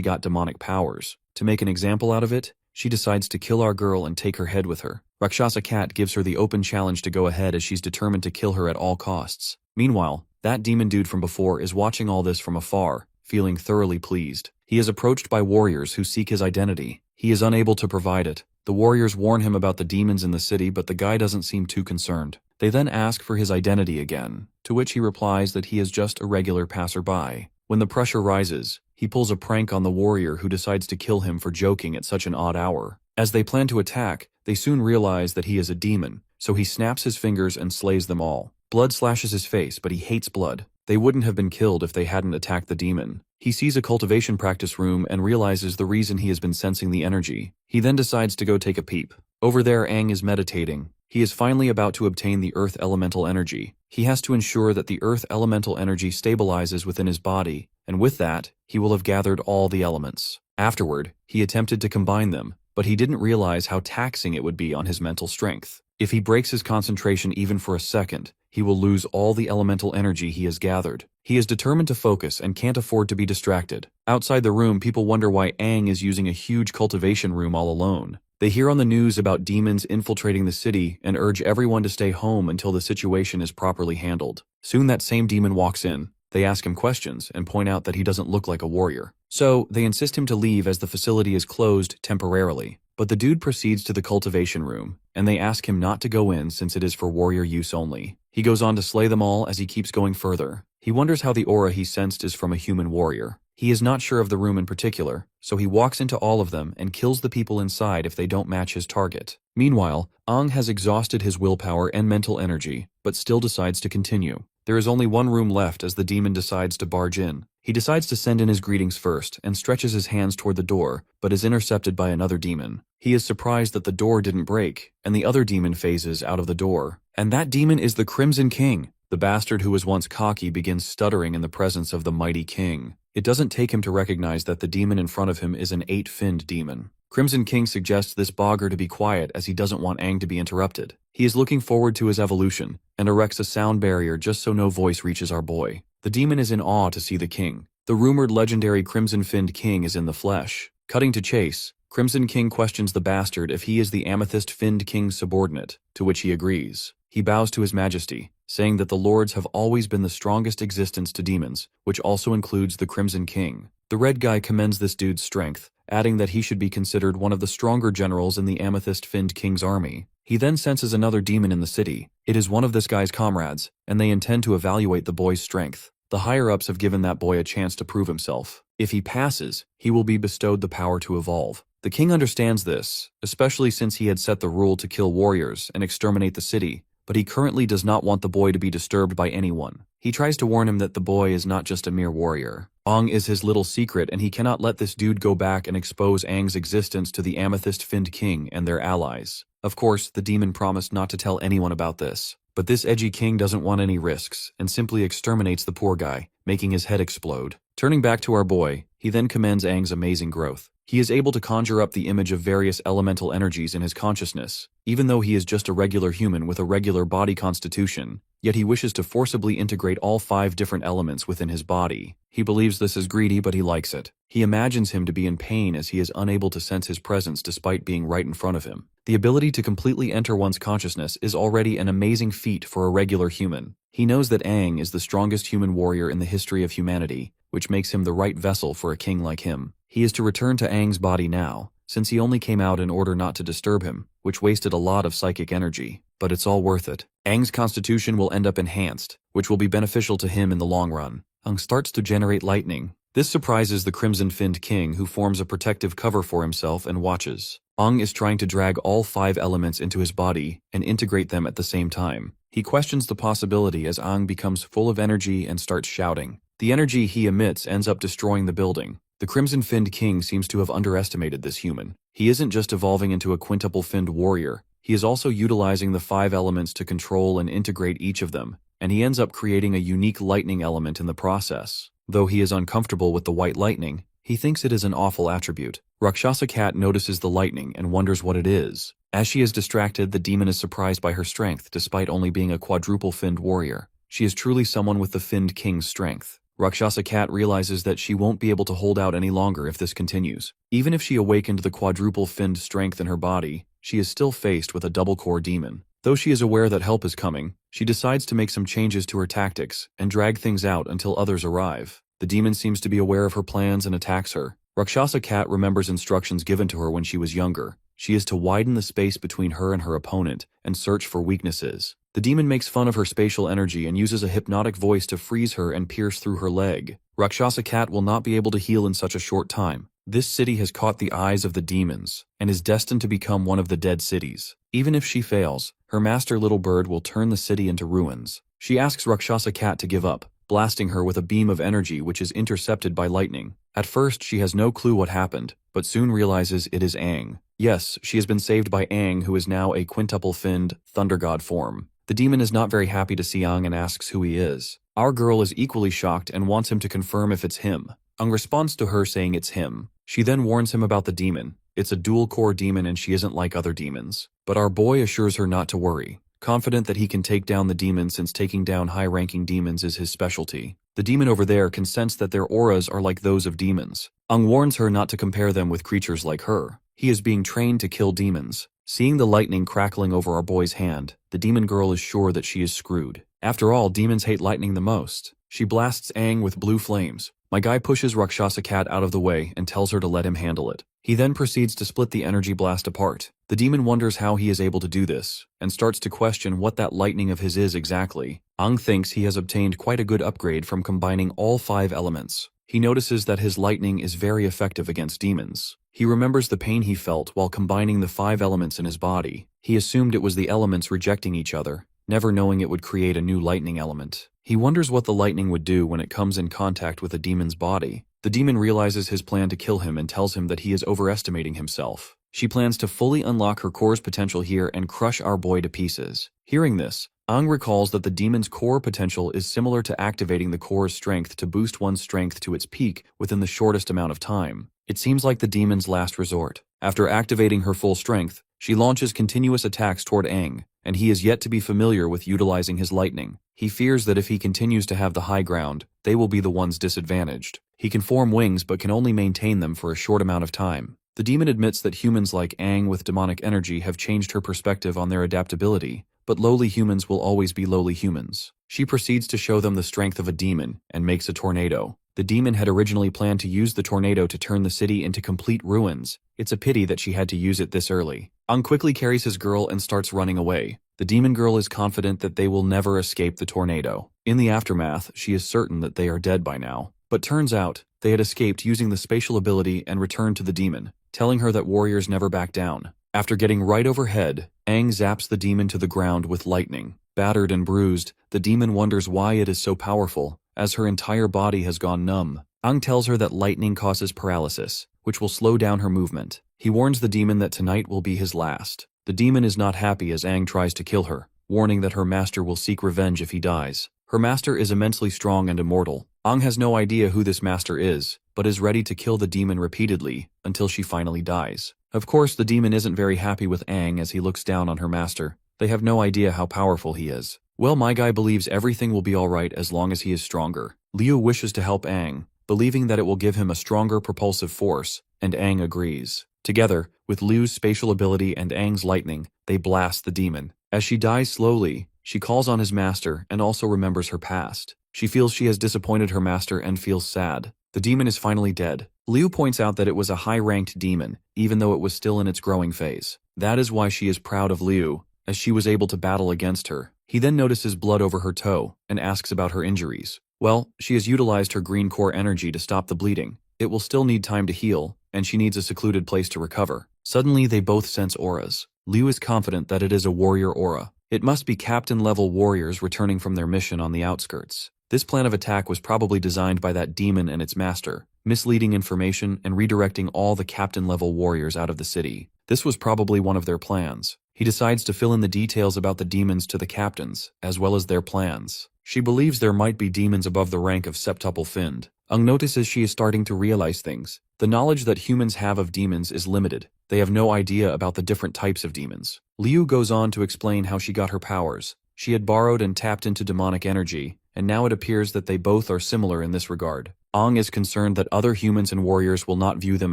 S1: got demonic powers. To make an example out of it, she decides to kill our girl and take her head with her. Rakshasa Cat gives her the open challenge to go ahead as she's determined to kill her at all costs. Meanwhile, that demon dude from before is watching all this from afar, feeling thoroughly pleased. He is approached by warriors who seek his identity. He is unable to provide it. The warriors warn him about the demons in the city, but the guy doesn't seem too concerned. They then ask for his identity again, to which he replies that he is just a regular passerby. When the pressure rises, he pulls a prank on the warrior who decides to kill him for joking at such an odd hour. As they plan to attack, they soon realize that he is a demon, so he snaps his fingers and slays them all. Blood slashes his face, but he hates blood. They wouldn't have been killed if they hadn't attacked the demon. He sees a cultivation practice room and realizes the reason he has been sensing the energy. He then decides to go take a peep. Over there, Aang is meditating. He is finally about to obtain the earth elemental energy. He has to ensure that the earth elemental energy stabilizes within his body, and with that, he will have gathered all the elements. Afterward, he attempted to combine them, but he didn't realize how taxing it would be on his mental strength. If he breaks his concentration even for a second, he will lose all the elemental energy he has gathered. He is determined to focus and can't afford to be distracted. Outside the room, people wonder why Aang is using a huge cultivation room all alone. They hear on the news about demons infiltrating the city and urge everyone to stay home until the situation is properly handled. Soon that same demon walks in. They ask him questions and point out that he doesn't look like a warrior. So, they insist him to leave as the facility is closed temporarily. But the dude proceeds to the cultivation room, and they ask him not to go in since it is for warrior use only. He goes on to slay them all as he keeps going further. He wonders how the aura he sensed is from a human warrior. He is not sure of the room in particular, so he walks into all of them and kills the people inside if they don't match his target. Meanwhile, Ang has exhausted his willpower and mental energy, but still decides to continue. There is only one room left as the demon decides to barge in. He decides to send in his greetings first and stretches his hands toward the door, but is intercepted by another demon. He is surprised that the door didn't break, and the other demon phases out of the door. And that demon is the Crimson King. The bastard who was once cocky begins stuttering in the presence of the mighty king. It doesn't take him to recognize that the demon in front of him is an 8-finned demon. Crimson King suggests this bogger to be quiet as he doesn't want Aang to be interrupted. He is looking forward to his evolution and erects a sound barrier just so no voice reaches our boy. The demon is in awe to see the king. The rumored legendary Crimson-finned king is in the flesh. Cutting to chase, Crimson King questions the bastard if he is the Amethyst-finned king's subordinate, to which he agrees. He bows to his majesty, saying that the lords have always been the strongest existence to demons, which also includes the Crimson King. The red guy commends this dude's strength, adding that he should be considered one of the stronger generals in the Amethyst-finned king's army. He then senses another demon in the city. It is one of this guy's comrades, and they intend to evaluate the boy's strength. The higher-ups have given that boy a chance to prove himself. If he passes, he will be bestowed the power to evolve. The king understands this, especially since he had set the rule to kill warriors and exterminate the city, but he currently does not want the boy to be disturbed by anyone. He tries to warn him that the boy is not just a mere warrior. Aang is his little secret and he cannot let this dude go back and expose Aang's existence to the Amethyst-finned king and their allies. Of course, the demon promised not to tell anyone about this. But this edgy king doesn't want any risks and simply exterminates the poor guy, making his head explode. Turning back to our boy, he then commends Aang's amazing growth. He is able to conjure up the image of various elemental energies in his consciousness, even though he is just a regular human with a regular body constitution, yet he wishes to forcibly integrate all 5 different elements within his body. He believes this is greedy, but he likes it. He imagines him to be in pain as he is unable to sense his presence despite being right in front of him. The ability to completely enter one's consciousness is already an amazing feat for a regular human. He knows that Aang is the strongest human warrior in the history of humanity, which makes him the right vessel for a king like him. He is to return to Aang's body now, since he only came out in order not to disturb him, which wasted a lot of psychic energy. But it's all worth it. Aang's constitution will end up enhanced, which will be beneficial to him in the long run. Aang starts to generate lightning. This surprises the Crimson-finned king, who forms a protective cover for himself and watches. Aang is trying to drag all 5 elements into his body and integrate them at the same time. He questions the possibility as Aang becomes full of energy and starts shouting. The energy he emits ends up destroying the building. The Crimson-finned king seems to have underestimated this human. He isn't just evolving into a quintuple-finned warrior, he is also utilizing the 5 elements to control and integrate each of them, and he ends up creating a unique lightning element in the process. Though he is uncomfortable with the white lightning, he thinks it is an awful attribute. Rakshasa Cat notices the lightning and wonders what it is. As she is distracted, the demon is surprised by her strength despite only being a quadruple-finned warrior. She is truly someone with the finned king's strength. Rakshasa Cat realizes that she won't be able to hold out any longer if this continues. Even if she awakened the quadruple-finned strength in her body, she is still faced with a double-core demon. Though she is aware that help is coming, she decides to make some changes to her tactics and drag things out until others arrive. The demon seems to be aware of her plans and attacks her. Rakshasa Cat remembers instructions given to her when she was younger. She is to widen the space between her and her opponent and search for weaknesses. The demon makes fun of her spatial energy and uses a hypnotic voice to freeze her and pierce through her leg. Rakshasa Cat will not be able to heal in such a short time. This city has caught the eyes of the demons and is destined to become one of the dead cities. Even if she fails, her master Little Bird will turn the city into ruins. She asks Rakshasa Cat to give up, blasting her with a beam of energy which is intercepted by lightning. At first, she has no clue what happened, but soon realizes it is Aang. Yes, she has been saved by Aang, who is now a quintuple-finned thunder god form. The demon is not very happy to see Aang and asks who he is. Our girl is equally shocked and wants him to confirm if it's him. Aang responds to her saying it's him. She then warns him about the demon. It's a dual-core demon and she isn't like other demons. But our boy assures her not to worry, confident that he can take down the demon since taking down high-ranking demons is his specialty. The demon over there can sense that their auras are like those of demons. Aang warns her not to compare them with creatures like her. He is being trained to kill demons. Seeing the lightning crackling over our boy's hand, the demon girl is sure that she is screwed. After all, demons hate lightning the most. She blasts Aang with blue flames. My guy pushes Rakshasa Cat out of the way and tells her to let him handle it. He then proceeds to split the energy blast apart. The demon wonders how he is able to do this, and starts to question what that lightning of his is exactly. Aang thinks he has obtained quite a good upgrade from combining all 5 elements. He notices that his lightning is very effective against demons. He remembers the pain he felt while combining the 5 elements in his body. He assumed it was the elements rejecting each other, never knowing it would create a new lightning element. He wonders what the lightning would do when it comes in contact with a demon's body. The demon realizes his plan to kill him and tells him that he is overestimating himself. She plans to fully unlock her core's potential here and crush our boy to pieces. Hearing this, Aang recalls that the demon's core potential is similar to activating the core's strength to boost one's strength to its peak within the shortest amount of time. It seems like the demon's last resort. After activating her full strength, she launches continuous attacks toward Aang, and he is yet to be familiar with utilizing his lightning. He fears that if he continues to have the high ground, they will be the ones disadvantaged. He can form wings but can only maintain them for a short amount of time. The demon admits that humans like Aang with demonic energy have changed her perspective on their adaptability, but lowly humans will always be lowly humans. She proceeds to show them the strength of a demon and makes a tornado. The demon had originally planned to use the tornado to turn the city into complete ruins. It's a pity that she had to use it this early. Aang quickly carries his girl and starts running away. The demon girl is confident that they will never escape the tornado. In the aftermath, she is certain that they are dead by now. But turns out, they had escaped using the spatial ability and returned to the demon, telling her that warriors never back down. After getting right overhead, Aang zaps the demon to the ground with lightning. Battered and bruised, the demon wonders why it is so powerful, as her entire body has gone numb. Aang tells her that lightning causes paralysis, which will slow down her movement. He warns the demon that tonight will be his last. The demon is not happy as Aang tries to kill her, warning that her master will seek revenge if he dies. Her master is immensely strong and immortal. Aang has no idea who this master is, but is ready to kill the demon repeatedly until she finally dies. Of course, the demon isn't very happy with Aang as he looks down on her master. They have no idea how powerful he is. Well, my guy believes everything will be alright as long as he is stronger. Liu wishes to help Aang, believing that it will give him a stronger propulsive force, and Aang agrees. Together, with Liu's spatial ability and Aang's lightning, they blast the demon. As she dies slowly, she calls on his master and also remembers her past. She feels she has disappointed her master and feels sad. The demon is finally dead. Liu points out that it was a high-ranked demon, even though it was still in its growing phase. That is why she is proud of Liu, as she was able to battle against her. He then notices blood over her toe and asks about her injuries. Well, she has utilized her green core energy to stop the bleeding. It will still need time to heal, and she needs a secluded place to recover. Suddenly, they both sense auras. Liu is confident that it is a warrior aura. It must be captain-level warriors returning from their mission on the outskirts. This plan of attack was probably designed by that demon and its master, misleading information and redirecting all the captain-level warriors out of the city. This was probably one of their plans. He decides to fill in the details about the demons to the captains, as well as their plans. She believes there might be demons above the rank of septuple finned. Aang notices she is starting to realize things. The knowledge that humans have of demons is limited. They have no idea about the different types of demons. Liu goes on to explain how she got her powers. She had borrowed and tapped into demonic energy, and now it appears that they both are similar in this regard. Aang is concerned that other humans and warriors will not view them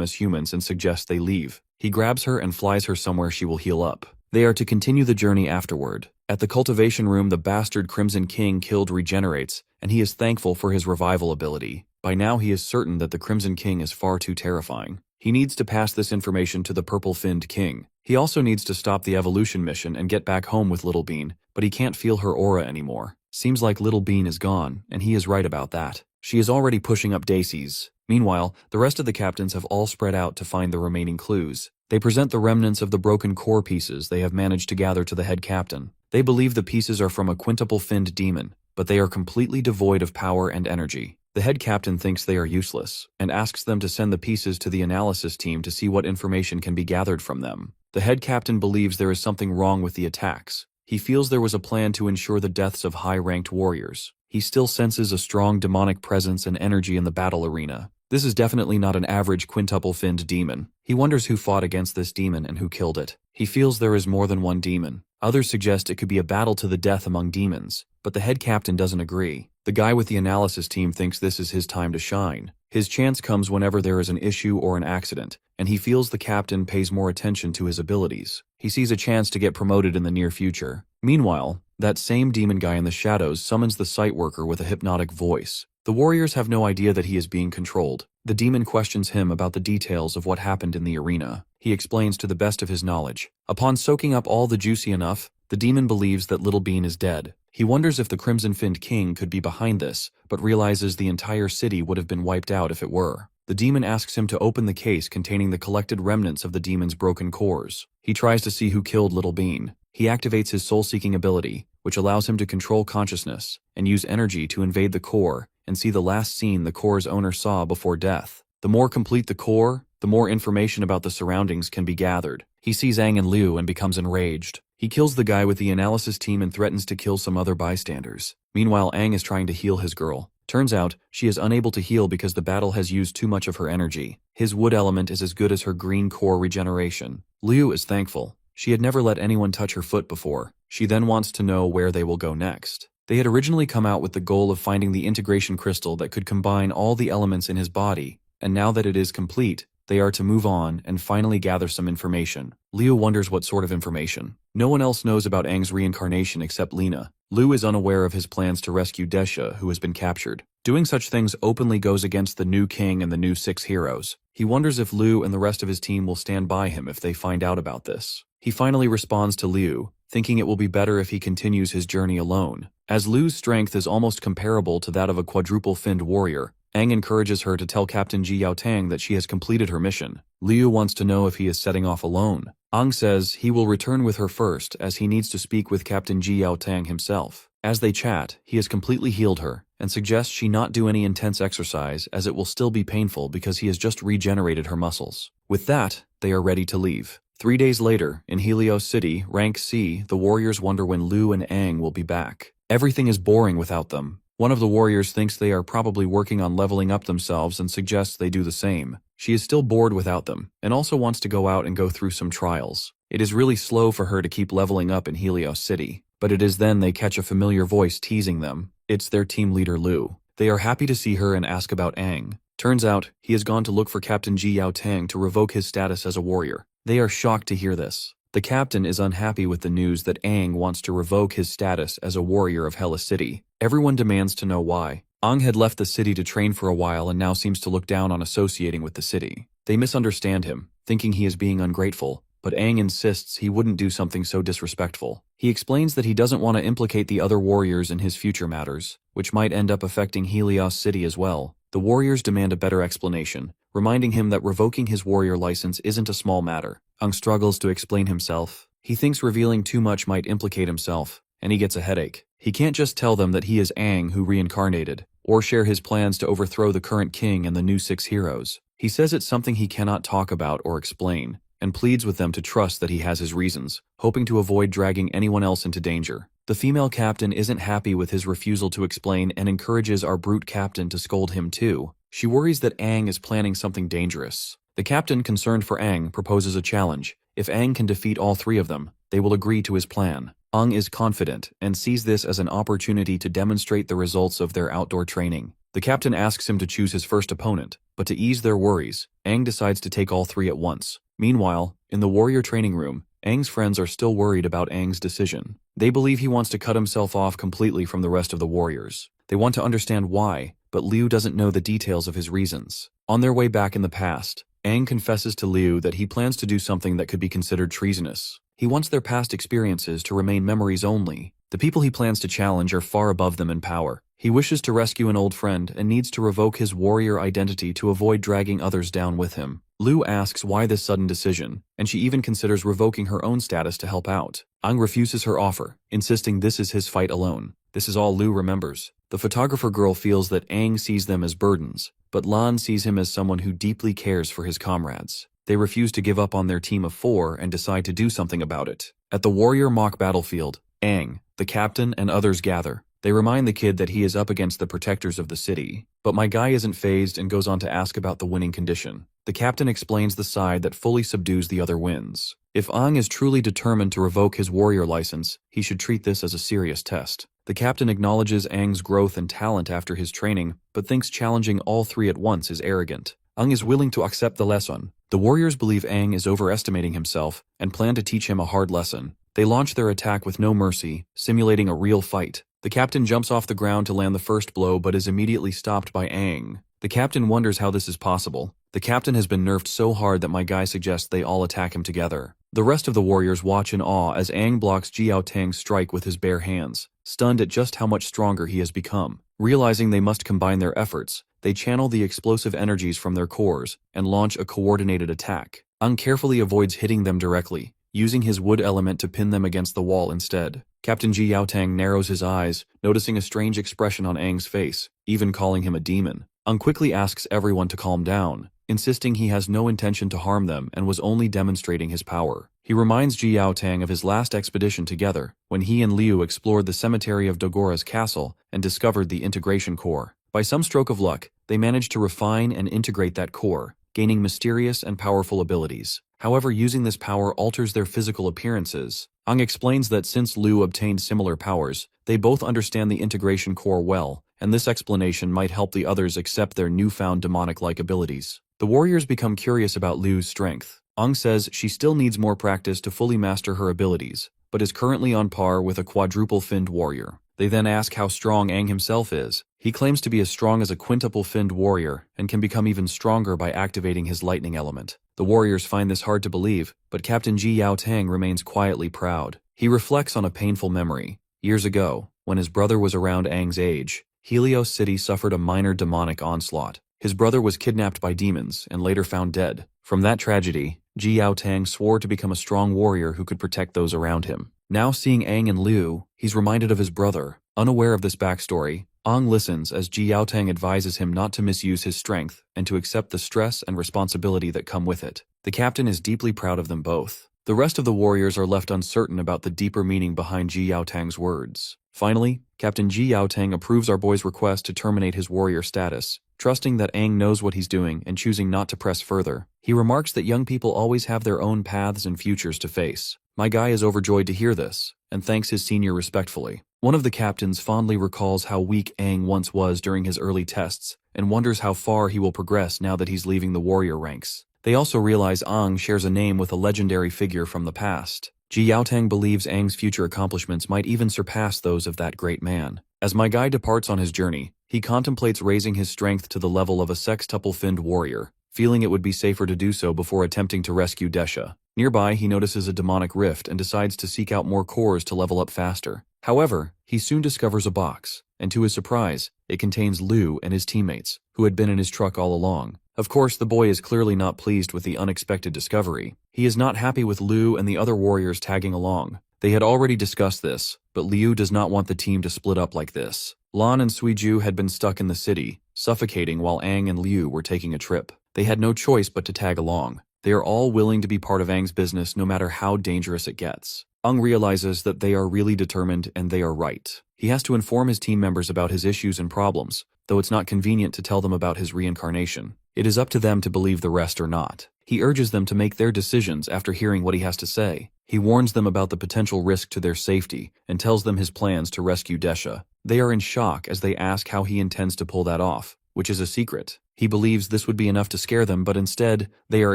S1: as humans and suggests they leave. He grabs her and flies her somewhere she will heal up. They are to continue the journey afterward. At the cultivation room, the bastard Crimson King killed regenerates, and he is thankful for his revival ability. By now he is certain that the Crimson King is far too terrifying. He needs to pass this information to the Purple-Finned King. He also needs to stop the evolution mission and get back home with Little Bean, but he can't feel her aura anymore. Seems like Little Bean is gone, and he is right about that. She is already pushing up Daisies. Meanwhile, the rest of the captains have all spread out to find the remaining clues. They present the remnants of the broken core pieces they have managed to gather to the head captain. They believe the pieces are from a quintuple-finned demon, but they are completely devoid of power and energy. The head captain thinks they are useless, and asks them to send the pieces to the analysis team to see what information can be gathered from them. The head captain believes there is something wrong with the attacks. He feels there was a plan to ensure the deaths of high-ranked warriors. He still senses a strong demonic presence and energy in the battle arena. This is definitely not an average quintuple-finned demon. He wonders who fought against this demon and who killed it. He feels there is more than one demon. Others suggest it could be a battle to the death among demons, but the head captain doesn't agree. The guy with the analysis team thinks this is his time to shine. His chance comes whenever there is an issue or an accident, and he feels the captain pays more attention to his abilities. He sees a chance to get promoted in the near future. Meanwhile, that same demon guy in the shadows summons the sight worker with a hypnotic voice. The warriors have no idea that he is being controlled. The demon questions him about the details of what happened in the arena. He explains to the best of his knowledge. Upon soaking up all the juicy enough, the demon believes that Little Bean is dead. He wonders if the Crimson-Finned King could be behind this, but realizes the entire city would have been wiped out if it were. The demon asks him to open the case containing the collected remnants of the demon's broken cores. He tries to see who killed Little Bean. He activates his soul-seeking ability, which allows him to control consciousness and use energy to invade the core and see the last scene the core's owner saw before death. The more complete the core, the more information about the surroundings can be gathered. He sees Aang and Liu and becomes enraged. He kills the guy with the analysis team and threatens to kill some other bystanders. Meanwhile, Aang is trying to heal his girl. Turns out, she is unable to heal because the battle has used too much of her energy. His wood element is as good as her green core regeneration. Liu is thankful. She had never let anyone touch her foot before. She then wants to know where they will go next. They had originally come out with the goal of finding the integration crystal that could combine all the elements in his body, and now that it is complete, they are to move on and finally gather some information. Liu wonders what sort of information. No one else knows about Aang's reincarnation except Lena. Liu is unaware of his plans to rescue Desha, who has been captured. Doing such things openly goes against the new king and the new 6 heroes. He wonders if Liu and the rest of his team will stand by him if they find out about this. He finally responds to Liu, thinking it will be better if he continues his journey alone. As Liu's strength is almost comparable to that of a quadruple-finned warrior, Aang encourages her to tell Captain Ji Yao Tang that she has completed her mission. Liu wants to know if he is setting off alone. Aang says he will return with her first as he needs to speak with Captain Ji Yao Tang himself. As they chat, he has completely healed her and suggests she not do any intense exercise as it will still be painful because he has just regenerated her muscles. With that, they are ready to leave. 3 days later, in Helios City, Rank C, the warriors wonder when Liu and Aang will be back. Everything is boring without them. One of the warriors thinks they are probably working on leveling up themselves and suggests they do the same. She is still bored without them, and also wants to go out and go through some trials. It is really slow for her to keep leveling up in Helios City, but it is then they catch a familiar voice teasing them. It's their team leader Liu. They are happy to see her and ask about Aang. Turns out, he has gone to look for Captain Ji Yao Tang to revoke his status as a warrior. They are shocked to hear this. The captain is unhappy with the news that Aang wants to revoke his status as a warrior of Hela City. Everyone demands to know why. Aang had left the city to train for a while and now seems to look down on associating with the city. They misunderstand him, thinking he is being ungrateful, but Aang insists he wouldn't do something so disrespectful. He explains that he doesn't want to implicate the other warriors in his future matters, which might end up affecting Helios City as well. The warriors demand a better explanation, reminding him that revoking his warrior license isn't a small matter. Aang struggles to explain himself. He thinks revealing too much might implicate himself, and he gets a headache. He can't just tell them that he is Aang who reincarnated, or share his plans to overthrow the current king and the new 6 heroes. He says it's something he cannot talk about or explain, and pleads with them to trust that he has his reasons, hoping to avoid dragging anyone else into danger. The female captain isn't happy with his refusal to explain and encourages our brute captain to scold him too. She worries that Aang is planning something dangerous. The captain, concerned for Aang, proposes a challenge. If Aang can defeat all 3 of them, they will agree to his plan. Aang is confident and sees this as an opportunity to demonstrate the results of their outdoor training. The captain asks him to choose his first opponent, but to ease their worries, Aang decides to take all 3 at once. Meanwhile, in the warrior training room, Aang's friends are still worried about Aang's decision. They believe he wants to cut himself off completely from the rest of the warriors. They want to understand why, but Liu doesn't know the details of his reasons. On their way back in the past, Aang confesses to Liu that he plans to do something that could be considered treasonous. He wants their past experiences to remain memories only. The people he plans to challenge are far above them in power. He wishes to rescue an old friend and needs to revoke his warrior identity to avoid dragging others down with him. Liu asks why this sudden decision, and she even considers revoking her own status to help out. Aang refuses her offer, insisting this is his fight alone. This is all Liu remembers. The photographer girl feels that Aang sees them as burdens, but Lan sees him as someone who deeply cares for his comrades. They refuse to give up on their team of 4 and decide to do something about it. At the warrior mock battlefield, Aang, the captain, and others gather. They remind the kid that he is up against the protectors of the city, but my guy isn't fazed and goes on to ask about the winning condition. The captain explains the side that fully subdues the other wins. If Aang is truly determined to revoke his warrior license, he should treat this as a serious test. The captain acknowledges Aang's growth and talent after his training, but thinks challenging all 3 at once is arrogant. Aang is willing to accept the lesson. The warriors believe Aang is overestimating himself and plan to teach him a hard lesson. They launch their attack with no mercy, simulating a real fight. The captain jumps off the ground to land the first blow but is immediately stopped by Aang. The captain wonders how this is possible. The captain has been nerfed so hard that my guy suggests they all attack him together. The rest of the warriors watch in awe as Aang blocks Jiao Tang's strike with his bare hands, stunned at just how much stronger he has become. Realizing they must combine their efforts, they channel the explosive energies from their cores and launch a coordinated attack. Aang carefully avoids hitting them directly, using his wood element to pin them against the wall instead. Captain Jiao Tang narrows his eyes, noticing a strange expression on Aang's face, even calling him a demon. Aang quickly asks everyone to calm down, insisting he has no intention to harm them and was only demonstrating his power. He reminds Jiao Tang of his last expedition together, when he and Liu explored the cemetery of Dogora's castle and discovered the integration core. By some stroke of luck, they managed to refine and integrate that core, gaining mysterious and powerful abilities. However, using this power alters their physical appearances. Aang explains that since Liu obtained similar powers, they both understand the integration core well, and this explanation might help the others accept their newfound demonic-like abilities. The warriors become curious about Liu's strength. Aang says she still needs more practice to fully master her abilities, but is currently on par with a quadruple-finned warrior. They then ask how strong Aang himself is. He claims to be as strong as a quintuple-finned warrior and can become even stronger by activating his lightning element. The warriors find this hard to believe, but Captain Jiao Tang remains quietly proud. He reflects on a painful memory. Years ago, when his brother was around Aang's age, Helios City suffered a minor demonic onslaught. His brother was kidnapped by demons and later found dead. From that tragedy, Jiao Tang swore to become a strong warrior who could protect those around him. Now seeing Aang and Liu, he's reminded of his brother. Unaware of this backstory, Aang listens as Jiao Tang advises him not to misuse his strength and to accept the stress and responsibility that come with it. The captain is deeply proud of them both. The rest of the warriors are left uncertain about the deeper meaning behind Jiao Tang's words. Finally, Captain Jiao Tang approves our boy's request to terminate his warrior status, trusting that Aang knows what he's doing and choosing not to press further. He remarks that young people always have their own paths and futures to face. My guy is overjoyed to hear this, and thanks his senior respectfully. One of the captains fondly recalls how weak Aang once was during his early tests, and wonders how far he will progress now that he's leaving the warrior ranks. They also realize Aang shares a name with a legendary figure from the past. Jiao Tang believes Aang's future accomplishments might even surpass those of that great man. As my guy departs on his journey, he contemplates raising his strength to the level of a sextuple-finned warrior, feeling it would be safer to do so before attempting to rescue Desha. Nearby, he notices a demonic rift and decides to seek out more cores to level up faster. However, he soon discovers a box, and to his surprise, it contains Liu and his teammates, who had been in his truck all along. Of course, the boy is clearly not pleased with the unexpected discovery. He is not happy with Liu and the other warriors tagging along. They had already discussed this, but Liu does not want the team to split up like this. Lan and Suiju had been stuck in the city, suffocating while Aang and Liu were taking a trip. They had no choice but to tag along. They are all willing to be part of Aang's business no matter how dangerous it gets. Aang realizes that they are really determined and they are right. He has to inform his team members about his issues and problems, though it's not convenient to tell them about his reincarnation. It is up to them to believe the rest or not. He urges them to make their decisions after hearing what he has to say. He warns them about the potential risk to their safety and tells them his plans to rescue Desha. They are in shock as they ask how he intends to pull that off, which is a secret. He believes this would be enough to scare them, but instead, they are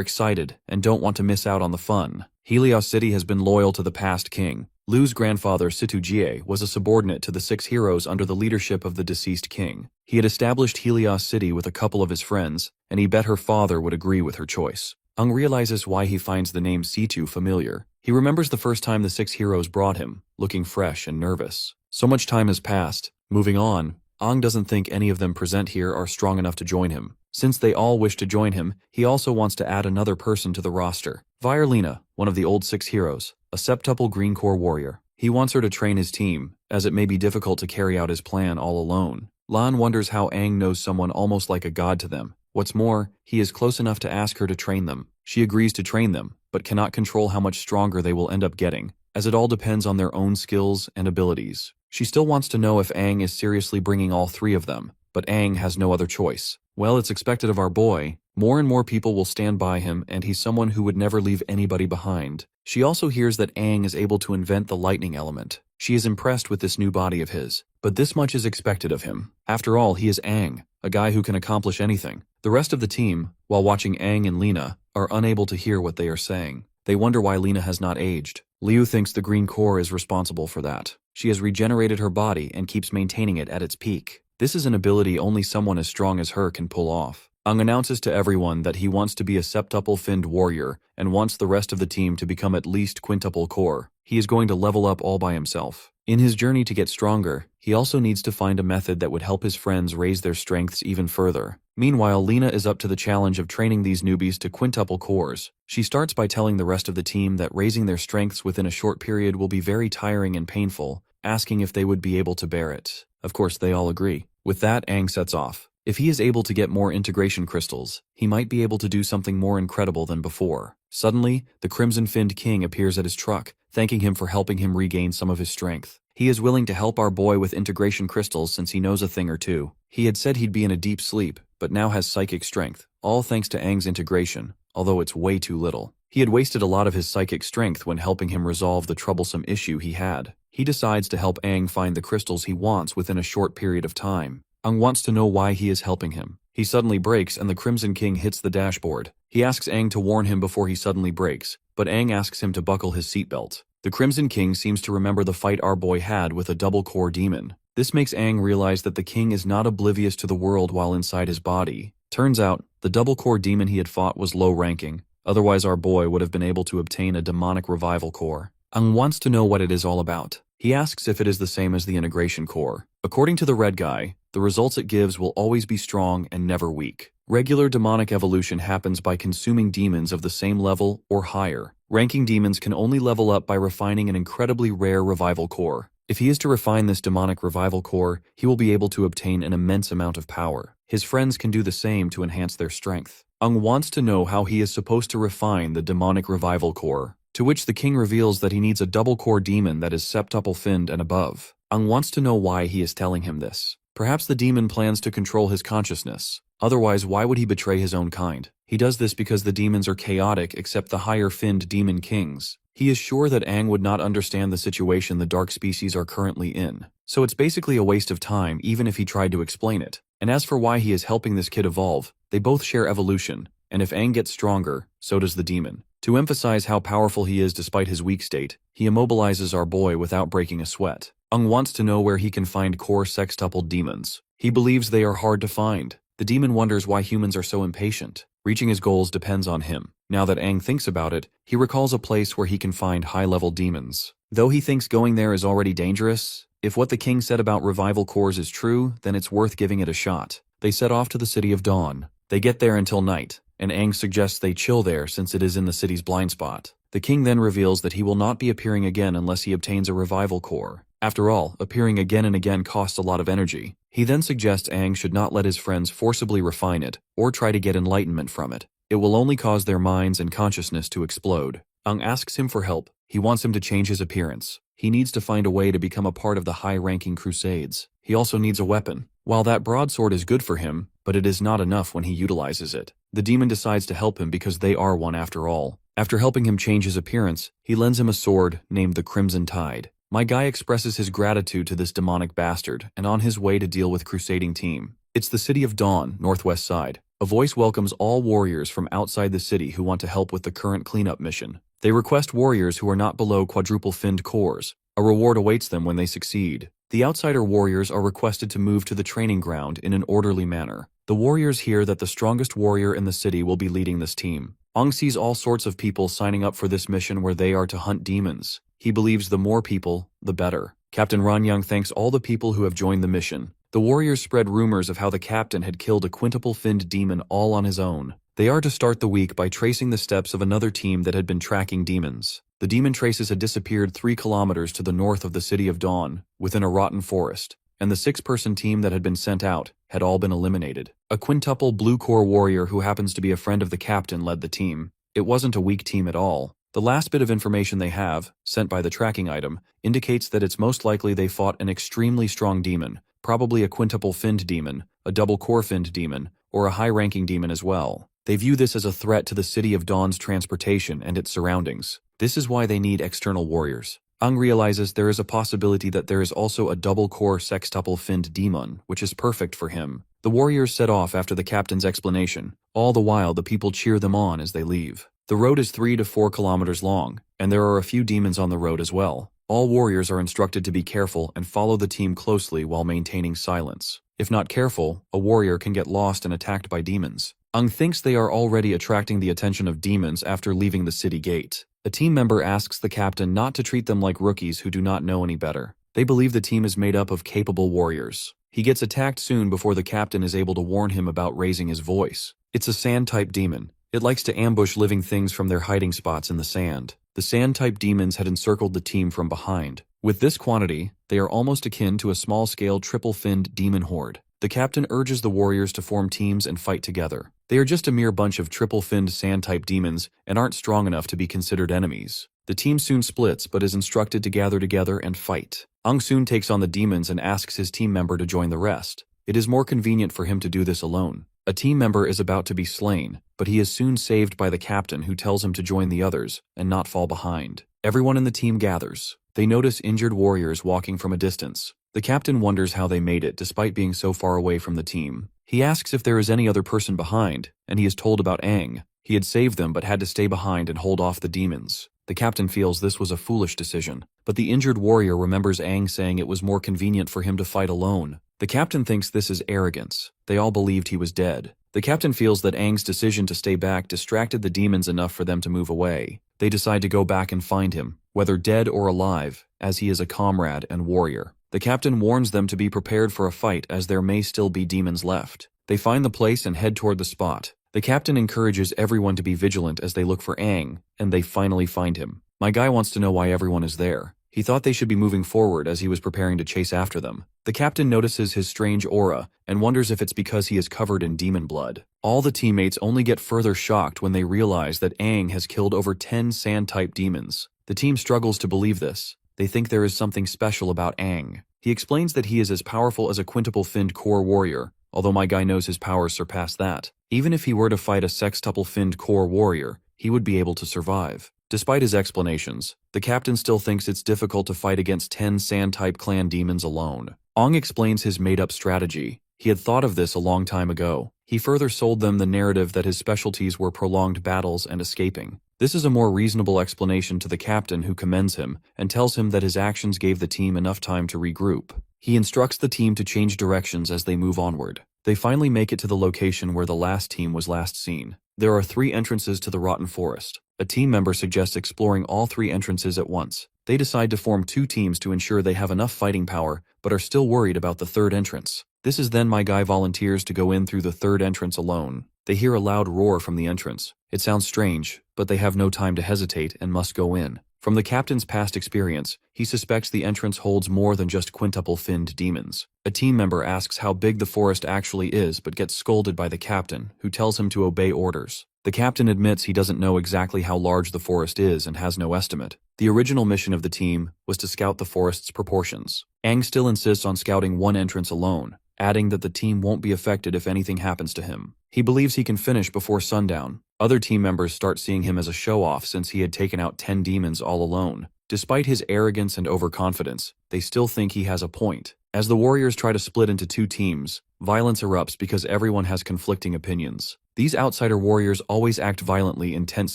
S1: excited and don't want to miss out on the fun. Helios City has been loyal to the past king. Liu's grandfather, Situjie, was a subordinate to the 6 heroes under the leadership of the deceased king. He had established Helios City with a couple of his friends, and he bet her father would agree with her choice. Aang realizes why he finds the name Situ familiar. He remembers the first time the 6 heroes brought him, looking fresh and nervous. So much time has passed. Moving on, Aang doesn't think any of them present here are strong enough to join him. Since they all wish to join him, he also wants to add another person to the roster. Virelina, one of the old 6 heroes, a septuple green core warrior. He wants her to train his team, as it may be difficult to carry out his plan all alone. Lan wonders how Aang knows someone almost like a god to them. What's more, he is close enough to ask her to train them. She agrees to train them, but cannot control how much stronger they will end up getting, as it all depends on their own skills and abilities. She still wants to know if Aang is seriously bringing all 3 of them, but Aang has no other choice. Well, it's expected of our boy. More and more people will stand by him, and he's someone who would never leave anybody behind. She also hears that Aang is able to invent the lightning element. She is impressed with this new body of his, but this much is expected of him. After all, he is Aang, a guy who can accomplish anything. The rest of the team, while watching Aang and Lena, are unable to hear what they are saying. They wonder why Lena has not aged. Liu thinks the green core is responsible for that. She has regenerated her body and keeps maintaining it at its peak. This is an ability only someone as strong as her can pull off. Ang announces to everyone that he wants to be a septuple-finned warrior and wants the rest of the team to become at least quintuple core. He is going to level up all by himself. In his journey to get stronger, he also needs to find a method that would help his friends raise their strengths even further. Meanwhile, Lena is up to the challenge of training these newbies to quintuple cores. She starts by telling the rest of the team that raising their strengths within a short period will be very tiring and painful, asking if they would be able to bear it. Of course, they all agree. With that, Aang sets off. If he is able to get more integration crystals, he might be able to do something more incredible than before. Suddenly, the Crimson-Finned King appears at his truck, thanking him for helping him regain some of his strength. He is willing to help our boy with integration crystals since he knows a thing or two. He had said he'd be in a deep sleep, but now has psychic strength, all thanks to Aang's integration, although it's way too little. He had wasted a lot of his psychic strength when helping him resolve the troublesome issue he had. He decides to help Aang find the crystals he wants within a short period of time. Aang wants to know why he is helping him. He suddenly brakes and the Crimson King hits the dashboard. He asks Aang to warn him before he suddenly brakes, but Aang asks him to buckle his seatbelt. The Crimson King seems to remember the fight our boy had with a double-core demon. This makes Aang realize that the king is not oblivious to the world while inside his body. Turns out, the double-core demon he had fought was low-ranking, otherwise our boy would have been able to obtain a demonic revival core. Aang wants to know what it is all about. He asks if it is the same as the integration core. According to the red guy, the results it gives will always be strong and never weak. Regular demonic evolution happens by consuming demons of the same level or higher. Ranking demons can only level up by refining an incredibly rare revival core. If he is to refine this demonic revival core, he will be able to obtain an immense amount of power. His friends can do the same to enhance their strength. Aang wants to know how he is supposed to refine the demonic revival core, to which the king reveals that he needs a double-core demon that is septuple-finned and above. Aang wants to know why he is telling him this. Perhaps the demon plans to control his consciousness. Otherwise, why would he betray his own kind? He does this because the demons are chaotic except the higher-finned demon kings. He is sure that Aang would not understand the situation the dark species are currently in. So it's basically a waste of time even if he tried to explain it. And as for why he is helping this kid evolve, they both share evolution, and if Aang gets stronger, so does the demon. To emphasize how powerful he is despite his weak state, he immobilizes our boy without breaking a sweat. Aang wants to know where he can find core sextuple demons. He believes they are hard to find. The demon wonders why humans are so impatient. Reaching his goals depends on him. Now that Aang thinks about it, he recalls a place where he can find high-level demons. Though he thinks going there is already dangerous, if what the king said about revival cores is true, then it's worth giving it a shot. They set off to the City of Dawn. They get there until night, and Aang suggests they chill there since it is in the city's blind spot. The king then reveals that he will not be appearing again unless he obtains a revival core. After all, appearing again and again costs a lot of energy. He then suggests Aang should not let his friends forcibly refine it, or try to get enlightenment from it. It will only cause their minds and consciousness to explode. Aang asks him for help. He wants him to change his appearance. He needs to find a way to become a part of the high-ranking crusades. He also needs a weapon. While that broadsword is good for him, but it is not enough when he utilizes it. The demon decides to help him because they are one after all. After helping him change his appearance, he lends him a sword named the Crimson Tide. My guy expresses his gratitude to this demonic bastard and on his way to deal with crusading team. It's the City of Dawn, northwest side. A voice welcomes all warriors from outside the city who want to help with the current cleanup mission. They request warriors who are not below quadruple-finned cores. A reward awaits them when they succeed. The outsider warriors are requested to move to the training ground in an orderly manner. The warriors hear that the strongest warrior in the city will be leading this team. Aang sees all sorts of people signing up for this mission where they are to hunt demons. He believes the more people, the better. Captain Ranyang thanks all the people who have joined the mission. The warriors spread rumors of how the captain had killed a quintuple-finned demon all on his own. They are to start the week by tracing the steps of another team that had been tracking demons. The demon traces had disappeared 3 kilometers to the north of the City of Dawn, within a rotten forest, and the 6-person team that had been sent out had all been eliminated. A quintuple blue-core warrior who happens to be a friend of the captain led the team. It wasn't a weak team at all. The last bit of information they have, sent by the tracking item, indicates that it's most likely they fought an extremely strong demon, probably a quintuple-finned demon, a double-core-finned demon, or a high-ranking demon as well. They view this as a threat to the City of Dawn's transportation and its surroundings. This is why they need external warriors. Aang realizes there is a possibility that there is also a double-core sextuple-finned demon, which is perfect for him. The warriors set off after the captain's explanation. All the while, the people cheer them on as they leave. The road is 3 to 4 kilometers long, and there are a few demons on the road as well. All warriors are instructed to be careful and follow the team closely while maintaining silence. If not careful, a warrior can get lost and attacked by demons. Ung thinks they are already attracting the attention of demons after leaving the city gate. A team member asks the captain not to treat them like rookies who do not know any better. They believe the team is made up of capable warriors. He gets attacked soon before the captain is able to warn him about raising his voice. It's a sand-type demon. It likes to ambush living things from their hiding spots in the sand. The sand-type demons had encircled the team from behind. With this quantity, they are almost akin to a small-scale triple-finned demon horde. The captain urges the warriors to form teams and fight together. They are just a mere bunch of triple-finned sand-type demons and aren't strong enough to be considered enemies. The team soon splits but is instructed to gather together and fight. Ung soon takes on the demons and asks his team member to join the rest. It is more convenient for him to do this alone. A team member is about to be slain, but he is soon saved by the captain who tells him to join the others and not fall behind. Everyone in the team gathers. They notice injured warriors walking from a distance. The captain wonders how they made it despite being so far away from the team. He asks if there is any other person behind, and he is told about Aang. He had saved them but had to stay behind and hold off the demons. The captain feels this was a foolish decision, but the injured warrior remembers Aang saying it was more convenient for him to fight alone. The captain thinks this is arrogance. They all believed he was dead. The captain feels that Aang's decision to stay back distracted the demons enough for them to move away. They decide to go back and find him, whether dead or alive, as he is a comrade and warrior. The captain warns them to be prepared for a fight as there may still be demons left. They find the place and head toward the spot. The captain encourages everyone to be vigilant as they look for Aang, and they finally find him. My guy wants to know why everyone is there. He thought they should be moving forward as he was preparing to chase after them. The captain notices his strange aura and wonders if it's because he is covered in demon blood. All the teammates only get further shocked when they realize that Aang has killed over 10 sand-type demons. The team struggles to believe this. They think there is something special about Aang. He explains that he is as powerful as a quintuple-finned core warrior, although my guy knows his powers surpass that. Even if he were to fight a sextuple-finned core warrior, he would be able to survive. Despite his explanations, the captain still thinks it's difficult to fight against 10 sand-type clan demons alone. Ong explains his made-up strategy. He had thought of this a long time ago. He further sold them the narrative that his specialties were prolonged battles and escaping. This is a more reasonable explanation to the captain, who commends him and tells him that his actions gave the team enough time to regroup. He instructs the team to change directions as they move onward. They finally make it to the location where the last team was last seen. There are 3 entrances to the Rotten Forest. A team member suggests exploring all 3 entrances at once. They decide to form 2 teams to ensure they have enough fighting power, but are still worried about the 3rd entrance. This is then my guy volunteers to go in through the 3rd entrance alone. They hear a loud roar from the entrance. It sounds strange, but they have no time to hesitate and must go in. From the captain's past experience, he suspects the entrance holds more than just quintuple-finned demons. A team member asks how big the forest actually is but gets scolded by the captain, who tells him to obey orders. The captain admits he doesn't know exactly how large the forest is and has no estimate. The original mission of the team was to scout the forest's proportions. Aang still insists on scouting one entrance alone, adding that the team won't be affected if anything happens to him. He believes he can finish before sundown. Other team members start seeing him as a show-off since he had taken out 10 demons all alone. Despite his arrogance and overconfidence, they still think he has a point. As the warriors try to split into 2 teams, violence erupts because everyone has conflicting opinions. These outsider warriors always act violently in tense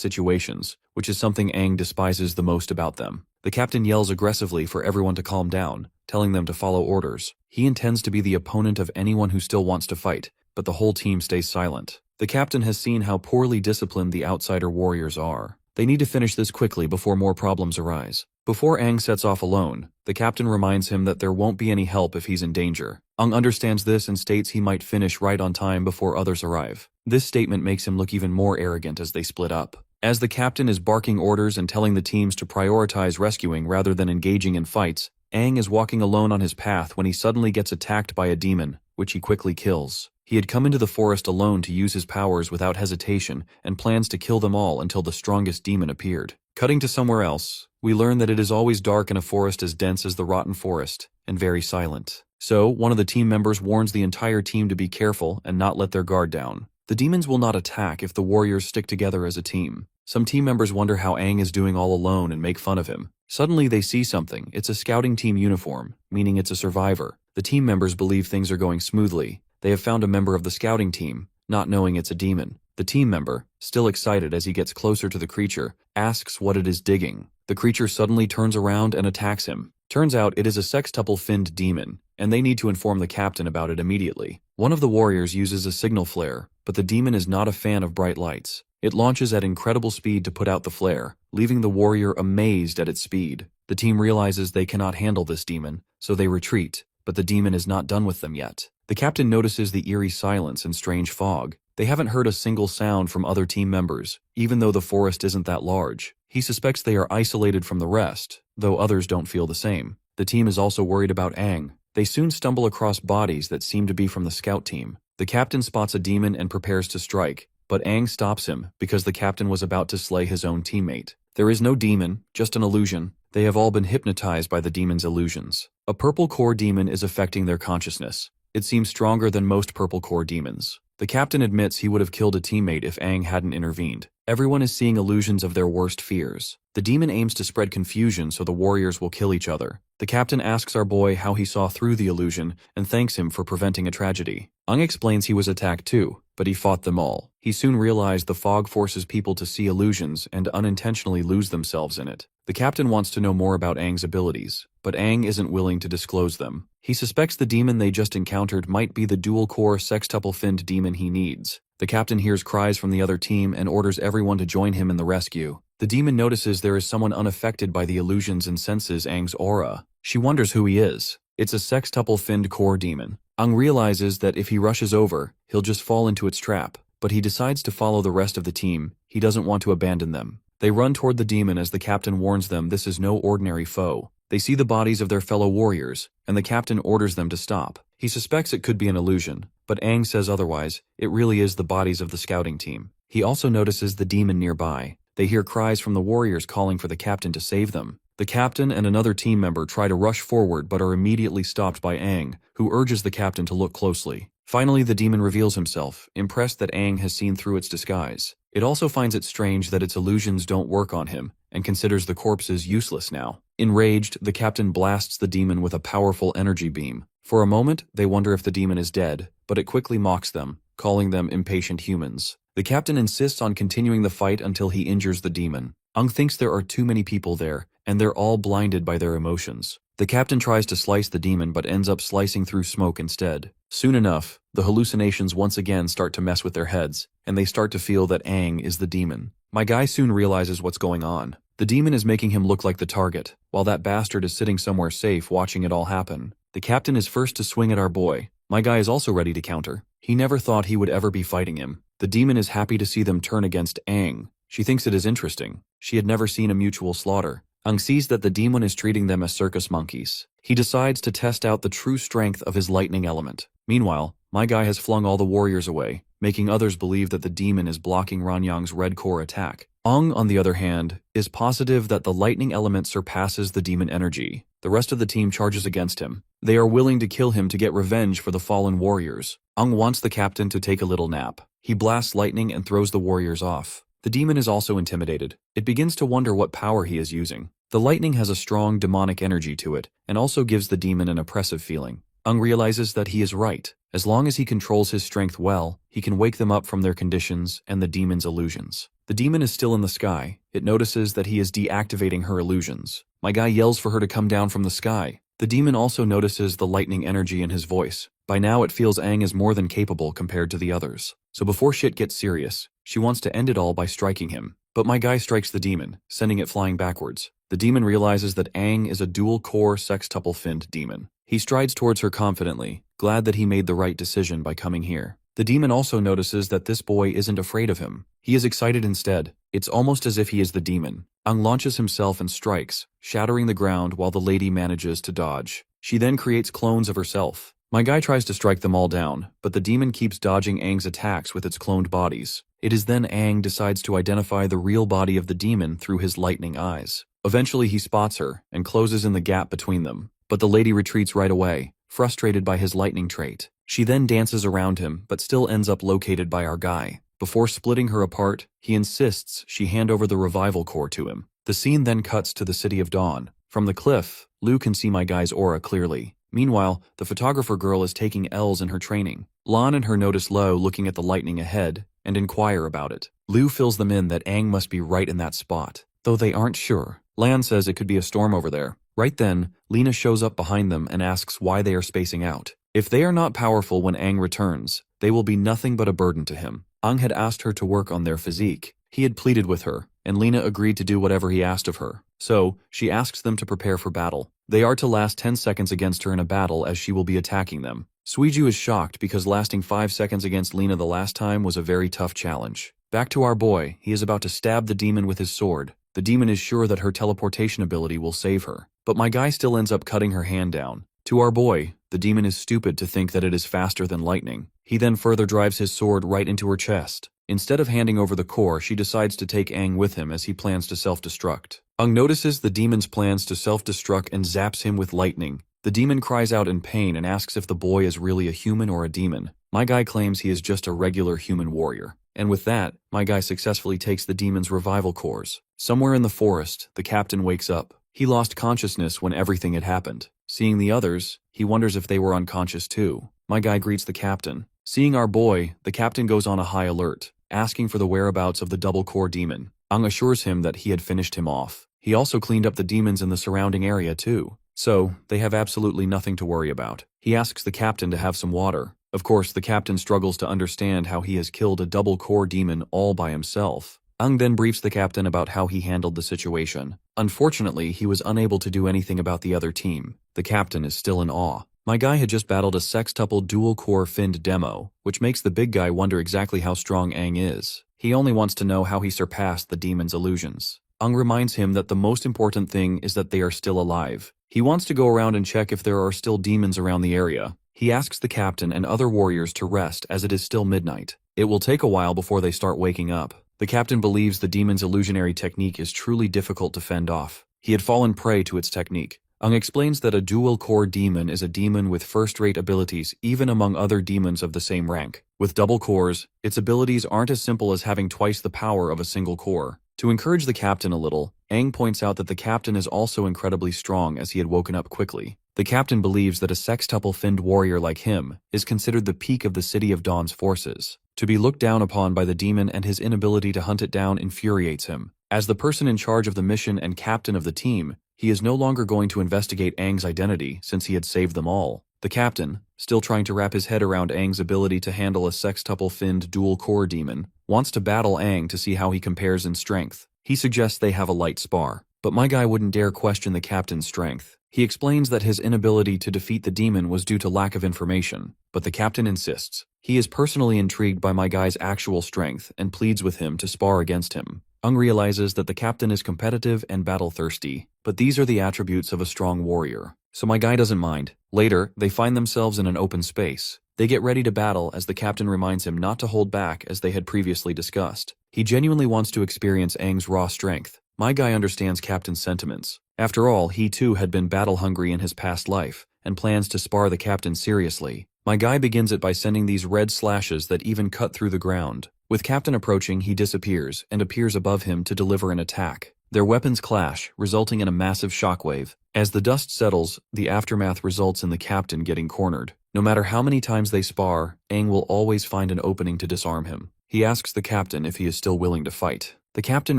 S1: situations, which is something Aang despises the most about them. The captain yells aggressively for everyone to calm down, telling them to follow orders. He intends to be the opponent of anyone who still wants to fight, but the whole team stays silent. The captain has seen how poorly disciplined the outsider warriors are. They need to finish this quickly before more problems arise. Before Aang sets off alone, the captain reminds him that there won't be any help if he's in danger. Aang understands this and states he might finish right on time before others arrive. This statement makes him look even more arrogant as they split up. As the captain is barking orders and telling the teams to prioritize rescuing rather than engaging in fights, Aang is walking alone on his path when he suddenly gets attacked by a demon, which he quickly kills. He had come into the forest alone to use his powers without hesitation and plans to kill them all until the strongest demon appeared. Cutting to somewhere else, we learn that it is always dark in a forest as dense as the Rotten Forest, and very silent. So, one of the team members warns the entire team to be careful and not let their guard down. The demons will not attack if the warriors stick together as a team. Some team members wonder how Aang is doing all alone and make fun of him. Suddenly they see something. It's a scouting team uniform, meaning it's a survivor. The team members believe things are going smoothly. They have found a member of the scouting team, not knowing it's a demon. The team member, still excited as he gets closer to the creature, asks what it is digging. The creature suddenly turns around and attacks him. Turns out it is a sextuple-finned demon, and they need to inform the captain about it immediately. One of the warriors uses a signal flare, but the demon is not a fan of bright lights. It launches at incredible speed to put out the flare, leaving the warrior amazed at its speed. The team realizes they cannot handle this demon, so they retreat, but the demon is not done with them yet. The captain notices the eerie silence and strange fog. They haven't heard a single sound from other team members, even though the forest isn't that large. He suspects they are isolated from the rest, though others don't feel the same. The team is also worried about Aang. They soon stumble across bodies that seem to be from the scout team. The captain spots a demon and prepares to strike, but Aang stops him because the captain was about to slay his own teammate. There is no demon, just an illusion. They have all been hypnotized by the demon's illusions. A purple core demon is affecting their consciousness. It seems stronger than most purple core demons. The captain admits he would have killed a teammate if Aang hadn't intervened. Everyone is seeing illusions of their worst fears. The demon aims to spread confusion so the warriors will kill each other. The captain asks our boy how he saw through the illusion and thanks him for preventing a tragedy. Aang explains he was attacked too, but he fought them all. He soon realized the fog forces people to see illusions and unintentionally lose themselves in it. The captain wants to know more about Aang's abilities, but Aang isn't willing to disclose them. He suspects the demon they just encountered might be the dual-core sextuple-finned demon he needs. The captain hears cries from the other team and orders everyone to join him in the rescue. The demon notices there is someone unaffected by the illusions and senses Aang's aura. She wonders who he is. It's a sextuple-finned core demon. Aang realizes that if he rushes over, he'll just fall into its trap, but he decides to follow the rest of the team. He doesn't want to abandon them. They run toward the demon as the captain warns them this is no ordinary foe. They see the bodies of their fellow warriors, and the captain orders them to stop. He suspects it could be an illusion, but Aang says otherwise. It really is the bodies of the scouting team. He also notices the demon nearby. They hear cries from the warriors calling for the captain to save them. The captain and another team member try to rush forward but are immediately stopped by Aang, who urges the captain to look closely. Finally, the demon reveals himself, impressed that Aang has seen through its disguise. It also finds it strange that its illusions don't work on him, and considers the corpses useless now. Enraged, the captain blasts the demon with a powerful energy beam. For a moment, they wonder if the demon is dead, but it quickly mocks them, calling them impatient humans. The captain insists on continuing the fight until he injures the demon. Aang thinks there are too many people there, and they're all blinded by their emotions. The captain tries to slice the demon but ends up slicing through smoke instead. Soon enough, the hallucinations once again start to mess with their heads, and they start to feel that Aang is the demon. My guy soon realizes what's going on. The demon is making him look like the target, while that bastard is sitting somewhere safe watching it all happen. The captain is first to swing at our boy. My guy is also ready to counter. He never thought he would ever be fighting him. The demon is happy to see them turn against Aang. She thinks it is interesting. She had never seen a mutual slaughter. Aang sees that the demon is treating them as circus monkeys. He decides to test out the true strength of his lightning element. Meanwhile, my guy has flung all the warriors away, making others believe that the demon is blocking Ranyang's red core attack. Aang, on the other hand, is positive that the lightning element surpasses the demon energy. The rest of the team charges against him. They are willing to kill him to get revenge for the fallen warriors. Aang wants the captain to take a little nap. He blasts lightning and throws the warriors off. The demon is also intimidated. It begins to wonder what power he is using. The lightning has a strong demonic energy to it, and also gives the demon an oppressive feeling. Aang realizes that he is right. As long as he controls his strength well, he can wake them up from their conditions and the demon's illusions. The demon is still in the sky. It notices that he is deactivating her illusions. My guy yells for her to come down from the sky. The demon also notices the lightning energy in his voice. By now it feels Aang is more than capable compared to the others. So before shit gets serious, she wants to end it all by striking him. But my guy strikes the demon, sending it flying backwards. The demon realizes that Aang is a dual-core sextuple-finned demon. He strides towards her confidently, glad that he made the right decision by coming here. The demon also notices that this boy isn't afraid of him. He is excited instead. It's almost as if he is the demon. Aang launches himself and strikes, shattering the ground while the lady manages to dodge. She then creates clones of herself. My guy tries to strike them all down, but the demon keeps dodging Aang's attacks with its cloned bodies. It is then Aang decides to identify the real body of the demon through his lightning eyes. Eventually he spots her and closes in the gap between them, but the lady retreats right away, frustrated by his lightning trait. She then dances around him, but still ends up located by our guy. Before splitting her apart, he insists she hand over the revival core to him. The scene then cuts to the City of Dawn. From the cliff, Lu can see my guy's aura clearly. Meanwhile, the photographer girl is taking L's in her training. Lan and her notice Lo looking at the lightning ahead, and inquire about it. Liu fills them in that Aang must be right in that spot, though they aren't sure. Lan says it could be a storm over there. Right then, Lena shows up behind them and asks why they are spacing out. If they are not powerful when Aang returns, they will be nothing but a burden to him. Aang had asked her to work on their physique. He had pleaded with her, and Lena agreed to do whatever he asked of her. So, she asks them to prepare for battle. They are to last 10 seconds against her in a battle as she will be attacking them. Suiju is shocked because lasting 5 seconds against Lena the last time was a very tough challenge. Back to our boy, he is about to stab the demon with his sword. The demon is sure that her teleportation ability will save her, but my guy still ends up cutting her hand down. To our boy, the demon is stupid to think that it is faster than lightning. He then further drives his sword right into her chest. Instead of handing over the core, she decides to take Aang with him as he plans to self-destruct. Aang notices the demon's plans to self-destruct and zaps him with lightning. The demon cries out in pain and asks if the boy is really a human or a demon. My guy claims he is just a regular human warrior. And with that, my guy successfully takes the demon's revival cores. Somewhere in the forest, the captain wakes up. He lost consciousness when everything had happened. Seeing the others, he wonders if they were unconscious too. My guy greets the captain. Seeing our boy, the captain goes on a high alert, asking for the whereabouts of the double core demon. Aang assures him that he had finished him off. He also cleaned up the demons in the surrounding area too. So, they have absolutely nothing to worry about. He asks the captain to have some water. Of course, the captain struggles to understand how he has killed a double core demon all by himself. Aang then briefs the captain about how he handled the situation. Unfortunately, he was unable to do anything about the other team. The captain is still in awe. My guy had just battled a sextuple dual-core finned demo, which makes the big guy wonder exactly how strong Aang is. He only wants to know how he surpassed the demon's illusions. Aang reminds him that the most important thing is that they are still alive. He wants to go around and check if there are still demons around the area. He asks the captain and other warriors to rest as it is still midnight. It will take a while before they start waking up. The captain believes the demon's illusionary technique is truly difficult to fend off. He had fallen prey to its technique. Aang explains that a dual-core demon is a demon with first-rate abilities even among other demons of the same rank. With double cores, its abilities aren't as simple as having twice the power of a single core. To encourage the captain a little, Aang points out that the captain is also incredibly strong as he had woken up quickly. The captain believes that a sextuple finned warrior like him is considered the peak of the City of Dawn's forces. To be looked down upon by the demon and his inability to hunt it down infuriates him. As the person in charge of the mission and captain of the team, he is no longer going to investigate Aang's identity since he had saved them all. The captain, still trying to wrap his head around Aang's ability to handle a sextuple finned dual-core demon, wants to battle Aang to see how he compares in strength. He suggests they have a light spar, but my guy wouldn't dare question the captain's strength. He explains that his inability to defeat the demon was due to lack of information, but the captain insists. He is personally intrigued by my guy's actual strength and pleads with him to spar against him. Aang realizes that the captain is competitive and battle-thirsty, but these are the attributes of a strong warrior, so my guy doesn't mind. Later, they find themselves in an open space. They get ready to battle as the captain reminds him not to hold back as they had previously discussed. He genuinely wants to experience Aang's raw strength. My guy understands Captain's sentiments. After all, he too had been battle-hungry in his past life, and plans to spar the captain seriously. My guy begins it by sending these red slashes that even cut through the ground. With Captain approaching, he disappears and appears above him to deliver an attack. Their weapons clash, resulting in a massive shockwave. As the dust settles, the aftermath results in the captain getting cornered. No matter how many times they spar, Aang will always find an opening to disarm him. He asks the captain if he is still willing to fight. The captain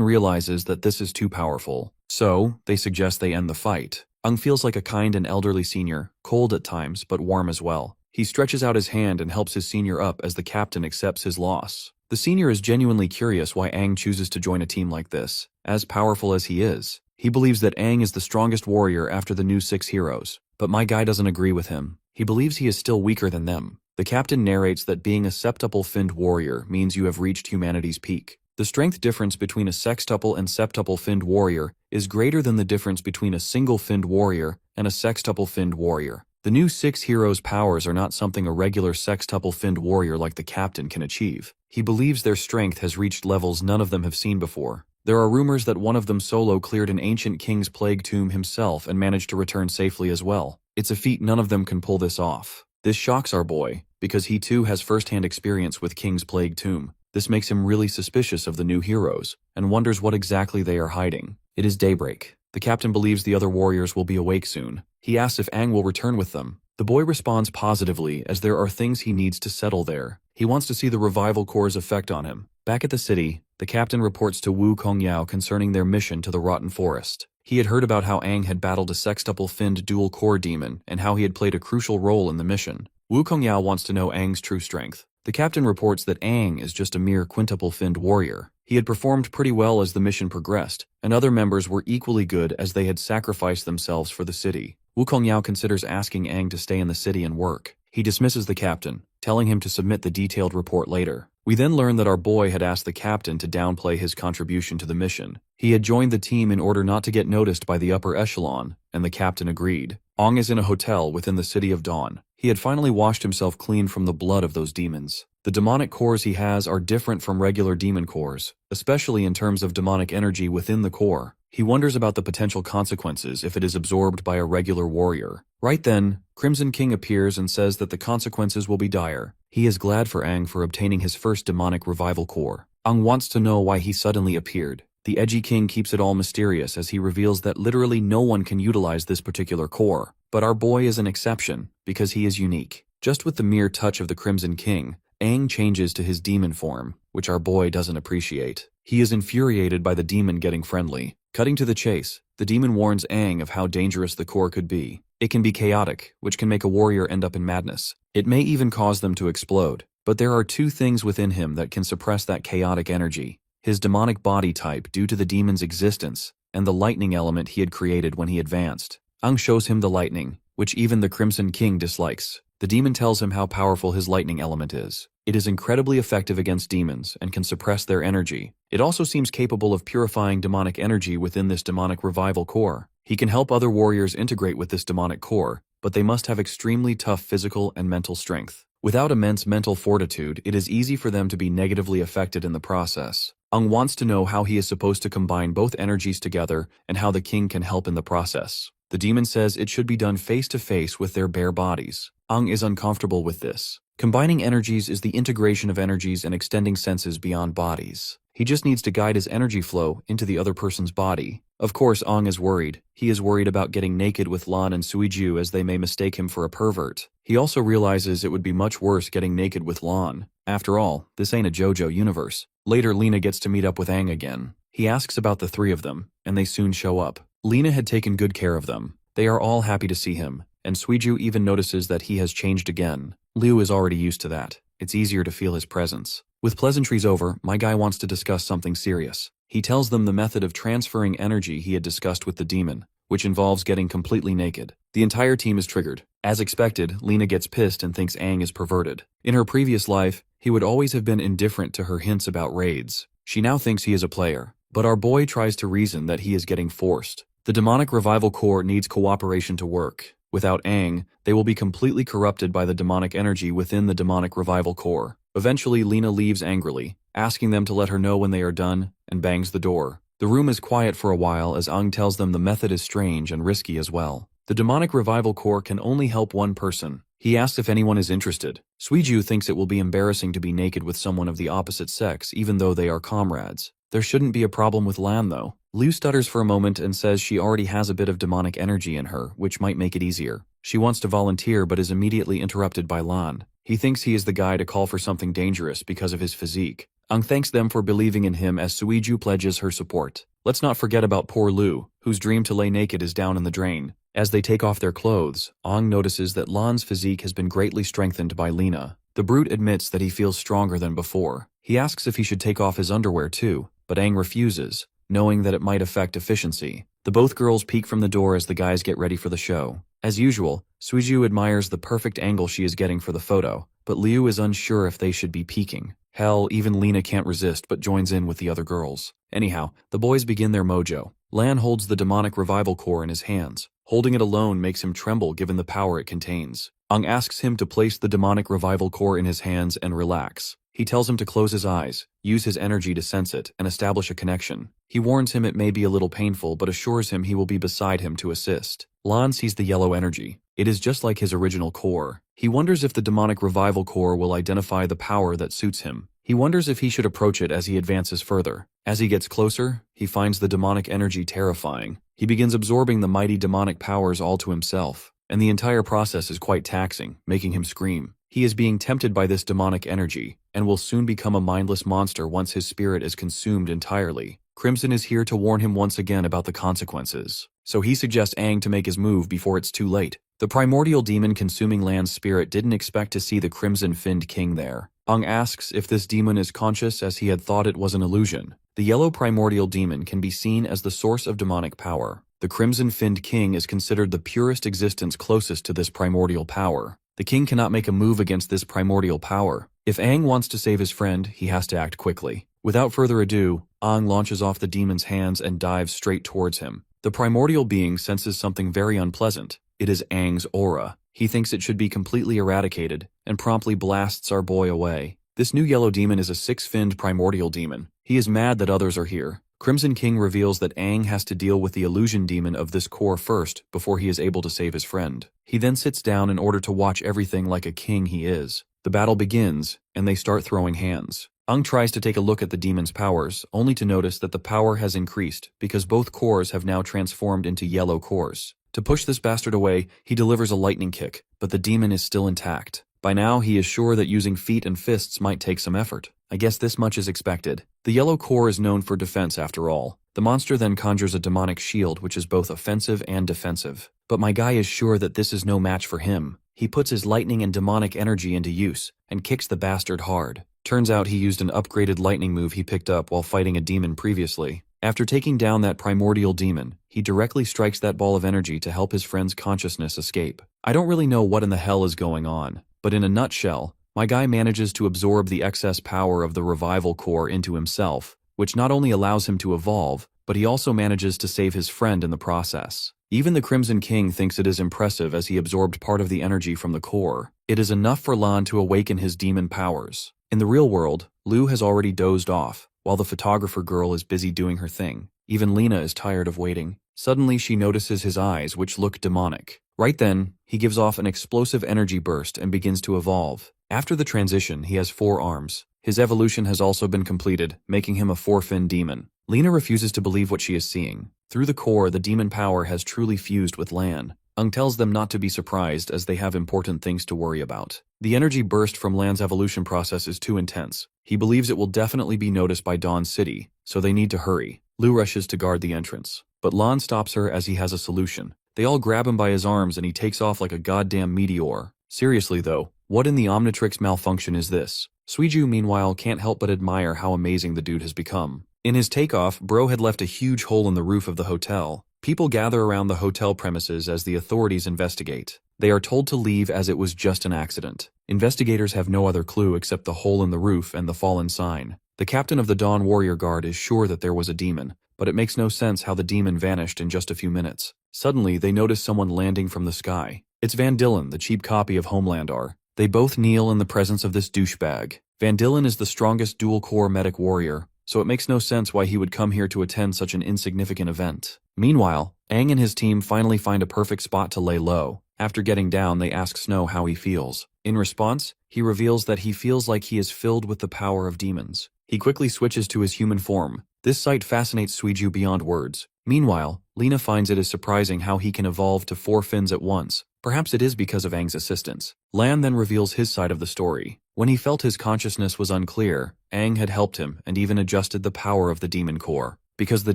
S1: realizes that this is too powerful, so they suggest they end the fight. Aang feels like a kind and elderly senior, cold at times but warm as well. He stretches out his hand and helps his senior up as the captain accepts his loss. The senior is genuinely curious why Aang chooses to join a team like this. As powerful as he is, he believes that Aang is the strongest warrior after the new 6 heroes. But my guy doesn't agree with him. He believes he is still weaker than them. The captain narrates that being a septuple finned warrior means you have reached humanity's peak. The strength difference between a sextuple and septuple finned warrior is greater than the difference between a single finned warrior and a sextuple finned warrior. The new 6 heroes' powers are not something a regular sextuple finned warrior like the captain can achieve. He believes their strength has reached levels none of them have seen before. There are rumors that one of them solo cleared an ancient king's plague tomb himself and managed to return safely as well. It's a feat none of them can pull this off. This shocks our boy, because he too has first-hand experience with King's Plague Tomb. This makes him really suspicious of the new heroes, and wonders what exactly they are hiding. It is daybreak. The captain believes the other warriors will be awake soon. He asks if Aang will return with them. The boy responds positively as there are things he needs to settle there. He wants to see the revival core's effect on him. Back at the city, the captain reports to Wu Kongyao concerning their mission to the Rotten Forest. He had heard about how Aang had battled a sextuple-finned dual-core demon and how he had played a crucial role in the mission. Wu Kongyao wants to know Aang's true strength. The captain reports that Aang is just a mere quintuple-finned warrior. He had performed pretty well as the mission progressed, and other members were equally good as they had sacrificed themselves for the city. Wu Kongyao considers asking Aang to stay in the city and work. He dismisses the captain, telling him to submit the detailed report later. We then learn that our boy had asked the captain to downplay his contribution to the mission. He had joined the team in order not to get noticed by the upper echelon, and the captain agreed. Aang is in a hotel within the city of Dawn. He had finally washed himself clean from the blood of those demons. The demonic cores he has are different from regular demon cores, especially in terms of demonic energy within the core. He wonders about the potential consequences if it is absorbed by a regular warrior. Right then, Crimson King appears and says that the consequences will be dire. He is glad for Aang for obtaining his first demonic revival core. Aang wants to know why he suddenly appeared. The edgy king keeps it all mysterious as he reveals that literally no one can utilize this particular core. But our boy is an exception, because he is unique. Just with the mere touch of the Crimson King, Aang changes to his demon form, which our boy doesn't appreciate. He is infuriated by the demon getting friendly. Cutting to the chase, the demon warns Aang of how dangerous the core could be. It can be chaotic, which can make a warrior end up in madness. It may even cause them to explode. But there are two things within him that can suppress that chaotic energy: his demonic body type due to the demon's existence, and the lightning element he had created when he advanced. Aang shows him the lightning, which even the Crimson King dislikes. The demon tells him how powerful his lightning element is. It is incredibly effective against demons and can suppress their energy. It also seems capable of purifying demonic energy within this demonic revival core. He can help other warriors integrate with this demonic core, but they must have extremely tough physical and mental strength. Without immense mental fortitude, it is easy for them to be negatively affected in the process. Aang wants to know how he is supposed to combine both energies together and how the king can help in the process. The demon says it should be done face to face with their bare bodies. Aang is uncomfortable with this. Combining energies is the integration of energies and extending senses beyond bodies. He just needs to guide his energy flow into the other person's body. Of course, Aang is worried. He is worried about getting naked with Lan and Suiju as they may mistake him for a pervert. He also realizes it would be much worse getting naked with Lan. After all, this ain't a JoJo universe. Later, Lena gets to meet up with Aang again. He asks about the three of them, and they soon show up. Lena had taken good care of them. They are all happy to see him, and Suiju even notices that he has changed again. Liu is already used to that. It's easier to feel his presence. With pleasantries over, my guy wants to discuss something serious. He tells them the method of transferring energy he had discussed with the demon, which involves getting completely naked. The entire team is triggered. As expected, Lena gets pissed and thinks Aang is perverted. In her previous life, he would always have been indifferent to her hints about raids. She now thinks he is a player. But our boy tries to reason that he is getting forced. The demonic revival core needs cooperation to work. Without Aang, they will be completely corrupted by the demonic energy within the demonic revival core. Eventually, Lena leaves angrily, asking them to let her know when they are done, and bangs the door. The room is quiet for a while as Aang tells them the method is strange and risky as well. The demonic revival core can only help one person. He asks if anyone is interested. Suiju thinks it will be embarrassing to be naked with someone of the opposite sex even though they are comrades. There shouldn't be a problem with Lan though. Liu stutters for a moment and says she already has a bit of demonic energy in her, which might make it easier. She wants to volunteer but is immediately interrupted by Lan. He thinks he is the guy to call for something dangerous because of his physique. Aang thanks them for believing in him as Suiju pledges her support. Let's not forget about poor Liu, whose dream to lay naked is down in the drain. As they take off their clothes, Aang notices that Lan's physique has been greatly strengthened by Lena. The brute admits that he feels stronger than before. He asks if he should take off his underwear too, but Aang refuses, knowing that it might affect efficiency. The both girls peek from the door as the guys get ready for the show. As usual, Suiju admires the perfect angle she is getting for the photo, but Liu is unsure if they should be peeking. Hell, even Lena can't resist but joins in with the other girls. Anyhow, the boys begin their mojo. Lan holds the demonic revival core in his hands. Holding it alone makes him tremble given the power it contains. Aang asks him to place the demonic revival core in his hands and relax. He tells him to close his eyes, use his energy to sense it, and establish a connection. He warns him it may be a little painful but assures him he will be beside him to assist. Lan sees the yellow energy. It is just like his original core. He wonders if the demonic revival core will identify the power that suits him. He wonders if he should approach it as he advances further. As he gets closer, he finds the demonic energy terrifying. He begins absorbing the mighty demonic powers all to himself. and the entire process is quite taxing, making him scream. He is being tempted by this demonic energy, and will soon become a mindless monster once his spirit is consumed entirely. Crimson is here to warn him once again about the consequences, so he suggests Aang to make his move before it's too late. The primordial demon consuming Lan's spirit didn't expect to see the crimson-finned king there. Aang asks if this demon is conscious as he had thought it was an illusion. The yellow primordial demon can be seen as the source of demonic power. The crimson-finned king is considered the purest existence closest to this primordial power. The king cannot make a move against this primordial power. If Aang wants to save his friend, he has to act quickly. Without further ado, Aang launches off the demon's hands and dives straight towards him. The primordial being senses something very unpleasant. It is Aang's aura. He thinks it should be completely eradicated, and promptly blasts our boy away. This new yellow demon is a six-finned primordial demon. He is mad that others are here. Crimson King reveals that Aang has to deal with the illusion demon of this core first before he is able to save his friend. He then sits down in order to watch everything like a king he is. The battle begins, and they start throwing hands. Aang tries to take a look at the demon's powers, only to notice that the power has increased because both cores have now transformed into yellow cores. To push this bastard away, he delivers a lightning kick, but the demon is still intact. By now, he is sure that using feet and fists might take some effort. I guess this much is expected. The yellow core is known for defense after all. The monster then conjures a demonic shield which is both offensive and defensive. But my guy is sure that this is no match for him. He puts his lightning and demonic energy into use, and kicks the bastard hard. Turns out he used an upgraded lightning move he picked up while fighting a demon previously. After taking down that primordial demon, he directly strikes that ball of energy to help his friend's consciousness escape. I don't really know what in the hell is going on, but in a nutshell, my guy manages to absorb the excess power of the revival core into himself, which not only allows him to evolve, but he also manages to save his friend in the process. Even the Crimson King thinks it is impressive as he absorbed part of the energy from the core. It is enough for Lan to awaken his demon powers. In the real world, Lu has already dozed off, while the photographer girl is busy doing her thing. Even Lena is tired of waiting. Suddenly she notices his eyes, which look demonic. Right then, he gives off an explosive energy burst and begins to evolve. After the transition, he has 4 arms. His evolution has also been completed, making him a 4-fin demon. Lena refuses to believe what she is seeing. Through the core, the demon power has truly fused with Lan. Aang tells them not to be surprised as they have important things to worry about. The energy burst from Lan's evolution process is too intense. He believes it will definitely be noticed by Dawn City, so they need to hurry. Lu rushes to guard the entrance, but Lan stops her as he has a solution. They all grab him by his arms and he takes off like a goddamn meteor. Seriously though, what in the Omnitrix malfunction is this? Suiju meanwhile can't help but admire how amazing the dude has become. In his takeoff, Bro had left a huge hole in the roof of the hotel. People gather around the hotel premises as the authorities investigate. They are told to leave as it was just an accident. Investigators have no other clue except the hole in the roof and the fallen sign. The captain of the Dawn Warrior Guard is sure that there was a demon, but it makes no sense how the demon vanished in just a few minutes. Suddenly, they notice someone landing from the sky. It's Van Dillen, the cheap copy of Homelandar. They both kneel in the presence of this douchebag. Van Dillen is the strongest dual-core medic warrior, so it makes no sense why he would come here to attend such an insignificant event. Meanwhile, Aang and his team finally find a perfect spot to lay low. After getting down, they ask Snow how he feels. In response, he reveals that he feels like he is filled with the power of demons. He quickly switches to his human form. This sight fascinates Suiju beyond words. Meanwhile, Lena finds it is surprising how he can evolve to 4 fins at once. Perhaps it is because of Aang's assistance. Lan then reveals his side of the story. When he felt his consciousness was unclear, Aang had helped him and even adjusted the power of the demon core. Because the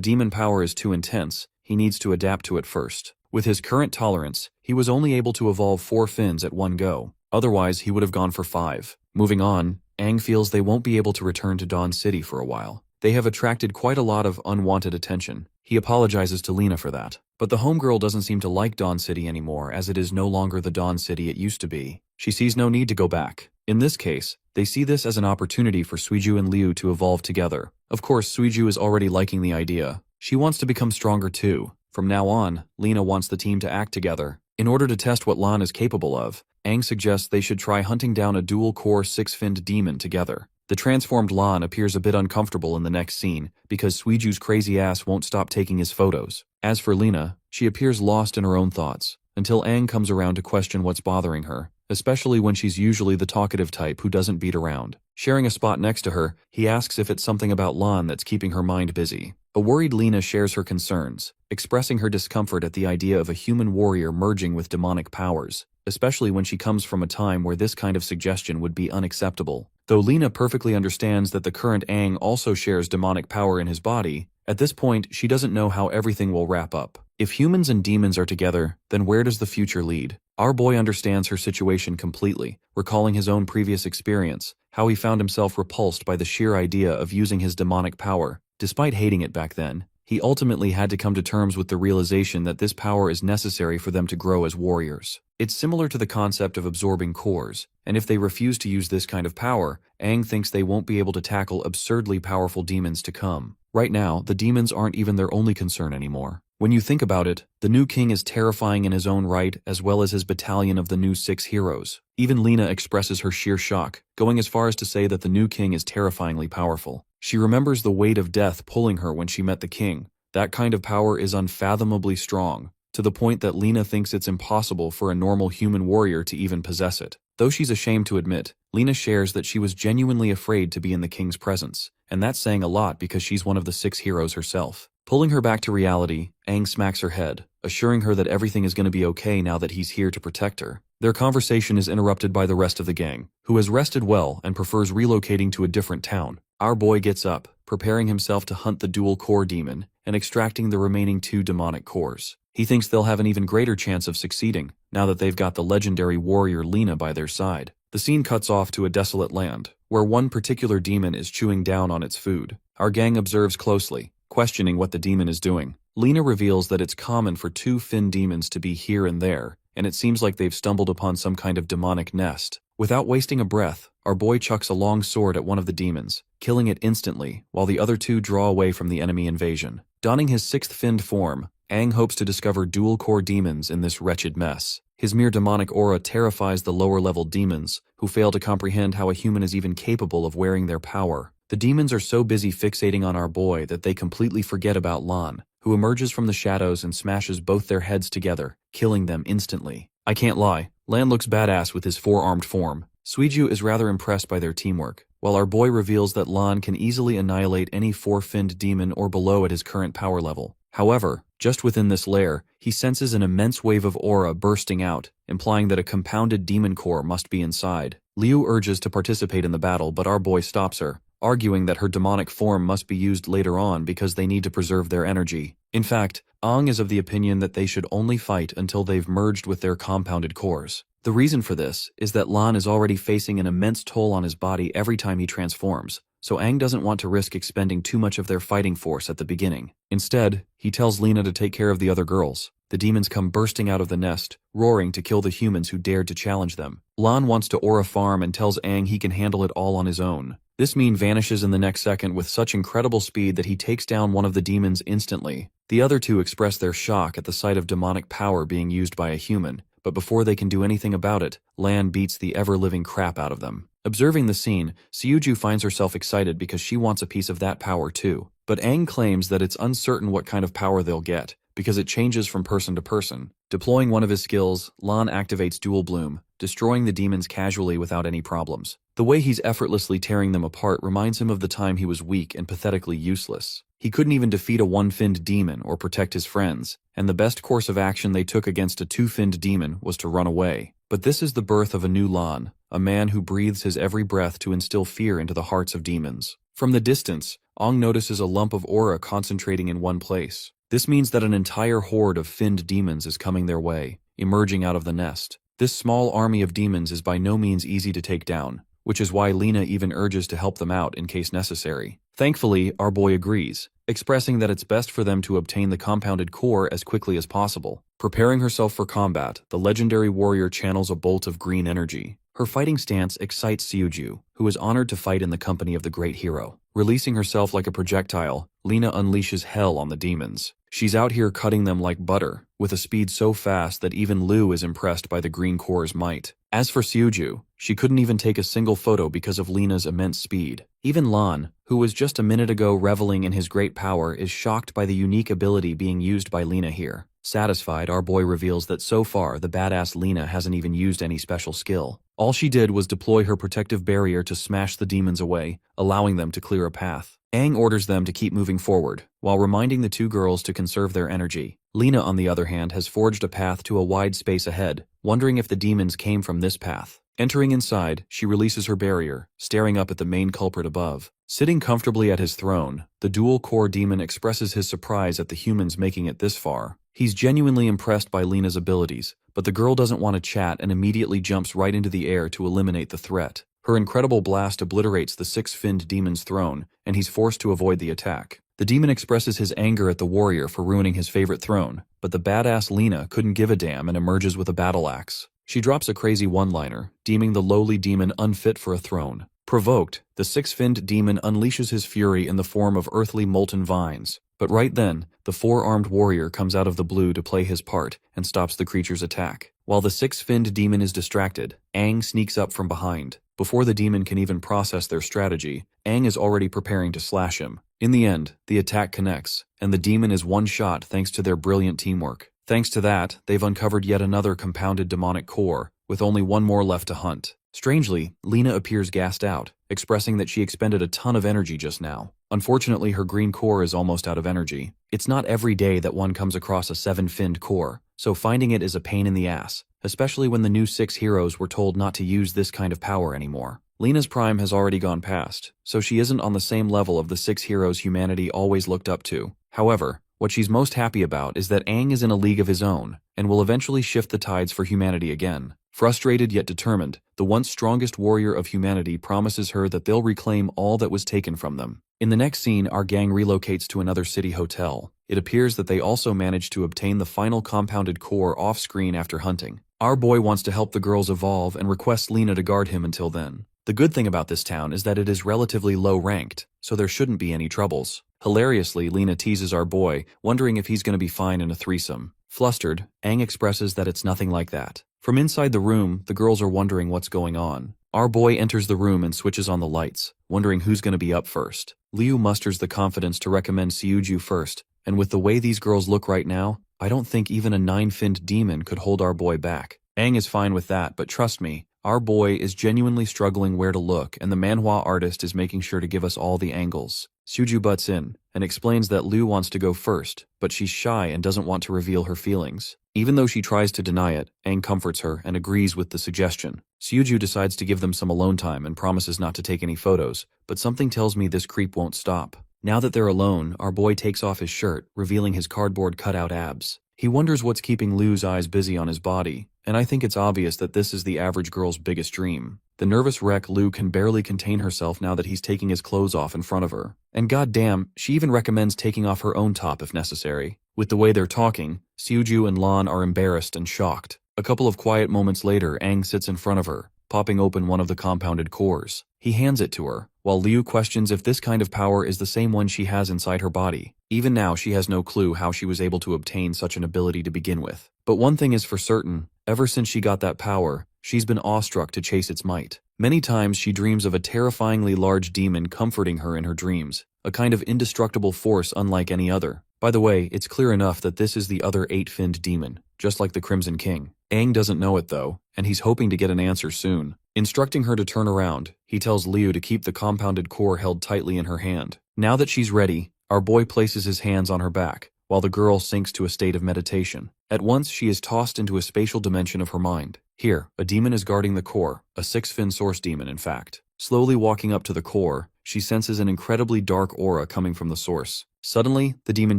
S1: demon power is too intense, he needs to adapt to it first. With his current tolerance, he was only able to evolve 4 fins at one go. Otherwise, he would have gone for 5. Moving on, Aang feels they won't be able to return to Dawn City for a while. They have attracted quite a lot of unwanted attention. He apologizes to Lena for that. But the homegirl doesn't seem to like Dawn City anymore as it is no longer the Dawn City it used to be. She sees no need to go back. In this case, they see this as an opportunity for Suiju and Liu to evolve together. Of course, Suiju is already liking the idea. She wants to become stronger too. From now on, Lena wants the team to act together. In order to test what Lan is capable of, Aang suggests they should try hunting down a dual-core 6-finned demon together. The transformed Lan appears a bit uncomfortable in the next scene because Suiju's crazy ass won't stop taking his photos. As for Lena, she appears lost in her own thoughts, until Aang comes around to question what's bothering her, especially when she's usually the talkative type who doesn't beat around. Sharing a spot next to her, he asks if it's something about Lan that's keeping her mind busy. A worried Lena shares her concerns, expressing her discomfort at the idea of a human warrior merging with demonic powers, especially when she comes from a time where this kind of suggestion would be unacceptable. Though Lena perfectly understands that the current Aang also shares demonic power in his body, at this point she doesn't know how everything will wrap up. If humans and demons are together, then where does the future lead? Our boy understands her situation completely, recalling his own previous experience, how he found himself repulsed by the sheer idea of using his demonic power. Despite hating it back then, he ultimately had to come to terms with the realization that this power is necessary for them to grow as warriors. It's similar to the concept of absorbing cores, and if they refuse to use this kind of power, Aang thinks they won't be able to tackle absurdly powerful demons to come. Right now, the demons aren't even their only concern anymore. When you think about it, the new king is terrifying in his own right, as well as his battalion of the new 6 heroes. Even Lena expresses her sheer shock, going as far as to say that the new king is terrifyingly powerful. She remembers the weight of death pulling her when she met the king. That kind of power is unfathomably strong, to the point that Lena thinks it's impossible for a normal human warrior to even possess it. Though she's ashamed to admit, Lena shares that she was genuinely afraid to be in the king's presence, and that's saying a lot because she's one of the 6 heroes herself. Pulling her back to reality, Aang smacks her head, assuring her that everything is going to be okay now that he's here to protect her. Their conversation is interrupted by the rest of the gang, who has rested well and prefers relocating to a different town. Our boy gets up, preparing himself to hunt the dual core demon and extracting the remaining 2 demonic cores. He thinks they'll have an even greater chance of succeeding, now that they've got the legendary warrior Lena by their side. The scene cuts off to a desolate land, where one particular demon is chewing down on its food. Our gang observes closely, questioning what the demon is doing. Lena reveals that it's common for 2 fin demons to be here and there, and it seems like they've stumbled upon some kind of demonic nest. Without wasting a breath, our boy chucks a long sword at one of the demons, killing it instantly, while the other 2 draw away from the enemy invasion. Donning his 6th finned form, Aang hopes to discover dual-core demons in this wretched mess. His mere demonic aura terrifies the lower-level demons, who fail to comprehend how a human is even capable of wearing their power. The demons are so busy fixating on our boy that they completely forget about Lan, who emerges from the shadows and smashes both their heads together, killing them instantly. I can't lie, Lan looks badass with his 4-armed form. Suiju is rather impressed by their teamwork, while our boy reveals that Lan can easily annihilate any 4-finned demon or below at his current power level. However, just within this lair, he senses an immense wave of aura bursting out, implying that a compounded demon core must be inside. Liu urges to participate in the battle, but our boy stops her, arguing that her demonic form must be used later on because they need to preserve their energy. In fact, Aang is of the opinion that they should only fight until they've merged with their compounded cores. The reason for this is that Lan is already facing an immense toll on his body every time he transforms, so Aang doesn't want to risk expending too much of their fighting force at the beginning. Instead, he tells Lena to take care of the other girls. The demons come bursting out of the nest, roaring to kill the humans who dared to challenge them. Lan wants to aura farm and tells Aang he can handle it all on his own. This meme vanishes in the next second with such incredible speed that he takes down one of the demons instantly. The other 2 express their shock at the sight of demonic power being used by a human, but before they can do anything about it, Lan beats the ever-living crap out of them. Observing the scene, Suiju finds herself excited because she wants a piece of that power too. But Aang claims that it's uncertain what kind of power they'll get, because it changes from person to person. Deploying one of his skills, Lan activates Dual Bloom, destroying the demons casually without any problems. The way he's effortlessly tearing them apart reminds him of the time he was weak and pathetically useless. He couldn't even defeat a 1-finned demon or protect his friends, and the best course of action they took against a 2-finned demon was to run away. But this is the birth of a new Lan, a man who breathes his every breath to instill fear into the hearts of demons. From the distance, Aang notices a lump of aura concentrating in one place. This means that an entire horde of finned demons is coming their way, emerging out of the nest. This small army of demons is by no means easy to take down, which is why Lena even urges to help them out in case necessary. Thankfully, our boy agrees, expressing that it's best for them to obtain the compounded core as quickly as possible. Preparing herself for combat, the legendary warrior channels a bolt of green energy. Her fighting stance excites Suiju, who is honored to fight in the company of the great hero. Releasing herself like a projectile, Lena unleashes hell on the demons. She's out here cutting them like butter, with a speed so fast that even Liu is impressed by the green core's might. As for Suiju, she couldn't even take a single photo because of Lena's immense speed. Even Lan, who was just a minute ago reveling in his great power, is shocked by the unique ability being used by Lena here. Satisfied, our boy reveals that so far the badass Lena hasn't even used any special skill. All she did was deploy her protective barrier to smash the demons away, allowing them to clear a path. Aang orders them to keep moving forward, while reminding the two girls to conserve their energy. Lena, on the other hand, has forged a path to a wide space ahead, wondering if the demons came from this path. Entering inside, she releases her barrier, staring up at the main culprit above. Sitting comfortably at his throne, the dual-core demon expresses his surprise at the humans making it this far. He's genuinely impressed by Lena's abilities, but the girl doesn't want to chat and immediately jumps right into the air to eliminate the threat. Her incredible blast obliterates the six-finned demon's throne, and he's forced to avoid the attack. The demon expresses his anger at the warrior for ruining his favorite throne, but the badass Lena couldn't give a damn and emerges with a battle axe. She drops a crazy one-liner, deeming the lowly demon unfit for a throne. Provoked, the six-finned demon unleashes his fury in the form of earthly molten vines. But right then, the four-armed warrior comes out of the blue to play his part and stops the creature's attack. While the six-finned demon is distracted, Aang sneaks up from behind. Before the demon can even process their strategy, Aang is already preparing to slash him. In the end, the attack connects, and the demon is one shot thanks to their brilliant teamwork. Thanks to that, they've uncovered yet another compounded demonic core, with only one more left to hunt. Strangely, Lena appears gassed out, expressing that she expended a ton of energy just now. Unfortunately, her green core is almost out of energy. It's not every day that one comes across a seven-finned core, so finding it is a pain in the ass, especially when the new 6 heroes were told not to use this kind of power anymore. Lena's prime has already gone past, so she isn't on the same level of the 6 heroes humanity always looked up to. However, what she's most happy about is that Aang is in a league of his own, and will eventually shift the tides for humanity again. Frustrated yet determined, the once strongest warrior of humanity promises her that they'll reclaim all that was taken from them. In the next scene, our gang relocates to another city hotel. It appears that they also managed to obtain the final compounded core off-screen after hunting. Our boy wants to help the girls evolve and requests Lena to guard him until then. The good thing about this town is that it is relatively low-ranked, so there shouldn't be any troubles. Hilariously, Lena teases our boy, wondering if he's going to be fine in a threesome. Flustered, Aang expresses that it's nothing like that. From inside the room, the girls are wondering what's going on. Our boy enters the room and switches on the lights, wondering who's going to be up first. Liu musters the confidence to recommend Suju first, and with the way these girls look right now, I don't think even a 9-finned demon could hold our boy back. Aang is fine with that, but trust me, our boy is genuinely struggling where to look, and the manhwa artist is making sure to give us all the angles. Suju butts in and explains that Liu wants to go first, but she's shy and doesn't want to reveal her feelings. Even though she tries to deny it, Aang comforts her and agrees with the suggestion. Suju decides to give them some alone time and promises not to take any photos, but something tells me this creep won't stop. Now that they're alone, our boy takes off his shirt, revealing his cardboard cutout abs. He wonders what's keeping Liu's eyes busy on his body, and I think it's obvious that this is the average girl's biggest dream. The nervous wreck Liu can barely contain herself now that he's taking his clothes off in front of her. And goddamn, she even recommends taking off her own top if necessary. With the way they're talking, Suju and Lan are embarrassed and shocked. A couple of quiet moments later, Aang sits in front of her, popping open one of the compounded cores. He hands it to her, while Liu questions if this kind of power is the same one she has inside her body. Even now, she has no clue how she was able to obtain such an ability to begin with. But one thing is for certain, ever since she got that power, she's been awestruck to chase its might. Many times she dreams of a terrifyingly large demon comforting her in her dreams, a kind of indestructible force unlike any other. By the way, it's clear enough that this is the other 8-finned demon, just like the Crimson King. Aang doesn't know it though, and he's hoping to get an answer soon. Instructing her to turn around, he tells Liu to keep the compounded core held tightly in her hand. Now that she's ready, our boy places his hands on her back, while the girl sinks to a state of meditation. At once, she is tossed into a spatial dimension of her mind. Here, a demon is guarding the core, a 6-fin source demon in fact. Slowly walking up to the core, she senses an incredibly dark aura coming from the source. Suddenly, the demon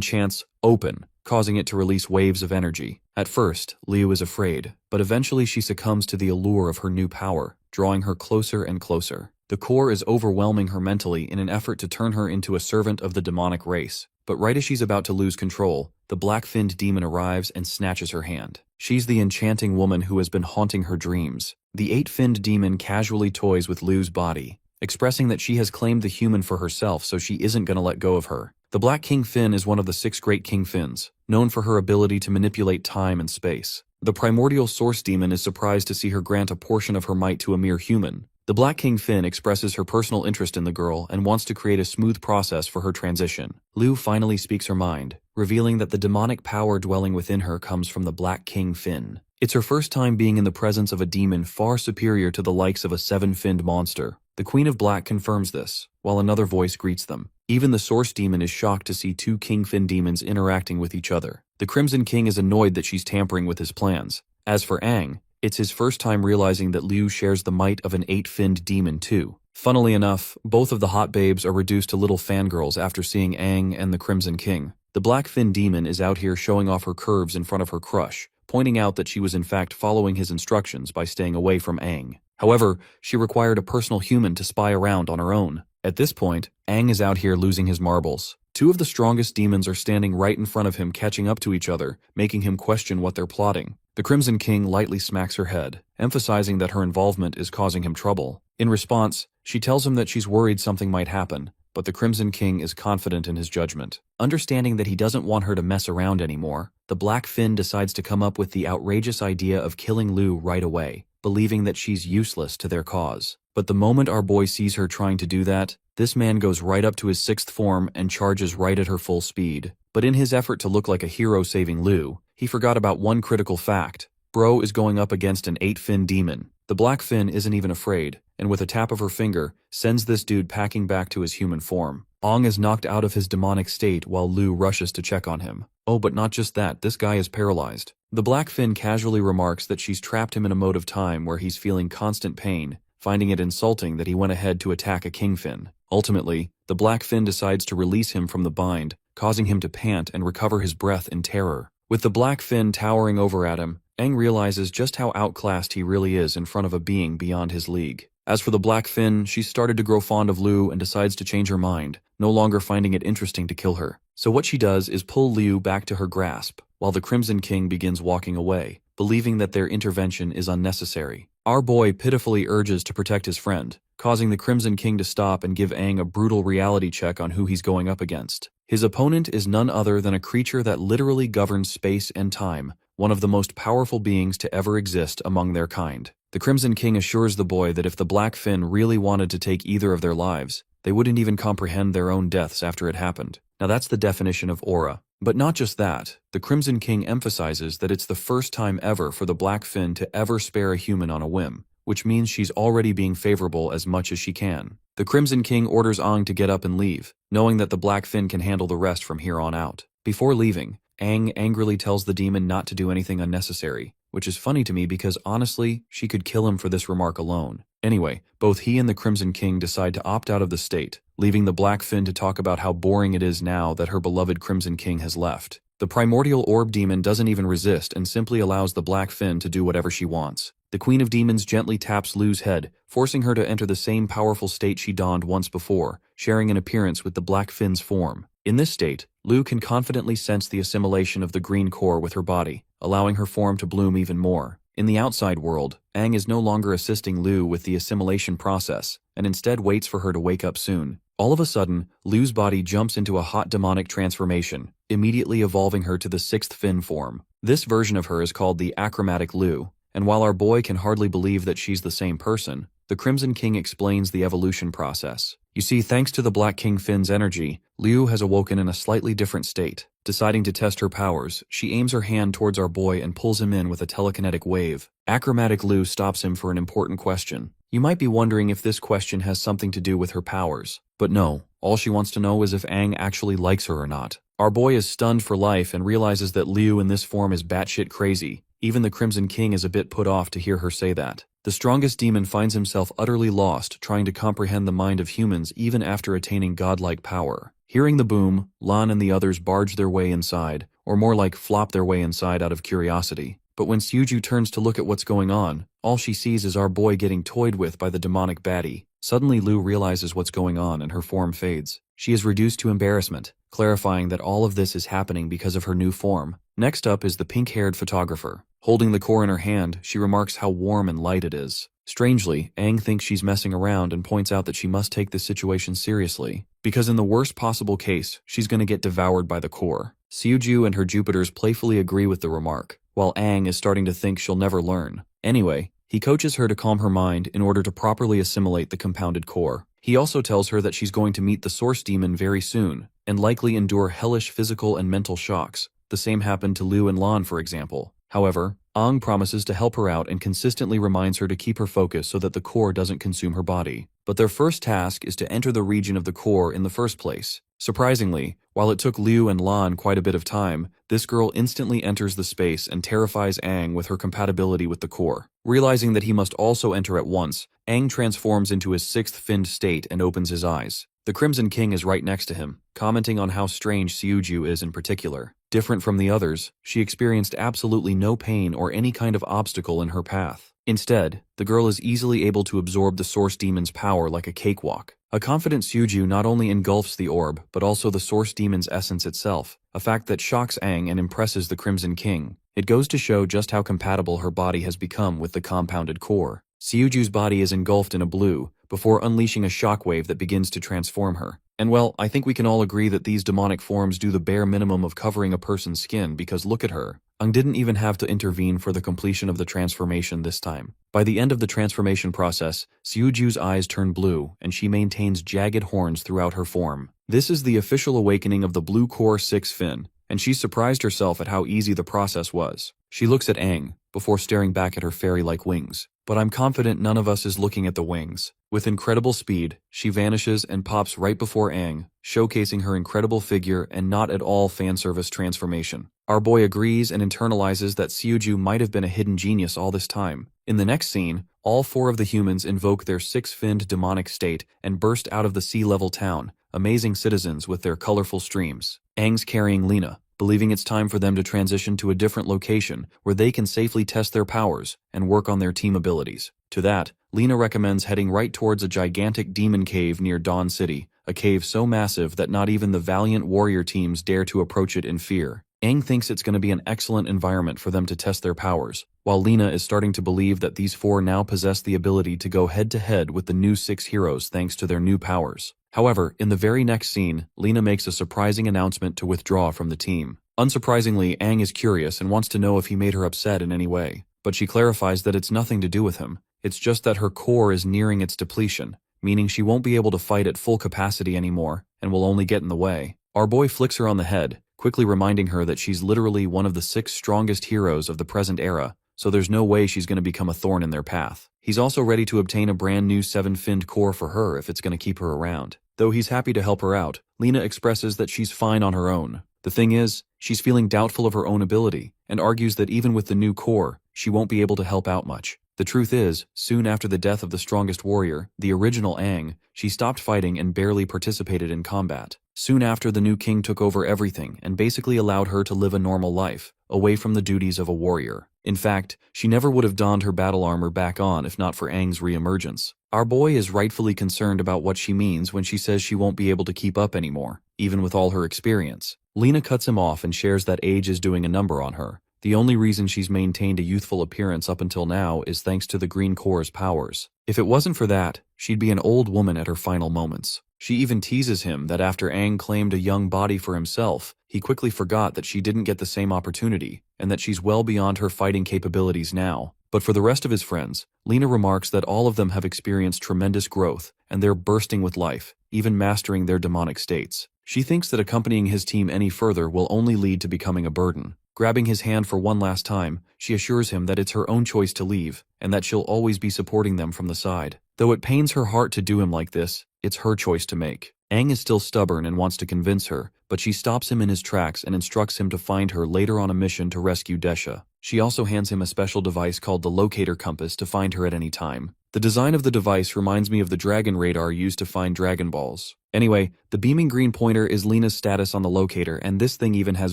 S1: chants, "Open," causing it to release waves of energy. At first, Liu is afraid, but eventually she succumbs to the allure of her new power, drawing her closer and closer. The core is overwhelming her mentally in an effort to turn her into a servant of the demonic race. But right as she's about to lose control, the black-finned demon arrives and snatches her hand. She's the enchanting woman who has been haunting her dreams. The 8-finned demon casually toys with Liu's body, expressing that she has claimed the human for herself so she isn't going to let go of her. The Black King Fin is one of the 6 great King Fins, known for her ability to manipulate time and space. The primordial source demon is surprised to see her grant a portion of her might to a mere human. The Black King Finn expresses her personal interest in the girl and wants to create a smooth process for her transition. Lu finally speaks her mind, revealing that the demonic power dwelling within her comes from the Black King Finn. It's her first time being in the presence of a demon far superior to the likes of a seven-finned monster. The Queen of Black confirms this, while another voice greets them. Even the Source Demon is shocked to see two Kingfin demons interacting with each other. The Crimson King is annoyed that she's tampering with his plans. As for Aang, it's his first time realizing that Liu shares the might of an 8-finned demon too. Funnily enough, both of the hot babes are reduced to little fangirls after seeing Aang and the Crimson King. The Black Fin demon is out here showing off her curves in front of her crush, pointing out that she was in fact following his instructions by staying away from Aang. However, she required a personal human to spy around on her own. At this point, Aang is out here losing his marbles. Two of the strongest demons are standing right in front of him, catching up to each other, making him question what they're plotting. The Crimson King lightly smacks her head, emphasizing that her involvement is causing him trouble. In response, she tells him that she's worried something might happen, but the Crimson King is confident in his judgment. Understanding that he doesn't want her to mess around anymore, the Black Fin decides to come up with the outrageous idea of killing Lu right away, believing that she's useless to their cause. But the moment our boy sees her trying to do that, this man goes right up to his 6th form and charges right at her full speed. But in his effort to look like a hero saving Lu, he forgot about one critical fact. Bro is going up against an 8-fin demon. The Black Fin isn't even afraid, and with a tap of her finger, sends this dude packing back to his human form. Aang is knocked out of his demonic state while Lu rushes to check on him. Oh, but not just that, this guy is paralyzed. The Black Fin casually remarks that she's trapped him in a mode of time where he's feeling constant pain, finding it insulting that he went ahead to attack a Kingfin. Ultimately, the Black Fin decides to release him from the bind, causing him to pant and recover his breath in terror. With the Black Fin towering over at him, Aang realizes just how outclassed he really is in front of a being beyond his league. As for the Black Fin, she's started to grow fond of Lu and decides to change her mind, no longer finding it interesting to kill her. So what she does is pull Liu back to her grasp, while the Crimson King begins walking away, believing that their intervention is unnecessary. Our boy pitifully urges to protect his friend, causing the Crimson King to stop and give Aang a brutal reality check on who he's going up against. His opponent is none other than a creature that literally governs space and time, one of the most powerful beings to ever exist among their kind. The Crimson King assures the boy that if the Black Fin really wanted to take either of their lives, they wouldn't even comprehend their own deaths after it happened. Now that's the definition of aura. But not just that, the Crimson King emphasizes that it's the first time ever for the Black Fin to ever spare a human on a whim, which means she's already being favorable as much as she can. The Crimson King orders Aang to get up and leave, knowing that the Black Fin can handle the rest from here on out. Before leaving, Aang angrily tells the demon not to do anything unnecessary, which is funny to me because honestly, she could kill him for this remark alone. Anyway, both he and the Crimson King decide to opt out of the state, leaving the Black Fin to talk about how boring it is now that her beloved Crimson King has left. The Primordial Orb Demon doesn't even resist and simply allows the Black Fin to do whatever she wants. The Queen of Demons gently taps Lu's head, forcing her to enter the same powerful state she donned once before, sharing an appearance with the Black Fin's form. In this state, Lu can confidently sense the assimilation of the green core with her body, allowing her form to bloom even more. In the outside world, Aang is no longer assisting Lu with the assimilation process, and instead waits for her to wake up soon. All of a sudden, Lu's body jumps into a hot demonic transformation, immediately evolving her to the 6th Fin form. This version of her is called the Achromatic Lu, and while our boy can hardly believe that she's the same person, the Crimson King explains the evolution process. You see, thanks to the Black King Fin's energy, Liu has awoken in a slightly different state. Deciding to test her powers, she aims her hand towards our boy and pulls him in with a telekinetic wave. Achromatic Lu stops him for an important question. You might be wondering if this question has something to do with her powers. But no, all she wants to know is if Aang actually likes her or not. Our boy is stunned for life and realizes that Liu in this form is batshit crazy. Even the Crimson King is a bit put off to hear her say that. The strongest demon finds himself utterly lost trying to comprehend the mind of humans even after attaining godlike power. Hearing the boom, Lan and the others barge their way inside, or more like flop their way inside out of curiosity. But when Suju turns to look at what's going on, all she sees is our boy getting toyed with by the demonic baddie. Suddenly Lu realizes what's going on and her form fades. She is reduced to embarrassment, clarifying that all of this is happening because of her new form. Next up is the pink-haired photographer. Holding the core in her hand, she remarks how warm and light it is. Strangely, Aang thinks she's messing around and points out that she must take this situation seriously, because in the worst possible case, she's going to get devoured by the core. Suju and her Jupiters playfully agree with the remark, while Aang is starting to think she'll never learn. Anyway, He coaches her to calm her mind in order to properly assimilate the compounded core. He also tells her that she's going to meet the Source Demon very soon, and likely endure hellish physical and mental shocks. The same happened to Liu and Lan, for example. However, Aang promises to help her out and consistently reminds her to keep her focus so that the core doesn't consume her body. But their first task is to enter the region of the core in the first place. Surprisingly, while it took Liu and Lan quite a bit of time, this girl instantly enters the space and terrifies Aang with her compatibility with the core. Realizing that he must also enter at once, Aang transforms into his sixth finned state and opens his eyes. The Crimson King is right next to him, commenting on how strange Xiuju is in particular. Different from the others, she experienced absolutely no pain or any kind of obstacle in her path. Instead, the girl is easily able to absorb the Source Demon's power like a cakewalk. A confident Xiuju not only engulfs the orb, but also the Source Demon's essence itself, a fact that shocks Aang and impresses the Crimson King. It goes to show just how compatible her body has become with the compounded core. Xiuju's body is engulfed in a blue, before unleashing a shockwave that begins to transform her. And well, I think we can all agree that these demonic forms do the bare minimum of covering a person's skin because look at her. Aang didn't even have to intervene for the completion of the transformation this time. By the end of the transformation process, Xiuju's eyes turn blue and she maintains jagged horns throughout her form. This is the official awakening of the Blue Core 6 Fin, and she surprised herself at how easy the process was. She looks at Aang, before staring back at her fairy-like wings. But I'm confident none of us is looking at the wings. With incredible speed, she vanishes and pops right before Aang, showcasing her incredible figure and not at all fanservice transformation. Our boy agrees and internalizes that Xiuju might have been a hidden genius all this time. In the next scene, all four of the humans invoke their six-finned demonic state and burst out of the sea-level town, amazing citizens with their colorful streams. Aang's carrying Lena, believing it's time for them to transition to a different location where they can safely test their powers and work on their team abilities. To that, Lena recommends heading right towards a gigantic demon cave near Dawn City, a cave so massive that not even the valiant warrior teams dare to approach it in fear. Aang thinks it's going to be an excellent environment for them to test their powers, while Lena is starting to believe that these four now possess the ability to go head-to-head with the new 6 heroes thanks to their new powers. However, in the very next scene, Lena makes a surprising announcement to withdraw from the team. Unsurprisingly, Aang is curious and wants to know if he made her upset in any way, but she clarifies that it's nothing to do with him. It's just that her core is nearing its depletion, meaning she won't be able to fight at full capacity anymore and will only get in the way. Our boy flicks her on the head, quickly reminding her that she's literally one of the 6 strongest heroes of the present era, so there's no way she's going to become a thorn in their path. He's also ready to obtain a brand new 7-finned core for her if it's going to keep her around. Though he's happy to help her out, Lena expresses that she's fine on her own. The thing is, she's feeling doubtful of her own ability, and argues that even with the new core, she won't be able to help out much. The truth is, soon after the death of the strongest warrior, the original Aang, she stopped fighting and barely participated in combat. Soon after, the new king took over everything and basically allowed her to live a normal life, away from the duties of a warrior. In fact, she never would have donned her battle armor back on if not for Aang's re-emergence. Our boy is rightfully concerned about what she means when she says she won't be able to keep up anymore, even with all her experience. Lena cuts him off and shares that age is doing a number on her. The only reason she's maintained a youthful appearance up until now is thanks to the Green Core's powers. If it wasn't for that, she'd be an old woman at her final moments. She even teases him that after Aang claimed a young body for himself, he quickly forgot that she didn't get the same opportunity, and that she's well beyond her fighting capabilities now. But for the rest of his friends, Lena remarks that all of them have experienced tremendous growth, and they're bursting with life, even mastering their demonic states. She thinks that accompanying his team any further will only lead to becoming a burden. Grabbing his hand for one last time, she assures him that it's her own choice to leave, and that she'll always be supporting them from the side. Though it pains her heart to do him like this, it's her choice to make. Aang is still stubborn and wants to convince her, but she stops him in his tracks and instructs him to find her later on a mission to rescue Desha. She also hands him a special device called the Locator Compass to find her at any time. The design of the device reminds me of the Dragon Radar used to find Dragon Balls. Anyway, the beaming green pointer is Lena's status on the locator, and this thing even has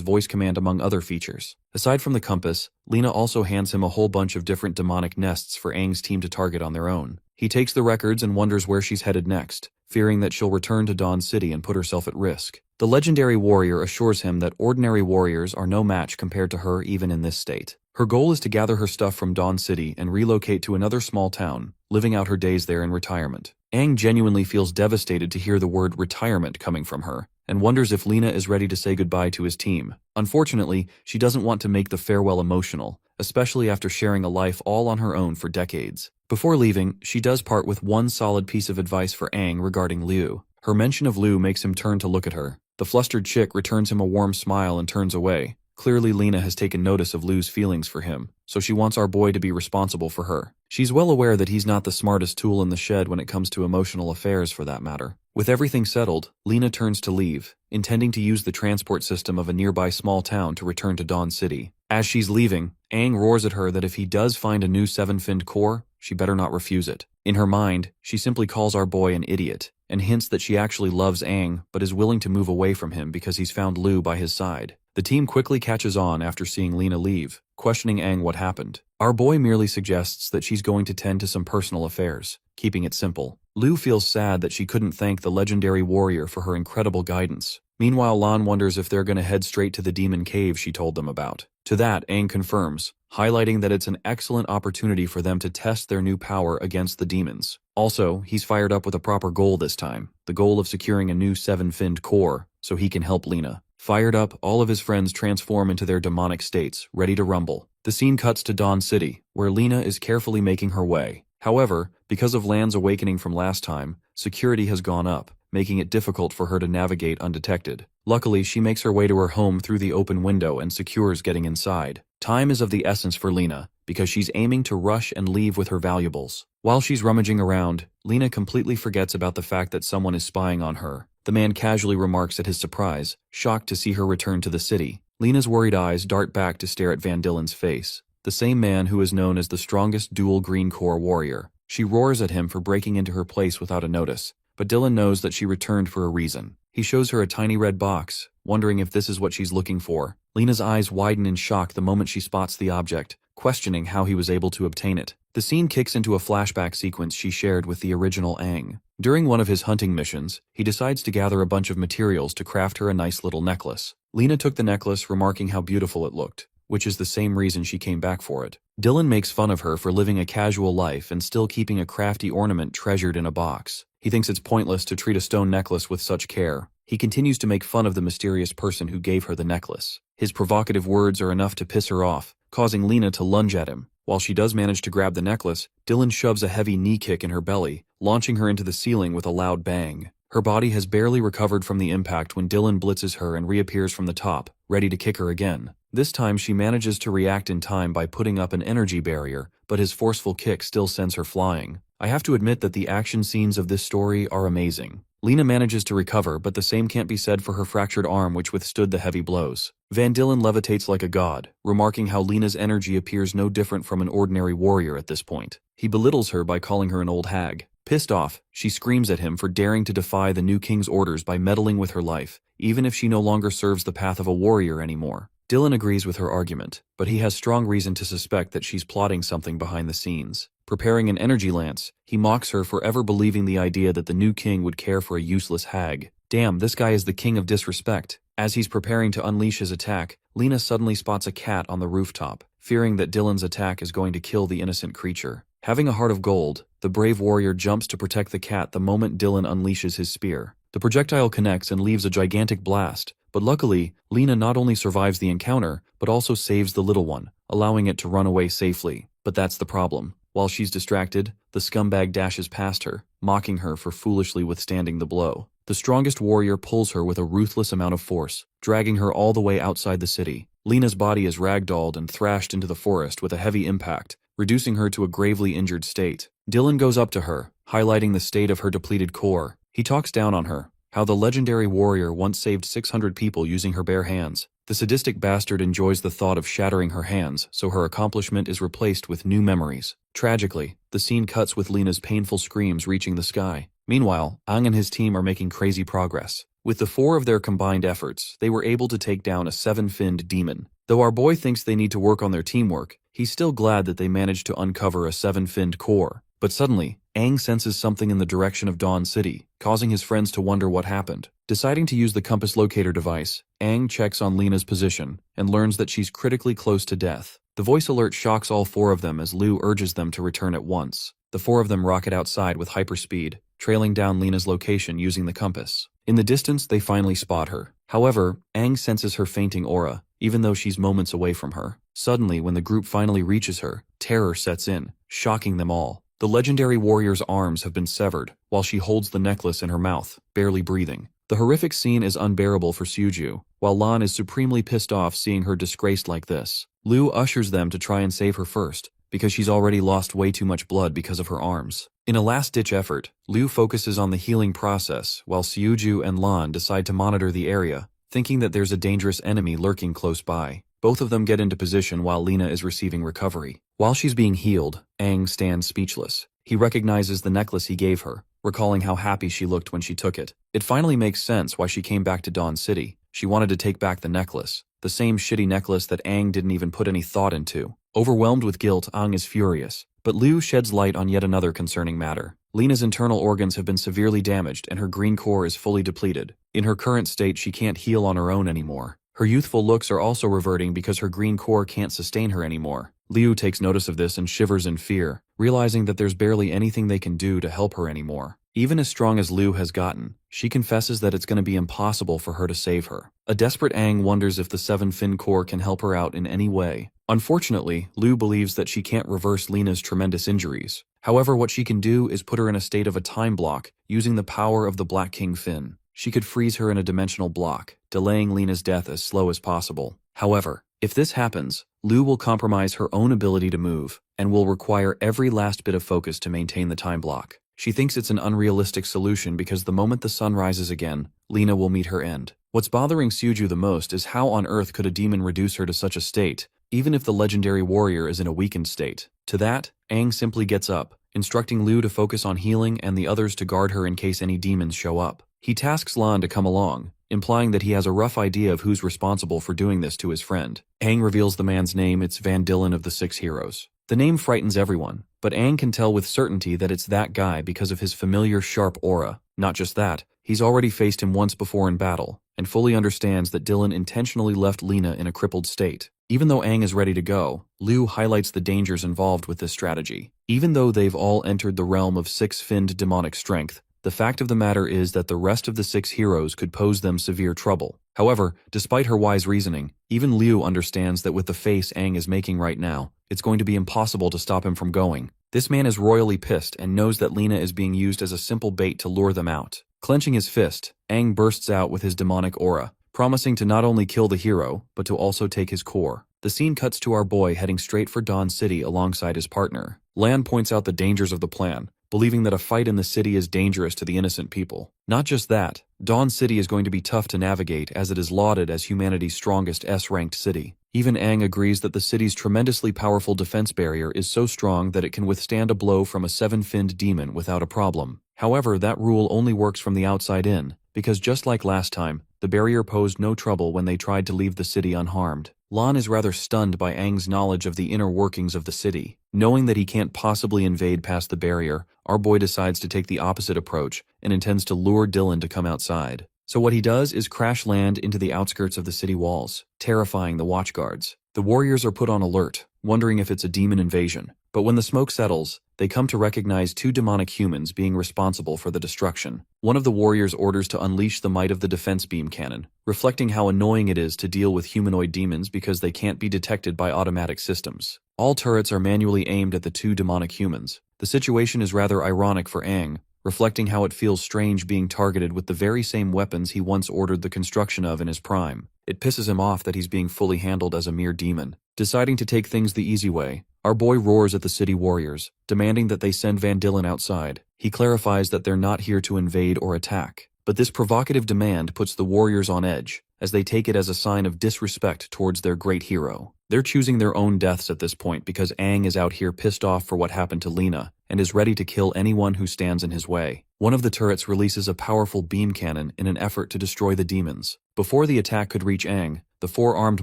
S1: voice command among other features. Aside from the compass, Lena also hands him a whole bunch of different demonic nests for Aang's team to target on their own. He takes the records and wonders where she's headed next, fearing that she'll return to Dawn City and put herself at risk. The legendary warrior assures him that ordinary warriors are no match compared to her even in this state. Her goal is to gather her stuff from Dawn City and relocate to another small town, living out her days there in retirement. Aang genuinely feels devastated to hear the word retirement coming from her, and wonders if Lena is ready to say goodbye to his team. Unfortunately, she doesn't want to make the farewell emotional, especially after sharing a life all on her own for decades. Before leaving, she does part with one solid piece of advice for Aang regarding Liu. Her mention of Liu makes him turn to look at her. The flustered chick returns him a warm smile and turns away. Clearly Lena has taken notice of Liu's feelings for him, so she wants our boy to be responsible for her. She's well aware that he's not the smartest tool in the shed when it comes to emotional affairs for that matter. With everything settled, Lena turns to leave, intending to use the transport system of a nearby small town to return to Dawn City. As she's leaving, Aang roars at her that if he does find a new seven-finned core, she better not refuse it. In her mind, she simply calls our boy an idiot, and hints that she actually loves Aang but is willing to move away from him because he's found Liu by his side. The team quickly catches on after seeing Lena leave, questioning Aang what happened. Our boy merely suggests that she's going to tend to some personal affairs, keeping it simple. Liu feels sad that she couldn't thank the legendary warrior for her incredible guidance. Meanwhile, Lan wonders if they're going to head straight to the demon cave she told them about. To that, Aang confirms, highlighting that it's an excellent opportunity for them to test their new power against the demons. Also, he's fired up with a proper goal this time, the goal of securing a new seven-finned core, so he can help Lena. Fired up, all of his friends transform into their demonic states, ready to rumble. The scene cuts to Dawn City, where Lena is carefully making her way. However, because of Lan's awakening from last time, security has gone up, making it difficult for her to navigate undetected. Luckily, she makes her way to her home through the open window and secures getting inside. Time is of the essence for Lena, because she's aiming to rush and leave with her valuables. While she's rummaging around, Lena completely forgets about the fact that someone is spying on her. The man casually remarks at his surprise, shocked to see her return to the city. Lena's worried eyes dart back to stare at Van Dillen's face, the same man who is known as the strongest dual green core warrior. She roars at him for breaking into her place without a notice, but Dylan knows that she returned for a reason. He shows her a tiny red box, wondering if this is what she's looking for. Lena's eyes widen in shock the moment she spots the object, questioning how he was able to obtain it. The scene kicks into a flashback sequence she shared with the original Aang. During one of his hunting missions, he decides to gather a bunch of materials to craft her a nice little necklace. Lena took the necklace, remarking how beautiful it looked, which is the same reason she came back for it. Dylan makes fun of her for living a casual life and still keeping a crafty ornament treasured in a box. He thinks it's pointless to treat a stone necklace with such care. He continues to make fun of the mysterious person who gave her the necklace. His provocative words are enough to piss her off, causing Lena to lunge at him. While she does manage to grab the necklace, Dylan shoves a heavy knee kick in her belly, launching her into the ceiling with a loud bang. Her body has barely recovered from the impact when Dylan blitzes her and reappears from the top, ready to kick her again. This time she manages to react in time by putting up an energy barrier, but his forceful kick still sends her flying. I have to admit that the action scenes of this story are amazing. Lena manages to recover, but the same can't be said for her fractured arm, which withstood the heavy blows. Van Dillen levitates like a god, remarking how Lena's energy appears no different from an ordinary warrior at this point. He belittles her by calling her an old hag. Pissed off, she screams at him for daring to defy the new king's orders by meddling with her life, even if she no longer serves the path of a warrior anymore. Dylan agrees with her argument, but he has strong reason to suspect that she's plotting something behind the scenes. Preparing an energy lance, he mocks her for ever believing the idea that the new king would care for a useless hag. Damn, this guy is the king of disrespect. As he's preparing to unleash his attack, Lena suddenly spots a cat on the rooftop, fearing that Dylan's attack is going to kill the innocent creature. Having a heart of gold, the brave warrior jumps to protect the cat the moment Dylan unleashes his spear. The projectile connects and leaves a gigantic blast, but luckily, Lena not only survives the encounter, but also saves the little one, allowing it to run away safely. But that's the problem. While she's distracted, the scumbag dashes past her, mocking her for foolishly withstanding the blow. The strongest warrior pulls her with a ruthless amount of force, dragging her all the way outside the city. Lena's body is ragdolled and thrashed into the forest with a heavy impact, reducing her to a gravely injured state. Dylan goes up to her, highlighting the state of her depleted core. He talks down on her, how the legendary warrior once saved 600 people using her bare hands. The sadistic bastard enjoys the thought of shattering her hands, so her accomplishment is replaced with new memories. Tragically, the scene cuts with Lena's painful screams reaching the sky. Meanwhile, Aang and his team are making crazy progress. With the 4 of their combined efforts, they were able to take down a 7-finned demon. Though our boy thinks they need to work on their teamwork, he's still glad that they managed to uncover a 7-finned core. But suddenly, Aang senses something in the direction of Dawn City, causing his friends to wonder what happened. Deciding to use the compass locator device, Aang checks on Lena's position and learns that she's critically close to death. The voice alert shocks all 4 of them as Liu urges them to return at once. The 4 of them rocket outside with hyperspeed, trailing down Lena's location using the compass. In the distance, they finally spot her. However, Aang senses her fainting aura, even though she's moments away from her. Suddenly, when the group finally reaches her, terror sets in, shocking them all. The legendary warrior's arms have been severed, while she holds the necklace in her mouth, barely breathing. The horrific scene is unbearable for Suju, while Lan is supremely pissed off seeing her disgraced like this. Liu ushers them to try and save her first, because she's already lost way too much blood because of her arms. In a last-ditch effort, Liu focuses on the healing process, while Suju and Lan decide to monitor the area, thinking that there's a dangerous enemy lurking close by. Both of them get into position while Lina is receiving recovery. While she's being healed, Aang stands speechless. He recognizes the necklace he gave her, recalling how happy she looked when she took it. It finally makes sense why she came back to Dawn City. She wanted to take back the necklace, the same shitty necklace that Aang didn't even put any thought into. Overwhelmed with guilt, Aang is furious. But Liu sheds light on yet another concerning matter. Lina's internal organs have been severely damaged and her green core is fully depleted. In her current state, she can't heal on her own anymore. Her youthful looks are also reverting because her green core can't sustain her anymore. Liu takes notice of this and shivers in fear, realizing that there's barely anything they can do to help her anymore. Even as strong as Liu has gotten, she confesses that it's going to be impossible for her to save her. A desperate Aang wonders if the Seven Fin Core can help her out in any way. Unfortunately, Liu believes that she can't reverse Lina's tremendous injuries. However, what she can do is put her in a state of a time block using the power of the Black King Fin. She could freeze her in a dimensional block, delaying Lina's death as slow as possible. However, if this happens, Liu will compromise her own ability to move, and will require every last bit of focus to maintain the time block. She thinks it's an unrealistic solution because the moment the sun rises again, Lina will meet her end. What's bothering Suju the most is how on earth could a demon reduce her to such a state, even if the legendary warrior is in a weakened state. To that, Aang simply gets up, instructing Liu to focus on healing and the others to guard her in case any demons show up. He tasks Lan to come along, implying that he has a rough idea of who's responsible for doing this to his friend. Aang reveals the man's name. It's Van Dillen of the Six Heroes. The name frightens everyone, but Aang can tell with certainty that it's that guy because of his familiar sharp aura. Not just that, he's already faced him once before in battle, and fully understands that Dillen intentionally left Lina in a crippled state. Even though Aang is ready to go, Liu highlights the dangers involved with this strategy. Even though they've all entered the realm of six-finned demonic strength, the fact of the matter is that the rest of the six heroes could pose them severe trouble. However, despite her wise reasoning, even Liu understands that with the face Aang is making right now, it's going to be impossible to stop him from going. This man is royally pissed and knows that Lina is being used as a simple bait to lure them out. Clenching his fist, Aang bursts out with his demonic aura, promising to not only kill the hero, but to also take his core. The scene cuts to our boy heading straight for Dawn City alongside his partner. Lan points out the dangers of the plan, believing that a fight in the city is dangerous to the innocent people. Not just that, Dawn City is going to be tough to navigate as it is lauded as humanity's strongest S-ranked city. Even Aang agrees that the city's tremendously powerful defense barrier is so strong that it can withstand a blow from a seven-finned demon without a problem. However, that rule only works from the outside in, because just like last time, the barrier posed no trouble when they tried to leave the city unharmed. Lan is rather stunned by Aang's knowledge of the inner workings of the city. Knowing that he can't possibly invade past the barrier, our boy decides to take the opposite approach and intends to lure Dillen to come outside. So what he does is crash land into the outskirts of the city walls, terrifying the watchguards. The warriors are put on alert, wondering if it's a demon invasion. But when the smoke settles, they come to recognize two demonic humans being responsible for the destruction. One of the warriors orders to unleash the might of the defense beam cannon, reflecting how annoying it is to deal with humanoid demons because they can't be detected by automatic systems. All turrets are manually aimed at the two demonic humans. The situation is rather ironic for Aang, reflecting how it feels strange being targeted with the very same weapons he once ordered the construction of in his prime. It pisses him off that he's being fully handled as a mere demon. Deciding to take things the easy way, our boy roars at the city warriors, demanding that they send Van Dillen outside. He clarifies that they're not here to invade or attack, but this provocative demand puts the warriors on edge, as they take it as a sign of disrespect towards their great hero. They're choosing their own deaths at this point because Aang is out here pissed off for what happened to Lina, and is ready to kill anyone who stands in his way. One of the turrets releases a powerful beam cannon in an effort to destroy the demons. Before the attack could reach Aang, the four-armed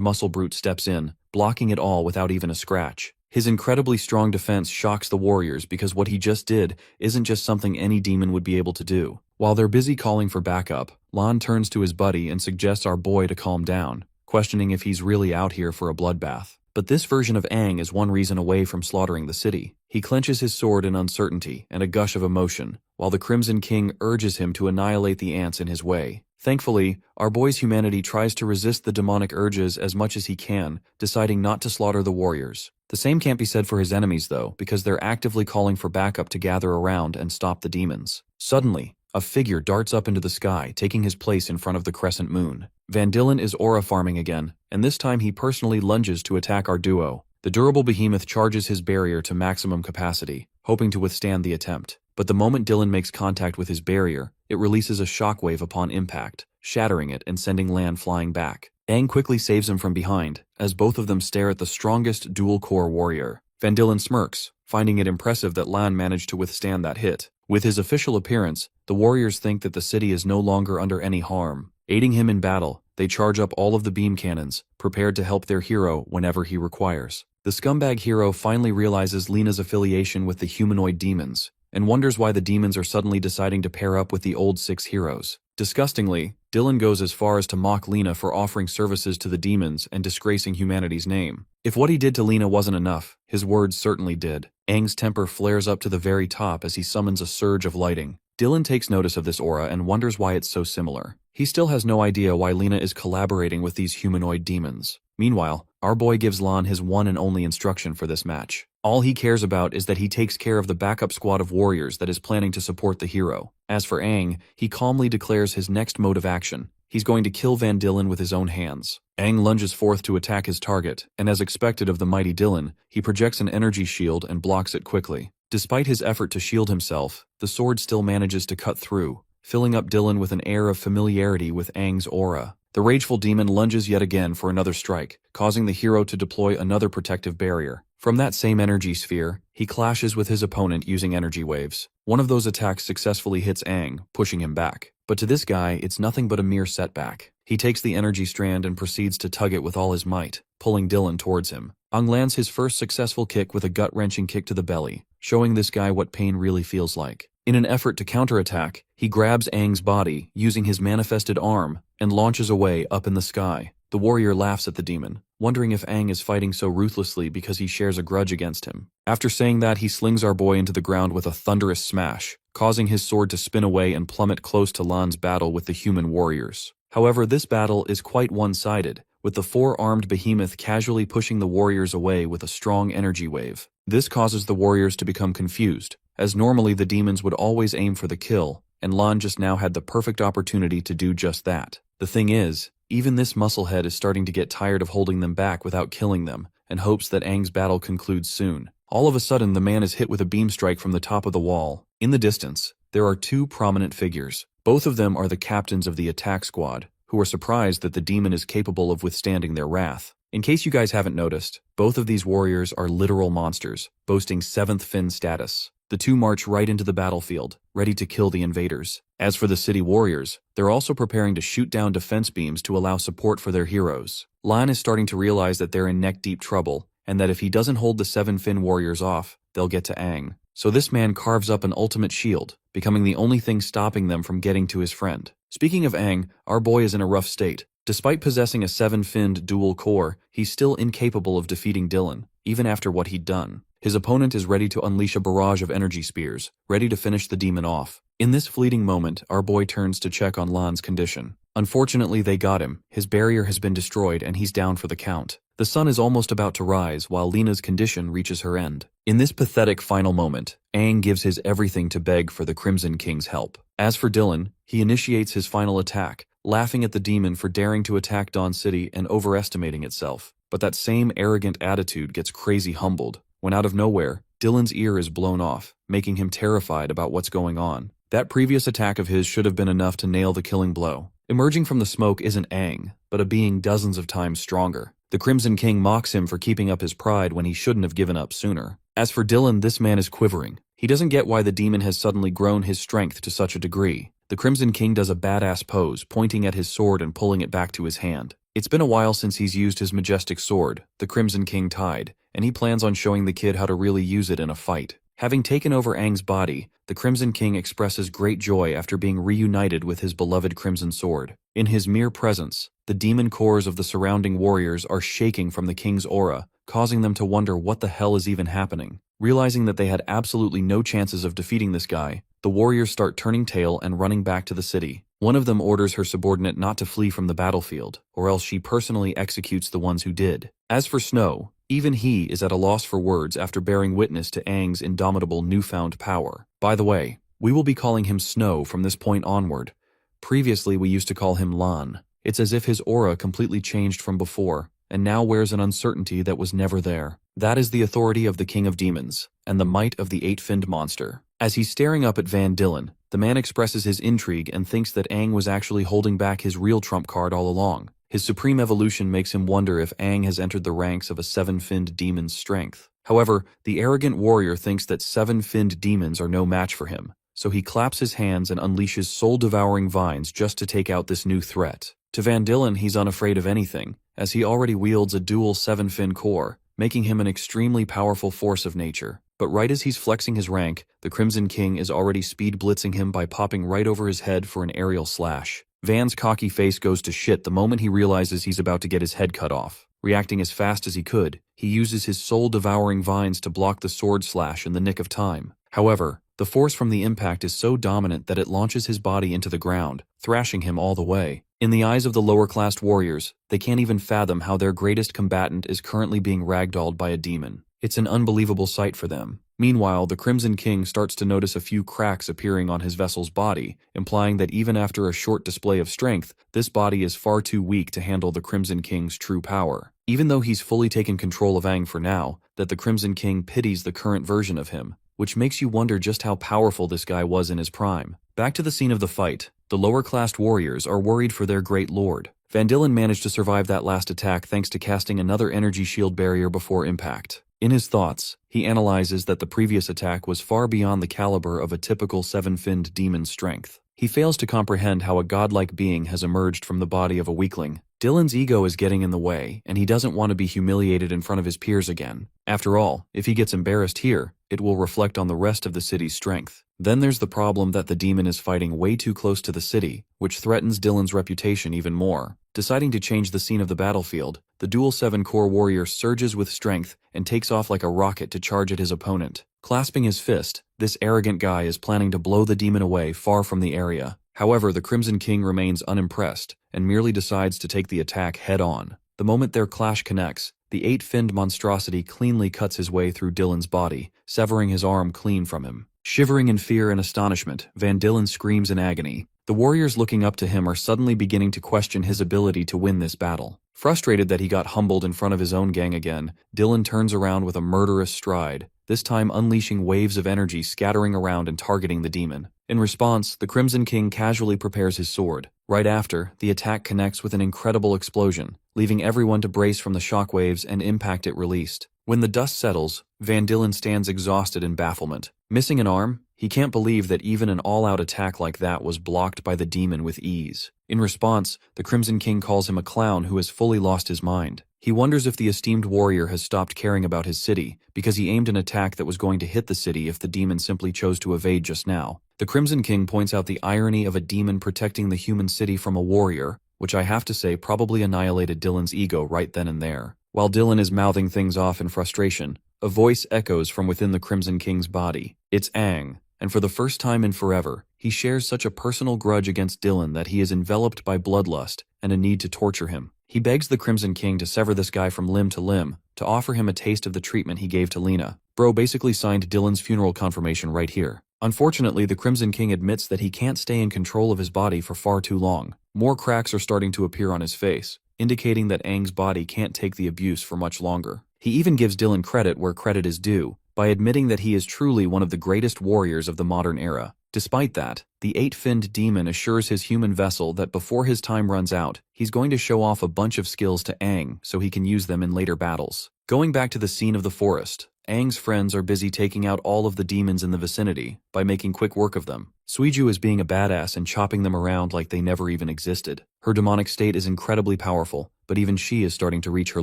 S1: muscle brute steps in, blocking it all without even a scratch. His incredibly strong defense shocks the warriors because what he just did isn't just something any demon would be able to do. While they're busy calling for backup, Lan turns to his buddy and suggests our boy to calm down, questioning if he's really out here for a bloodbath. But this version of Aang is one reason away from slaughtering the city. He clenches his sword in uncertainty and a gush of emotion, while the Crimson King urges him to annihilate the ants in his way. Thankfully, our boy's humanity tries to resist the demonic urges as much as he can, deciding not to slaughter the warriors. The same can't be said for his enemies though, because they're actively calling for backup to gather around and stop the demons. Suddenly, a figure darts up into the sky, taking his place in front of the crescent moon. Van Dillen is aura farming again, and this time he personally lunges to attack our duo. The durable behemoth charges his barrier to maximum capacity, hoping to withstand the attempt. But the moment Dillen makes contact with his barrier, it releases a shockwave upon impact, shattering it and sending Lan flying back. Aang quickly saves him from behind, as both of them stare at the strongest dual-core warrior. Van Dillen smirks, finding it impressive that Lan managed to withstand that hit. With his official appearance, the warriors think that the city is no longer under any harm. Aiding him in battle, they charge up all of the beam cannons, prepared to help their hero whenever he requires. The scumbag hero finally realizes Lena's affiliation with the humanoid demons, and wonders why the demons are suddenly deciding to pair up with the old 6 heroes. Disgustingly, Dillen goes as far as to mock Lena for offering services to the demons and disgracing humanity's name. If what he did to Lena wasn't enough, his words certainly did. Aang's temper flares up to the very top as he summons a surge of lighting. Dillen takes notice of this aura and wonders why it's so similar. He still has no idea why Lena is collaborating with these humanoid demons. Meanwhile, our boy gives Lan his one and only instruction for this match. All he cares about is that he takes care of the backup squad of warriors that is planning to support the hero. As for Aang, he calmly declares his next mode of action. He's going to kill Van Dillen with his own hands. Aang lunges forth to attack his target, and as expected of the mighty Dillen, he projects an energy shield and blocks it quickly. Despite his effort to shield himself, the sword still manages to cut through, filling up Dillen with an air of familiarity with Aang's aura. The rageful demon lunges yet again for another strike, causing the hero to deploy another protective barrier. From that same energy sphere, he clashes with his opponent using energy waves. One of those attacks successfully hits Aang, pushing him back. But to this guy, it's nothing but a mere setback. He takes the energy strand and proceeds to tug it with all his might, pulling Dillen towards him. Aang lands his first successful kick with a gut-wrenching kick to the belly, showing this guy what pain really feels like. In an effort to counterattack, he grabs Aang's body, using his manifested arm, and launches away up in the sky. The warrior laughs at the demon, wondering if Aang is fighting so ruthlessly because he shares a grudge against him. After saying that, he slings our boy into the ground with a thunderous smash, causing his sword to spin away and plummet close to Lan's battle with the human warriors. However, this battle is quite one-sided, with the 4-armed behemoth casually pushing the warriors away with a strong energy wave. This causes the warriors to become confused, as normally the demons would always aim for the kill, and Lan just now had the perfect opportunity to do just that. The thing is, even this musclehead is starting to get tired of holding them back without killing them, and hopes that Aang's battle concludes soon. All of a sudden, the man is hit with a beam strike from the top of the wall. In the distance, there are 2 prominent figures. Both of them are the captains of the attack squad, who are surprised that the demon is capable of withstanding their wrath. In case you guys haven't noticed, both of these warriors are literal monsters, boasting 7th fin status. The 2 march right into the battlefield, ready to kill the invaders. As for the city warriors, they're also preparing to shoot down defense beams to allow support for their heroes. Lan is starting to realize that they're in neck-deep trouble, and that if he doesn't hold the 7 fin warriors off, they'll get to Aang. So this man carves up an ultimate shield, becoming the only thing stopping them from getting to his friend. Speaking of Aang, our boy is in a rough state. Despite possessing a 7-finned dual core, he's still incapable of defeating Dillen, even after what he'd done. His opponent is ready to unleash a barrage of energy spears, ready to finish the demon off. In this fleeting moment, our boy turns to check on Lan's condition. Unfortunately, they got him. His barrier has been destroyed and he's down for the count. The sun is almost about to rise while Lena's condition reaches her end. In this pathetic final moment, Aang gives his everything to beg for the Crimson King's help. As for Dillen, he initiates his final attack, laughing at the demon for daring to attack Dawn City and overestimating itself. But that same arrogant attitude gets crazy humbled, when out of nowhere, Dillen's ear is blown off, making him terrified about what's going on. That previous attack of his should have been enough to nail the killing blow. Emerging from the smoke isn't Aang, but a being dozens of times stronger. The Crimson King mocks him for keeping up his pride when he shouldn't have given up sooner. As for Dillen, this man is quivering. He doesn't get why the demon has suddenly grown his strength to such a degree. The Crimson King does a badass pose, pointing at his sword and pulling it back to his hand. It's been a while since he's used his majestic sword, the Crimson King Tide, and he plans on showing the kid how to really use it in a fight. Having taken over Aang's body, the Crimson King expresses great joy after being reunited with his beloved Crimson Sword. In his mere presence, the demon cores of the surrounding warriors are shaking from the king's aura, causing them to wonder what the hell is even happening. Realizing that they had absolutely no chances of defeating this guy, the warriors start turning tail and running back to the city. One of them orders her subordinate not to flee from the battlefield, or else she personally executes the ones who did. As for Snow, even he is at a loss for words after bearing witness to Aang's indomitable newfound power. By the way, we will be calling him Snow from this point onward. Previously we used to call him Lan. It's as if his aura completely changed from before, and now wears an uncertainty that was never there. That is the authority of the King of Demons, and the might of the eight-finned monster. As he's staring up at Van Dillen, the man expresses his intrigue and thinks that Aang was actually holding back his real trump card all along. His supreme evolution makes him wonder if Aang has entered the ranks of a seven-finned demon's strength. However, the arrogant warrior thinks that seven-finned demons are no match for him, so he claps his hands and unleashes soul-devouring vines just to take out this new threat. To Van Dillen, he's unafraid of anything, as he already wields a dual seven-fin core, making him an extremely powerful force of nature. But right as he's flexing his rank, the Crimson King is already speed blitzing him by popping right over his head for an aerial slash. Van's cocky face goes to shit the moment he realizes he's about to get his head cut off. Reacting as fast as he could, he uses his soul-devouring vines to block the sword slash in the nick of time. However, the force from the impact is so dominant that it launches his body into the ground, thrashing him all the way. In the eyes of the lower-classed warriors, they can't even fathom how their greatest combatant is currently being ragdolled by a demon. It's an unbelievable sight for them. Meanwhile, the Crimson King starts to notice a few cracks appearing on his vessel's body, implying that even after a short display of strength, this body is far too weak to handle the Crimson King's true power. Even though he's fully taken control of Aang for now, that the Crimson King pities the current version of him, which makes you wonder just how powerful this guy was in his prime. Back to the scene of the fight, the lower-classed warriors are worried for their great lord. Van Dillen managed to survive that last attack thanks to casting another energy shield barrier before impact. In his thoughts, he analyzes that the previous attack was far beyond the caliber of a typical seven-finned demon's strength. He fails to comprehend how a godlike being has emerged from the body of a weakling. Dillen's ego is getting in the way, and he doesn't want to be humiliated in front of his peers again. After all, if he gets embarrassed here, it will reflect on the rest of the city's strength. Then there's the problem that the demon is fighting way too close to the city, which threatens Dillen's reputation even more. Deciding to change the scene of the battlefield, the dual seven-core warrior surges with strength and takes off like a rocket to charge at his opponent. Clasping his fist, this arrogant guy is planning to blow the demon away far from the area. However, the Crimson King remains unimpressed and merely decides to take the attack head-on. The moment their clash connects, the eight-finned monstrosity cleanly cuts his way through Dillen's body, severing his arm clean from him. Shivering in fear and astonishment, Van Dillen screams in agony. The warriors looking up to him are suddenly beginning to question his ability to win this battle. Frustrated that he got humbled in front of his own gang again, Dillen turns around with a murderous stride, this time unleashing waves of energy scattering around and targeting the demon. In response, the Crimson King casually prepares his sword. Right after, the attack connects with an incredible explosion, leaving everyone to brace from the shockwaves and impact it released. When the dust settles, Van Dillen stands exhausted in bafflement. Missing an arm, he can't believe that even an all-out attack like that was blocked by the demon with ease. In response, the Crimson King calls him a clown who has fully lost his mind. He wonders if the esteemed warrior has stopped caring about his city, because he aimed an attack that was going to hit the city if the demon simply chose to evade just now. The Crimson King points out the irony of a demon protecting the human city from a warrior, which I have to say probably annihilated Dillen's ego right then and there. While Dillen is mouthing things off in frustration, a voice echoes from within the Crimson King's body. It's Aang, and for the first time in forever, he shares such a personal grudge against Dillen that he is enveloped by bloodlust and a need to torture him. He begs the Crimson King to sever this guy from limb to limb, to offer him a taste of the treatment he gave to Lena. Bro basically signed Dillen's funeral confirmation right here. Unfortunately, the Crimson King admits that he can't stay in control of his body for far too long. More cracks are starting to appear on his face, indicating that Aang's body can't take the abuse for much longer. He even gives Dillen credit where credit is due, by admitting that he is truly one of the greatest warriors of the modern era. Despite that, the eight-finned demon assures his human vessel that before his time runs out, he's going to show off a bunch of skills to Aang so he can use them in later battles. Going back to the scene of the forest, Aang's friends are busy taking out all of the demons in the vicinity by making quick work of them. Suiju is being a badass and chopping them around like they never even existed. Her demonic state is incredibly powerful, but even she is starting to reach her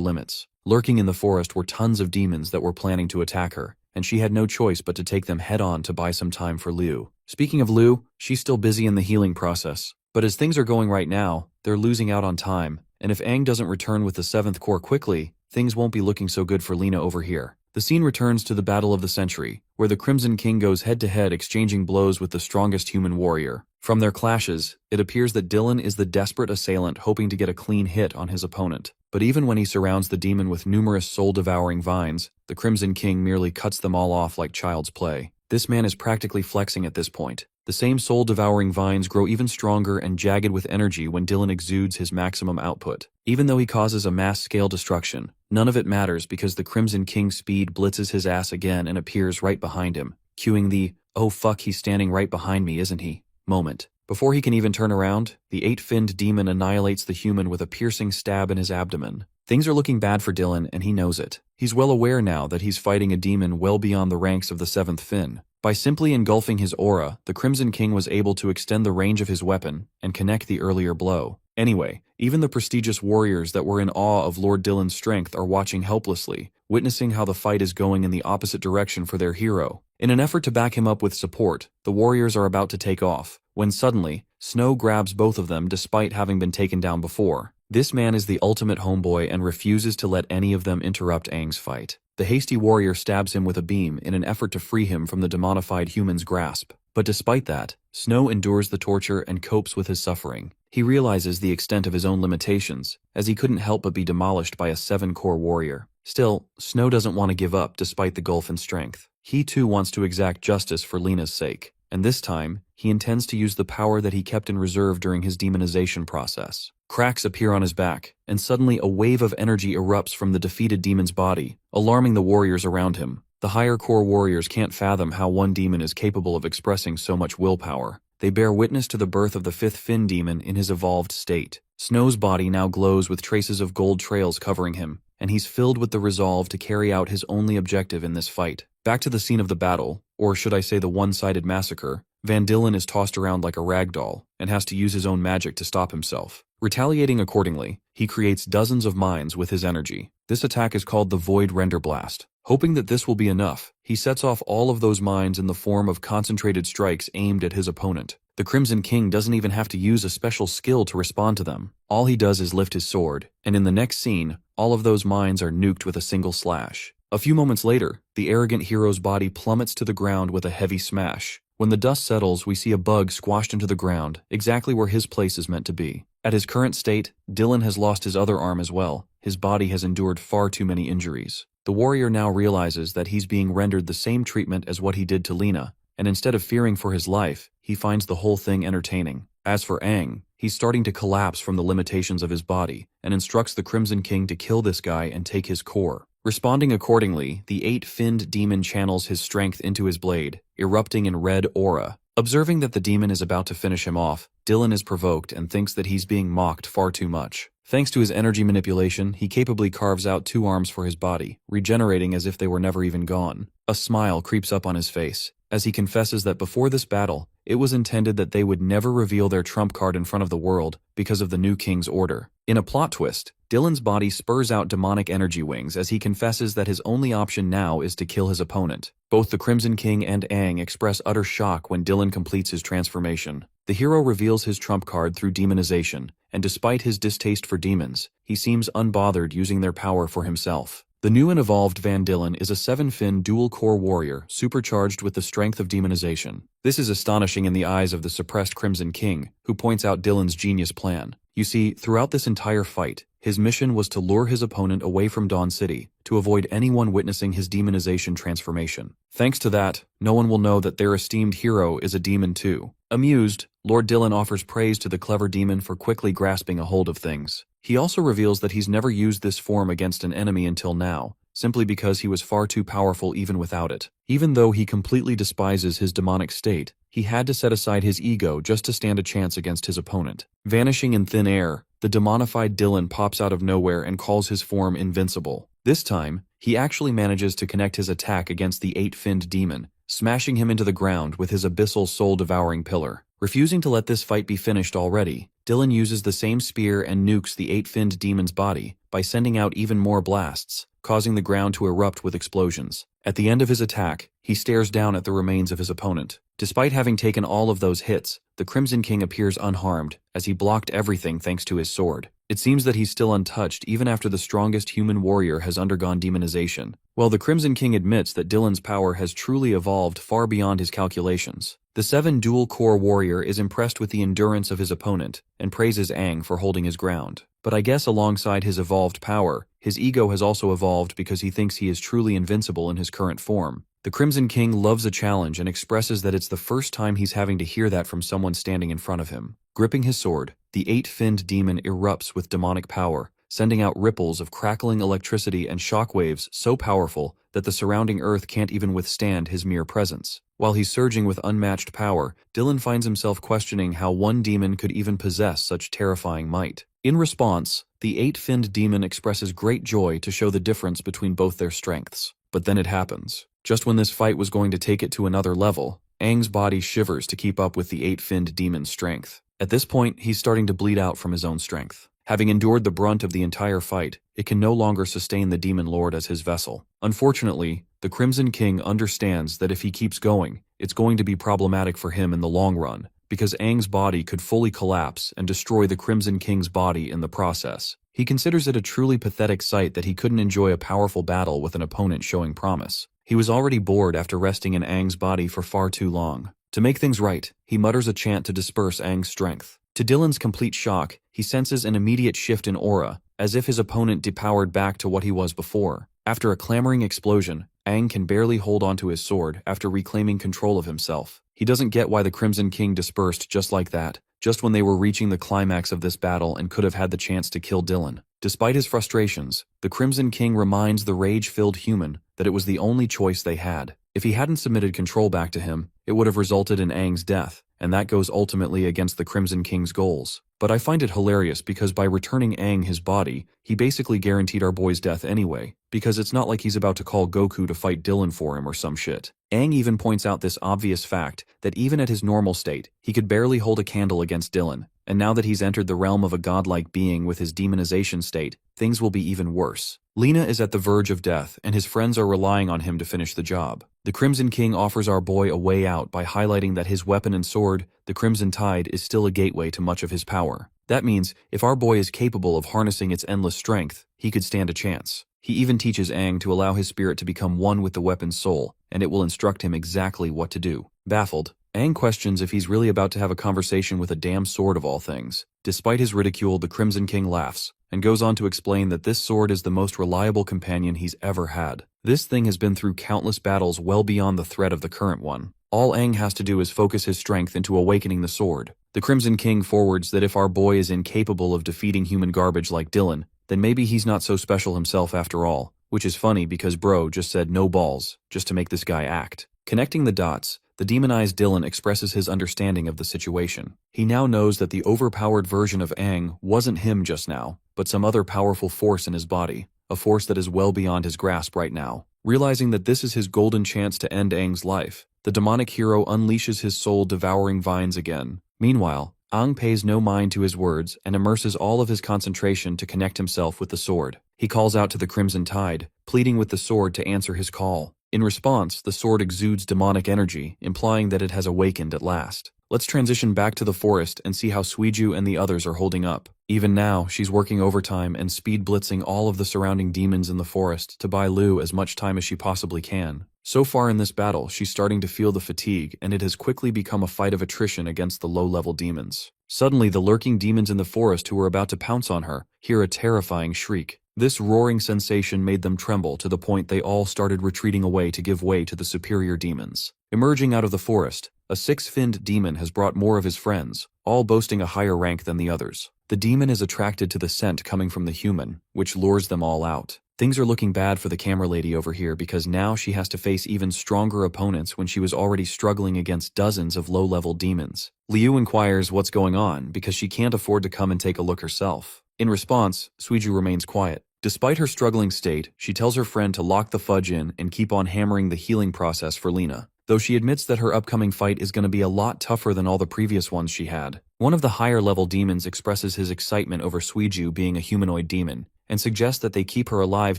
S1: limits. Lurking in the forest were tons of demons that were planning to attack her, and she had no choice but to take them head-on to buy some time for Liu. Speaking of Liu, she's still busy in the healing process. But as things are going right now, they're losing out on time, and if Aang doesn't return with the 7th core quickly, things won't be looking so good for Lena over here. The scene returns to the battle of the century, where the Crimson King goes head-to-head exchanging blows with the strongest human warrior. From their clashes, it appears that Dylan is the desperate assailant hoping to get a clean hit on his opponent. But even when he surrounds the demon with numerous soul-devouring vines, the Crimson King merely cuts them all off like child's play. This man is practically flexing at this point. The same soul-devouring vines grow even stronger and jagged with energy when Dylan exudes his maximum output. Even though he causes a mass-scale destruction, none of it matters because the Crimson King's speed blitzes his ass again and appears right behind him, cueing the, "Oh fuck, he's standing right behind me, isn't he?" moment. Before he can even turn around, the eight-finned demon annihilates the human with a piercing stab in his abdomen. Things are looking bad for Dylan, and he knows it. He's well aware now that he's fighting a demon well beyond the ranks of the seventh fin. By simply engulfing his aura, the Crimson King was able to extend the range of his weapon and connect the earlier blow. Anyway, even the prestigious warriors that were in awe of Lord Dylan's strength are watching helplessly, witnessing how the fight is going in the opposite direction for their hero. In an effort to back him up with support, the warriors are about to take off, when suddenly, Snow grabs both of them despite having been taken down before. This man is the ultimate homeboy and refuses to let any of them interrupt Aang's fight. The hasty warrior stabs him with a beam in an effort to free him from the demonified human's grasp. But despite that, Snow endures the torture and copes with his suffering. He realizes the extent of his own limitations, as he couldn't help but be demolished by a 7-core warrior. Still, Snow doesn't want to give up despite the gulf in strength. He too wants to exact justice for Lena's sake, and this time, he intends to use the power that he kept in reserve during his demonization process. Cracks appear on his back, and suddenly a wave of energy erupts from the defeated demon's body, alarming the warriors around him. The higher core warriors can't fathom how one demon is capable of expressing so much willpower. They bear witness to the birth of the fifth fin demon in his evolved state. Snow's body now glows with traces of gold trails covering him, and he's filled with the resolve to carry out his only objective in this fight. Back to the scene of the battle, or should I say the one-sided massacre, Van Dylen is tossed around like a rag doll, and has to use his own magic to stop himself. Retaliating accordingly, he creates dozens of mines with his energy. This attack is called the Void Render Blast. Hoping that this will be enough, he sets off all of those mines in the form of concentrated strikes aimed at his opponent. The Crimson King doesn't even have to use a special skill to respond to them. All he does is lift his sword, and in the next scene, all of those mines are nuked with a single slash. A few moments later, the arrogant hero's body plummets to the ground with a heavy smash. When the dust settles, we see a bug squashed into the ground, exactly where his place is meant to be. At his current state, Dylan has lost his other arm as well. His body has endured far too many injuries. The warrior now realizes that he's being rendered the same treatment as what he did to Lena, and instead of fearing for his life, he finds the whole thing entertaining. As for Aang, he's starting to collapse from the limitations of his body, and instructs the Crimson King to kill this guy and take his core. Responding accordingly, the eight-finned demon channels his strength into his blade, erupting in red aura. Observing that the demon is about to finish him off, Dylan is provoked and thinks that he's being mocked far too much. Thanks to his energy manipulation, he capably carves out 2 arms for his body, regenerating as if they were never even gone. A smile creeps up on his face, as he confesses that before this battle, it was intended that they would never reveal their trump card in front of the world because of the new king's order. In a plot twist, Dylan's body spurs out demonic energy wings as he confesses that his only option now is to kill his opponent. Both the Crimson King and Aang express utter shock when Dylan completes his transformation. The hero reveals his trump card through demonization, and despite his distaste for demons, he seems unbothered using their power for himself. The new and evolved Van Dylen is a 7-fin dual-core warrior supercharged with the strength of demonization. This is astonishing in the eyes of the suppressed Crimson King, who points out Dylan's genius plan. You see, throughout this entire fight, his mission was to lure his opponent away from Dawn City, to avoid anyone witnessing his demonization transformation. Thanks to that, no one will know that their esteemed hero is a demon too. Amused, Lord Dylan offers praise to the clever demon for quickly grasping a hold of things. He also reveals that he's never used this form against an enemy until now, simply because he was far too powerful even without it. Even though he completely despises his demonic state, he had to set aside his ego just to stand a chance against his opponent. Vanishing in thin air, the demonified Dylan pops out of nowhere and calls his form invincible. This time, he actually manages to connect his attack against the 8-finned demon, smashing him into the ground with his abyssal soul-devouring pillar. Refusing to let this fight be finished already, Dylan uses the same spear and nukes the 8-finned demon's body by sending out even more blasts, causing the ground to erupt with explosions. At the end of his attack, he stares down at the remains of his opponent. Despite having taken all of those hits, the Crimson King appears unharmed, as he blocked everything thanks to his sword. It seems that he's still untouched even after the strongest human warrior has undergone demonization. While the Crimson King admits that Dylan's power has truly evolved far beyond his calculations, the 7 dual-core warrior is impressed with the endurance of his opponent and praises Aang for holding his ground. But I guess alongside his evolved power, his ego has also evolved because he thinks he is truly invincible in his current form. The Crimson King loves a challenge and expresses that it's the first time he's having to hear that from someone standing in front of him. Gripping his sword, the 8-finned demon erupts with demonic power, sending out ripples of crackling electricity and shockwaves so powerful that the surrounding earth can't even withstand his mere presence. While he's surging with unmatched power, Dylan finds himself questioning how one demon could even possess such terrifying might. In response, the 8-finned demon expresses great joy to show the difference between both their strengths. But then it happens. Just when this fight was going to take it to another level, Aang's body shivers to keep up with the 8-finned demon's strength. At this point, he's starting to bleed out from his own strength. Having endured the brunt of the entire fight, it can no longer sustain the Demon Lord as his vessel. Unfortunately, the Crimson King understands that if he keeps going, it's going to be problematic for him in the long run, because Aang's body could fully collapse and destroy the Crimson King's body in the process. He considers it a truly pathetic sight that he couldn't enjoy a powerful battle with an opponent showing promise. He was already bored after resting in Aang's body for far too long. To make things right, he mutters a chant to disperse Aang's strength. To Dylan's complete shock, he senses an immediate shift in aura, as if his opponent depowered back to what he was before. After a clamoring explosion, Aang can barely hold onto his sword after reclaiming control of himself. He doesn't get why the Crimson King dispersed just like that, just when they were reaching the climax of this battle and could have had the chance to kill Dylan. Despite his frustrations, the Crimson King reminds the rage-filled human that it was the only choice they had. If he hadn't submitted control back to him, it would have resulted in Aang's death, and that goes ultimately against the Crimson King's goals. But I find it hilarious because by returning Aang his body, he basically guaranteed our boy's death anyway, because it's not like he's about to call Goku to fight Dylan for him or some shit. Aang even points out this obvious fact that even at his normal state, he could barely hold a candle against Dylan, and now that he's entered the realm of a godlike being with his demonization state, things will be even worse. Lena is at the verge of death, and his friends are relying on him to finish the job. The Crimson King offers our boy a way out by highlighting that his weapon and sword, the Crimson Tide, is still a gateway to much of his power. That means, if our boy is capable of harnessing its endless strength, he could stand a chance. He even teaches Aang to allow his spirit to become one with the weapon's soul, and it will instruct him exactly what to do. Baffled, Aang questions if he's really about to have a conversation with a damn sword of all things. Despite his ridicule, the Crimson King laughs, and goes on to explain that this sword is the most reliable companion he's ever had. This thing has been through countless battles well beyond the threat of the current one. All Aang has to do is focus his strength into awakening the sword. The Crimson King forwards that if our boy is incapable of defeating human garbage like Dylan, then maybe he's not so special himself after all, which is funny because bro just said no balls, just to make this guy act. Connecting the dots, the demonized Dylan expresses his understanding of the situation. He now knows that the overpowered version of Aang wasn't him just now, but some other powerful force in his body, a force that is well beyond his grasp right now. Realizing that this is his golden chance to end Aang's life, the demonic hero unleashes his soul-devouring vines again. Meanwhile, Aang pays no mind to his words and immerses all of his concentration to connect himself with the sword. He calls out to the Crimson Tide, pleading with the sword to answer his call. In response, the sword exudes demonic energy, implying that it has awakened at last. Let's transition back to the forest and see how Suiju and the others are holding up. Even now, she's working overtime and speed blitzing all of the surrounding demons in the forest to buy Lu as much time as she possibly can. So far in this battle, she's starting to feel the fatigue, and it has quickly become a fight of attrition against the low-level demons. Suddenly, the lurking demons in the forest who were about to pounce on her hear a terrifying shriek. This roaring sensation made them tremble to the point they all started retreating away to give way to the superior demons. Emerging out of the forest, a 6-finned demon has brought more of his friends, all boasting a higher rank than the others. The demon is attracted to the scent coming from the human, which lures them all out. Things are looking bad for the camera lady over here because now she has to face even stronger opponents when she was already struggling against dozens of low-level demons. Liu inquires what's going on because she can't afford to come and take a look herself. In response, Suiju remains quiet. Despite her struggling state, she tells her friend to lock the fudge in and keep on hammering the healing process for Lena, though she admits that her upcoming fight is going to be a lot tougher than all the previous ones she had. One of the higher-level demons expresses his excitement over Suiju being a humanoid demon, and suggests that they keep her alive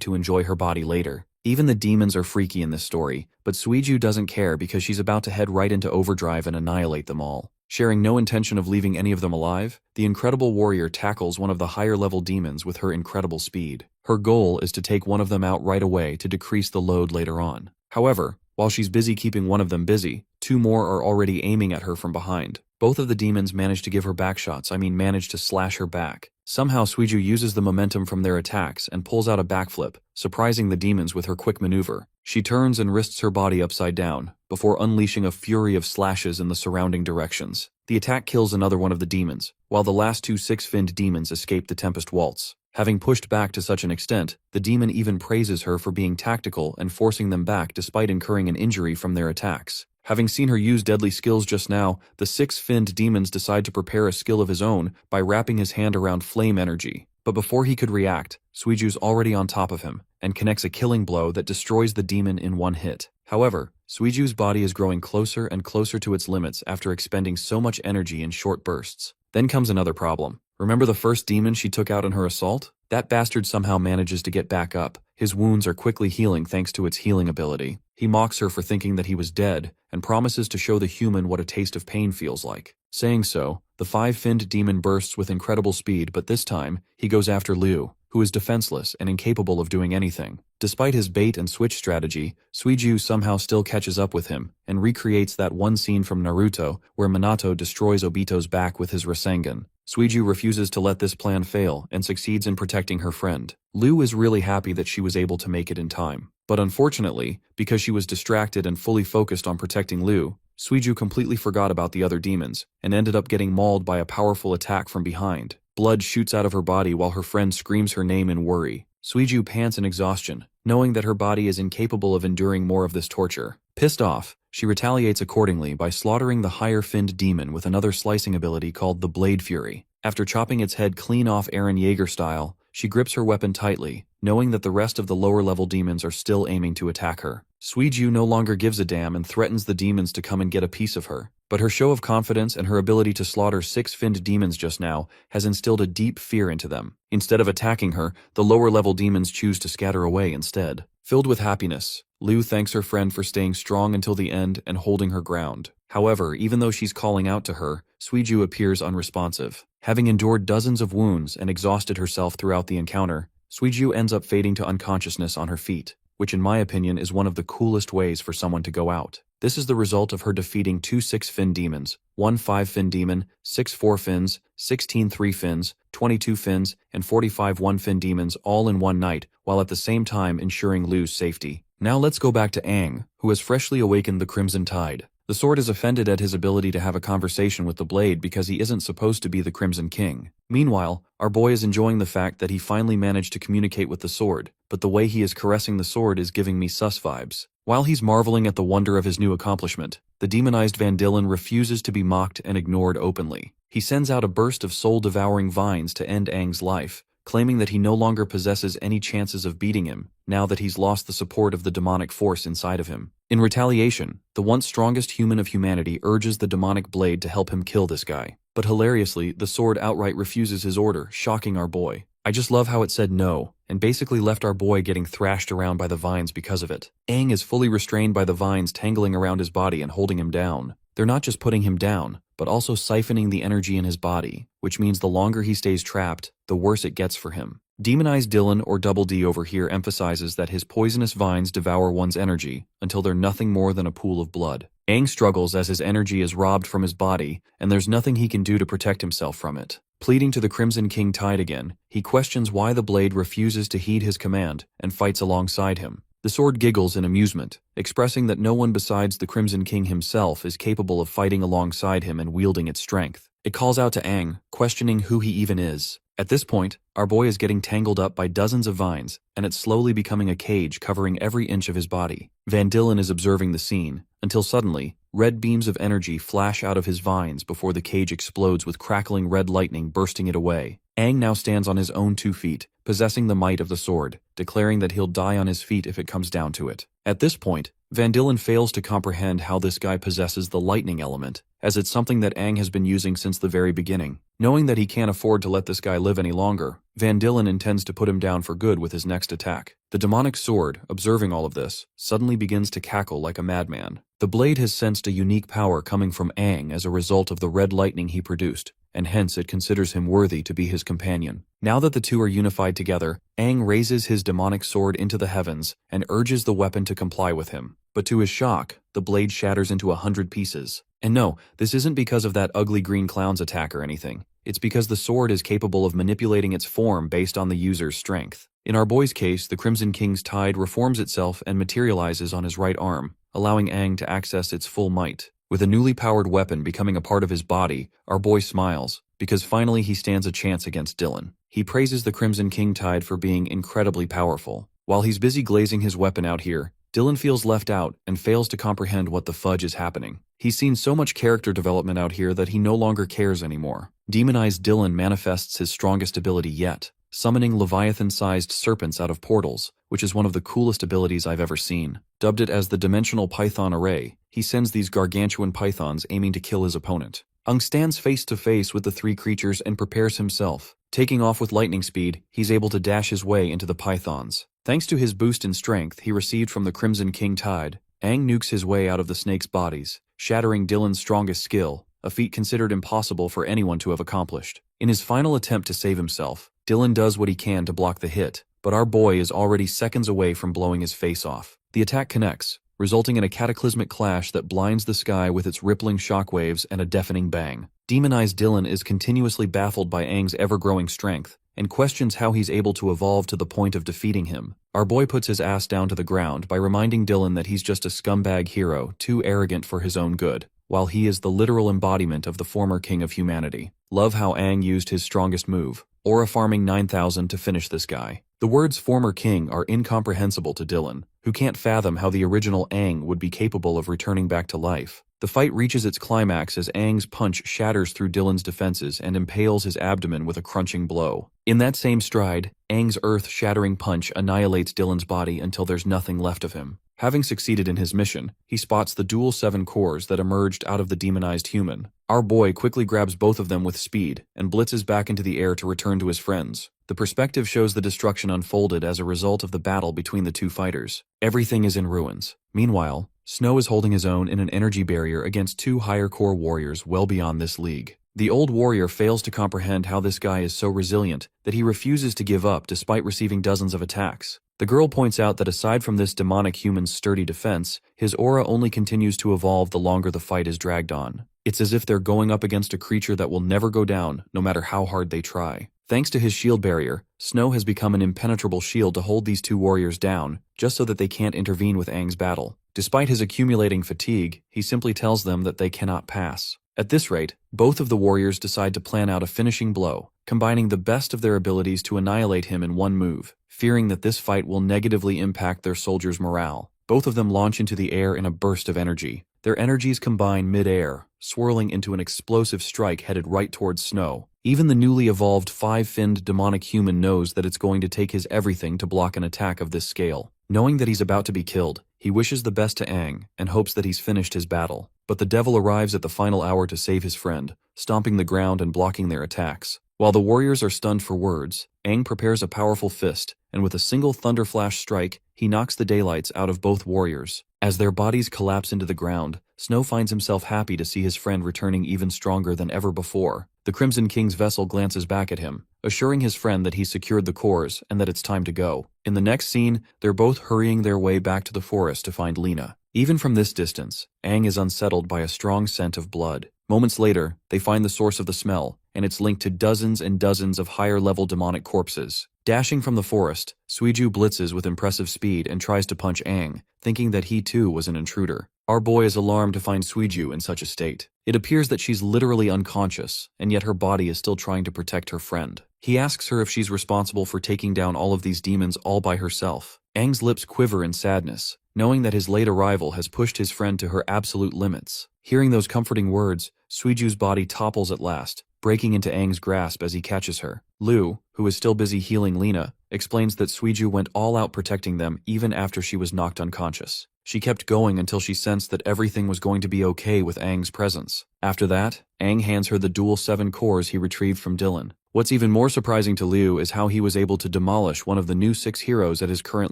S1: to enjoy her body later. Even the demons are freaky in this story, but Suiju doesn't care because she's about to head right into overdrive and annihilate them all. Sharing no intention of leaving any of them alive, the incredible warrior tackles one of the higher-level demons with her incredible speed. Her goal is to take one of them out right away to decrease the load later on. However, while she's busy keeping one of them busy, two more are already aiming at her from behind. Both of the demons manage to give her backshots, manage to slash her back. Somehow Suiju uses the momentum from their attacks and pulls out a backflip, surprising the demons with her quick maneuver. She turns and wrists her body upside down, before unleashing a fury of slashes in the surrounding directions. The attack kills another one of the demons, while the last two six-finned demons escape the Tempest Waltz. Having pushed back to such an extent, the demon even praises her for being tactical and forcing them back despite incurring an injury from their attacks. Having seen her use deadly skills just now, the six-finned demons decide to prepare a skill of his own by wrapping his hand around flame energy. But before he could react, Suiju's already on top of him and connects a killing blow that destroys the demon in one hit. However, Suiju's body is growing closer and closer to its limits after expending so much energy in short bursts. Then comes another problem. Remember the first demon she took out in her assault? That bastard somehow manages to get back up. His wounds are quickly healing thanks to its healing ability. He mocks her for thinking that he was dead and promises to show the human what a taste of pain feels like. Saying so, the five-finned demon bursts with incredible speed, but this time, he goes after Liu, who is defenseless and incapable of doing anything. Despite his bait-and-switch strategy, Suiju somehow still catches up with him and recreates that one scene from Naruto where Minato destroys Obito's back with his Rasengan. Suiju refuses to let this plan fail and succeeds in protecting her friend. Liu is really happy that she was able to make it in time. But unfortunately, because she was distracted and fully focused on protecting Liu, Suiju completely forgot about the other demons and ended up getting mauled by a powerful attack from behind. Blood shoots out of her body while her friend screams her name in worry. Suiju pants in exhaustion, knowing that her body is incapable of enduring more of this torture. Pissed off, she retaliates accordingly by slaughtering the higher-finned demon with another slicing ability called the Blade Fury. After chopping its head clean off Eren Yeager style, she grips her weapon tightly, knowing that the rest of the lower-level demons are still aiming to attack her. Suiju no longer gives a damn and threatens the demons to come and get a piece of her. But her show of confidence and her ability to slaughter six-finned demons just now has instilled a deep fear into them. Instead of attacking her, the lower-level demons choose to scatter away instead. Filled with happiness, Liu thanks her friend for staying strong until the end and holding her ground. However, even though she's calling out to her, Suiju appears unresponsive. Having endured dozens of wounds and exhausted herself throughout the encounter, Suiju ends up fading to unconsciousness on her feet, which in my opinion is one of the coolest ways for someone to go out. This is the result of her defeating two six-fin demons, one five-fin demon, 6 4-fins, 16 3-fins, 22 fins, and 45 1-fin demons all in one night, while at the same time ensuring Liu's safety. Now let's go back to Aang, who has freshly awakened the Crimson Tide. The sword is offended at his ability to have a conversation with the blade because he isn't supposed to be the Crimson King. Meanwhile, our boy is enjoying the fact that he finally managed to communicate with the sword, but the way he is caressing the sword is giving me sus vibes. While he's marveling at the wonder of his new accomplishment, the demonized Van Dillen refuses to be mocked and ignored openly. He sends out a burst of soul-devouring vines to end Aang's life, claiming that he no longer possesses any chances of beating him, now that he's lost the support of the demonic force inside of him. In retaliation, the once strongest human of humanity urges the demonic blade to help him kill this guy. But hilariously, the sword outright refuses his order, shocking our boy. I just love how it said no, and basically left our boy getting thrashed around by the vines because of it. Aang is fully restrained by the vines tangling around his body and holding him down. They're not just putting him down, but also siphoning the energy in his body, which means the longer he stays trapped, the worse it gets for him. Demonized Dylan, or Double D over here, emphasizes that his poisonous vines devour one's energy until they're nothing more than a pool of blood. Aang struggles as his energy is robbed from his body, and there's nothing he can do to protect himself from it. Pleading to the Crimson King Tide again, he questions why the blade refuses to heed his command and fights alongside him. The sword giggles in amusement, expressing that no one besides the Crimson King himself is capable of fighting alongside him and wielding its strength. It calls out to Aang, questioning who he even is. At this point, our boy is getting tangled up by dozens of vines, and it's slowly becoming a cage covering every inch of his body. Van Dillen is observing the scene, until suddenly, red beams of energy flash out of his vines before the cage explodes with crackling red lightning bursting it away. Aang now stands on his own 2 feet, possessing the might of the sword, declaring that he'll die on his feet if it comes down to it. At this point, Van Dillen fails to comprehend how this guy possesses the lightning element, as it's something that Aang has been using since the very beginning. Knowing that he can't afford to let this guy live any longer, Van Dillen intends to put him down for good with his next attack. The demonic sword, observing all of this, suddenly begins to cackle like a madman. The blade has sensed a unique power coming from Aang as a result of the red lightning he produced, and hence it considers him worthy to be his companion. Now that the two are unified together, Aang raises his demonic sword into the heavens and urges the weapon to comply with him. But to his shock, the blade shatters into 100 pieces. And no, this isn't because of that ugly green clown's attack or anything. It's because the sword is capable of manipulating its form based on the user's strength. In our boy's case, the Crimson King's tide reforms itself and materializes on his right arm, allowing Aang to access its full might. With a newly powered weapon becoming a part of his body, our boy smiles, because finally he stands a chance against Dylan. He praises the Crimson King tide for being incredibly powerful. While he's busy glazing his weapon out here, Dylan feels left out and fails to comprehend what the fudge is happening. He's seen so much character development out here that he no longer cares anymore. Demonized Dylan manifests his strongest ability yet, summoning Leviathan-sized serpents out of portals, which is one of the coolest abilities I've ever seen. Dubbed it as the Dimensional Python Array, he sends these gargantuan pythons aiming to kill his opponent. Aang stands face to face with the three creatures and prepares himself. Taking off with lightning speed, he's able to dash his way into the pythons. Thanks to his boost in strength he received from the Crimson King tide, Aang nukes his way out of the snakes' bodies, shattering Dylan's strongest skill, a feat considered impossible for anyone to have accomplished. In his final attempt to save himself, Dylan does what he can to block the hit, but our boy is already seconds away from blowing his face off. The attack connects, resulting in a cataclysmic clash that blinds the sky with its rippling shockwaves and a deafening bang. Demonized Dylan is continuously baffled by Aang's ever-growing strength, and questions how he's able to evolve to the point of defeating him. Our boy puts his ass down to the ground by reminding Dylan that he's just a scumbag hero, too arrogant for his own good, while he is the literal embodiment of the former king of humanity. Love how Aang used his strongest move, Aura Farming 9000, to finish this guy. The words former king are incomprehensible to Dylan, who can't fathom how the original Aang would be capable of returning back to life. The fight reaches its climax as Aang's punch shatters through Dylan's defenses and impales his abdomen with a crunching blow. In that same stride, Aang's earth-shattering punch annihilates Dylan's body until there's nothing left of him. Having succeeded in his mission, he spots the dual 7 cores that emerged out of the demonized human. Our boy quickly grabs both of them with speed and blitzes back into the air to return to his friends. The perspective shows the destruction unfolded as a result of the battle between the two fighters. Everything is in ruins. Meanwhile, Snow is holding his own in an energy barrier against 2 higher core warriors well beyond this league. The old warrior fails to comprehend how this guy is so resilient that he refuses to give up despite receiving dozens of attacks. The girl points out that aside from this demonic human's sturdy defense, his aura only continues to evolve the longer the fight is dragged on. It's as if they're going up against a creature that will never go down, no matter how hard they try. Thanks to his shield barrier, Snow has become an impenetrable shield to hold these 2 warriors down, just so that they can't intervene with Aang's battle. Despite his accumulating fatigue, he simply tells them that they cannot pass. At this rate, both of the warriors decide to plan out a finishing blow, combining the best of their abilities to annihilate him in one move, fearing that this fight will negatively impact their soldiers' morale. Both of them launch into the air in a burst of energy. Their energies combine mid-air, swirling into an explosive strike headed right towards Snow. Even the newly evolved 5-finned demonic human knows that it's going to take his everything to block an attack of this scale. Knowing that he's about to be killed, he wishes the best to Aang and hopes that he's finished his battle. But the devil arrives at the final hour to save his friend, stomping the ground and blocking their attacks. While the warriors are stunned for words, Aang prepares a powerful fist, and with a single thunderflash strike, he knocks the daylights out of both warriors. As their bodies collapse into the ground, Snow finds himself happy to see his friend returning even stronger than ever before. The Crimson King's vessel glances back at him, assuring his friend that he's secured the cores and that it's time to go. In the next scene, they're both hurrying their way back to the forest to find Lena. Even from this distance, Aang is unsettled by a strong scent of blood. Moments later, they find the source of the smell, and it's linked to dozens and dozens of higher-level demonic corpses. Dashing from the forest, Suiju blitzes with impressive speed and tries to punch Aang, thinking that he too was an intruder. Our boy is alarmed to find Suiju in such a state. It appears that she's literally unconscious, and yet her body is still trying to protect her friend. He asks her if she's responsible for taking down all of these demons all by herself. Aang's lips quiver in sadness, knowing that his late arrival has pushed his friend to her absolute limits. Hearing those comforting words, Suiju's body topples at last, breaking into Aang's grasp as he catches her. Lu, who is still busy healing Lena, explains that Suiju went all out protecting them even after she was knocked unconscious. She kept going until she sensed that everything was going to be okay with Aang's presence. After that, Aang hands her the dual 7 cores he retrieved from Dylan. What's even more surprising to Liu is how he was able to demolish one of the new 6 heroes at his current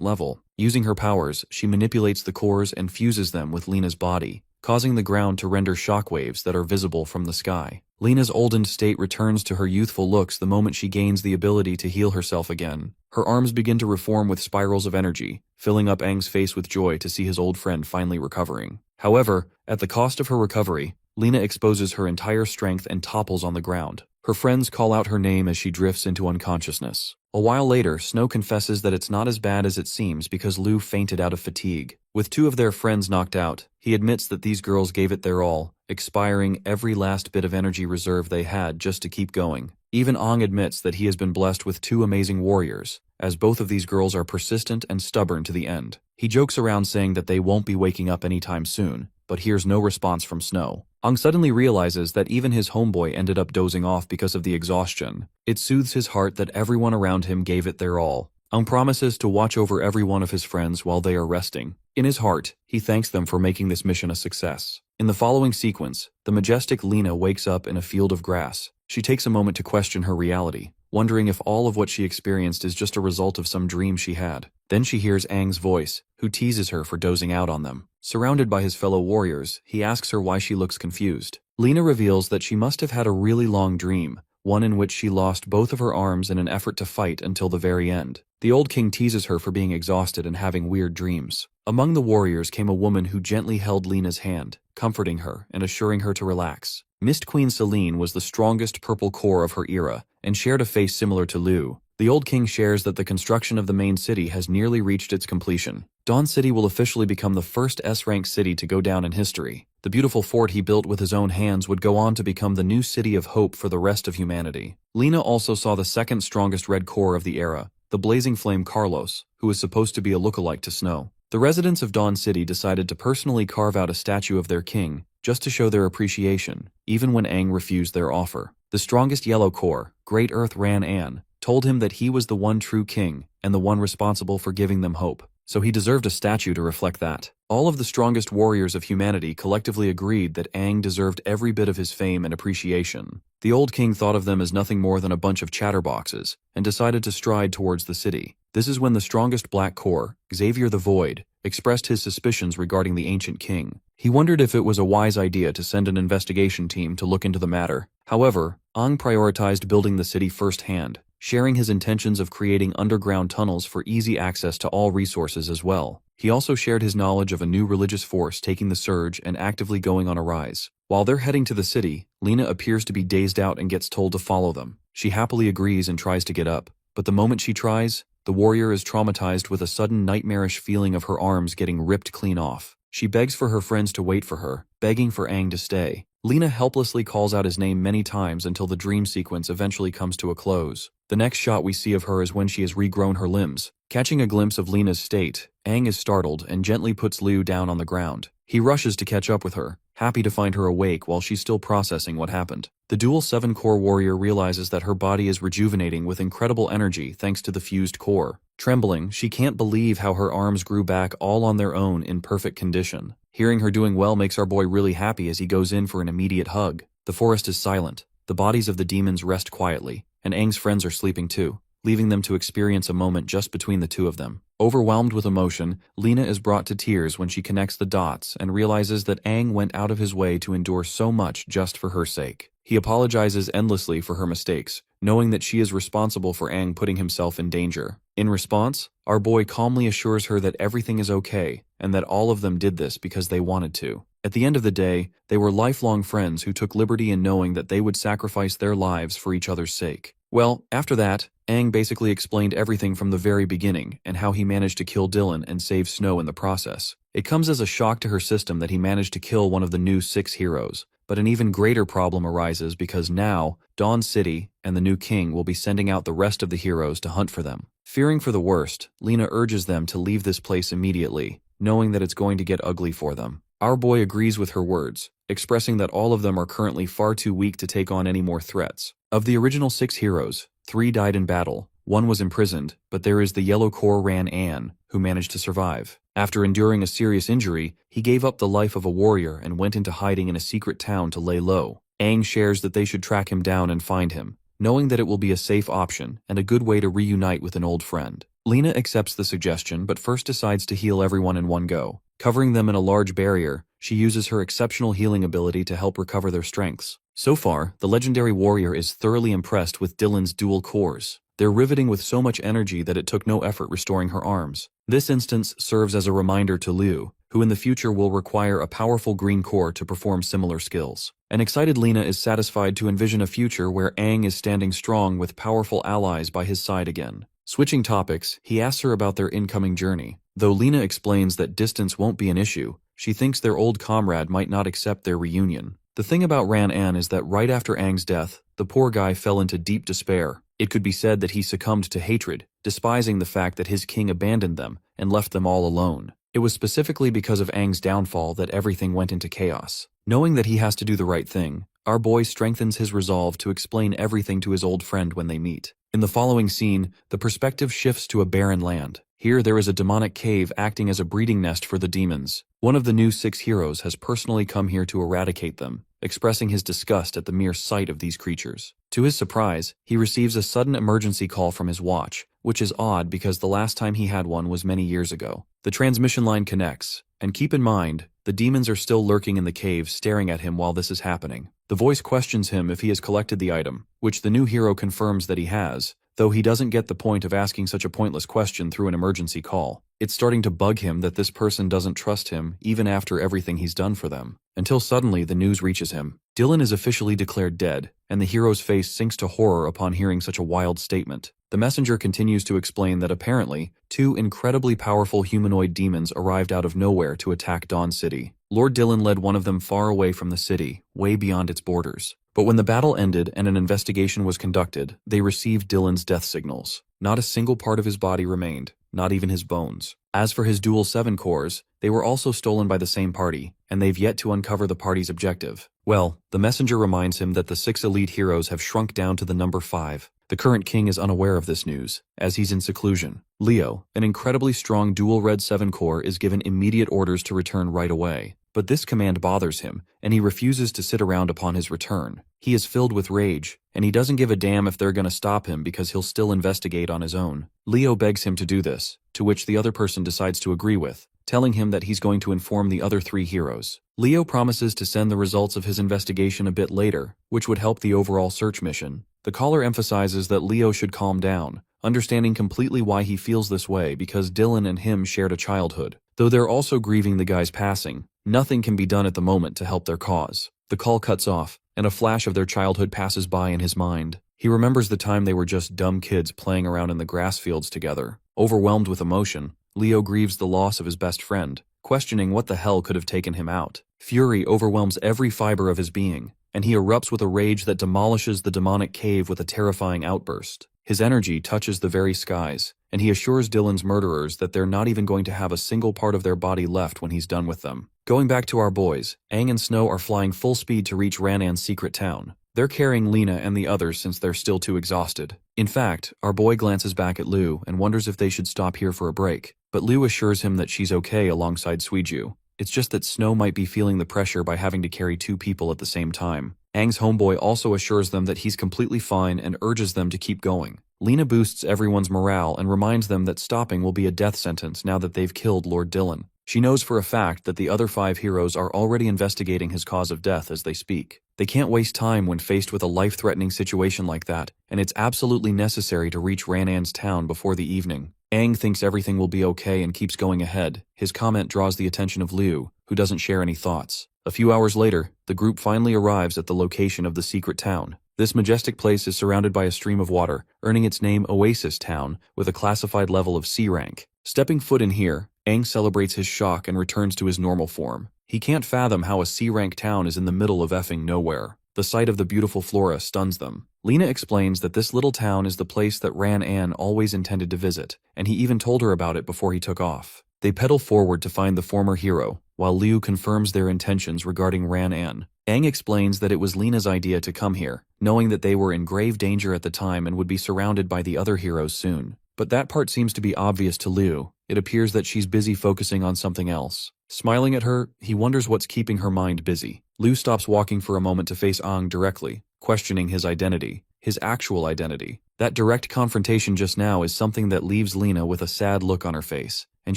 S1: level. Using her powers, she manipulates the cores and fuses them with Lena's body, causing the ground to render shockwaves that are visible from the sky. Lena's oldened state returns to her youthful looks the moment she gains the ability to heal herself again. Her arms begin to reform with spirals of energy, filling up Aang's face with joy to see his old friend finally recovering. However, at the cost of her recovery, Lena exposes her entire strength and topples on the ground. Her friends call out her name as she drifts into unconsciousness. A while later, Snow confesses that it's not as bad as it seems because Liu fainted out of fatigue. With 2 of their friends knocked out, he admits that these girls gave it their all, expiring every last bit of energy reserve they had just to keep going. Even Aang admits that he has been blessed with 2 amazing warriors, as both of these girls are persistent and stubborn to the end. He jokes around saying that they won't be waking up anytime soon, but hears no response from Snow. Aang suddenly realizes that even his homeboy ended up dozing off because of the exhaustion. It soothes his heart that everyone around him gave it their all. Aang promises to watch over every one of his friends while they are resting. In his heart, he thanks them for making this mission a success. In the following sequence, the majestic Lena wakes up in a field of grass. She takes a moment to question her reality, wondering if all of what she experienced is just a result of some dream she had. Then she hears Aang's voice, who teases her for dozing out on them. Surrounded by his fellow warriors, he asks her why she looks confused. Lena reveals that she must have had a really long dream, one in which she lost both of her arms in an effort to fight until the very end. The old king teases her for being exhausted and having weird dreams. Among the warriors came a woman who gently held Lena's hand, comforting her and assuring her to relax. Mist Queen Selene was the strongest purple core of her era, and shared a face similar to Liu. The old king shares that the construction of the main city has nearly reached its completion. Dawn City will officially become the first S-rank city to go down in history. The beautiful fort he built with his own hands would go on to become the new city of hope for the rest of humanity. Lena also saw the second strongest red core of the era, the blazing flame Carlos, who is supposed to be a lookalike to Snow. The residents of Dawn City decided to personally carve out a statue of their king, just to show their appreciation, even when Aang refused their offer. The strongest yellow core, Great Earth Ran An, told him that he was the one true king, and the one responsible for giving them hope. So he deserved a statue to reflect that. All of the strongest warriors of humanity collectively agreed that Aang deserved every bit of his fame and appreciation. The old king thought of them as nothing more than a bunch of chatterboxes, and decided to stride towards the city. This is when the strongest black core, Xavier the Void, expressed his suspicions regarding the ancient king. He wondered if it was a wise idea to send an investigation team to look into the matter. However, Aang prioritized building the city firsthand, sharing his intentions of creating underground tunnels for easy access to all resources as well. He also shared his knowledge of a new religious force taking the surge and actively going on a rise. While they're heading to the city, Lena appears to be dazed out and gets told to follow them. She happily agrees and tries to get up, but the moment she tries, the warrior is traumatized with a sudden nightmarish feeling of her arms getting ripped clean off. She begs for her friends to wait for her, begging for Aang to stay. Lena helplessly calls out his name many times until the dream sequence eventually comes to a close. The next shot we see of her is when she has regrown her limbs. Catching a glimpse of Lena's state, Aang is startled and gently puts Liu down on the ground. He rushes to catch up with her, happy to find her awake while she's still processing what happened. The dual 7-core warrior realizes that her body is rejuvenating with incredible energy thanks to the fused core. Trembling, she can't believe how her arms grew back all on their own in perfect condition. Hearing her doing well makes our boy really happy as he goes in for an immediate hug. The forest is silent. The bodies of the demons rest quietly, and Aang's friends are sleeping too, leaving them to experience a moment just between the two of them. Overwhelmed with emotion, Lena is brought to tears when she connects the dots and realizes that Aang went out of his way to endure so much just for her sake. He apologizes endlessly for her mistakes, knowing that she is responsible for Aang putting himself in danger. In response, our boy calmly assures her that everything is okay, and that all of them did this because they wanted to. At the end of the day, they were lifelong friends who took liberty in knowing that they would sacrifice their lives for each other's sake. Well, after that, Aang basically explained everything from the very beginning and how he managed to kill Dylan and save Snow in the process. It comes as a shock to her system that he managed to kill one of the new 6 heroes, but an even greater problem arises because now, Dawn City and the new king will be sending out the rest of the heroes to hunt for them. Fearing for the worst, Lena urges them to leave this place immediately, knowing that it's going to get ugly for them. Our boy agrees with her words, expressing that all of them are currently far too weak to take on any more threats. Of the original 6 heroes, 3 died in battle, 1 was imprisoned, but there is the Yellow Core Ran An, who managed to survive. After enduring a serious injury, he gave up the life of a warrior and went into hiding in a secret town to lay low. Aang shares that they should track him down and find him, knowing that it will be a safe option and a good way to reunite with an old friend. Lena accepts the suggestion but first decides to heal everyone in one go. Covering them in a large barrier, she uses her exceptional healing ability to help recover their strengths. So far, the legendary warrior is thoroughly impressed with Dylan's dual cores. They're riveting with so much energy that it took no effort restoring her arms. This instance serves as a reminder to Liu, who in the future will require a powerful green core to perform similar skills. An excited Lena is satisfied to envision a future where Aang is standing strong with powerful allies by his side again. Switching topics, he asks her about their incoming journey. Though Lena explains that distance won't be an issue, she thinks their old comrade might not accept their reunion. The thing about Ran-An is that right after Aang's death, the poor guy fell into deep despair. It could be said that he succumbed to hatred, despising the fact that his king abandoned them and left them all alone. It was specifically because of Aang's downfall that everything went into chaos. Knowing that he has to do the right thing, our boy strengthens his resolve to explain everything to his old friend when they meet. In the following scene, the perspective shifts to a barren land. Here there is a demonic cave acting as a breeding nest for the demons. One of the new 6 heroes has personally come here to eradicate them, expressing his disgust at the mere sight of these creatures. To his surprise, he receives a sudden emergency call from his watch, which is odd because the last time he had one was many years ago. The transmission line connects, and keep in mind, the demons are still lurking in the cave staring at him while this is happening. The voice questions him if he has collected the item, which the new hero confirms that he has, though he doesn't get the point of asking such a pointless question through an emergency call. It's starting to bug him that this person doesn't trust him even after everything he's done for them. Until suddenly the news reaches him. Dylan is officially declared dead, and the hero's face sinks to horror upon hearing such a wild statement. The messenger continues to explain that apparently, 2 incredibly powerful humanoid demons arrived out of nowhere to attack Dawn City. Lord Dylan led one of them far away from the city, way beyond its borders. But when the battle ended and an investigation was conducted, they received Dylan's death signals. Not a single part of his body remained, not even his bones. As for his dual 7 cores, they were also stolen by the same party, and they've yet to uncover the party's objective. Well, the messenger reminds him that the 6 elite heroes have shrunk down to the number 5. The current king is unaware of this news, as he's in seclusion. Leo, an incredibly strong dual red 7 core, is given immediate orders to return right away. But this command bothers him, and he refuses to sit around upon his return. He is filled with rage, and he doesn't give a damn if they're gonna stop him because he'll still investigate on his own. Leo begs him to do this, to which the other person decides to agree with, telling him that he's going to inform the other 3 heroes. Leo promises to send the results of his investigation a bit later, which would help the overall search mission. The caller emphasizes that Leo should calm down, understanding completely why he feels this way because Dylan and him shared a childhood. Though they're also grieving the guy's passing, nothing can be done at the moment to help their cause. The call cuts off, and a flash of their childhood passes by in his mind. He remembers the time they were just dumb kids playing around in the grass fields together. Overwhelmed with emotion, Leo grieves the loss of his best friend, questioning what the hell could have taken him out. Fury overwhelms every fiber of his being, and he erupts with a rage that demolishes the demonic cave with a terrifying outburst. His energy touches the very skies, and he assures Dylan's murderers that they're not even going to have a single part of their body left when he's done with them. Going back to our boys, Aang and Snow are flying full speed to reach Ran-An's secret town. They're carrying Lena and the others since they're still too exhausted. In fact, our boy glances back at Liu and wonders if they should stop here for a break, but Liu assures him that she's okay alongside Suiju. It's just that Snow might be feeling the pressure by having to carry 2 people at the same time. Aang's homeboy also assures them that he's completely fine and urges them to keep going. Lena boosts everyone's morale and reminds them that stopping will be a death sentence now that they've killed Lord Dylan. She knows for a fact that the other 5 heroes are already investigating his cause of death as they speak. They can't waste time when faced with a life-threatening situation like that, and it's absolutely necessary to reach Ran-An's town before the evening. Aang thinks everything will be okay and keeps going ahead. His comment draws the attention of Liu, who doesn't share any thoughts. A few hours later, the group finally arrives at the location of the secret town. This majestic place is surrounded by a stream of water, earning its name Oasis Town, with a classified level of C rank. Stepping foot in here, Aang celebrates his shock and returns to his normal form. He can't fathom how a C-rank town is in the middle of effing nowhere. The sight of the beautiful flora stuns them. Lena explains that this little town is the place that Ran-An always intended to visit, and he even told her about it before he took off. They pedal forward to find the former hero, while Liu confirms their intentions regarding Ran-An. Aang explains that it was Lena's idea to come here, knowing that they were in grave danger at the time and would be surrounded by the other heroes soon. But that part seems to be obvious to Liu. It appears that she's busy focusing on something else. Smiling at her, he wonders what's keeping her mind busy. Liu stops walking for a moment to face Aang directly, questioning his identity. his actual identity. That direct confrontation just now is something that leaves Lena with a sad look on her face, and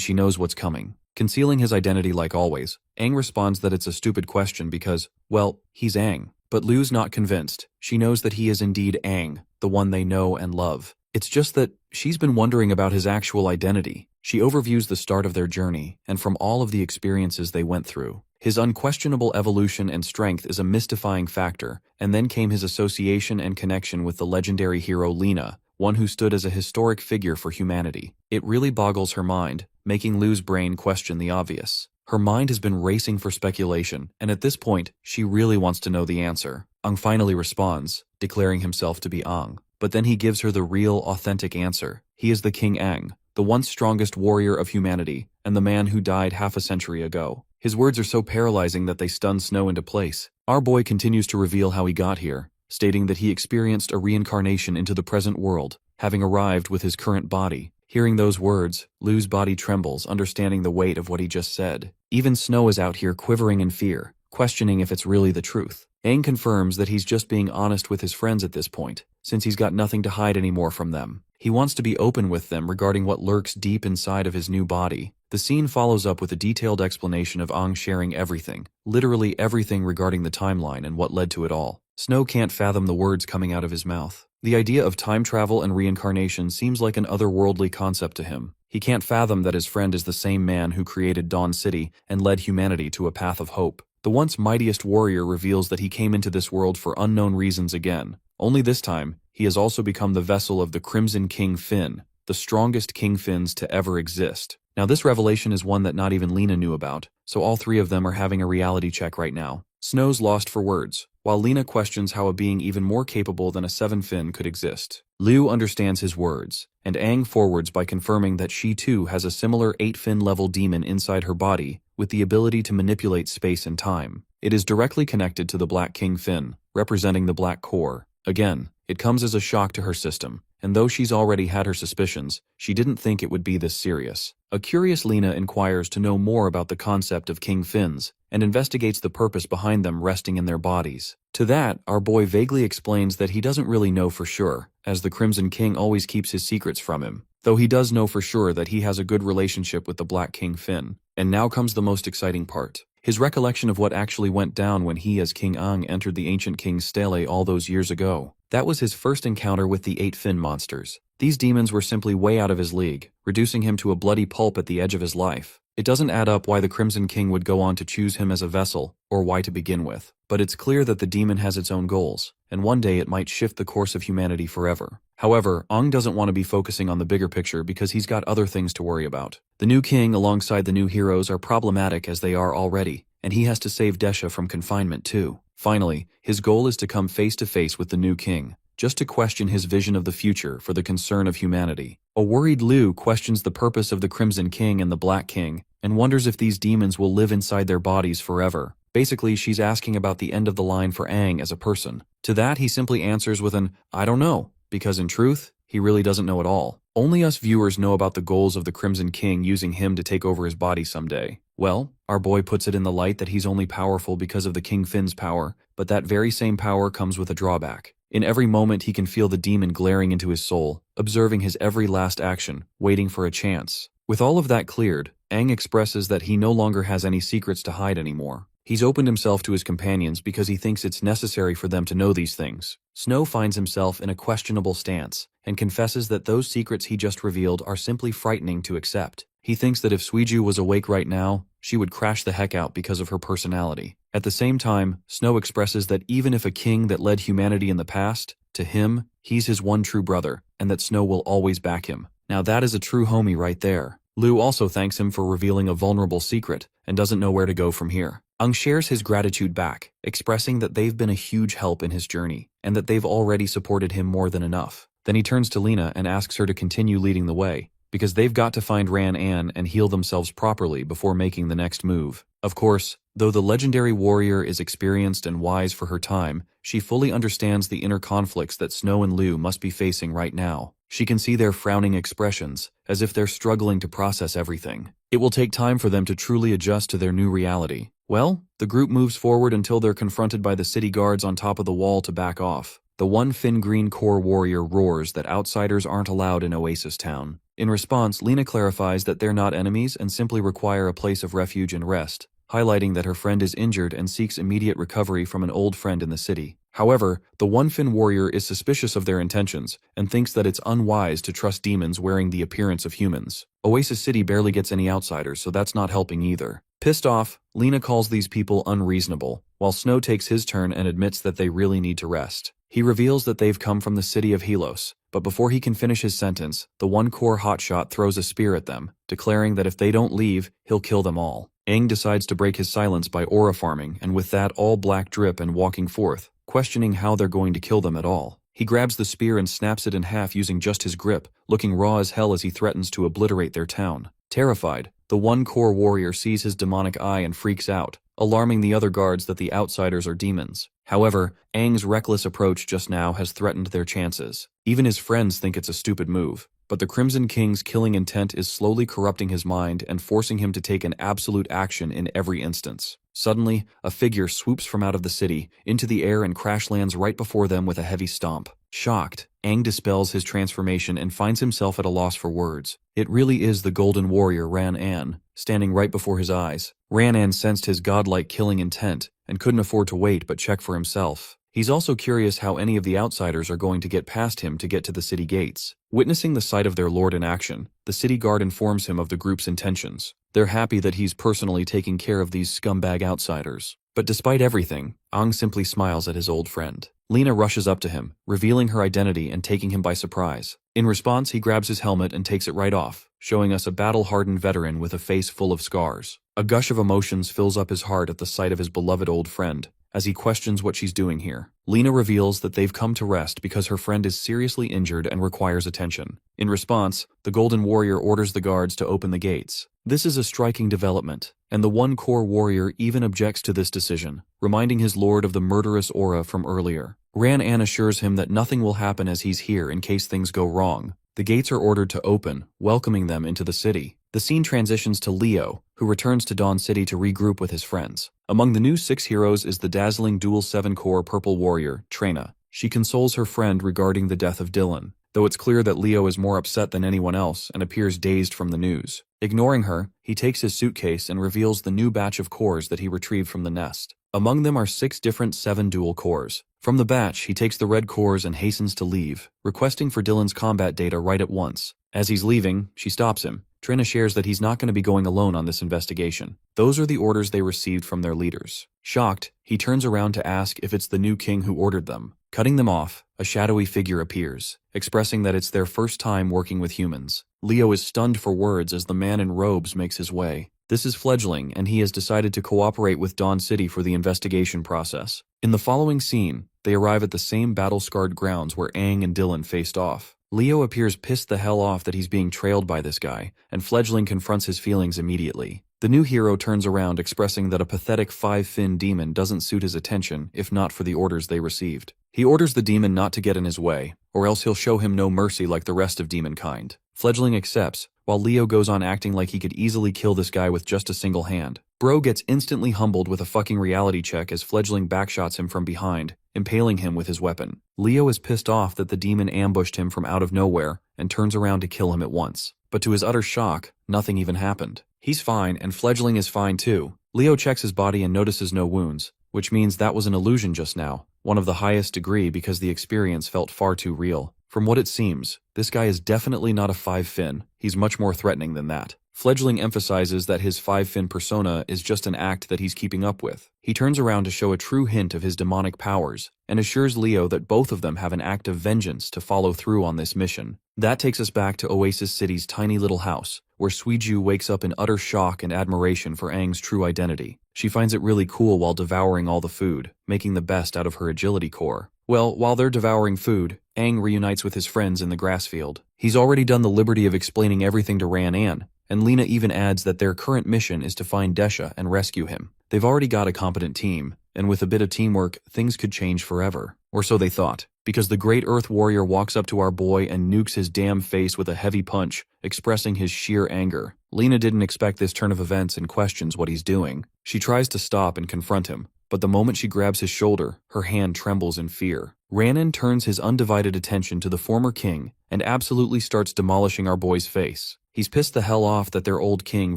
S1: she knows what's coming. Concealing his identity like always, Aang responds that it's a stupid question because, well, he's Aang. But Lu's not convinced. She knows that he is indeed Aang, the one they know and love. It's just that she's been wondering about his actual identity. She overviews the start of their journey, and from all of the experiences they went through. His unquestionable evolution and strength is a mystifying factor, and then came his association and connection with the legendary hero Lena, one who stood as a historic figure for humanity. It really boggles her mind, making Lu's brain question the obvious. Her mind has been racing for speculation, and at this point, she really wants to know the answer. Aang finally responds, declaring himself to be Aang. But then he gives her the real, authentic answer. He is the King Aang, the once strongest warrior of humanity, and the man who died half a century ago. His words are so paralyzing that they stun Snow into place. Our boy continues to reveal how he got here, stating that he experienced a reincarnation into the present world, having arrived with his current body. Hearing those words, Lu's body trembles, understanding the weight of what he just said. Even Snow is out here quivering in fear, questioning if it's really the truth. Aang confirms that he's just being honest with his friends at this point, since he's got nothing to hide anymore from them. He wants to be open with them regarding what lurks deep inside of his new body. The scene follows up with a detailed explanation of Aang sharing everything, literally everything regarding the timeline and what led to it all. Snow can't fathom the words coming out of his mouth. The idea of time travel and reincarnation seems like an otherworldly concept to him. He can't fathom that his friend is the same man who created Dawn City and led humanity to a path of hope. The once mightiest warrior reveals that he came into this world for unknown reasons again. Only this time, he has also become the vessel of the Crimson King Finn, the strongest King Finns to ever exist. Now this revelation is one that not even Lena knew about, so all three of them are having a reality check right now. Snow's lost for words, while Lena questions how a being even more capable than a seven Finn could exist. Lu understands his words, and Aang forwards by confirming that she too has a similar 8-fin level demon inside her body, with the ability to manipulate space and time. It is directly connected to the Black King Finn, representing the Black Core. Again, it comes as a shock to her system, and though she's already had her suspicions, she didn't think it would be this serious. A curious Lena inquires to know more about the concept of King Finns, and investigates the purpose behind them resting in their bodies. To that, our boy vaguely explains that he doesn't really know for sure, as the Crimson King always keeps his secrets from him, though he does know for sure that he has a good relationship with the Black King Finn. And now comes the most exciting part. His recollection of what actually went down when he as King Aang entered the ancient king's stele all those years ago. That was his first encounter with the 8-fin monsters. These demons were simply way out of his league, reducing him to a bloody pulp at the edge of his life. It doesn't add up why the Crimson King would go on to choose him as a vessel, or why to begin with. But it's clear that the demon has its own goals, and one day it might shift the course of humanity forever. However, Aang doesn't want to be focusing on the bigger picture because he's got other things to worry about. The new king alongside the new heroes are problematic as they are already, and he has to save Desha from confinement too. Finally, his goal is to come face to face with the new king, just to question his vision of the future for the concern of humanity. A worried Lu questions the purpose of the Crimson King and the Black King, and wonders if these demons will live inside their bodies forever. Basically, she's asking about the end of the line for Aang as a person. To that, he simply answers with an, "I don't know," because in truth, he really doesn't know at all. Only us viewers know about the goals of the Crimson King using him to take over his body someday. Well, our boy puts it in the light that he's only powerful because of the King Finn's power, but that very same power comes with a drawback. In every moment he can feel the demon glaring into his soul, observing his every last action, waiting for a chance. With all of that cleared, Aang expresses that he no longer has any secrets to hide anymore. He's opened himself to his companions because he thinks it's necessary for them to know these things. Snow finds himself in a questionable stance, and confesses that those secrets he just revealed are simply frightening to accept. He thinks that if Suiju was awake right now, she would crash the heck out because of her personality. At the same time, Snow expresses that even if a king that led humanity in the past, to him, he's his one true brother, and that Snow will always back him. Now that is a true homie right there. Lu also thanks him for revealing a vulnerable secret, and doesn't know where to go from here. Aang shares his gratitude back, expressing that they've been a huge help in his journey, and that they've already supported him more than enough. Then he turns to Lena and asks her to continue leading the way, because they've got to find Ran An and heal themselves properly before making the next move. Of course, though the legendary warrior is experienced and wise for her time, she fully understands the inner conflicts that Snow and Lu must be facing right now. She can see their frowning expressions, as if they're struggling to process everything. It will take time for them to truly adjust to their new reality. Well, the group moves forward until they're confronted by the city guards on top of the wall to back off. the one Fin Green Corps warrior roars that outsiders aren't allowed in Oasis Town. In response, Lena clarifies that they're not enemies and simply require a place of refuge and rest, highlighting that her friend is injured and seeks immediate recovery from an old friend in the city. However, the one Fin warrior is suspicious of their intentions and thinks that it's unwise to trust demons wearing the appearance of humans. Oasis City barely gets any outsiders, so that's not helping either. Pissed off, Lena calls these people unreasonable, while Snow takes his turn and admits that they really need to rest. He reveals that they've come from the city of Helos, but before he can finish his sentence, the one Corps hotshot throws a spear at them, declaring that if they don't leave, he'll kill them all. Aang decides to break his silence by aura farming, and with that all black drip and walking forth, questioning how they're going to kill them at all. He grabs the spear and snaps it in half using just his grip, looking raw as hell as he threatens to obliterate their town. Terrified, the one Corps warrior sees his demonic eye and freaks out, alarming the other guards that the outsiders are demons. However, Aang's reckless approach just now has threatened their chances. Even his friends think it's a stupid move, but the Crimson King's killing intent is slowly corrupting his mind and forcing him to take an absolute action in every instance. Suddenly, a figure swoops from out of the city, into the air and crash lands right before them with a heavy stomp. Shocked, Aang dispels his transformation and finds himself at a loss for words. It really is the Golden Warrior Ran-An, standing right before his eyes. Ran-An sensed his godlike killing intent, and couldn't afford to wait but check for himself. He's also curious how any of the outsiders are going to get past him to get to the city gates. Witnessing the sight of their lord in action, the city guard informs him of the group's intentions. They're happy that he's personally taking care of these scumbag outsiders. But despite everything, Aang simply smiles at his old friend. Lena rushes up to him, revealing her identity and taking him by surprise. In response, he grabs his helmet and takes it right off, showing us a battle-hardened veteran with a face full of scars. A gush of emotions fills up his heart at the sight of his beloved old friend, as he questions what she's doing here. Lena reveals that they've come to rest because her friend is seriously injured and requires attention. In response, the Golden Warrior orders the guards to open the gates. This is a striking development, and the one Corps warrior even objects to this decision, reminding his lord of the murderous aura from earlier. Ran-An assures him that nothing will happen as he's here in case things go wrong. The gates are ordered to open, welcoming them into the city. The scene transitions to Leo, who returns to Dawn City to regroup with his friends. Among the new 6 heroes is the dazzling Dual 7 Corps Purple Warrior, Trina. She consoles her friend regarding the death of Dylan, though it's clear that Leo is more upset than anyone else and appears dazed from the news. Ignoring her, he takes his suitcase and reveals the new batch of cores that he retrieved from the nest. Among them are 6 different 7 dual cores. From the batch, he takes the red cores and hastens to leave, requesting for Dylan's combat data right at once. As he's leaving, she stops him. Trina shares that he's not going to be going alone on this investigation. Those are the orders they received from their leaders. Shocked, he turns around to ask if it's the new king who ordered them. Cutting them off, a shadowy figure appears, expressing that it's their first time working with humans. Leo is stunned for words as the man in robes makes his way. This is Fledgling, and he has decided to cooperate with Dawn City for the investigation process. In the following scene, they arrive at the same battle-scarred grounds where Aang and Dylan faced off. Leo appears pissed the hell off that he's being trailed by this guy, and Fledgling confronts his feelings immediately. The new hero turns around expressing that a pathetic 5-fin demon doesn't suit his attention if not for the orders they received. He orders the demon not to get in his way, or else he'll show him no mercy like the rest of demonkind. Fledgling accepts, while Leo goes on acting like he could easily kill this guy with just a single hand. Bro gets instantly humbled with a fucking reality check as Fledgling backshots him from behind, impaling him with his weapon. Leo is pissed off that the demon ambushed him from out of nowhere and turns around to kill him at once. But to his utter shock, nothing even happened. He's fine, and Fledgling is fine too. Leo checks his body and notices no wounds, which means that was an illusion just now, one of the highest degree because the experience felt far too real. From what it seems, this guy is definitely not a 5-fin, he's much more threatening than that. Fledgling emphasizes that his 5-fin persona is just an act that he's keeping up with. He turns around to show a true hint of his demonic powers, and assures Leo that both of them have an act of vengeance to follow through on this mission. That takes us back to Oasis City's tiny little house, where Suiju wakes up in utter shock and admiration for Aang's true identity. She finds it really cool while devouring all the food, making the best out of her agility core. Well, while they're devouring food, Aang reunites with his friends in the grass field. He's already done the liberty of explaining everything to Ran-An, and Lena even adds that their current mission is to find Desha and rescue him. They've already got a competent team, and with a bit of teamwork, things could change forever. Or so they thought, because the Great Earth Warrior walks up to our boy and nukes his damn face with a heavy punch, expressing his sheer anger. Lena didn't expect this turn of events and questions what he's doing. She tries to stop and confront him, but the moment she grabs his shoulder, her hand trembles in fear. Ranan turns his undivided attention to the former king and absolutely starts demolishing our boy's face. He's pissed the hell off that their old king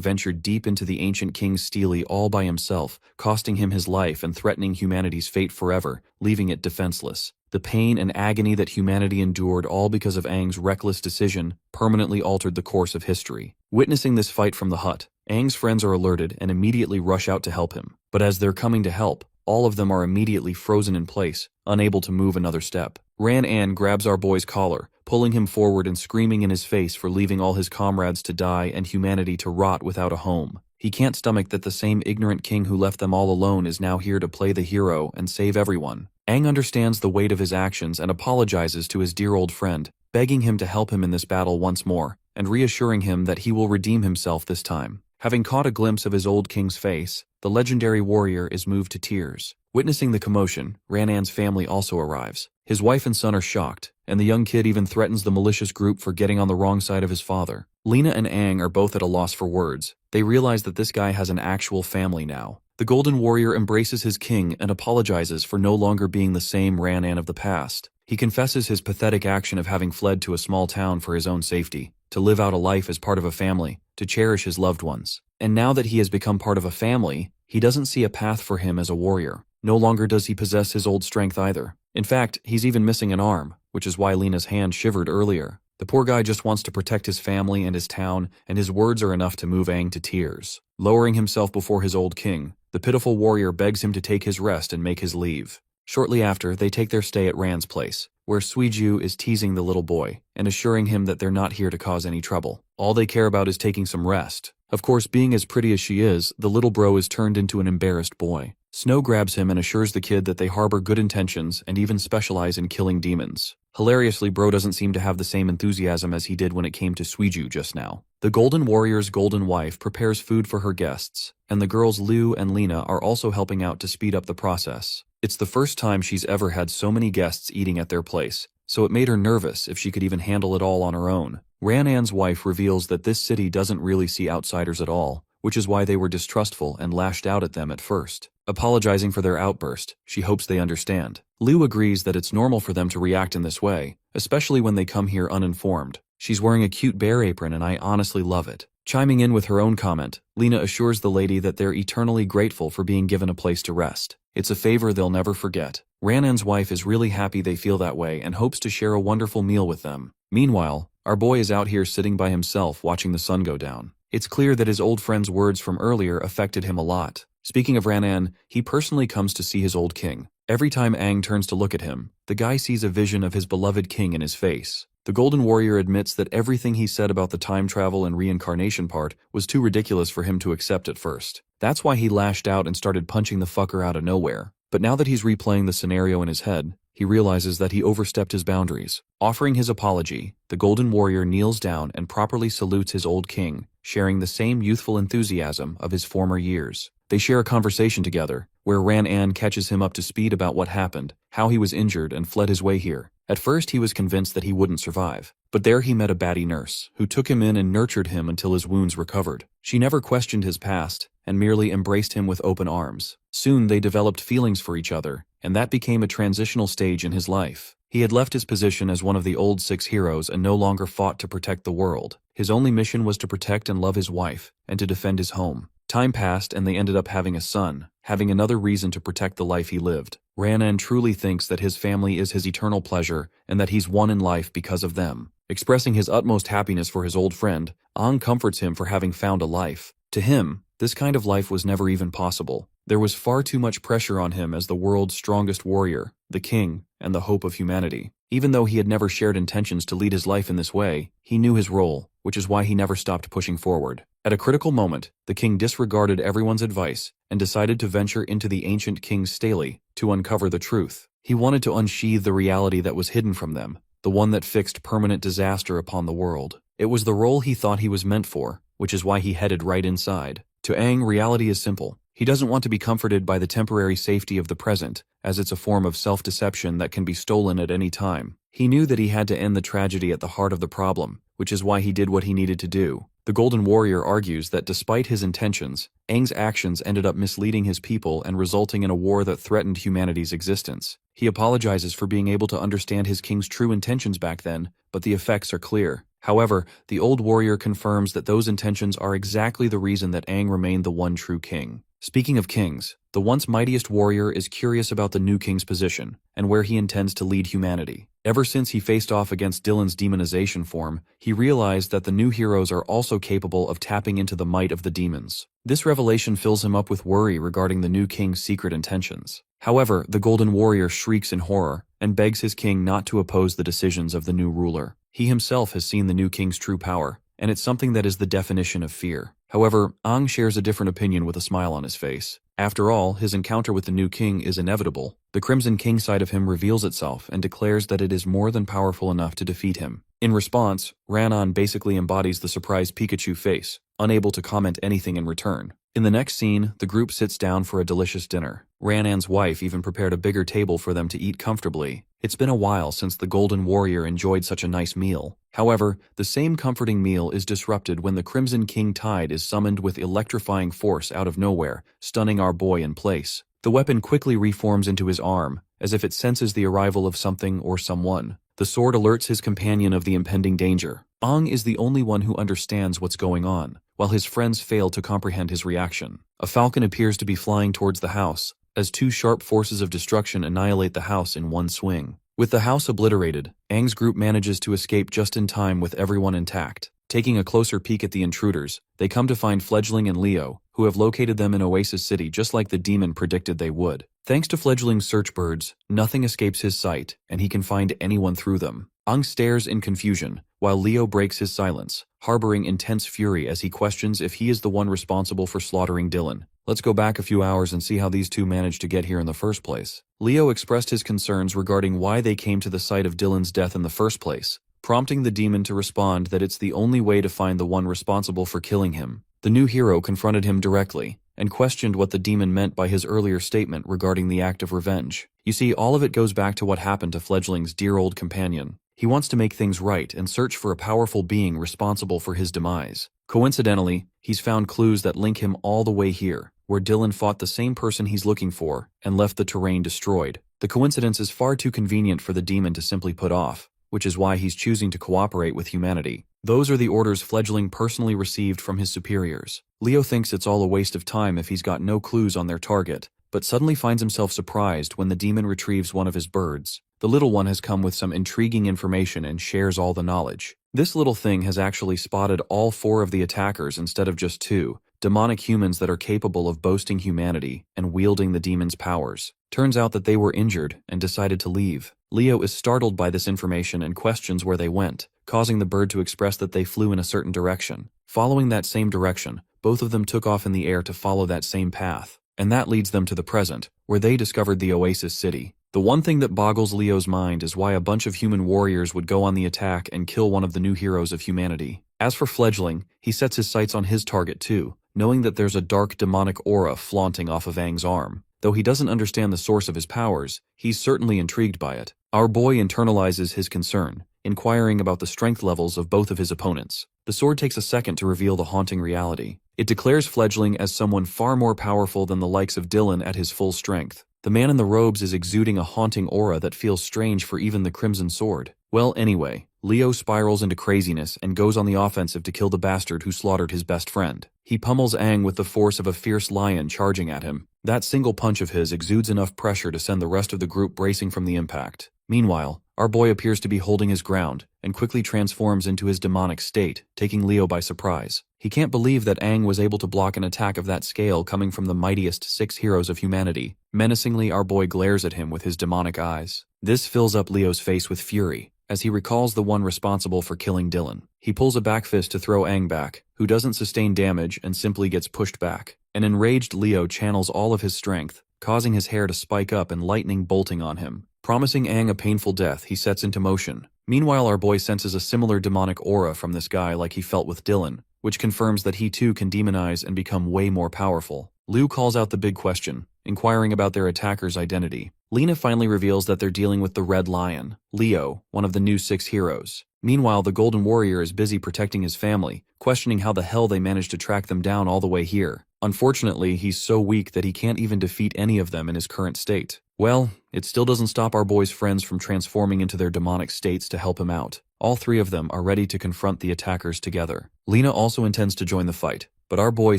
S1: ventured deep into the ancient king's stele all by himself, costing him his life and threatening humanity's fate forever, leaving it defenseless. The pain and agony that humanity endured all because of Aang's reckless decision permanently altered the course of history. Witnessing this fight from the hut, Aang's friends are alerted and immediately rush out to help him. But as they're coming to help, all of them are immediately frozen in place, unable to move another step. Ranan grabs our boy's collar, pulling him forward and screaming in his face for leaving all his comrades to die and humanity to rot without a home. He can't stomach that the same ignorant king who left them all alone is now here to play the hero and save everyone. Aang understands the weight of his actions and apologizes to his dear old friend, begging him to help him in this battle once more, and reassuring him that he will redeem himself this time. Having caught a glimpse of his old king's face, the legendary warrior is moved to tears. Witnessing the commotion, Ranan's family also arrives. His wife and son are shocked, and the young kid even threatens the malicious group for getting on the wrong side of his father. Lena and Aang are both at a loss for words. They realize that this guy has an actual family now. The Golden Warrior embraces his king and apologizes for no longer being the same Ranan of the past. He confesses his pathetic action of having fled to a small town for his own safety, to live out a life as part of a family, to cherish his loved ones. And now that he has become part of a family, he doesn't see a path for him as a warrior. No longer does he possess his old strength either. In fact, he's even missing an arm, which is why Lena's hand shivered earlier. The poor guy just wants to protect his family and his town, and his words are enough to move Aang to tears. Lowering himself before his old king, the pitiful warrior begs him to take his rest and make his leave. Shortly after, they take their stay at Ran's place, where Suiju is teasing the little boy and assuring him that they're not here to cause any trouble. All they care about is taking some rest. Of course, being as pretty as she is, the little bro is turned into an embarrassed boy. Snow grabs him and assures the kid that they harbor good intentions and even specialize in killing demons. Hilariously, Bro doesn't seem to have the same enthusiasm as he did when it came to Suiju just now. The Golden Warrior's golden wife prepares food for her guests, and the girls Liu and Lena are also helping out to speed up the process. It's the first time she's ever had so many guests eating at their place, so it made her nervous if she could even handle it all on her own. Ranan's wife reveals that this city doesn't really see outsiders at all, which is why they were distrustful and lashed out at them at first. Apologizing for their outburst, she hopes they understand. Liu agrees that it's normal for them to react in this way, especially when they come here uninformed. She's wearing a cute bear apron and I honestly love it. Chiming in with her own comment, Lena assures the lady that they're eternally grateful for being given a place to rest. It's a favor they'll never forget. Ranan's wife is really happy they feel that way and hopes to share a wonderful meal with them. Meanwhile, our boy is out here sitting by himself watching the sun go down. It's clear that his old friend's words from earlier affected him a lot. Speaking of Ranan, he personally comes to see his old king. Every time Aang turns to look at him, the guy sees a vision of his beloved king in his face. The Golden Warrior admits that everything he said about the time travel and reincarnation part was too ridiculous for him to accept at first. That's why he lashed out and started punching the fucker out of nowhere. But now that he's replaying the scenario in his head, he realizes that he overstepped his boundaries. Offering his apology, the Golden Warrior kneels down and properly salutes his old king, sharing the same youthful enthusiasm of his former years. They share a conversation together, where Ranan catches him up to speed about what happened, how he was injured and fled his way here. At first he was convinced that he wouldn't survive, but there he met a baddie nurse, who took him in and nurtured him until his wounds recovered. She never questioned his past, and merely embraced him with open arms. Soon they developed feelings for each other, and that became a transitional stage in his life. He had left his position as one of the old 6 heroes and no longer fought to protect the world. His only mission was to protect and love his wife, and to defend his home. Time passed and they ended up having a son, having another reason to protect the life he lived. Ranan truly thinks that his family is his eternal pleasure and that he's won in life because of them. Expressing his utmost happiness for his old friend, Aang comforts him for having found a life. To him, this kind of life was never even possible. There was far too much pressure on him as the world's strongest warrior, the king, and the hope of humanity. Even though he had never shared intentions to lead his life in this way, he knew his role, which is why he never stopped pushing forward. At a critical moment, the king disregarded everyone's advice and decided to venture into the ancient king's stele to uncover the truth. He wanted to unsheathe the reality that was hidden from them, the one that fixed permanent disaster upon the world. It was the role he thought he was meant for, which is why he headed right inside. To Aang, reality is simple. He doesn't want to be comforted by the temporary safety of the present, as it's a form of self-deception that can be stolen at any time. He knew that he had to end the tragedy at the heart of the problem, which is why he did what he needed to do. The Golden Warrior argues that despite his intentions, Aang's actions ended up misleading his people and resulting in a war that threatened humanity's existence. He apologizes for being able to understand his king's true intentions back then, but the effects are clear. However, the old warrior confirms that those intentions are exactly the reason that Aang remained the one true king. Speaking of kings, the once mightiest warrior is curious about the new king's position and where he intends to lead humanity. Ever since he faced off against Dylan's demonization form, he realized that the new heroes are also capable of tapping into the might of the demons. This revelation fills him up with worry regarding the new king's secret intentions. However, the Golden Warrior shrieks in horror and begs his king not to oppose the decisions of the new ruler. He himself has seen the new king's true power, and it's something that is the definition of fear. However, Aang shares a different opinion with a smile on his face. After all, his encounter with the new king is inevitable. The Crimson King side of him reveals itself and declares that it is more than powerful enough to defeat him. In response, Ranon basically embodies the surprised Pikachu face, unable to comment anything in return. In the next scene, the group sits down for a delicious dinner. Ranan's wife even prepared a bigger table for them to eat comfortably. It's been a while since the Golden Warrior enjoyed such a nice meal. However, the same comforting meal is disrupted when the Crimson King Tide is summoned with electrifying force out of nowhere, stunning our boy in place. The weapon quickly reforms into his arm, as if it senses the arrival of something or someone. The sword alerts his companion of the impending danger. Aang is the only one who understands what's going on, while his friends fail to comprehend his reaction. A falcon appears to be flying towards the house, as two sharp forces of destruction annihilate the house in one swing. With the house obliterated, Aang's group manages to escape just in time with everyone intact. Taking a closer peek at the intruders, they come to find Fledgling and Leo, who have located them in Oasis City just like the demon predicted they would. Thanks to Fledgling's search birds, nothing escapes his sight, and he can find anyone through them. Aang stares in confusion, while Leo breaks his silence, harboring intense fury as he questions if he is the one responsible for slaughtering Dylan. Let's go back a few hours and see how these two managed to get here in the first place. Leo expressed his concerns regarding why they came to the site of Dylan's death in the first place, prompting the demon to respond that it's the only way to find the one responsible for killing him. The new hero confronted him directly, and questioned what the demon meant by his earlier statement regarding the act of revenge. You see, all of it goes back to what happened to Fledgling's dear old companion. He wants to make things right and search for a powerful being responsible for his demise. Coincidentally, he's found clues that link him all the way here, where Dylan fought the same person he's looking for and left the terrain destroyed. The coincidence is far too convenient for the demon to simply put off, which is why he's choosing to cooperate with humanity. Those are the orders Fledgling personally received from his superiors. Leo thinks it's all a waste of time if he's got no clues on their target, but suddenly finds himself surprised when the demon retrieves one of his birds. The little one has come with some intriguing information and shares all the knowledge. This little thing has actually spotted all 4 of the attackers instead of just 2, demonic humans that are capable of boasting humanity and wielding the demon's powers. Turns out that they were injured and decided to leave. Leo is startled by this information and questions where they went, causing the bird to express that they flew in a certain direction. Following that same direction, both of them took off in the air to follow that same path, and that leads them to the present, where they discovered the Oasis City. The one thing that boggles Leo's mind is why a bunch of human warriors would go on the attack and kill one of the new heroes of humanity. As for Fledgling, he sets his sights on his target too, knowing that there's a dark demonic aura flaunting off of Aang's arm. Though he doesn't understand the source of his powers, he's certainly intrigued by it. Our boy internalizes his concern, inquiring about the strength levels of both of his opponents. The sword takes a second to reveal the haunting reality. It declares Fledgling as someone far more powerful than the likes of Dylan at his full strength. The man in the robes is exuding a haunting aura that feels strange for even the Crimson Sword. Well, anyway, Leo spirals into craziness and goes on the offensive to kill the bastard who slaughtered his best friend. He pummels Aang with the force of a fierce lion charging at him. That single punch of his exudes enough pressure to send the rest of the group bracing from the impact. Meanwhile, our boy appears to be holding his ground and quickly transforms into his demonic state, taking Leo by surprise. He can't believe that Aang was able to block an attack of that scale coming from the mightiest 6 heroes of humanity. Menacingly, our boy glares at him with his demonic eyes. This fills up Leo's face with fury, as he recalls the one responsible for killing Dylan. He pulls a back fist to throw Aang back, who doesn't sustain damage and simply gets pushed back. An enraged Leo channels all of his strength, causing his hair to spike up and lightning bolting on him. Promising Aang a painful death, he sets into motion. Meanwhile, our boy senses a similar demonic aura from this guy like he felt with Dylan, which confirms that he too can demonize and become way more powerful. Liu calls out the big question, inquiring about their attacker's identity. Lena finally reveals that they're dealing with the Red Lion, Leo, one of the new 6 heroes. Meanwhile, the Golden Warrior is busy protecting his family, questioning how the hell they managed to track them down all the way here. Unfortunately, he's so weak that he can't even defeat any of them in his current state. Well, it still doesn't stop our boy's friends from transforming into their demonic states to help him out. All three of them are ready to confront the attackers together. Lena also intends to join the fight, but our boy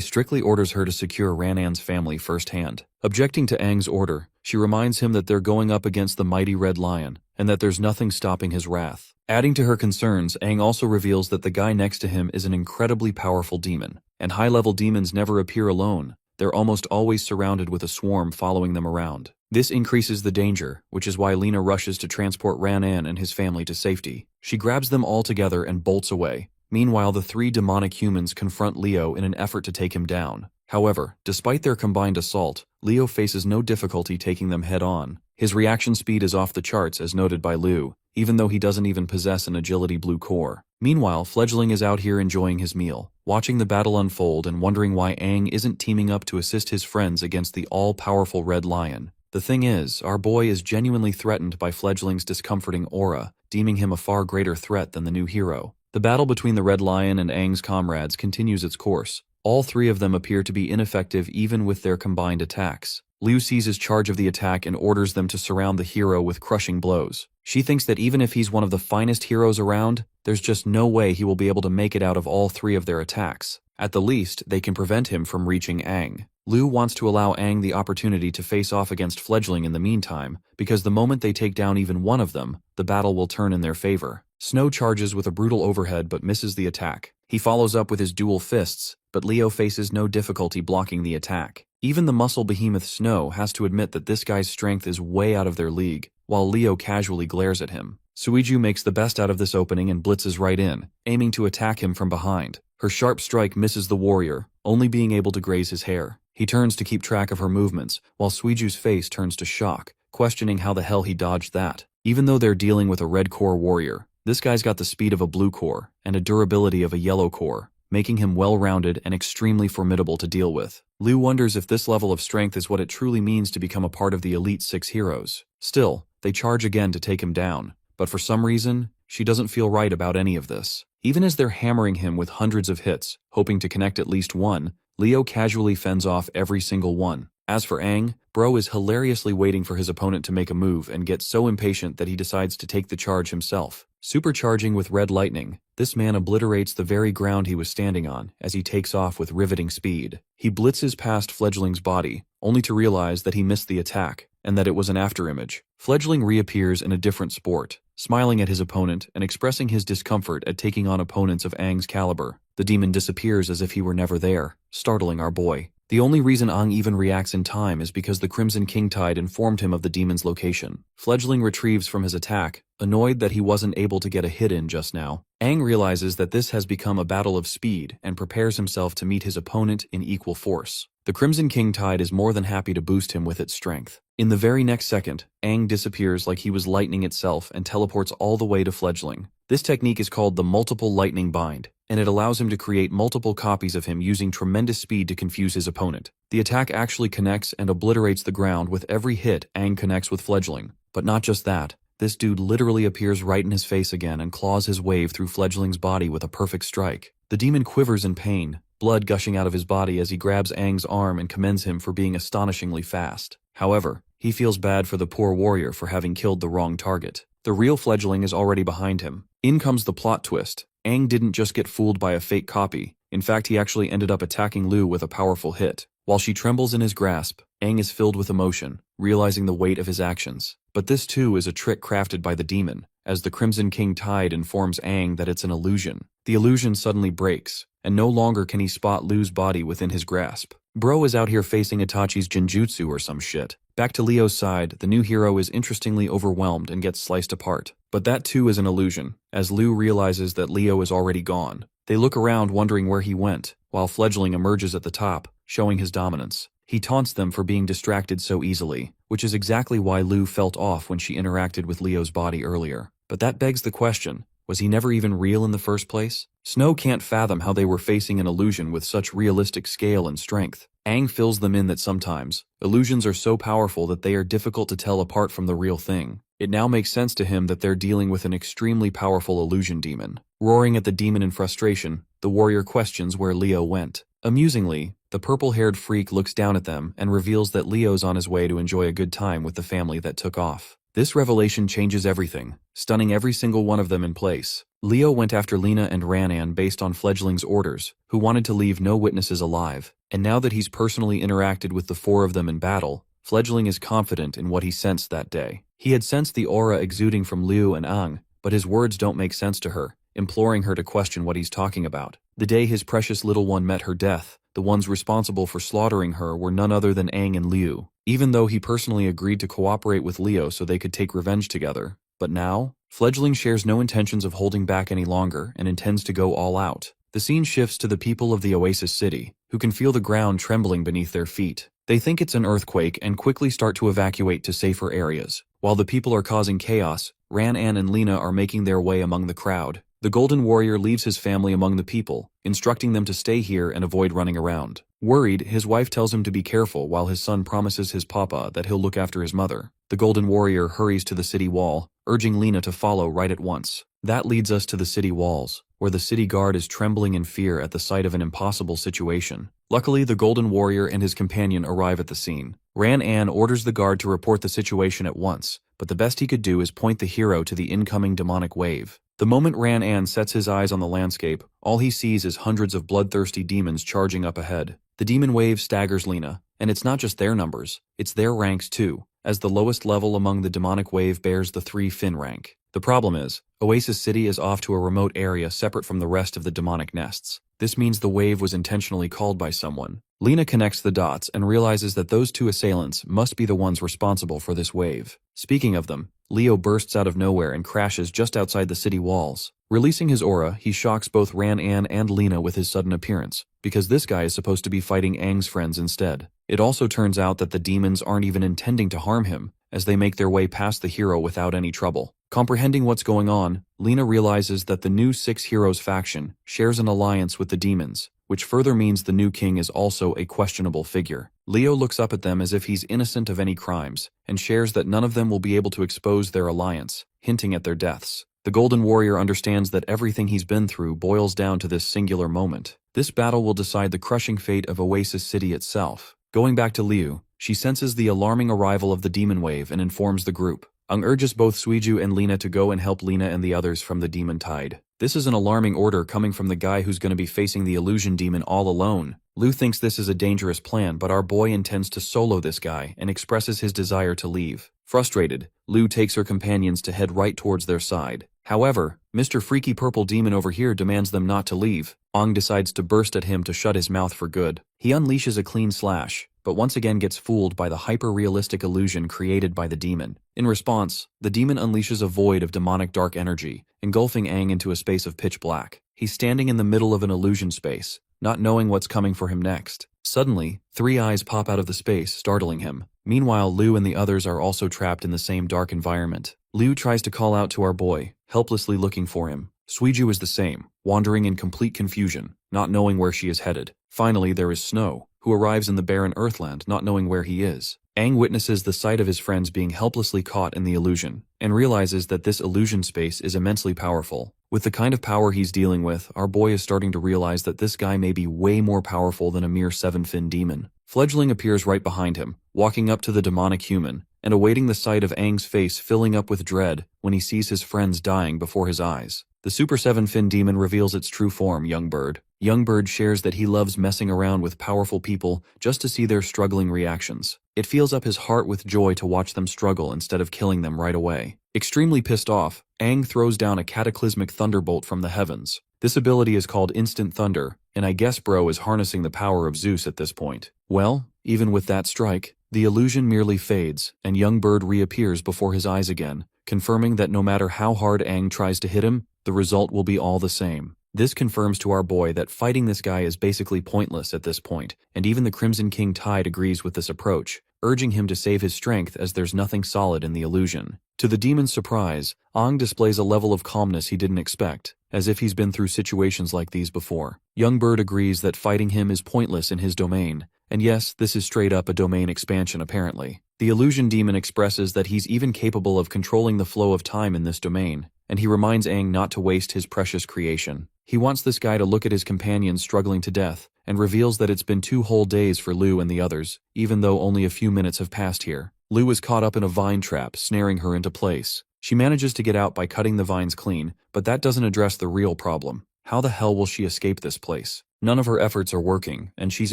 S1: strictly orders her to secure Ranan's family firsthand. Objecting to Aang's order, she reminds him that they're going up against the mighty Red Lion, and that there's nothing stopping his wrath. Adding to her concerns, Aang also reveals that the guy next to him is an incredibly powerful demon, and high-level demons never appear alone. They're almost always surrounded with a swarm following them around. This increases the danger, which is why Lena rushes to transport Ranan and his family to safety. She grabs them all together and bolts away. Meanwhile, the three demonic humans confront Leo in an effort to take him down. However, despite their combined assault, Leo faces no difficulty taking them head-on. His reaction speed is off the charts as noted by Lu, even though he doesn't even possess an agility blue core. Meanwhile, Fledgling is out here enjoying his meal, watching the battle unfold and wondering why Aang isn't teaming up to assist his friends against the all-powerful Red Lion. The thing is, our boy is genuinely threatened by Fledgling's discomforting aura, deeming him a far greater threat than the new hero. The battle between the Red Lion and Aang's comrades continues its course. All three of them appear to be ineffective even with their combined attacks. Liu seizes charge of the attack and orders them to surround the hero with crushing blows. She thinks that even if he's one of the finest heroes around, there's just no way he will be able to make it out of all three of their attacks. At the least, they can prevent him from reaching Aang. Liu wants to allow Aang the opportunity to face off against Fledgling in the meantime, because the moment they take down even one of them, the battle will turn in their favor. Snow charges with a brutal overhead but misses the attack. He follows up with his dual fists, but Leo faces no difficulty blocking the attack. Even the muscle behemoth Snow has to admit that this guy's strength is way out of their league, while Leo casually glares at him. Suiju makes the best out of this opening and blitzes right in, aiming to attack him from behind. Her sharp strike misses the warrior, only being able to graze his hair. He turns to keep track of her movements, while Suiju's face turns to shock, questioning how the hell he dodged that. Even though they're dealing with a red core warrior, this guy's got the speed of a blue core, and a durability of a yellow core, making him well-rounded and extremely formidable to deal with. Liu wonders if this level of strength is what it truly means to become a part of the Elite Six heroes. Still, they charge again to take him down, but for some reason, she doesn't feel right about any of this. Even as they're hammering him with hundreds of hits, hoping to connect at least one, Leo casually fends off every single one. As for Aang, Bro is hilariously waiting for his opponent to make a move and gets so impatient that he decides to take the charge himself. Supercharging with red lightning, this man obliterates the very ground he was standing on as he takes off with riveting speed. He blitzes past Fledgling's body, only to realize that he missed the attack, and that it was an afterimage. Fledgling reappears in a different sport, smiling at his opponent and expressing his discomfort at taking on opponents of Aang's caliber. The demon disappears as if he were never there, startling our boy. The only reason Aang even reacts in time is because the Crimson King Tide informed him of the demon's location. Fledgling retrieves from his attack, annoyed that he wasn't able to get a hit in just now. Aang realizes that this has become a battle of speed and prepares himself to meet his opponent in equal force. The Crimson King Tide is more than happy to boost him with its strength. In the very next second, Aang disappears like he was lightning itself and teleports all the way to Fledgling. This technique is called the Multiple Lightning Bind, and it allows him to create multiple copies of him using tremendous speed to confuse his opponent. The attack actually connects and obliterates the ground with every hit Aang connects with Fledgling. But not just that, this dude literally appears right in his face again and claws his wave through Fledgling's body with a perfect strike. The demon quivers in pain, blood gushing out of his body as he grabs Aang's arm and commends him for being astonishingly fast. However, he feels bad for the poor warrior for having killed the wrong target. The real Fledgling is already behind him. In comes the plot twist. Aang didn't just get fooled by a fake copy. In fact, he actually ended up attacking Lu with a powerful hit. While she trembles in his grasp, Aang is filled with emotion, realizing the weight of his actions. But this too is a trick crafted by the demon, as the Crimson King Tide informs Aang that it's an illusion. The illusion suddenly breaks, and no longer can he spot Lu's body within his grasp. Bro is out here facing Itachi's Genjutsu or some shit. Back to Leo's side, the new hero is interestingly overwhelmed and gets sliced apart. But that too is an illusion, as Lu realizes that Leo is already gone. They look around wondering where he went, while Fledgling emerges at the top, showing his dominance. He taunts them for being distracted so easily, which is exactly why Lu felt off when she interacted with Leo's body earlier. But that begs the question, was he never even real in the first place? Snow can't fathom how they were facing an illusion with such realistic scale and strength. Aang fills them in that sometimes, illusions are so powerful that they are difficult to tell apart from the real thing. It now makes sense to him that they're dealing with an extremely powerful illusion demon. Roaring at the demon in frustration, the warrior questions where Leo went. Amusingly, the purple-haired freak looks down at them and reveals that Leo's on his way to enjoy a good time with the family that took off. This revelation changes everything, stunning every single one of them in place. Leo went after Lena and Ranan based on Fledgling's orders, who wanted to leave no witnesses alive, and now that he's personally interacted with the four of them in battle, Fledgling is confident in what he sensed that day. He had sensed the aura exuding from Liu and Ang, but his words don't make sense to her, imploring her to question what he's talking about. The day his precious little one met her death, the ones responsible for slaughtering her were none other than Ang and Liu, even though he personally agreed to cooperate with Leo so they could take revenge together. But now, Fledgling shares no intentions of holding back any longer and intends to go all out. The scene shifts to the people of the Oasis City, who can feel the ground trembling beneath their feet. They think it's an earthquake and quickly start to evacuate to safer areas. While the people are causing chaos, Ranan and Lena are making their way among the crowd. The Golden Warrior leaves his family among the people, instructing them to stay here and avoid running around. Worried, his wife tells him to be careful while his son promises his papa that he'll look after his mother. The Golden Warrior hurries to the city wall, urging Lena to follow right at once. That leads us to the city walls, where the city guard is trembling in fear at the sight of an impossible situation. Luckily, the Golden Warrior and his companion arrive at the scene. Ranan orders the guard to report the situation at once, but the best he could do is point the hero to the incoming demonic wave. The moment Ranan sets his eyes on the landscape, all he sees is hundreds of bloodthirsty demons charging up ahead. The demon wave staggers Lena, and it's not just their numbers, it's their ranks too, as the lowest level among the demonic wave bears the 3 Fin rank. The problem is, Oasis City is off to a remote area separate from the rest of the demonic nests. This means the wave was intentionally called by someone. Lena connects the dots and realizes that those 2 assailants must be the ones responsible for this wave. Speaking of them, Leo bursts out of nowhere and crashes just outside the city walls. Releasing his aura, he shocks both Ranan and Lena with his sudden appearance, because this guy is supposed to be fighting Aang's friends instead. It also turns out that the demons aren't even intending to harm him, as they make their way past the hero without any trouble. Comprehending what's going on, Lena realizes that the new 6 Heroes faction shares an alliance with the demons, which further means the new king is also a questionable figure. Leo looks up at them as if he's innocent of any crimes, and shares that none of them will be able to expose their alliance, hinting at their deaths. The Golden Warrior understands that everything he's been through boils down to this singular moment. This battle will decide the crushing fate of Oasis City itself. Going back to Liu, she senses the alarming arrival of the demon wave and informs the group. Ang urges both Suiju and Lena to go and help Lena and the others from the demon tide. This is an alarming order coming from the guy who's going to be facing the illusion demon all alone. Liu thinks this is a dangerous plan, but our boy intends to solo this guy and expresses his desire to leave. Frustrated, Liu takes her companions to head right towards their side. However, Mr. Freaky Purple Demon over here demands them not to leave. Ang decides to burst at him to shut his mouth for good. He unleashes a clean slash, but once again gets fooled by the hyper-realistic illusion created by the demon. In response, the demon unleashes a void of demonic dark energy, engulfing Aang into a space of pitch black. He's standing in the middle of an illusion space, not knowing what's coming for him next. Suddenly, 3 eyes pop out of the space, startling him. Meanwhile, Liu and the others are also trapped in the same dark environment. Liu tries to call out to our boy, helplessly looking for him. Suiju is the same, wandering in complete confusion, not knowing where she is headed. Finally, there is Snow, who arrives in the barren Earthland not knowing where he is. Aang witnesses the sight of his friends being helplessly caught in the illusion, and realizes that this illusion space is immensely powerful. With the kind of power he's dealing with, our boy is starting to realize that this guy may be way more powerful than a mere 7-fin demon. Fledgling appears right behind him, walking up to the demonic human, and awaiting the sight of Aang's face filling up with dread when he sees his friends dying before his eyes. The Super 7-fin demon reveals its true form, Youngbird. Youngbird shares that he loves messing around with powerful people just to see their struggling reactions. It fills up his heart with joy to watch them struggle instead of killing them right away. Extremely pissed off, Aang throws down a cataclysmic thunderbolt from the heavens. This ability is called Instant Thunder, and I guess bro is harnessing the power of Zeus at this point. Well, even with that strike, the illusion merely fades, and Youngbird reappears before his eyes again, confirming that no matter how hard Aang tries to hit him, the result will be all the same. This confirms to our boy that fighting this guy is basically pointless at this point, and even the Crimson King Tide agrees with this approach, urging him to save his strength as there's nothing solid in the illusion. To the demon's surprise, Aang displays a level of calmness he didn't expect, as if he's been through situations like these before. Youngbird agrees that fighting him is pointless in his domain, And yes, this is straight up a domain expansion apparently. The illusion demon expresses that he's even capable of controlling the flow of time in this domain, and he reminds Aang not to waste his precious creation. He wants this guy to look at his companions struggling to death, and reveals that it's been 2 whole days for Lu and the others, even though only a few minutes have passed here. Lu is caught up in a vine trap, snaring her into place. She manages to get out by cutting the vines clean, but that doesn't address the real problem. How the hell will she escape this place? None of her efforts are working, and she's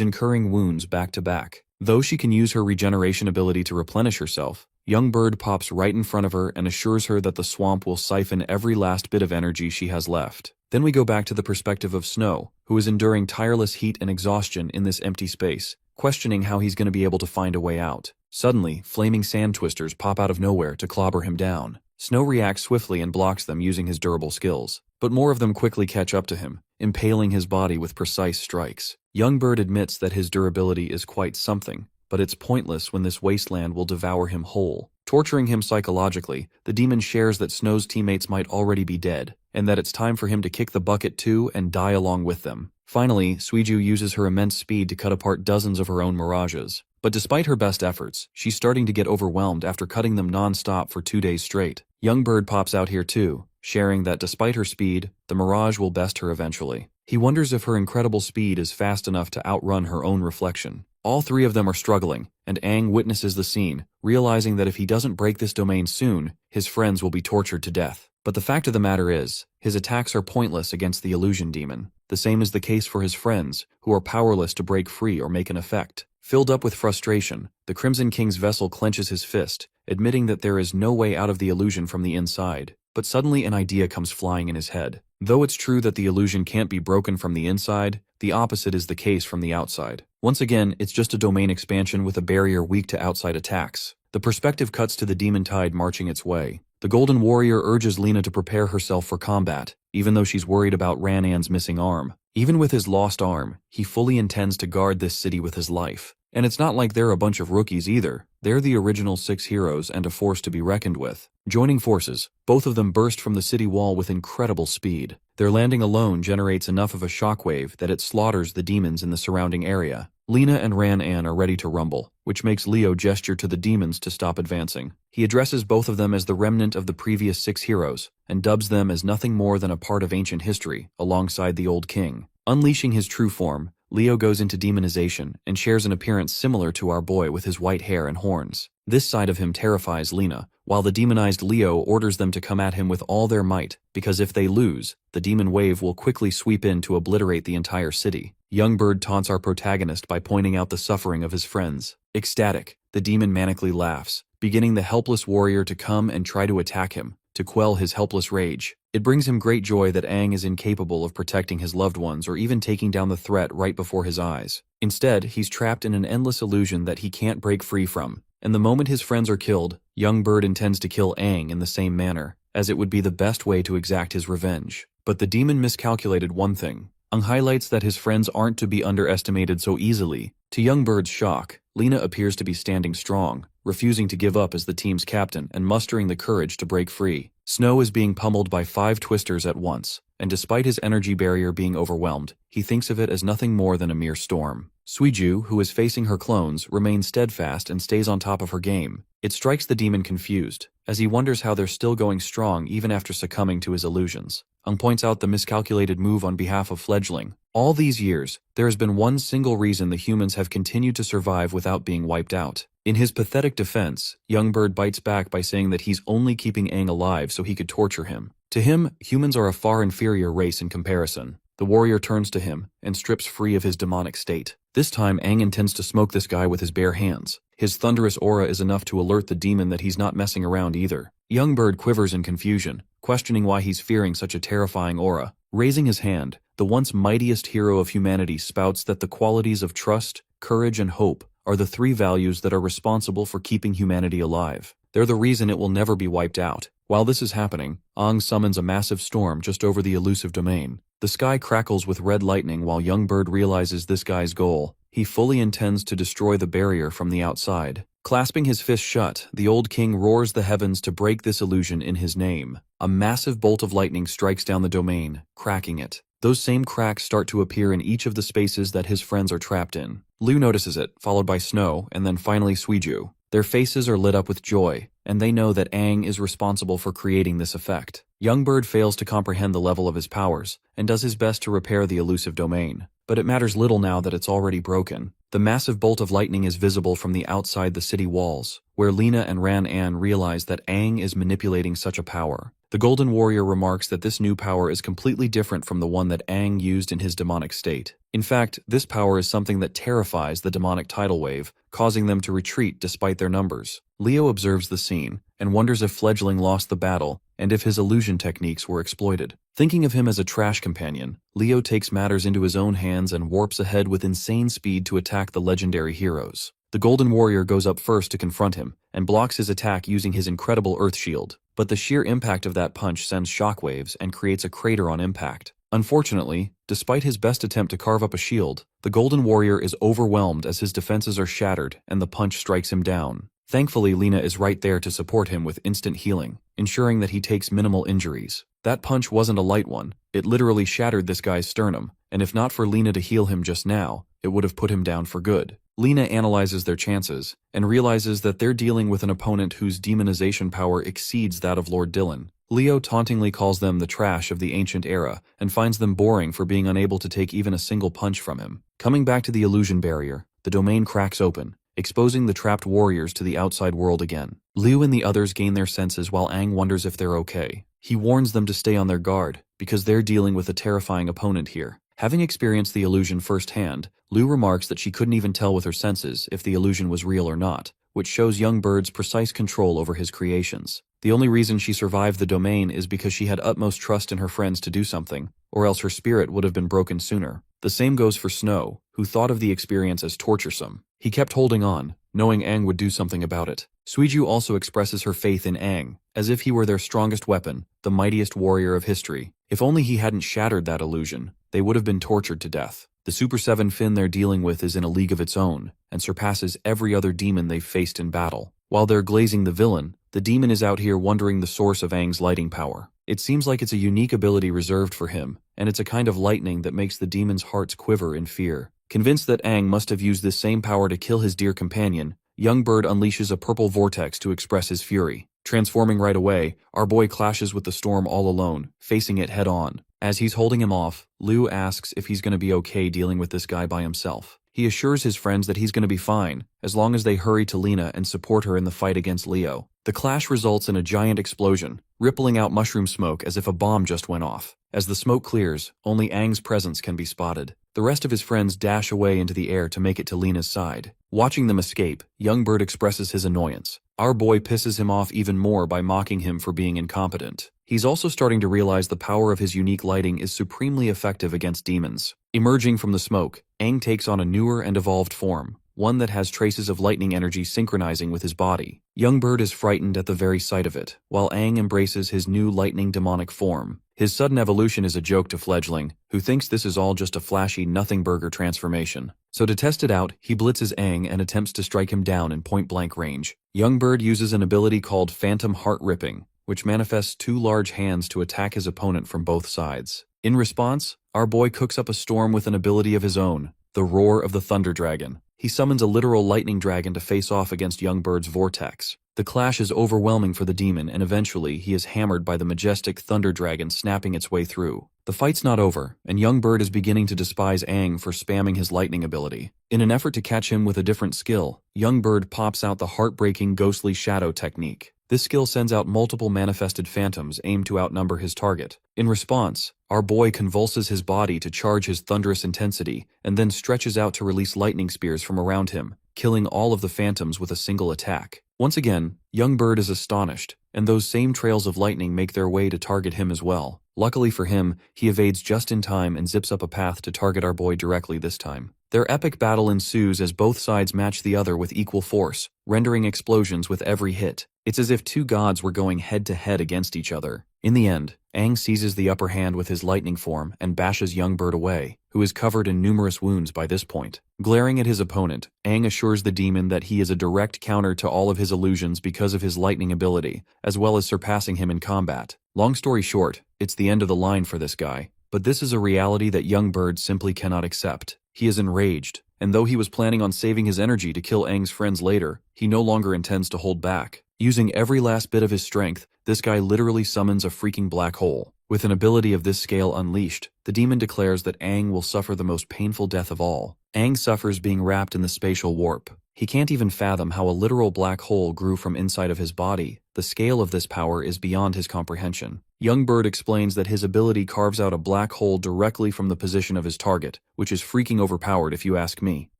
S1: incurring wounds back to back. Though she can use her regeneration ability to replenish herself, Young Bird pops right in front of her and assures her that the swamp will siphon every last bit of energy she has left. Then we go back to the perspective of Snow, who is enduring tireless heat and exhaustion in this empty space, questioning how he's going to be able to find a way out. Suddenly, flaming sand twisters pop out of nowhere to clobber him down. Snow reacts swiftly and blocks them using his durable skills, but more of them quickly catch up to him, impaling his body with precise strikes. Young Bird admits that his durability is quite something, but it's pointless when this wasteland will devour him whole. Torturing him psychologically, the demon shares that Snow's teammates might already be dead, and that it's time for him to kick the bucket too and die along with them. Finally, Suiju uses her immense speed to cut apart dozens of her own mirages. But despite her best efforts, she's starting to get overwhelmed after cutting them non-stop for 2 days straight. Young Bird pops out here too, sharing that despite her speed, the mirage will best her eventually. He wonders if her incredible speed is fast enough to outrun her own reflection. All 3 of them are struggling, and Aang witnesses the scene, realizing that if he doesn't break this domain soon, his friends will be tortured to death. But the fact of the matter is, his attacks are pointless against the illusion demon. The same is the case for his friends, who are powerless to break free or make an effect. Filled up with frustration, the Crimson King's vessel clenches his fist, admitting that there is no way out of the illusion from the inside. But suddenly an idea comes flying in his head. Though it's true that the illusion can't be broken from the inside, the opposite is the case from the outside. Once again, it's just a domain expansion with a barrier weak to outside attacks. The perspective cuts to the demon tide marching its way. The Golden Warrior urges Lena to prepare herself for combat, even though she's worried about Ranan's missing arm. Even with his lost arm, he fully intends to guard this city with his life. And it's not like they're a bunch of rookies either. They're the original 6 heroes and a force to be reckoned with. Joining forces, both of them burst from the city wall with incredible speed. Their landing alone generates enough of a shockwave that it slaughters the demons in the surrounding area. Lena and Ran-An are ready to rumble, which makes Leo gesture to the demons to stop advancing. He addresses both of them as the remnant of the previous 6 heroes, and dubs them as nothing more than a part of ancient history, alongside the old king. Unleashing his true form, Leo goes into demonization and shares an appearance similar to our boy with his white hair and horns. This side of him terrifies Lena, while the demonized Leo orders them to come at him with all their might, because if they lose, the demon wave will quickly sweep in to obliterate the entire city. Young Bird taunts our protagonist by pointing out the suffering of his friends. Ecstatic, the demon manically laughs, beginning the helpless warrior to come and try to attack him, to quell his helpless rage. It brings him great joy that Aang is incapable of protecting his loved ones or even taking down the threat right before his eyes. Instead, he's trapped in an endless illusion that he can't break free from. And the moment his friends are killed, Young Bird intends to kill Aang in the same manner, as it would be the best way to exact his revenge. But the demon miscalculated one thing. Aang highlights that his friends aren't to be underestimated so easily. To Young Bird's shock, Lena appears to be standing strong, refusing to give up as the team's captain and mustering the courage to break free. Snow is being pummeled by 5 twisters at once, and despite his energy barrier being overwhelmed, he thinks of it as nothing more than a mere storm. Suiju, who is facing her clones, remains steadfast and stays on top of her game. It strikes the demon confused, as he wonders how they're still going strong even after succumbing to his illusions. Aang points out the miscalculated move on behalf of Fledgling. All these years, there has been one single reason the humans have continued to survive without being wiped out. In his pathetic defense, Young Bird bites back by saying that he's only keeping Aang alive so he could torture him. To him, humans are a far inferior race in comparison. The warrior turns to him and strips free of his demonic state. This time, Aang intends to smoke this guy with his bare hands. His thunderous aura is enough to alert the demon that he's not messing around either. Young Bird quivers in confusion, questioning why he's fearing such a terrifying aura. Raising his hand, the once mightiest hero of humanity spouts that the qualities of trust, courage, and hope are the 3 values that are responsible for keeping humanity alive. They're the reason it will never be wiped out. While this is happening, Aang summons a massive storm just over the elusive domain. The sky crackles with red lightning while Young Bird realizes this guy's goal. He fully intends to destroy the barrier from the outside. Clasping his fist shut, the old king roars the heavens to break this illusion in his name. A massive bolt of lightning strikes down the domain, cracking it. Those same cracks start to appear in each of the spaces that his friends are trapped in. Liu notices it, followed by Snow, and then finally Suiju. Their faces are lit up with joy, and they know that Aang is responsible for creating this effect. Youngbird fails to comprehend the level of his powers, and does his best to repair the elusive domain. But it matters little now that it's already broken. The massive bolt of lightning is visible from the outside the city walls, where Lena and Ran-An realize that Aang is manipulating such a power. The Golden Warrior remarks that this new power is completely different from the one that Aang used in his demonic state. In fact, this power is something that terrifies the demonic tidal wave, causing them to retreat despite their numbers. Leo observes the scene, and wonders if Fledgling lost the battle, and if his illusion techniques were exploited. Thinking of him as a trash companion, Leo takes matters into his own hands and warps ahead with insane speed to attack the legendary heroes. The Golden Warrior goes up first to confront him, and blocks his attack using his incredible Earth Shield. But the sheer impact of that punch sends shockwaves and creates a crater on impact. Unfortunately, despite his best attempt to carve up a shield, the Golden Warrior is overwhelmed as his defenses are shattered and the punch strikes him down. Thankfully, Lena is right there to support him with instant healing, ensuring that he takes minimal injuries. That punch wasn't a light one, it literally shattered this guy's sternum, and if not for Lena to heal him just now, it would have put him down for good. Lena analyzes their chances, and realizes that they're dealing with an opponent whose demonization power exceeds that of Lord Dylan. Leo tauntingly calls them the trash of the ancient era, and finds them boring for being unable to take even a single punch from him. Coming back to the illusion barrier, the domain cracks open, exposing the trapped warriors to the outside world again. Liu and the others gain their senses while Aang wonders if they're okay. He warns them to stay on their guard, because they're dealing with a terrifying opponent here. Having experienced the illusion firsthand, Liu remarks that she couldn't even tell with her senses if the illusion was real or not, which shows Youngbird's precise control over his creations. The only reason she survived the domain is because she had utmost trust in her friends to do something, or else her spirit would have been broken sooner. The same goes for Snow, who thought of the experience as torturesome. He kept holding on, knowing Aang would do something about it. Suiju also expresses her faith in Aang, as if he were their strongest weapon, the mightiest warrior of history. If only he hadn't shattered that illusion, they would have been tortured to death. The Super 7 Finn they're dealing with is in a league of its own, and surpasses every other demon they've faced in battle. While they're glazing the villain, the demon is out here wondering the source of Aang's lighting power. It seems like it's a unique ability reserved for him, and it's a kind of lightning that makes the demon's hearts quiver in fear. Convinced that Aang must have used this same power to kill his dear companion, Youngbird unleashes a purple vortex to express his fury. Transforming right away, our boy clashes with the storm all alone, facing it head-on. As he's holding him off, Liu asks if he's going to be okay dealing with this guy by himself. He assures his friends that he's going to be fine, as long as they hurry to Lena and support her in the fight against Leo. The clash results in a giant explosion, rippling out mushroom smoke as if a bomb just went off. As the smoke clears, only Aang's presence can be spotted. The rest of his friends dash away into the air to make it to Lena's side. Watching them escape, Youngbird expresses his annoyance. Our boy pisses him off even more by mocking him for being incompetent. He's also starting to realize the power of his unique lighting is supremely effective against demons. Emerging from the smoke, Aang takes on a newer and evolved form, one that has traces of lightning energy synchronizing with his body. Youngbird is frightened at the very sight of it, while Aang embraces his new lightning demonic form. His sudden evolution is a joke to Fledgling, who thinks this is all just a flashy nothing-burger transformation. So to test it out, he blitzes Aang and attempts to strike him down in point-blank range. Youngbird uses an ability called Phantom Heart Ripping, which manifests two large hands to attack his opponent from both sides. In response, our boy cooks up a storm with an ability of his own, the Roar of the Thunder Dragon. He summons a literal lightning dragon to face off against Youngbird's vortex. The clash is overwhelming for the demon, and eventually he is hammered by the majestic Thunder Dragon snapping its way through. The fight's not over, and Youngbird is beginning to despise Aang for spamming his lightning ability. In an effort to catch him with a different skill, Youngbird pops out the heartbreaking Ghostly Shadow technique. This skill sends out multiple manifested phantoms aimed to outnumber his target. In response, our boy convulses his body to charge his thunderous intensity, and then stretches out to release lightning spears from around him, killing all of the phantoms with a single attack. Once again, Youngbird is astonished, and those same trails of lightning make their way to target him as well. Luckily for him, he evades just in time and zips up a path to target our boy directly this time. Their epic battle ensues as both sides match the other with equal force, rendering explosions with every hit. It's as if two gods were going head-to-head against each other. In the end, Aang seizes the upper hand with his lightning form and bashes Youngbird away, who is covered in numerous wounds by this point. Glaring at his opponent, Aang assures the demon that he is a direct counter to all of his illusions because of his lightning ability, as well as surpassing him in combat. Long story short, it's the end of the line for this guy. But this is a reality that young Bird simply cannot accept. He is enraged, and though he was planning on saving his energy to kill Aang's friends later, he no longer intends to hold back. Using every last bit of his strength, this guy literally summons a freaking black hole. With an ability of this scale unleashed, the demon declares that Aang will suffer the most painful death of all. Aang suffers being wrapped in the spatial warp. He can't even fathom how a literal black hole grew from inside of his body. The scale of this power is beyond his comprehension. Young Bird explains that his ability carves out a black hole directly from the position of his target, which is freaking overpowered if you ask me.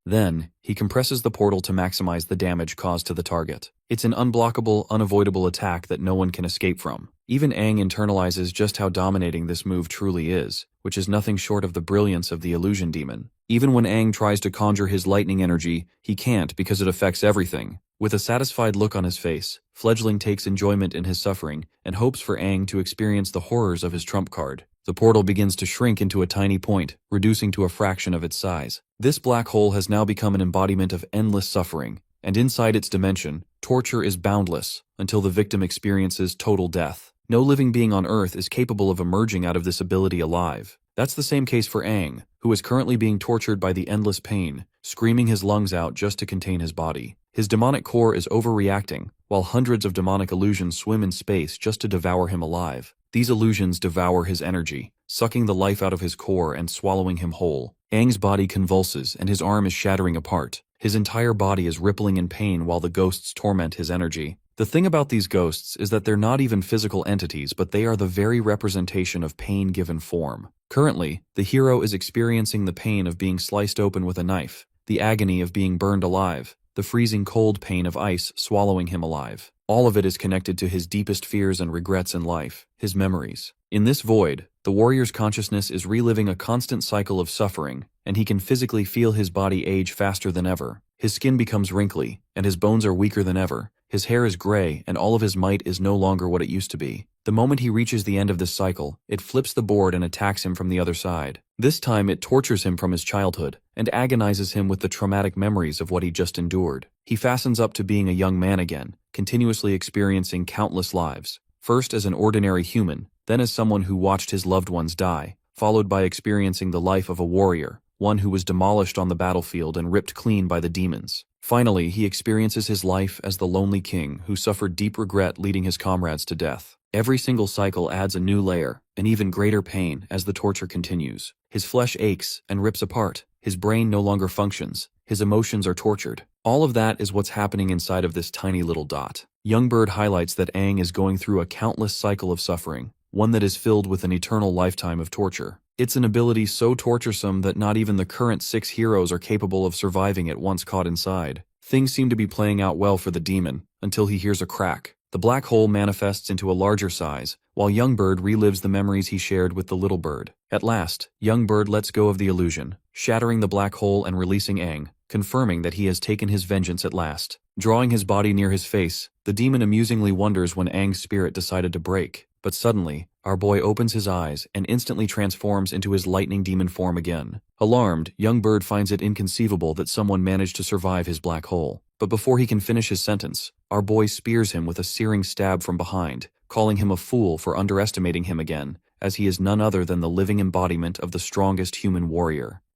S1: Then, he compresses the portal to maximize the damage caused to the target. It's an unblockable, unavoidable attack that no one can escape from. Even Aang internalizes just how dominating this move truly is, which is nothing short of the brilliance of the illusion demon. Even when Aang tries to conjure his lightning energy, he can't because it affects everything. With a satisfied look on his face, Fledgling takes enjoyment in his suffering and hopes for Aang to experience the horrors of his trump card. The portal begins to shrink into a tiny point, reducing to a fraction of its size. This black hole has now become an embodiment of endless suffering, and inside its dimension, torture is boundless until the victim experiences total death. No living being on Earth is capable of emerging out of this ability alive. That's the same case for Aang, who is currently being tortured by the endless pain, screaming his lungs out just to contain his body. His demonic core is overreacting, while hundreds of demonic illusions swim in space just to devour him alive. These illusions devour his energy, sucking the life out of his core and swallowing him whole. Aang's body convulses and his arm is shattering apart. His entire body is rippling in pain while the ghosts torment his energy. The thing about these ghosts is that they're not even physical entities, but they are the very representation of pain given form. Currently, the hero is experiencing the pain of being sliced open with a knife, the agony of being burned alive, the freezing cold pain of ice swallowing him alive. All of it is connected to his deepest fears and regrets in life, his memories. In this void, the warrior's consciousness is reliving a constant cycle of suffering, and he can physically feel his body age faster than ever. His skin becomes wrinkly, and his bones are weaker than ever. His hair is gray, and all of his might is no longer what it used to be. The moment he reaches the end of this cycle, it flips the board and attacks him from the other side. This time it tortures him from his childhood, and agonizes him with the traumatic memories of what he just endured. He fastens up to being a young man again, continuously experiencing countless lives. First as an ordinary human, then as someone who watched his loved ones die, followed by experiencing the life of a warrior, one who was demolished on the battlefield and ripped clean by the demons. Finally, he experiences his life as the lonely king who suffered deep regret leading his comrades to death. Every single cycle adds a new layer, an even greater pain as the torture continues. His flesh aches and rips apart. His brain no longer functions. His emotions are tortured. All of that is what's happening inside of this tiny little dot. Young Bird highlights that Aang is going through a countless cycle of suffering, one that is filled with an eternal lifetime of torture. It's an ability so torturesome that not even the current 6 heroes are capable of surviving it once caught inside. Things seem to be playing out well for the demon, until he hears a crack. The black hole manifests into a larger size, while Young Bird relives the memories he shared with the little bird. At last, Young Bird lets go of the illusion, shattering the black hole and releasing Aang, confirming that he has taken his vengeance at last. Drawing his body near his face, the demon amusingly wonders when Aang's spirit decided to break. But suddenly, our boy opens his eyes and instantly transforms into his lightning demon form again. Alarmed, Young Bird finds it inconceivable that someone managed to survive his black hole. But before he can finish his sentence, our boy spears him with a searing stab from behind, calling him a fool for underestimating him again, as he is none other than the living embodiment of the strongest human warrior.